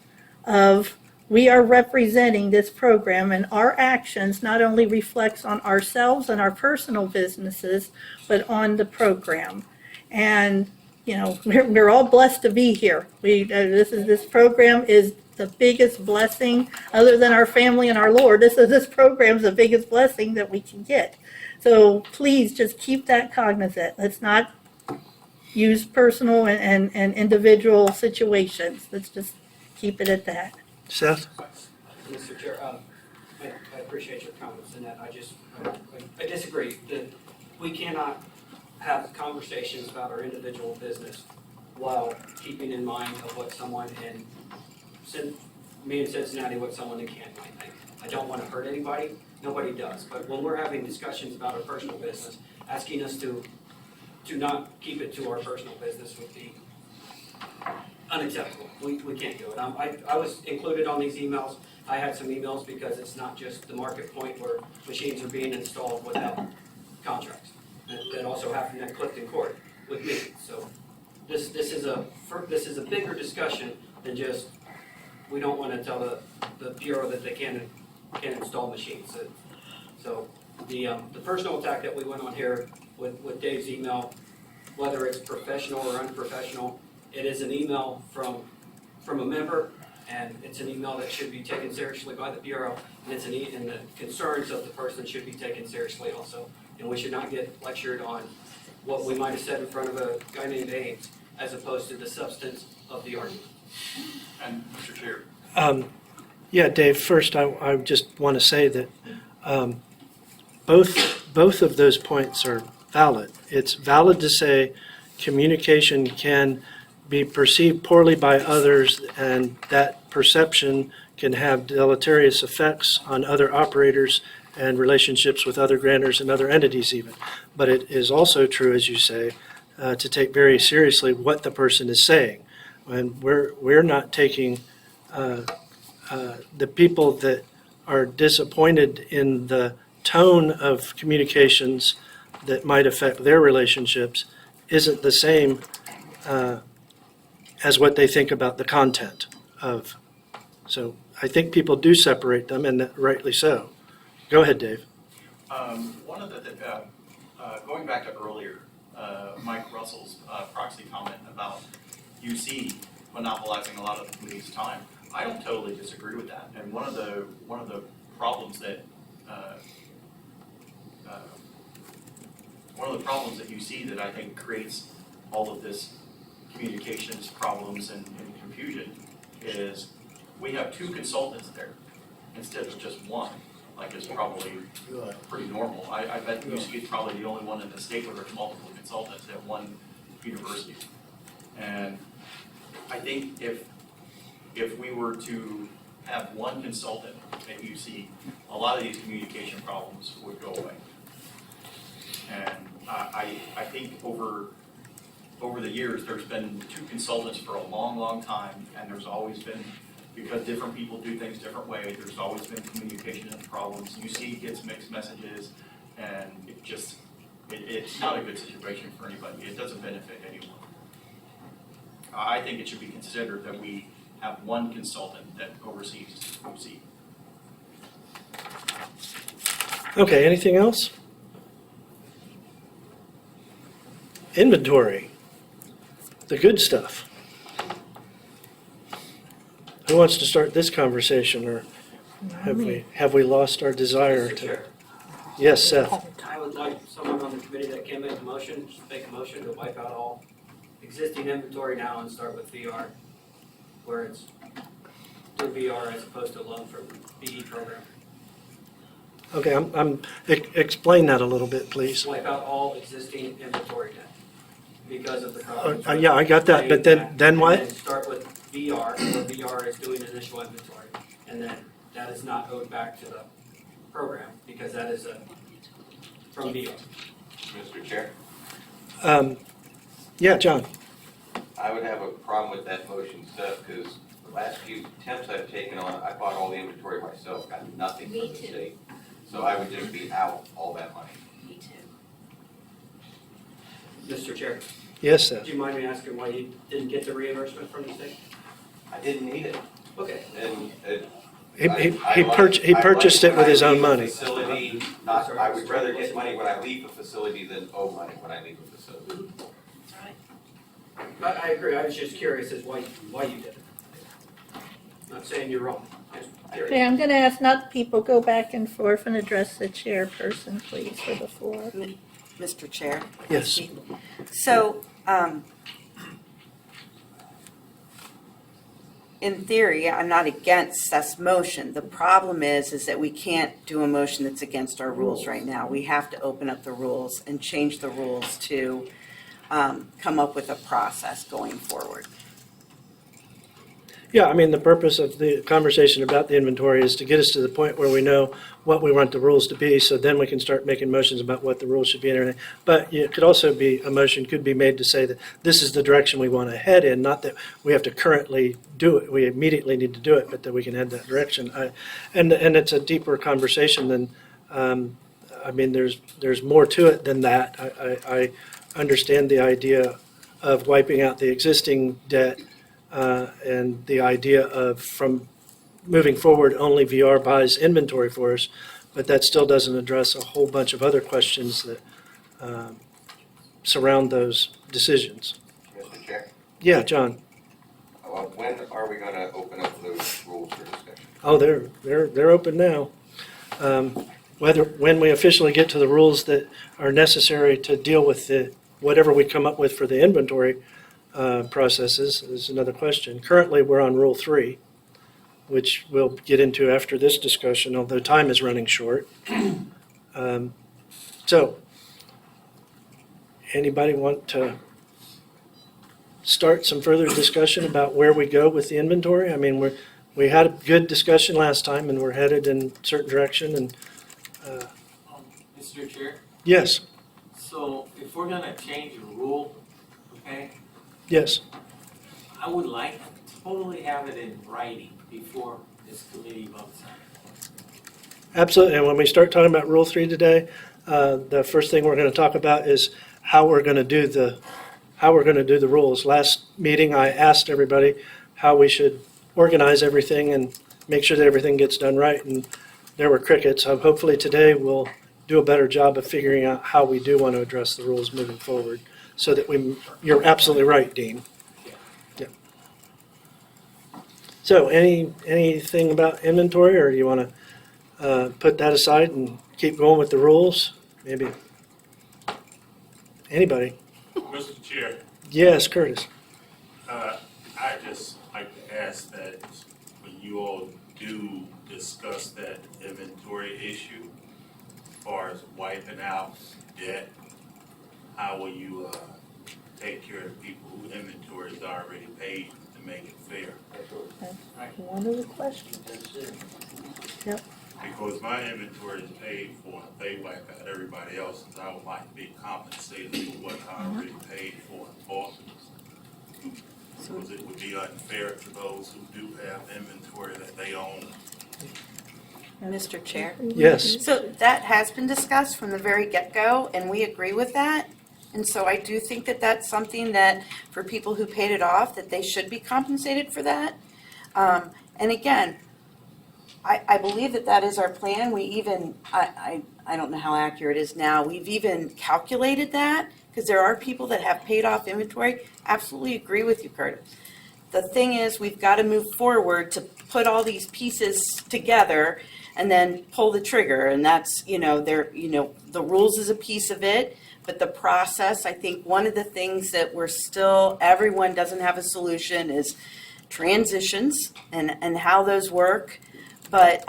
of we are representing this program, and our actions not only reflects on ourselves and our personal businesses, but on the program. And you know, we're all blessed to be here. This program is the biggest blessing, other than our family and our Lord. This program is the biggest blessing that we can get. So please just keep that cognizant. Let's not use personal and individual situations. Let's just keep it at that. Seth? Mr. Chair, I appreciate your comments in that. I disagree that we cannot have conversations about our individual business while keeping in mind of what someone in me in Cincinnati, what someone in Canton might think. I don't want to hurt anybody. Nobody does. But when we're having discussions about our personal business, asking us to not keep it to our personal business would be unacceptable. We can't do it. I was included on these emails. I had some emails because it's not just the market point where machines are being installed without contracts. That also happened at Clifton Court with me. So this is a bigger discussion than just we don't want to tell the Bureau that they can't install machines. So the personal attack that we went on here with Dave's email, whether it's professional or unprofessional, it is an email from a member, and it's an email that should be taken seriously by the Bureau, and and the concerns of the person should be taken seriously also. And we should not get lectured on what we might have said in front of a guy named Ames, as opposed to the substance of the argument. And Mr. Chair, Yeah, Dave, first I just want to say that both of those points are valid. It's valid to say communication can be perceived poorly by others, and that perception can have deleterious effects on other operators and relationships with other grantors and other entities even. But it is also true, as you say, to take very seriously what the person is saying. And we're not taking the people that are disappointed in the tone of communications that might affect their relationships isn't the same as what they think about the content of. So I think people do separate them, and rightly so. Go ahead, Dave. one of the going back to earlier, Mike Russell's proxy comment about UC monopolizing a lot of the committee's time. I don't totally disagree with that. And one of the problems that you see that I think creates all of this communications problems and confusion is we have two consultants there instead of just one, like it's probably pretty normal. I bet UC is probably the only one in the state where there's multiple consultants at one university. And I think if we were to have one consultant at UC, a lot of these communication problems would go away. And I think over the years, there's been two consultants for a long, long time, and there's always been, because different people do things different ways, there's always been communication problems. UC gets mixed messages, and it's not a good situation for anybody. It doesn't benefit anyone. I think it should be considered that we have one consultant that oversees UC. Okay, anything else? Inventory, the good stuff. Who wants to start this conversation, or have we lost our desire Mr. to? Chair. Yes, Seth. I would like someone on the committee that can make a motion to wipe out all existing inventory now and start with VR, where it's through VR as opposed to a loan from BE program. Okay, explain that a little bit, please. Wipe out all existing inventory debt because of the problems. Yeah, I got that, but then what? And then start with VR, where VR is doing initial inventory, and then that is not owed back to the program because that is from VR. Mr. Chair, Yeah, John? I would have a problem with that motion, Seth, because the last few attempts I've taken on, I bought all the inventory myself, got nothing from Me the too. state. So I would just be out all that money. Me too. Mr. Chair, Yes, do Seth? you mind me asking why you didn't get the reimbursement from the state? I didn't need it. Okay. And He purchased it with his own money. Facility, not, I would rather get money when I leave a facility than owe money when I leave a facility. I agree, I was just curious as why you did it. Not saying you're wrong, just curious. Okay, I'm gonna ask not people go back and forth and address the chairperson, please, for the floor. Mr. Chair? Yes. So, in theory, I'm not against Seth's motion. The problem is that we can't do a motion that's against our rules right now. We have to open up the rules and change the rules to come up with a process going forward. Yeah, I mean, the purpose of the conversation about the inventory is to get us to the point where we know what we want the rules to be, so then we can start making motions about what the rules should be and everything. But it could also be, a motion could be made to say that this is the direction we want to head in, not that we have to currently do it, we immediately need to do it, but that we can head that direction. And it's a deeper conversation than, I mean, there's more to it than that. I understand the idea of wiping out the existing debt, and the idea of, from moving forward, only VR buys inventory for us, but that still doesn't address a whole bunch of other questions that surround those decisions. Mr. Chair, Yeah, John? when are we gonna open up those rules for discussion? Oh, they're open now. When we officially get to the rules that are necessary to deal with whatever we come up with for the inventory processes is another question. Currently, we're on Rule 3, which we'll get into after this discussion, although time is running short. So, anybody want to start some further discussion about where we go with the inventory? I mean, we had a good discussion last time, and we're headed in a certain direction, and Mr. Chair, yes, so if we're gonna change a rule, okay, yes. I would like to totally have it in writing before this committee votes on it. Absolutely, and when we start talking about Rule 3 today, the first thing we're going to talk about is how we're going to do the rules. Last meeting, I asked everybody how we should organize everything and make sure that everything gets done right, and there were crickets. Hopefully today we'll do a better job of figuring out how we do want to address the rules moving forward, so that you're absolutely right, Dean. Yeah. So anything about inventory, or do you want to put that aside and keep going with the rules? Maybe. Anybody? Mr. Chair, Yes, Curtis. I just like to ask that when you all do discuss that inventory issue, as far as wiping out debt, how will you take care of the people whose inventory is already paid to make it fair? That's one of the questions. Yep. Because my inventory is paid for, they wipe out everybody else's, I would like to be compensated for what I already paid for in Boston. Because it would be unfair to those who do have inventory that they own. Mr. Chair? Yes. So that has been discussed from the very get-go, and we agree with that. And so I do think that that's something that, for people who paid it off, that they should be compensated for that. And again, I believe that that is our plan. We even, I don't know how accurate it is now, we've even calculated that, because there are people that have paid off inventory. Absolutely agree with you, Curtis. The thing is, we've got to move forward to put all these pieces together and then pull the trigger. And that's, the rules is a piece of it, but the process, I think one of the things that everyone doesn't have a solution is transitions and how those work. But,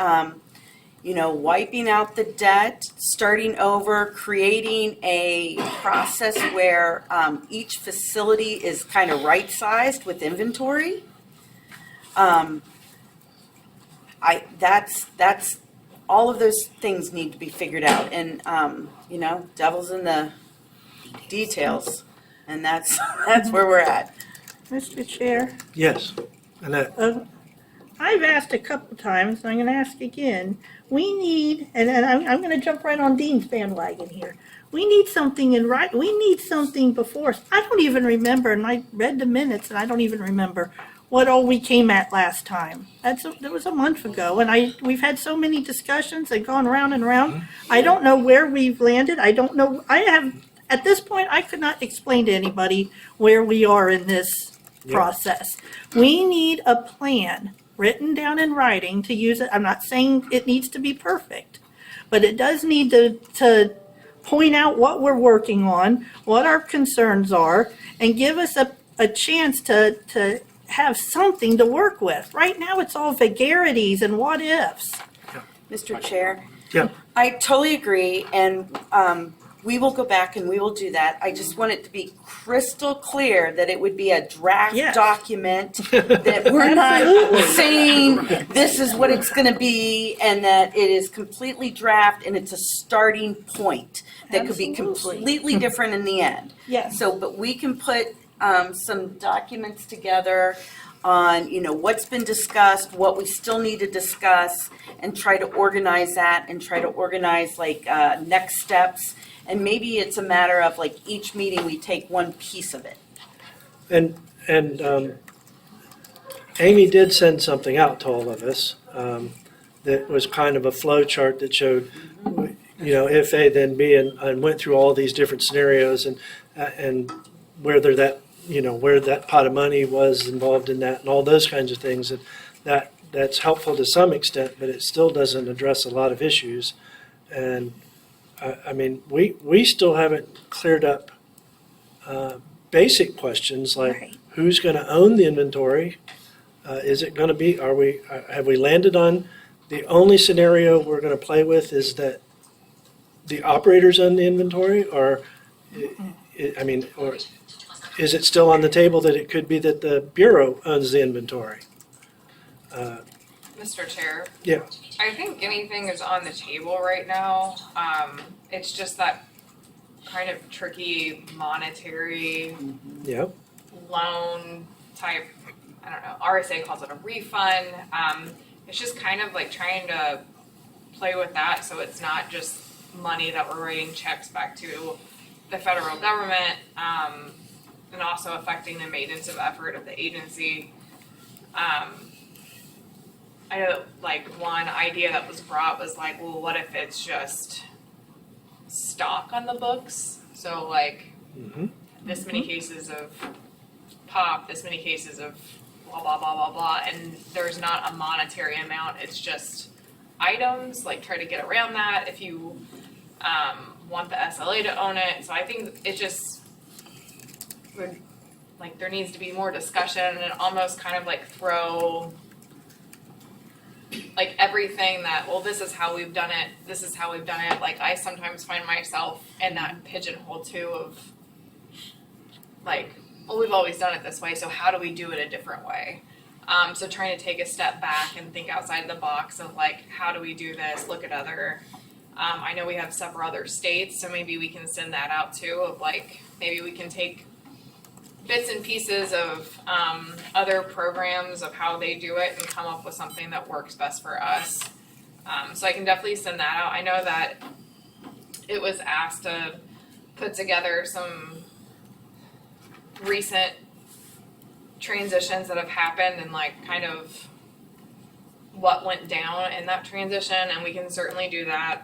wiping out the debt, starting over, creating a process where each facility is kind of right-sized with inventory. That's all of those things need to be figured out, and, devil's in the details, and that's, that's where we're at. Mr. Chair, Yes, Annette. I've asked a couple times, and I'm gonna ask again. We need, and I'm gonna jump right on Dean's bandwagon here. We need something we need something before us. I don't even remember, and I read the minutes, and I don't even remember what all we came at last time. That was a month ago, and we've had so many discussions and gone round and round. I don't know where we've landed. I don't know, at this point, I could not explain to anybody where we are in this process. We need a plan written down in writing to use it. I'm not saying it needs to be perfect, but it does need to point out what we're working on, what our concerns are, and give us a chance to have something to work with. Right now, it's all vagaries and what ifs. Mr. Chair? Yeah. I totally agree, and we will go back and we will do that. I just want it to be crystal clear that it would be a draft document, that we're not saying this is what it's gonna be, and that it is completely draft and it's a starting point that could be completely different in the end. Yes. So, but we can put some documents together on, what's been discussed, what we still need to discuss, and try to organize that, and try to organize next steps. And maybe it's a matter of each meeting we take one piece of it. And Amy did send something out to all of us that was kind of a flow chart that showed, if A, then B, and went through all these different scenarios and whether that, where that pot of money was involved in that and all those kinds of things. And that's helpful to some extent, but it still doesn't address a lot of issues. And we still haven't cleared up basic questions like who's going to own the inventory? Is it going to be? Have we landed on the only scenario we're going to play with is that the operators own the inventory, or is it still on the table that it could be that the Bureau owns the inventory? Mr. Chair? Yeah. I think anything is on the table right now. It's just that kind of tricky monetary loan type, I don't know, RSA calls it a refund. It's just kind of trying to play with that so it's not just money that we're writing checks back to the federal government, and also affecting the maintenance of effort of the agency. I know one idea that was brought was well, what if it's just stock on the books? So this many cases of pop, this many cases of blah, blah, blah, blah, blah, and there's not a monetary amount, it's just items, try to get around that if you want the SLA to own it. So I think it just would, there needs to be more discussion and almost kind of throw everything that, this is how we've done it, this is how we've done it. I sometimes find myself in that pigeonhole too of we've always done it this way, so how do we do it a different way? So trying to take a step back and think outside the box of how do we do this, look at other, I know we have several other states, so maybe we can send that out too of maybe we can take bits and pieces of other programs of how they do it and come up with something that works best for us. So I can definitely send that out. I know that it was asked to put together some recent transitions that have happened and kind of what went down in that transition, and we can certainly do that.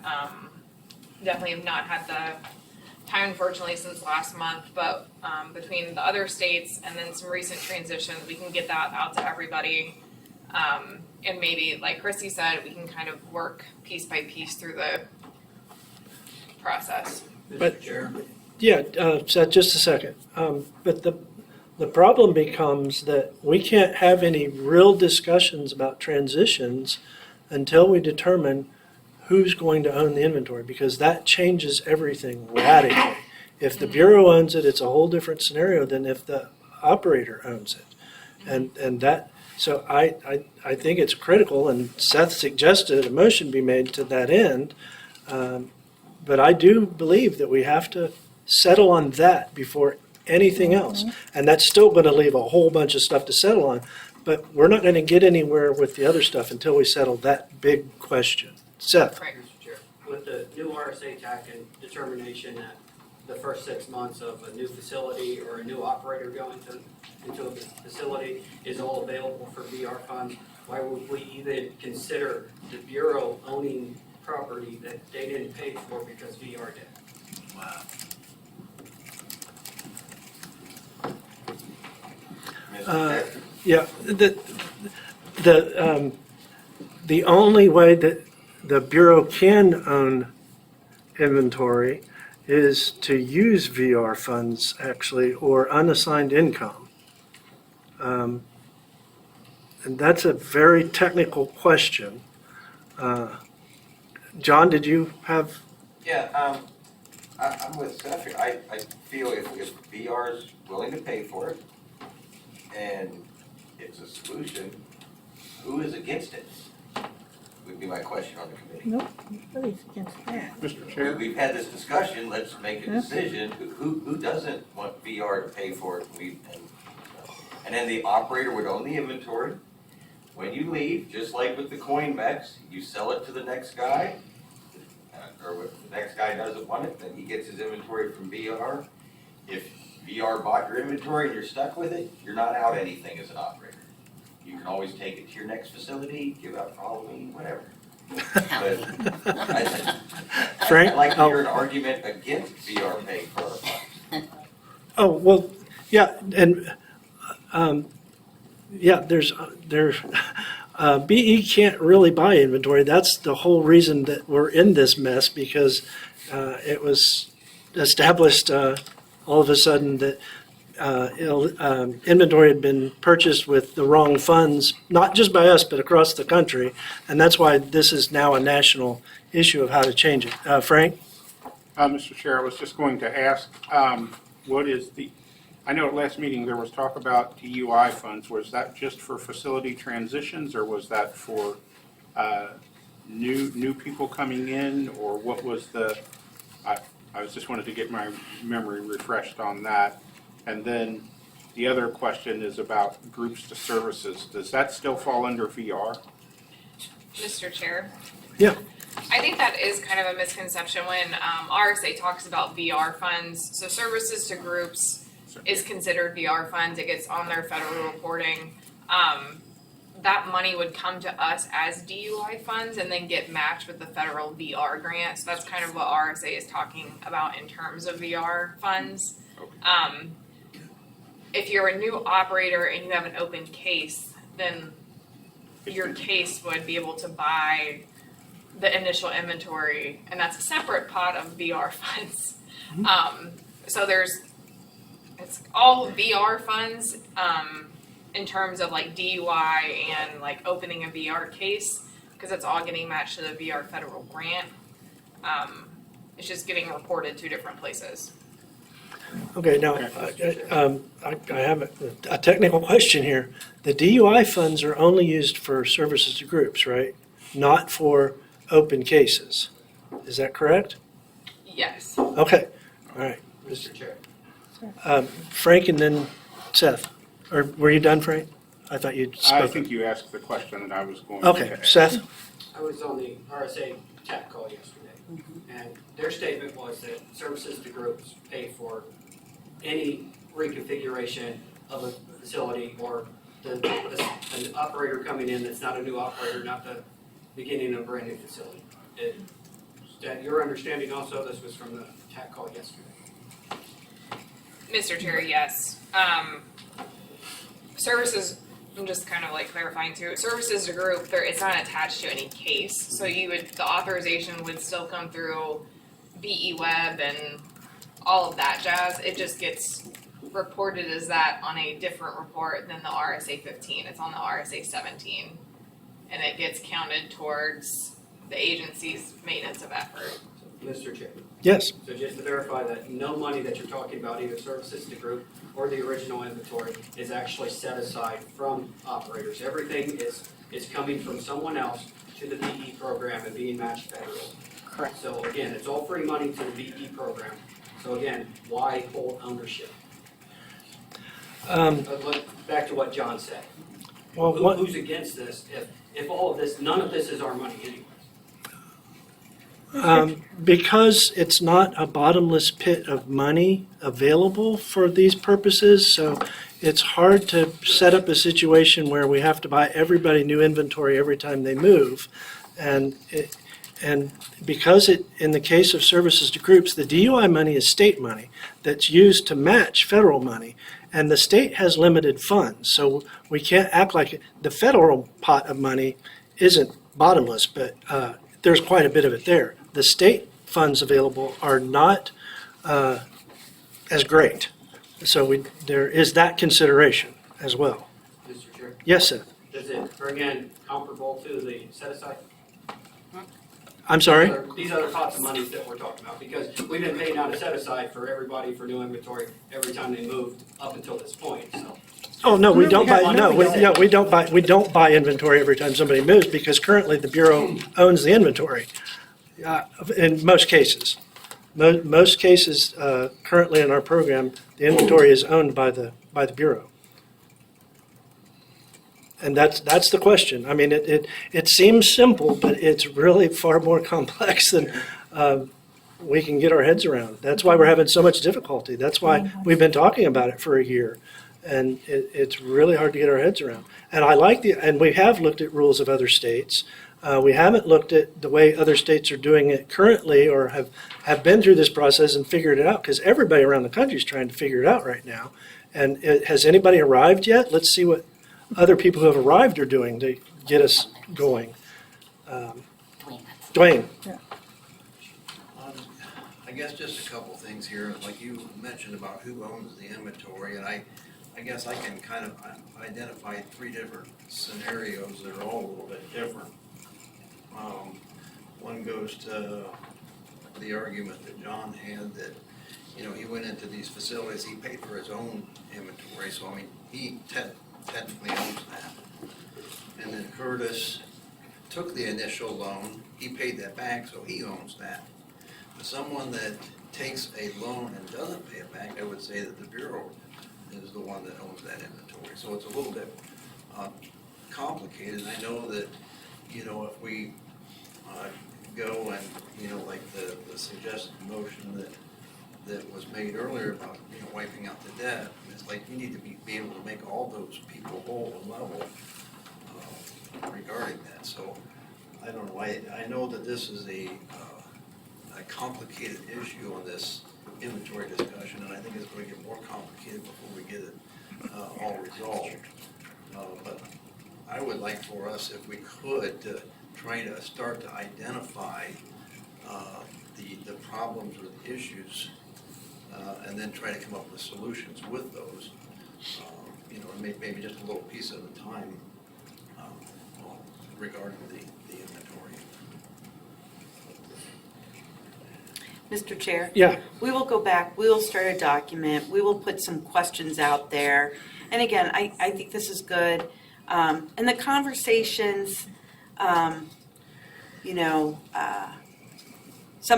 Definitely have not had the time, unfortunately, since last month, but between the other states and then some recent transitions, we can get that out to everybody. And maybe, like Christy said, we can kind of work piece by piece through the process. But, yeah, so just a second. But the problem becomes that we can't have any real discussions about transitions until we determine who's going to own the inventory, because that changes everything radically. If the Bureau owns it, it's a whole different scenario than if the operator owns it. And that, so I think it's critical, and Seth suggested a motion be made to that end. But I do believe that we have to settle on that before anything else. And that's still going to leave a whole bunch of stuff to settle on. But we're not going to get anywhere with the other stuff until we settle that big question. Seth? Right, Mr. Chair. With the new RSA TAC and determination that the first 6 months of a new facility or a new operator going into a facility is all available for VR funds, why would we even consider the Bureau owning property that they didn't pay for because VR did? Wow. Yeah, the only way that the Bureau can own inventory is to use VR funds, actually, or unassigned income. And that's a very technical question. John, did you have? Yeah, I'm with Seth here. I feel if VR is willing to pay for it and it's a solution, who is against it? Would be my question on the committee. Nope, nobody's against that. Mr. Chair? We've had this discussion, let's make a decision. Who doesn't want VR to pay for it? And then the operator would own the inventory. When you leave, just like with the coin mechs, you sell it to the next guy, or if the next guy doesn't want it, then he gets his inventory from VR. If VR bought your inventory and you're stuck with it, you're not out anything as an operator. You can always take it to your next facility, give out for Halloween, whatever. But I'd like to hear an argument against VR paying for our funds. Oh, well, yeah, and, yeah, BE can't really buy inventory. That's the whole reason that we're in this mess, because it was established all of a sudden that inventory had been purchased with the wrong funds, not just by us, but across the country. And that's why this is now a national issue of how to change it. Frank? Mr. Chair, I was just going to ask, what is I know at last meeting there was talk about DUI funds. Was that just for facility transitions, or was that for new people coming in, or what was I was just wanted to get my memory refreshed on that. And then the other question is about groups to services. Does that still fall under VR? Mr. Chair? Yeah. I think that is kind of a misconception when RSA talks about VR funds. So services to groups is considered VR funds. It gets on their federal reporting. That money would come to us as DUI funds and then get matched with the federal VR grant. So that's kind of what RSA is talking about in terms of VR funds. If you're a new operator and you have an open case, then your case would be able to buy the initial inventory, and that's a separate pot of VR funds. So it's all VR funds in terms of like DUI and like opening a VR case, because it's all getting matched to the VR federal grant. It's just getting reported to different places. Okay, now, I have a technical question here. The DUI funds are only used for services to groups, right? Not for open cases. Is that correct? Yes. Okay, all right. Mr. Chair. Frank and then Seth. Or were you done, Frank? I thought you'd spoken. I think you asked the question that I was going Okay, to ask. Seth? I was on the RSA TAC call yesterday, and their statement was that services to groups pay for any reconfiguration of a facility or an operator coming in that's not a new operator, not the beginning of a brand new facility. Is that your understanding also? This was from the TAC call yesterday. Mr. Chair, yes. Services, I'm just kind of like clarifying too. Services to group, it's not attached to any case. So the authorization would still come through BE Web and all of that jazz. It just gets reported as that on a different report than the RSA 15. It's on the RSA 17. And it gets counted towards the agency's maintenance of effort. Mr. Chair. Yes. So just to verify that no money that you're talking about, either services to group or the original inventory is actually set aside from operators. Everything is coming from someone else to the BE program and being matched federally. Correct. So again, it's all free money to the BE program. So again, why hold ownership? Back to what John said. Well, what, Who's against this if all of this, none of this is our money anyway? because it's not a bottomless pit of money available for these purposes, so it's hard to set up a situation where we have to buy everybody new inventory every time they move. And because in the case of services to groups, the DUI money is state money that's used to match federal money. And the state has limited funds, so we can't act like the federal pot of money isn't bottomless, but there's quite a bit of it there. The state funds available are not as great. So there is that consideration as well. Mr. Chair? Yes, Seth? Does it bring in comparable to the set aside? I'm sorry? These other pots of money that we're talking about, because we've been paying out a set aside for everybody for new inventory every time they moved up until this point, so. Oh, no, we don't buy, no, we don't buy inventory every time somebody moves, because currently the Bureau owns the inventory, in most cases. Most cases, currently in our program, the inventory is owned by the Bureau. And that's the question. I mean, it seems simple, but it's really far more complex than we can get our heads around. That's why we're having so much difficulty. That's why we've been talking about it for a year. And it's really hard to get our heads around. And and we have looked at rules of other states. We haven't looked at the way other states are doing it currently or have been through this process and figured it out, because everybody around the country is trying to figure it out right now. And has anybody arrived yet? Let's see what other people who have arrived are doing to get us going. Dwayne. I guess just a couple things here, like you mentioned about who owns the inventory, and I guess I can kind of identify 3 different scenarios that are all a little bit different. One goes to the argument that John had that, he went into these facilities, he paid for his own inventory, so I mean, he technically owns that. And then Curtis took the initial loan, he paid that back, so he owns that. But someone that takes a loan and doesn't pay it back, I would say that the Bureau is the one that owns that inventory. So it's a little bit complicated. I know that, if we go and, like the suggested motion that was made earlier about, wiping out the debt, it's like you need to be able to make all those people whole and level regarding that. So I don't know. I know that this is a complicated issue on this inventory discussion, and I think it's going to get more complicated before we get it all resolved. But I would like for us, if we could, to try to start to identify the problems or the issues, and then try to come up with solutions with those. Maybe just a little piece at a time regarding the inventory. Mr. Chair? Yeah. We will go back, we will start a document, we will put some questions out there. And again, I think this is good. And the conversations, some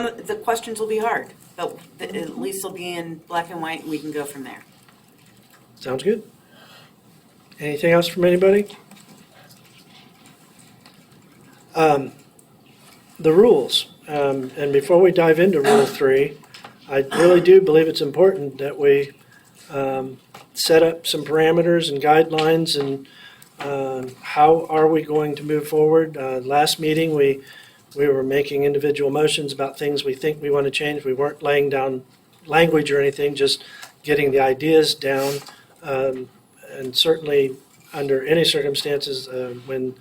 of the questions will be hard, but at least they'll be in black and white and we can go from there. Sounds good. Anything else from anybody? The rules. And before we dive into Rule 3, I really do believe it's important that we set up some parameters and guidelines and how are we going to move forward. Last meeting, we were making individual motions about things we think we want to change. We weren't laying down language or anything, just getting the ideas down. And certainly, under any circumstances, when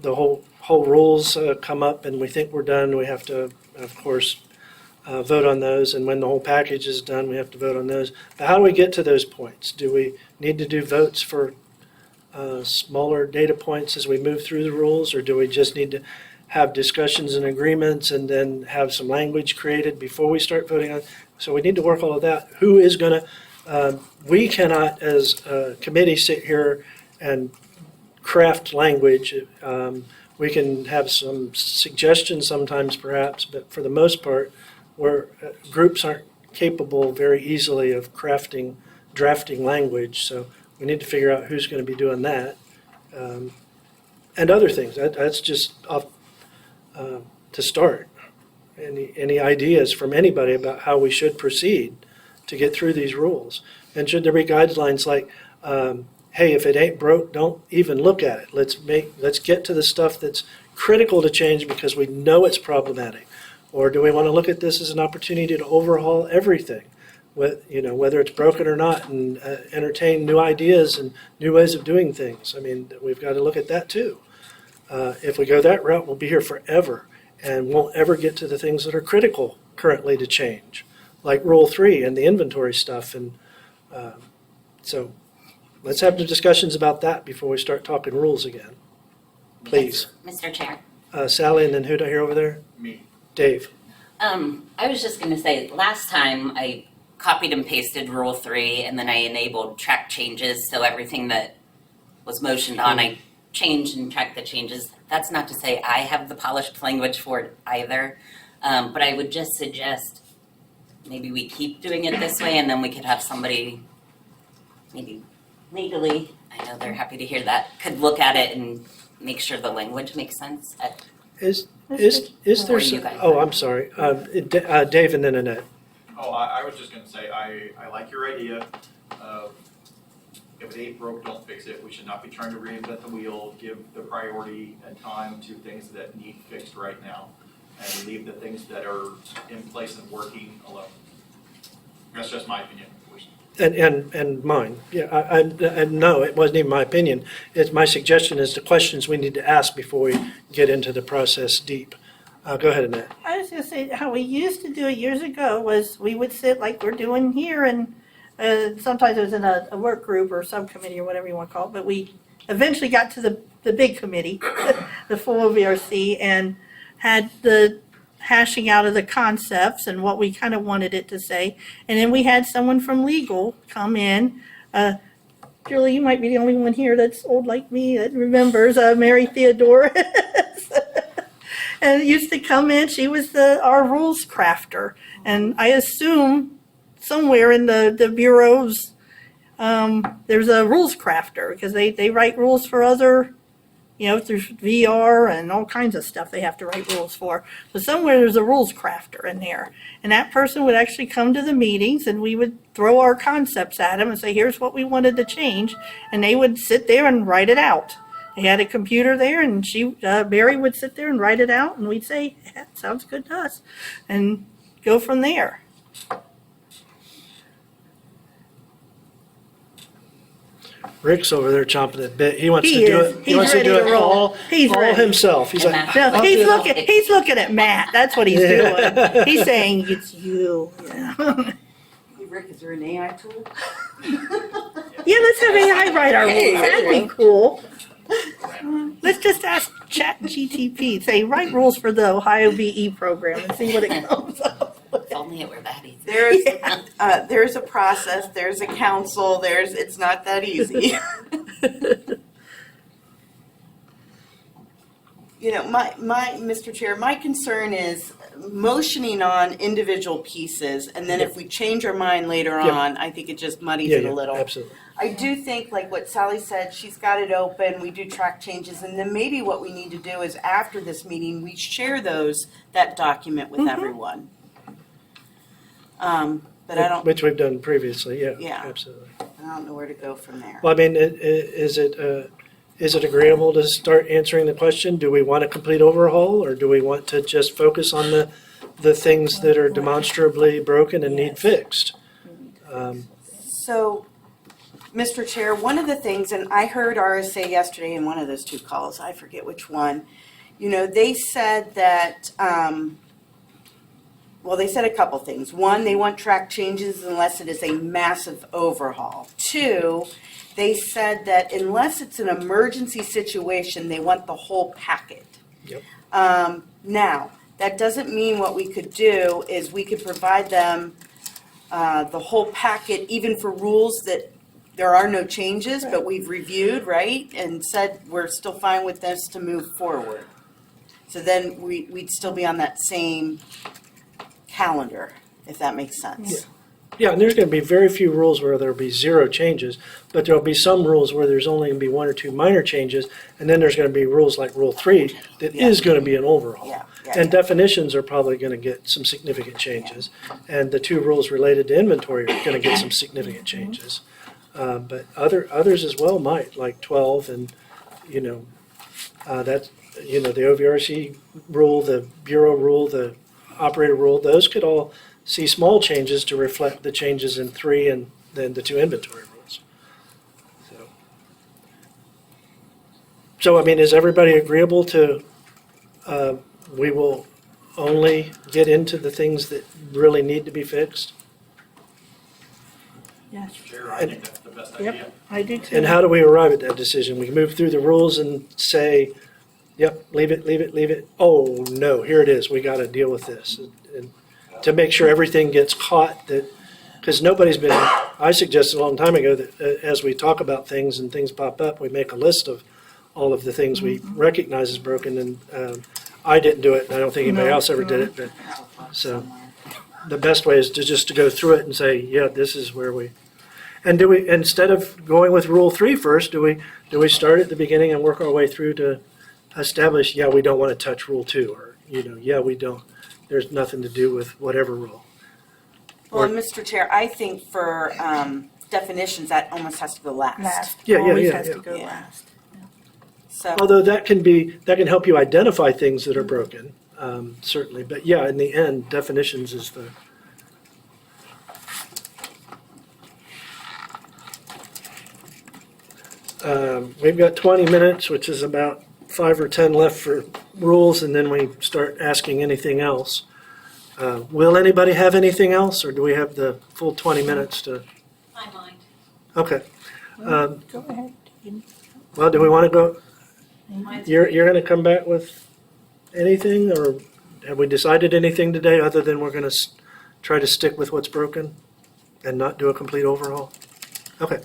the whole rules come up and we think we're done, we have to, of course, vote on those. And when the whole package is done, we have to vote on those. But how do we get to those points? Do we need to do votes for smaller data points as we move through the rules, or do we just need to have discussions and agreements and then have some language created before we start voting on? So we need to work all of that. Who is going to We cannot, as a committee, sit here and craft language. We can have some suggestions sometimes perhaps, but for the most part, groups aren't capable very easily of drafting language. So we need to figure out who's going to be doing that. And other things. That's just off to start. Any ideas from anybody about how we should proceed to get through these rules? And should there be guidelines like, hey, if it ain't broke, don't even look at it. Let's get to the stuff that's critical to change because we know it's problematic. Or do we want to look at this as an opportunity to overhaul everything, whether it's broken or not, and entertain new ideas and new ways of doing things? I mean, we've got to look at that too. If we go that route, we'll be here forever and won't ever get to the things that are critical currently to change, like Rule 3 and the inventory stuff. And so let's have the discussions about that before we start talking rules again. Please. Mr. Chair. Sally, and then who do I hear over there? Me. Dave. I was just going to say, last time I copied and pasted Rule 3, and then I enabled track changes, so everything that was motioned on, I changed and tracked the changes. That's not to say I have the polished language for it either, but I would just suggest maybe we keep doing it this way, and then we could have somebody, maybe legally, I know they're happy to hear that, could look at it and make sure the language makes sense. Is there Or you some, guys. oh, I'm sorry. Dave and then Annette. Oh, I was just gonna say, I like your idea of if it ain't broke, don't fix it. We should not be trying to reinvent the wheel, give the priority and time to things that need fixed right now, and leave the things that are in place and working alone. That's just my opinion, of course. And mine. Yeah, I no, it wasn't even my opinion. My suggestion is the questions we need to ask before we get into the process deep. Go ahead, Annette. I was gonna say, how we used to do it years ago was we would sit like we're doing here, and sometimes it was in a work group or subcommittee or whatever you want to call it, but we eventually got to the big committee, the full OVRC, and had the hashing out of the concepts and what we kind of wanted it to say. And then we had someone from legal come in. Julie, you might be the only one here that's old like me that remembers Mary Theodorus. And used to come in. She was our rules crafter. And I assume somewhere in the bureaus there's a rules crafter, because they write rules for other, through VR and all kinds of stuff they have to write rules for. So somewhere there's a rules crafter in there. And that person would actually come to the meetings, and we would throw our concepts at them and say, here's what we wanted to change. And they would sit there and write it out. They had a computer there, and Barry would sit there and write it out, and we'd say, yeah, sounds good to us, and go from there. Rick's over there chomping at bit. He wants He to do is. it. He's He wants to ready do to it roll. all, He's all ready. himself. He's like, No, I'll he's do it all. he's looking at Matt. That's what he's doing. He's saying it's you. Yeah. Rick, is there an AI tool? Yeah, let's have AI write our rules. That'd be cool. Let's just ask ChatGTP, say, write rules for the Ohio BE program, and see what it comes up with. If only it were that easy. There's a process, there's a council, it's not that easy. Mr. Chair, my concern is motioning on individual pieces, and then if we change our mind later on, I think it just muddies it a little. Absolutely. I do think, like what Sally said, she's got it open, we do track changes, and then maybe what we need to do is after this meeting, we share that document with everyone. But I don't. Which we've done previously, Yeah. absolutely. I don't know where to go from there. Well, I mean, is it agreeable to start answering the question? Do we want a complete overhaul, or do we want to just focus on the things that are demonstrably broken and need fixed? So, Mr. Chair, one of the things, and I heard RSA yesterday in one of those two calls, I forget which one, they said that, they said a couple things. One, they want track changes unless it is a massive overhaul. Two, they said that unless it's an emergency situation, they want the whole packet. Yep. Now, that doesn't mean what we could do is we could provide them the whole packet, even for rules that there are no changes, but we've reviewed, right? And said we're still fine with this to move forward. So then we'd still be on that same calendar, if that makes sense. Yeah, and there's going to be very few rules where there'll be 0 changes, but there'll be some rules where there's only going to be 1 or 2 minor changes, and then there's going to be rules like Rule 3 that is going to be an overhaul. Yeah, And definitions are probably going to get some significant changes, and the 2 rules related to inventory are going to get some significant changes. But others as well might, like 12 and, that's, the OVRC rule, the Bureau rule, the operator rule, those could all see small changes to reflect the changes in 3 and then the 2 inventory rules. So I mean, is everybody agreeable to, we will only get into the things that really need to be fixed? Yes. Chair, I think that's the best idea. Yep, I do too. And how do we arrive at that decision? We move through the rules and say, yep, leave it. Oh, no, here it is. We got to deal with this. And to make sure everything gets caught, that, because nobody's been, I suggested a long time ago that as we talk about things and things pop up, we make a list of all of the things we recognize as broken. And I didn't do it, and I don't think anybody else ever did it. But so the best way is to go through it and say, yeah, this is where we. And do we, instead of going with Rule 3 first, do we start at the beginning and work our way through to establish, yeah, we don't want to touch Rule 2, or, yeah, we don't, there's nothing to do with whatever rule. Well, Mr. Chair, I think for definitions, that almost has to go last. Yeah. Always has to go last. So, Although that can help you identify things that are broken, certainly. But yeah, in the end, definitions is the. We've got 20 minutes, which is about 5 or 10 left for rules, and then we start asking anything else. Will anybody have anything else, or do we have the full 20 minutes to? I mind. Okay. Go ahead. Well, do we want to go? Mine's You're going to come back with anything, or have we decided anything today other than we're going to try to stick with what's broken and not do a complete overhaul? Okay.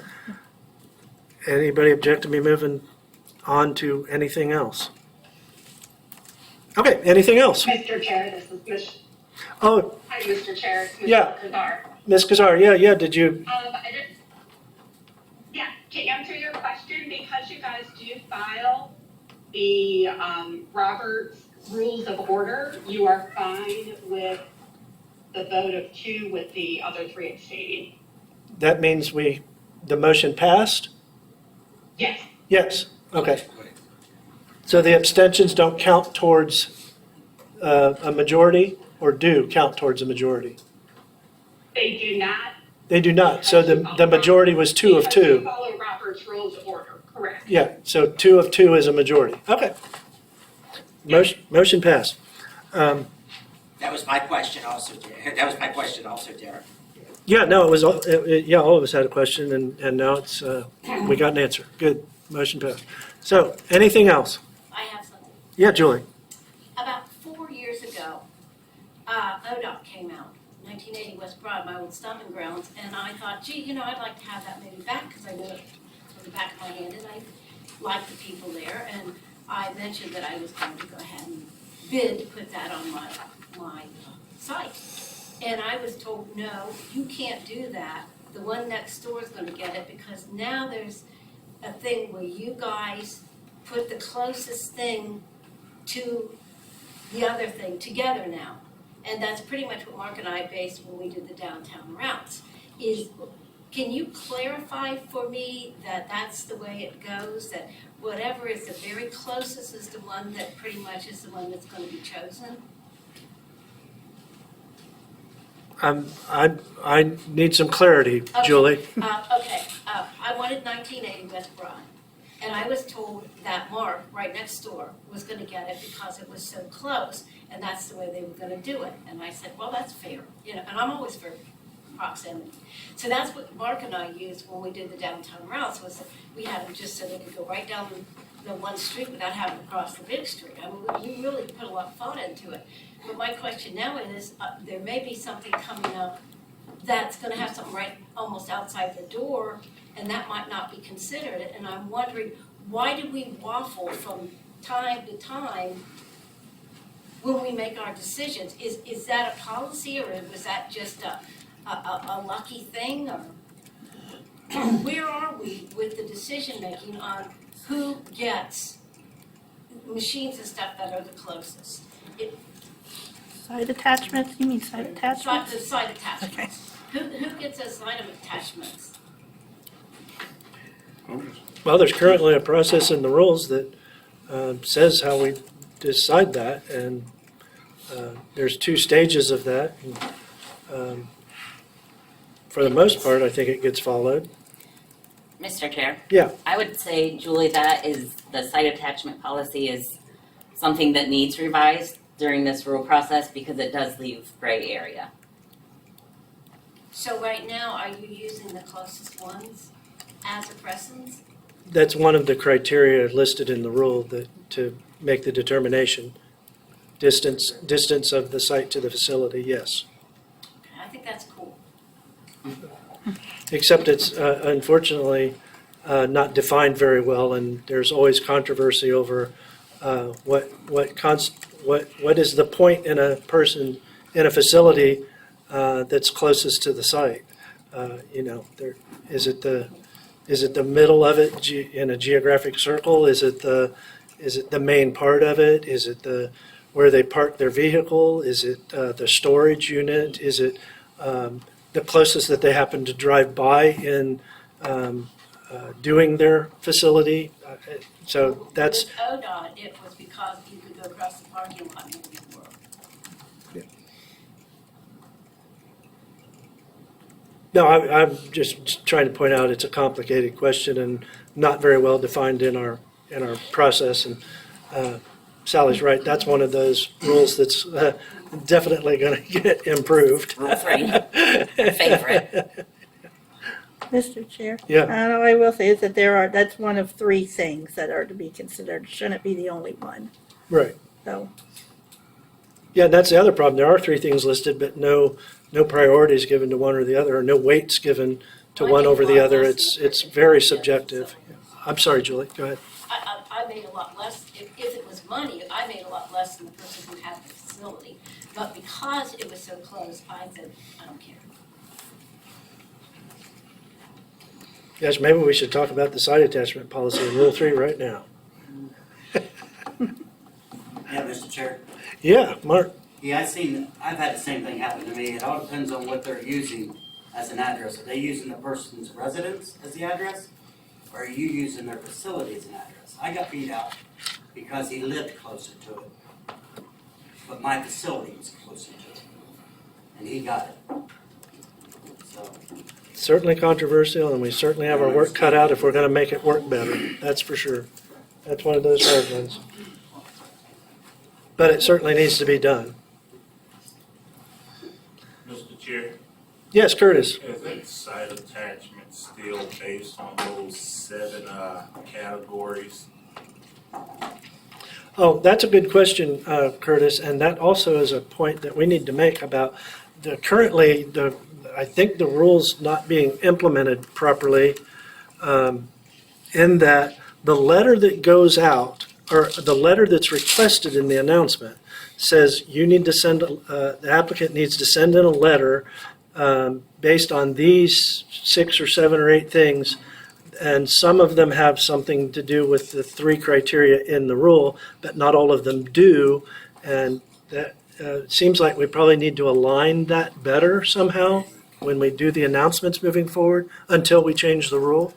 Anybody object to me moving on to anything else? Okay, anything else? Mr. Chair, this is Mich. Oh, Hi, Mr. Chair, it's Yeah. Michelle Kazar. Ms. Kazar, yeah, did you? To answer your question, because you guys do file the Robert's Rules of Order, you are fine with the vote of 2 with the other 3 abstaining. That means the motion passed? Yes. Yes, okay. So the abstentions don't count towards a majority, or do count towards a majority? They do not. They do not, so the majority was 2 of 2. Because you follow Robert's Rules of Order, correct? Yeah, so 2 of 2 is a majority. Okay. Motion passed. That was my question also, Derek. Yeah, no, it was, all of us had a question, and now it's, we got an answer. Good, motion passed. So, anything else? I have something. Yeah, Julie? About 4 years ago, ODOT came out, 1980 West Broad, my old stomping grounds, and I thought, gee, I'd like to have that maybe back, because I knew it from the back of my hand, and I liked the people there, and I mentioned that I was going to go ahead and bid to put that on my site. And I was told, no, you can't do that. The one next door is going to get it, because now there's a thing where you guys put the closest thing to the other thing together now. And that's pretty much what Mark and I based when we did the downtown routes. Can you clarify for me that that's the way it goes, that whatever is the very closest is the one that pretty much is the one that's going to be chosen? I need some clarity, Julie. I wanted 1980 West Broad, and I was told that Mark, right next door, was gonna get it because it was so close, and that's the way they were gonna do it. And I said, well, that's fair, and I'm always for proximity. So that's what Mark and I used when we did the downtown routes, was that we had them just so they could go right down the one street without having to cross the big street. I mean, you really put a lot of thought into it. But my question now is, there may be something coming up that's gonna have something right almost outside the door, and that might not be considered, and I'm wondering, why do we waffle from time to time when we make our decisions? Is that a policy, or was that just a lucky thing, or where are we with the decision-making on who gets machines and stuff that are the closest? Side attachments, you mean side attachments? The side attachments. Who gets those side attachments? Well, there's currently a process in the rules that says how we decide that, and there's 2 stages of that. And, for the most part, I think it gets followed. Mr. Chair? Yeah. I would say, Julie, that is, the site attachment policy is something that needs revised during this rule process because it does leave gray area. So right now, are you using the closest ones as a precedence? That's one of the criteria listed in the rule that to make the determination. Distance of the site to the facility, yes. Okay, I think that's cool. Except it's unfortunately not defined very well, and there's always controversy over what is the point in a facility that's closest to the site. Is it the middle of it in a geographic circle? Is it the main part of it? Is it where they park their vehicle? Is it the storage unit? Is it the closest that they happen to drive by in doing their facility? So that's. With ODOT, it was because you could go across the parking lot and move your work. No, I'm just trying to point out it's a complicated question and not very well defined in our process. And Sally's right. That's one of those rules that's definitely going to get improved. Rule 3, favorite. Mr. Chair? Yeah. I will say is that that's one of 3 things that are to be considered. Shouldn't be the only one. Right. So, Yeah, that's the other problem. There are 3 things listed, but no priorities given to one or the other, or no weights given to one over the other. It's very subjective. I'm sorry, Julie, go ahead. I made a lot less, if it was money, I made a lot less than the person who had the facility. But because it was so close, I said, I don't care. Yes, maybe we should talk about the site attachment policy in Rule 3 right now. Yeah, Mr. Chair. Yeah, Mark. Yeah, I've had the same thing happen to me. It all depends on what they're using as an address. Are they using the person's residence as the address? Or are you using their facility as an address? I got beat out because he lived closer to it. But my facility was closer to it. And he got it. So, Certainly controversial, and we certainly have our work cut out if we're going to make it work better. That's for sure. That's one of those hard ones. But it certainly needs to be done. Mr. Chair, Yes, Curtis. is that site attachment still based on those 7 categories? Oh, that's a good question, Curtis, and that also is a point that we need to make about I think the rules not being implemented properly, in that the letter that goes out, or the letter that's requested in the announcement, says you need to send, the applicant needs to send in a letter based on these 6 or 7 or 8 things, and some of them have something to do with the 3 criteria in the rule, but not all of them do, and that it seems like we probably need to align that better somehow when we do the announcements moving forward until we change the rule.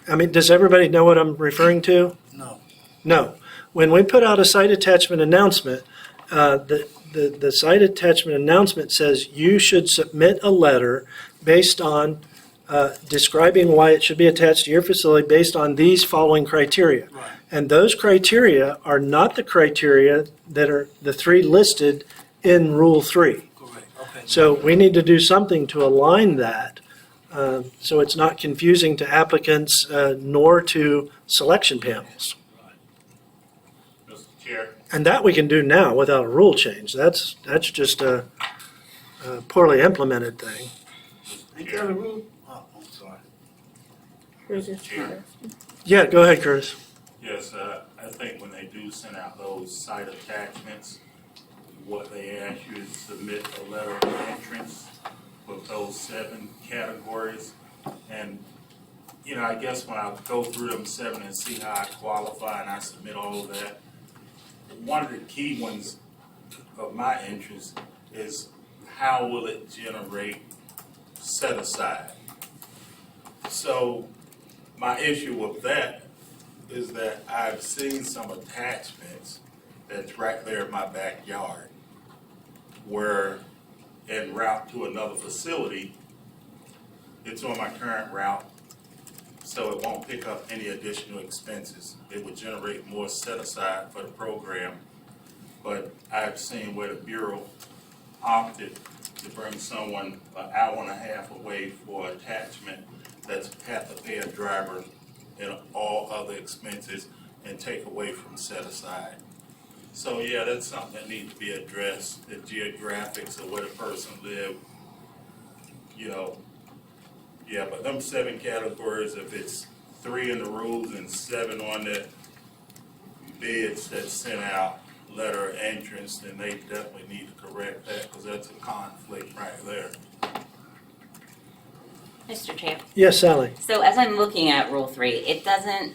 I mean, does everybody know what I'm referring to? No. No. When we put out a site attachment announcement, the site attachment announcement says you should submit a letter based on describing why it should be attached to your facility based on these following criteria. Right. And those criteria are not the criteria that are the 3 listed in Rule 3. Correct, okay. So we need to do something to align that so it's not confusing to applicants nor to selection panels. Mr. Chair, And that we can do now without a rule change. That's just a poorly implemented thing. Ain't that a rule? Oh, I'm sorry. Chair. Yeah, go ahead, Curtis. Yes, I think when they do send out those site attachments, what they ask you is submit a letter of entrance with those 7 categories. And, you know, I guess when I go through them 7 and see how I qualify and I submit all of that, one of the key ones of my interest is how will it generate set aside? So my issue with that is that I've seen some attachments that's right there in my backyard where en route to another facility, it's on my current route, so it won't pick up any additional expenses. It would generate more set aside for the program, but I've seen where the Bureau opted to bring someone an hour and a half away for attachment that's have to pay a driver and all other expenses and take away from set aside. So yeah, that's something that needs to be addressed, the geographics of where the person live, you know. Yeah, but them 7 categories, if it's 3 in the rules and 7 on the bids that's sent out, letter of entrance, then they definitely need to correct that, because that's a conflict right there. Mr. Chair. Yes, Sally. So as I'm looking at Rule 3, it doesn't,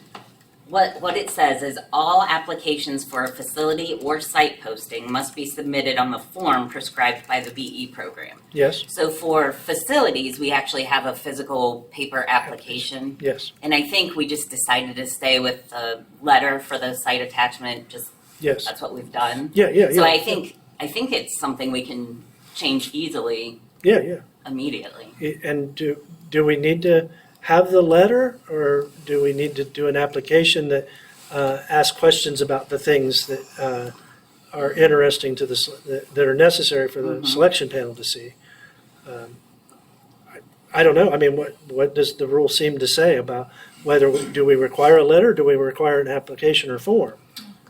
what it says is all applications for a facility or site posting must be submitted on the form prescribed by the BE program. Yes, So for facilities, we actually have a physical paper application. yes, And I think we just decided to stay with the letter for the site attachment, just yes. that's what we've done. Yeah. So I think it's something we can change easily Yeah. immediately. And do we need to have the letter, or do we need to do an application that asks questions about the things that are interesting to that are necessary for the selection panel to see? I don't know. I mean, what does the rule seem to say about whether do we require a letter, do we require an application or form?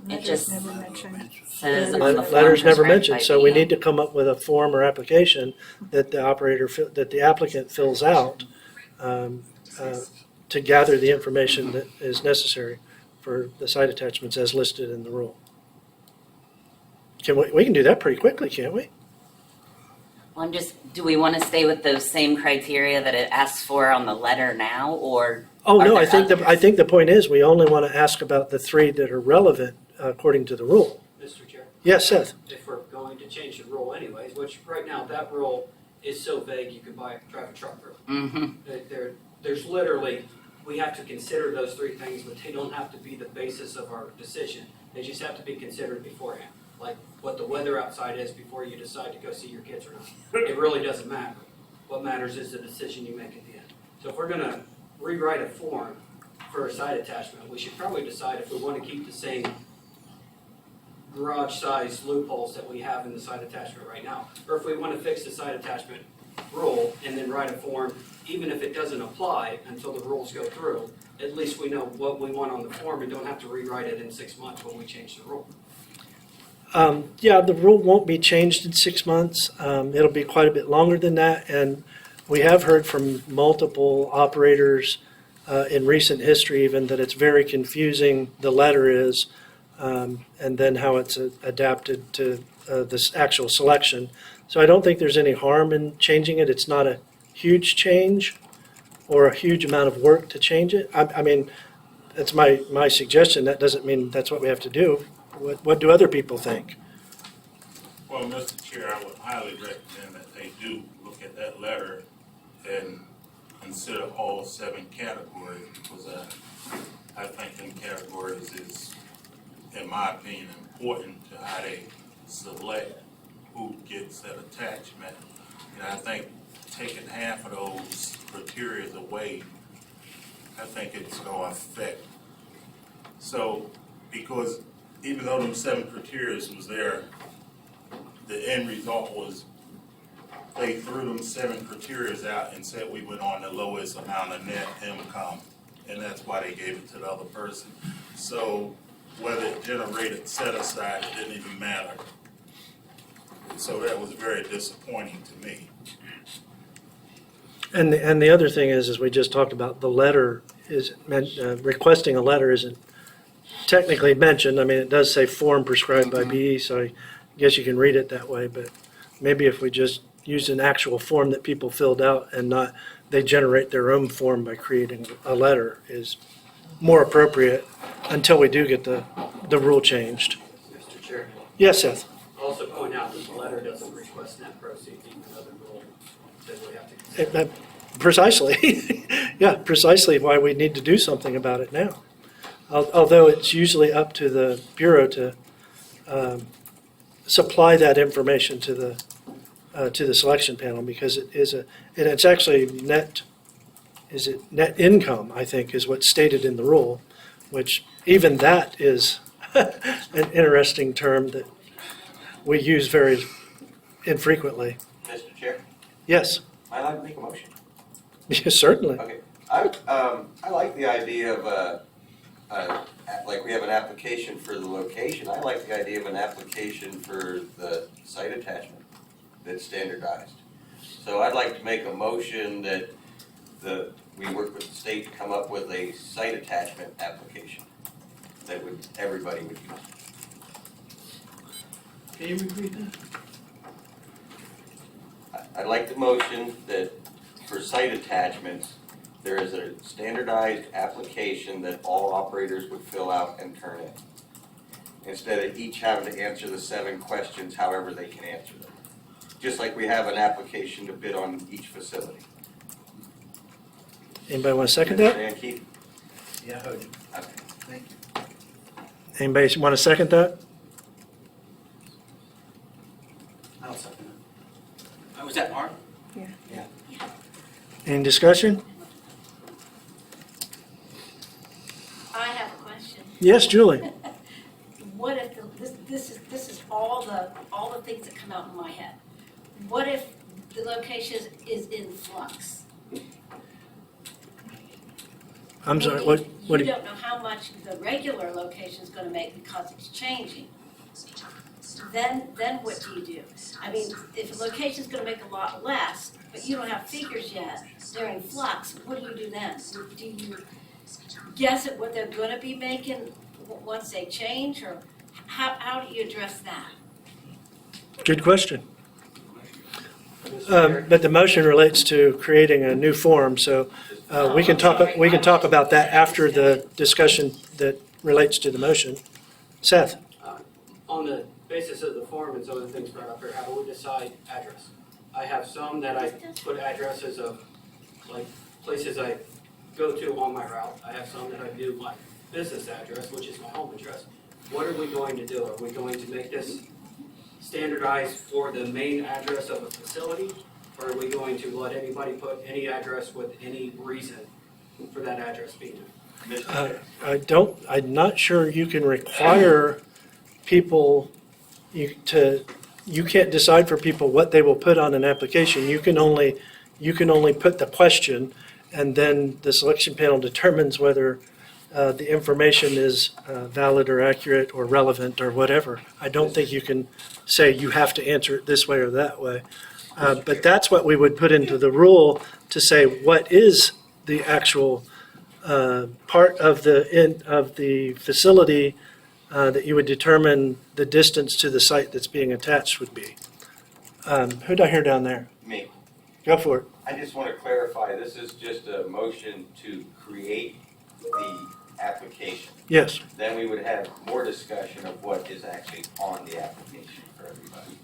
It just Never mentioned. says on the form Letters never prescribed mentioned, by so we BE. need to come up with a form or application that the applicant fills out to gather the information that is necessary for the site attachments as listed in the rule. We can do that pretty quickly, can't we? Well, do we want to stay with those same criteria that it asks for on the letter now, or? Oh, are no, there I think others? the point is, we only want to ask about the 3 that are relevant according to the rule. Mr. Chair, Yes, Seth? if we're going to change the rule anyways, which right now that rule is so vague, you can drive a truck through. Mm-hmm. There's literally, we have to consider those 3 things, but they don't have to be the basis of our decision. They just have to be considered beforehand, like what the weather outside is before you decide to go see your kids or not. It really doesn't matter. What matters is the decision you make at the end. So if we're gonna rewrite a form for a site attachment, we should probably decide if we want to keep the same garage-sized loopholes that we have in the site attachment right now, or if we want to fix the site attachment rule and then write a form, even if it doesn't apply until the rules go through, at least we know what we want on the form and don't have to rewrite it in 6 months when we change the rule. Yeah, the rule won't be changed in 6 months. It'll be quite a bit longer than that, and we have heard from multiple operators in recent history even that it's very confusing, the letter is, and then how it's adapted to this actual selection. So I don't think there's any harm in changing it. It's not a huge change or a huge amount of work to change it. I mean, that's my suggestion. That doesn't mean that's what we have to do. What do other people think? Well, Mr. Chair, I would highly recommend that they do look at that letter and consider all 7 categories, because I think them categories is, in my opinion, important to how they select who gets that attachment. And I think taking half of those criteria away, I think it's going to affect. So, because even though them 7 criteria was there, the end result was they threw them 7 criteria out and said we went on the lowest amount of net income, and that's why they gave it to the other person. So whether it generated set aside, it didn't even matter. So that was very disappointing to me. And the other thing is, as we just talked about, the letter is meant, requesting a letter isn't technically mentioned. I mean, it does say form prescribed by BE, so I guess you can read it that way, but maybe if we just used an actual form that people filled out and not, they generate their own form by creating a letter is more appropriate until we do get the rule changed. Mr. Chair, Yes, Seth? also point out that the letter doesn't request net proceeds, even though the rule says we have to consider. Precisely. Yeah, precisely why we need to do something about it now. Although it's usually up to the Bureau to supply that information to the selection panel, because it is and it's actually net income, I think, is what's stated in the rule, which even that is an interesting term that we use very infrequently. Mr. Chair, Yes, I'd like to make a motion. yes, certainly. Okay, I like the idea of like we have an application for the location. I like the idea of an application for the site attachment that's standardized. So I'd like to make a motion that we work with the state to come up with a site attachment application that everybody would use. Can you repeat that? I'd like the motion that for site attachments, there is a standardized application that all operators would fill out and turn in, instead of each having to answer the 7 questions however they can answer them. Just like we have an application to bid on each facility. Anybody want to second that? Understand, Keith? Yeah, I heard you. Okay. Thank you. Anybody want to second that? I'll second it. Oh, was that Mark? Any discussion? I have a question. Yes, Julie? What if this is all the things that come out in my head. What if the location is in flux? I'm sorry, Meaning what You do you, don't know how much the regular location is gonna make because it's changing. Then what do you do? I mean, if a location's gonna make a lot less, but you don't have figures yet, they're in flux, what do you do then? Do you guess at what they're gonna be making once they change, or how do you address that? good question. But the motion relates to creating a new form, so we can talk about that after the discussion that relates to the motion. Seth? On the basis of the form and some of the things brought up here, how do we decide address? I have some that I put addresses of, like, places I go to on my route. I have some that I do my business address, which is my home address. What are we going to do? Are we going to make this standardized for the main address of a facility? Or are we going to let anybody put any address with any reason for that address being there? I'm not sure you can require people, you can't decide for people what they will put on an application. You can only put the question, and then the selection panel determines whether the information is valid or accurate or relevant or whatever. I don't think you can say you have to answer it this way or that way. But that's what we would put into the rule to say what is the actual part of the facility that you would determine the distance to the site that's being attached would be. Who'd I hear down there? Me. Go for it. I just want to clarify, this is just a motion to create the application. Yes. Then we would have more discussion of what is actually on the application for everybody,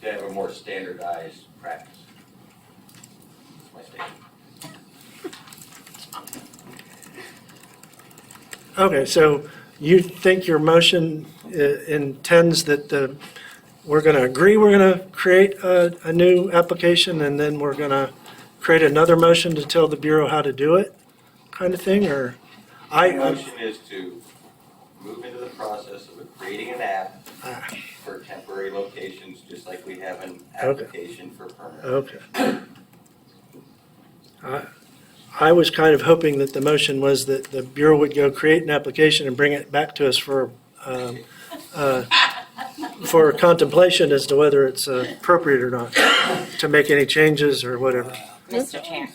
to have a more standardized practice. That's my statement. Okay, so you think your motion intends that we're going to agree we're going to create a new application, and then we're going to create another motion to tell the Bureau how to do it, kind of thing, or? My motion is to move into the process of creating an app for temporary locations, just like we have an application for permanent. Okay. I was kind of hoping that the motion was that the Bureau would go create an application and bring it back to us for for contemplation as to whether it's appropriate or not to make any changes or whatever. Mr. Chair,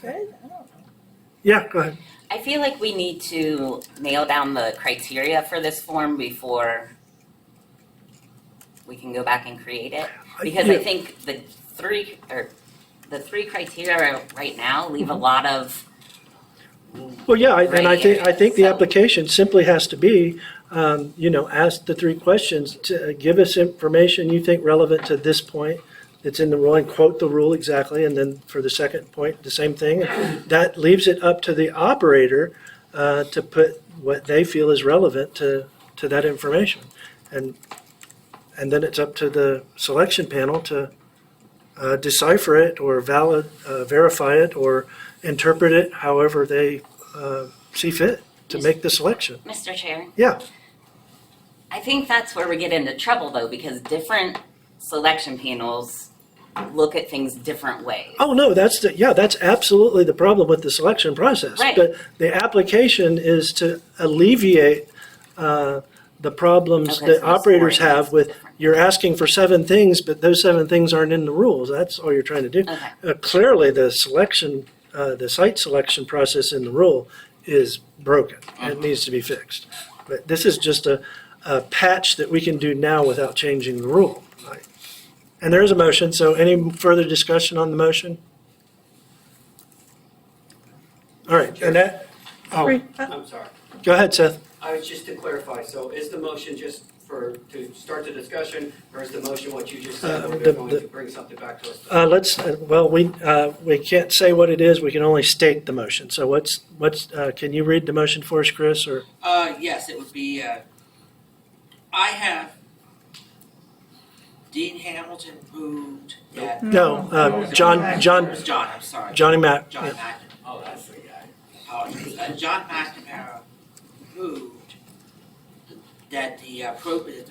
Yeah, go ahead. I feel like we need to nail down the criteria for this form before we can go back and create it. Because I think the three criteria right now leave a lot of, Well, yeah, and I think the So- application simply has to be, ask the three questions to give us information you think relevant to this point. It's in the rule, and quote the rule exactly, and then for the second point, the same thing. That leaves it up to the operator to put what they feel is relevant to that information. And then it's up to the selection panel to decipher it or verify it or interpret it however they see fit to make the selection. Mr. Chair, Yeah, I think that's where we get into trouble though, because different selection panels look at things different ways. oh, no, that's absolutely the problem with the selection process. Right. But the application is to alleviate the problems Okay, that so operators scoring have is with, different. you're asking for 7 things, but those 7 things aren't in the rules. That's all you're trying to do. Okay. Clearly, the site selection process in the rule is broken. It needs to be fixed. But this is just a patch that we can do now without changing the rule. Right. And there is a motion, so any further discussion on the motion? All right, and that, I'm sorry. go ahead, Seth. I was just to clarify, so is the motion just to start the discussion, or is the motion what you just said, or they're going to bring something back to us? We can't say what it is, we can only state the motion. So can you read the motion for us, Chris, or? Yes, it would be, I have Dean Hamilton moved that. No, John, I'm sorry. Johnny Mack. John McNamara. Oh, that's the guy. Apologies. John McNamara moved that the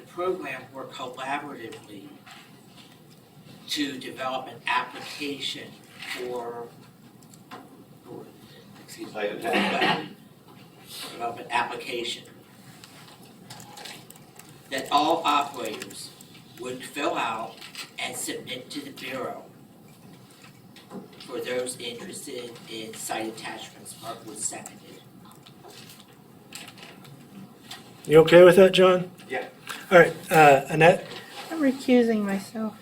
program work collaboratively to develop an application develop an application that all operators would fill out and submit to the Bureau for those interested in site attachments. Mark was seconded. You okay with that, John? Yeah. All right, Annette, I'm recusing myself.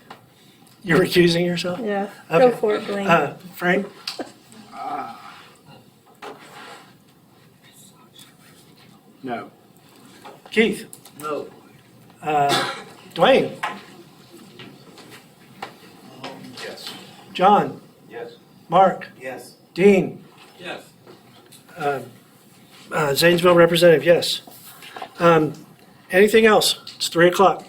you're recusing yourself? Yeah, go Okay. for it, Blaine. Frank? No. Keith? No. Dwayne? Yes. John? Yes. Mark? Yes. Dean? Yes. Zanesville representative, yes. Anything else? It's 3:00.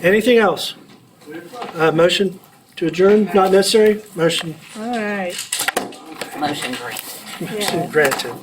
Anything else? Motion to adjourn, not necessary? Motion All right. Motion granted. granted.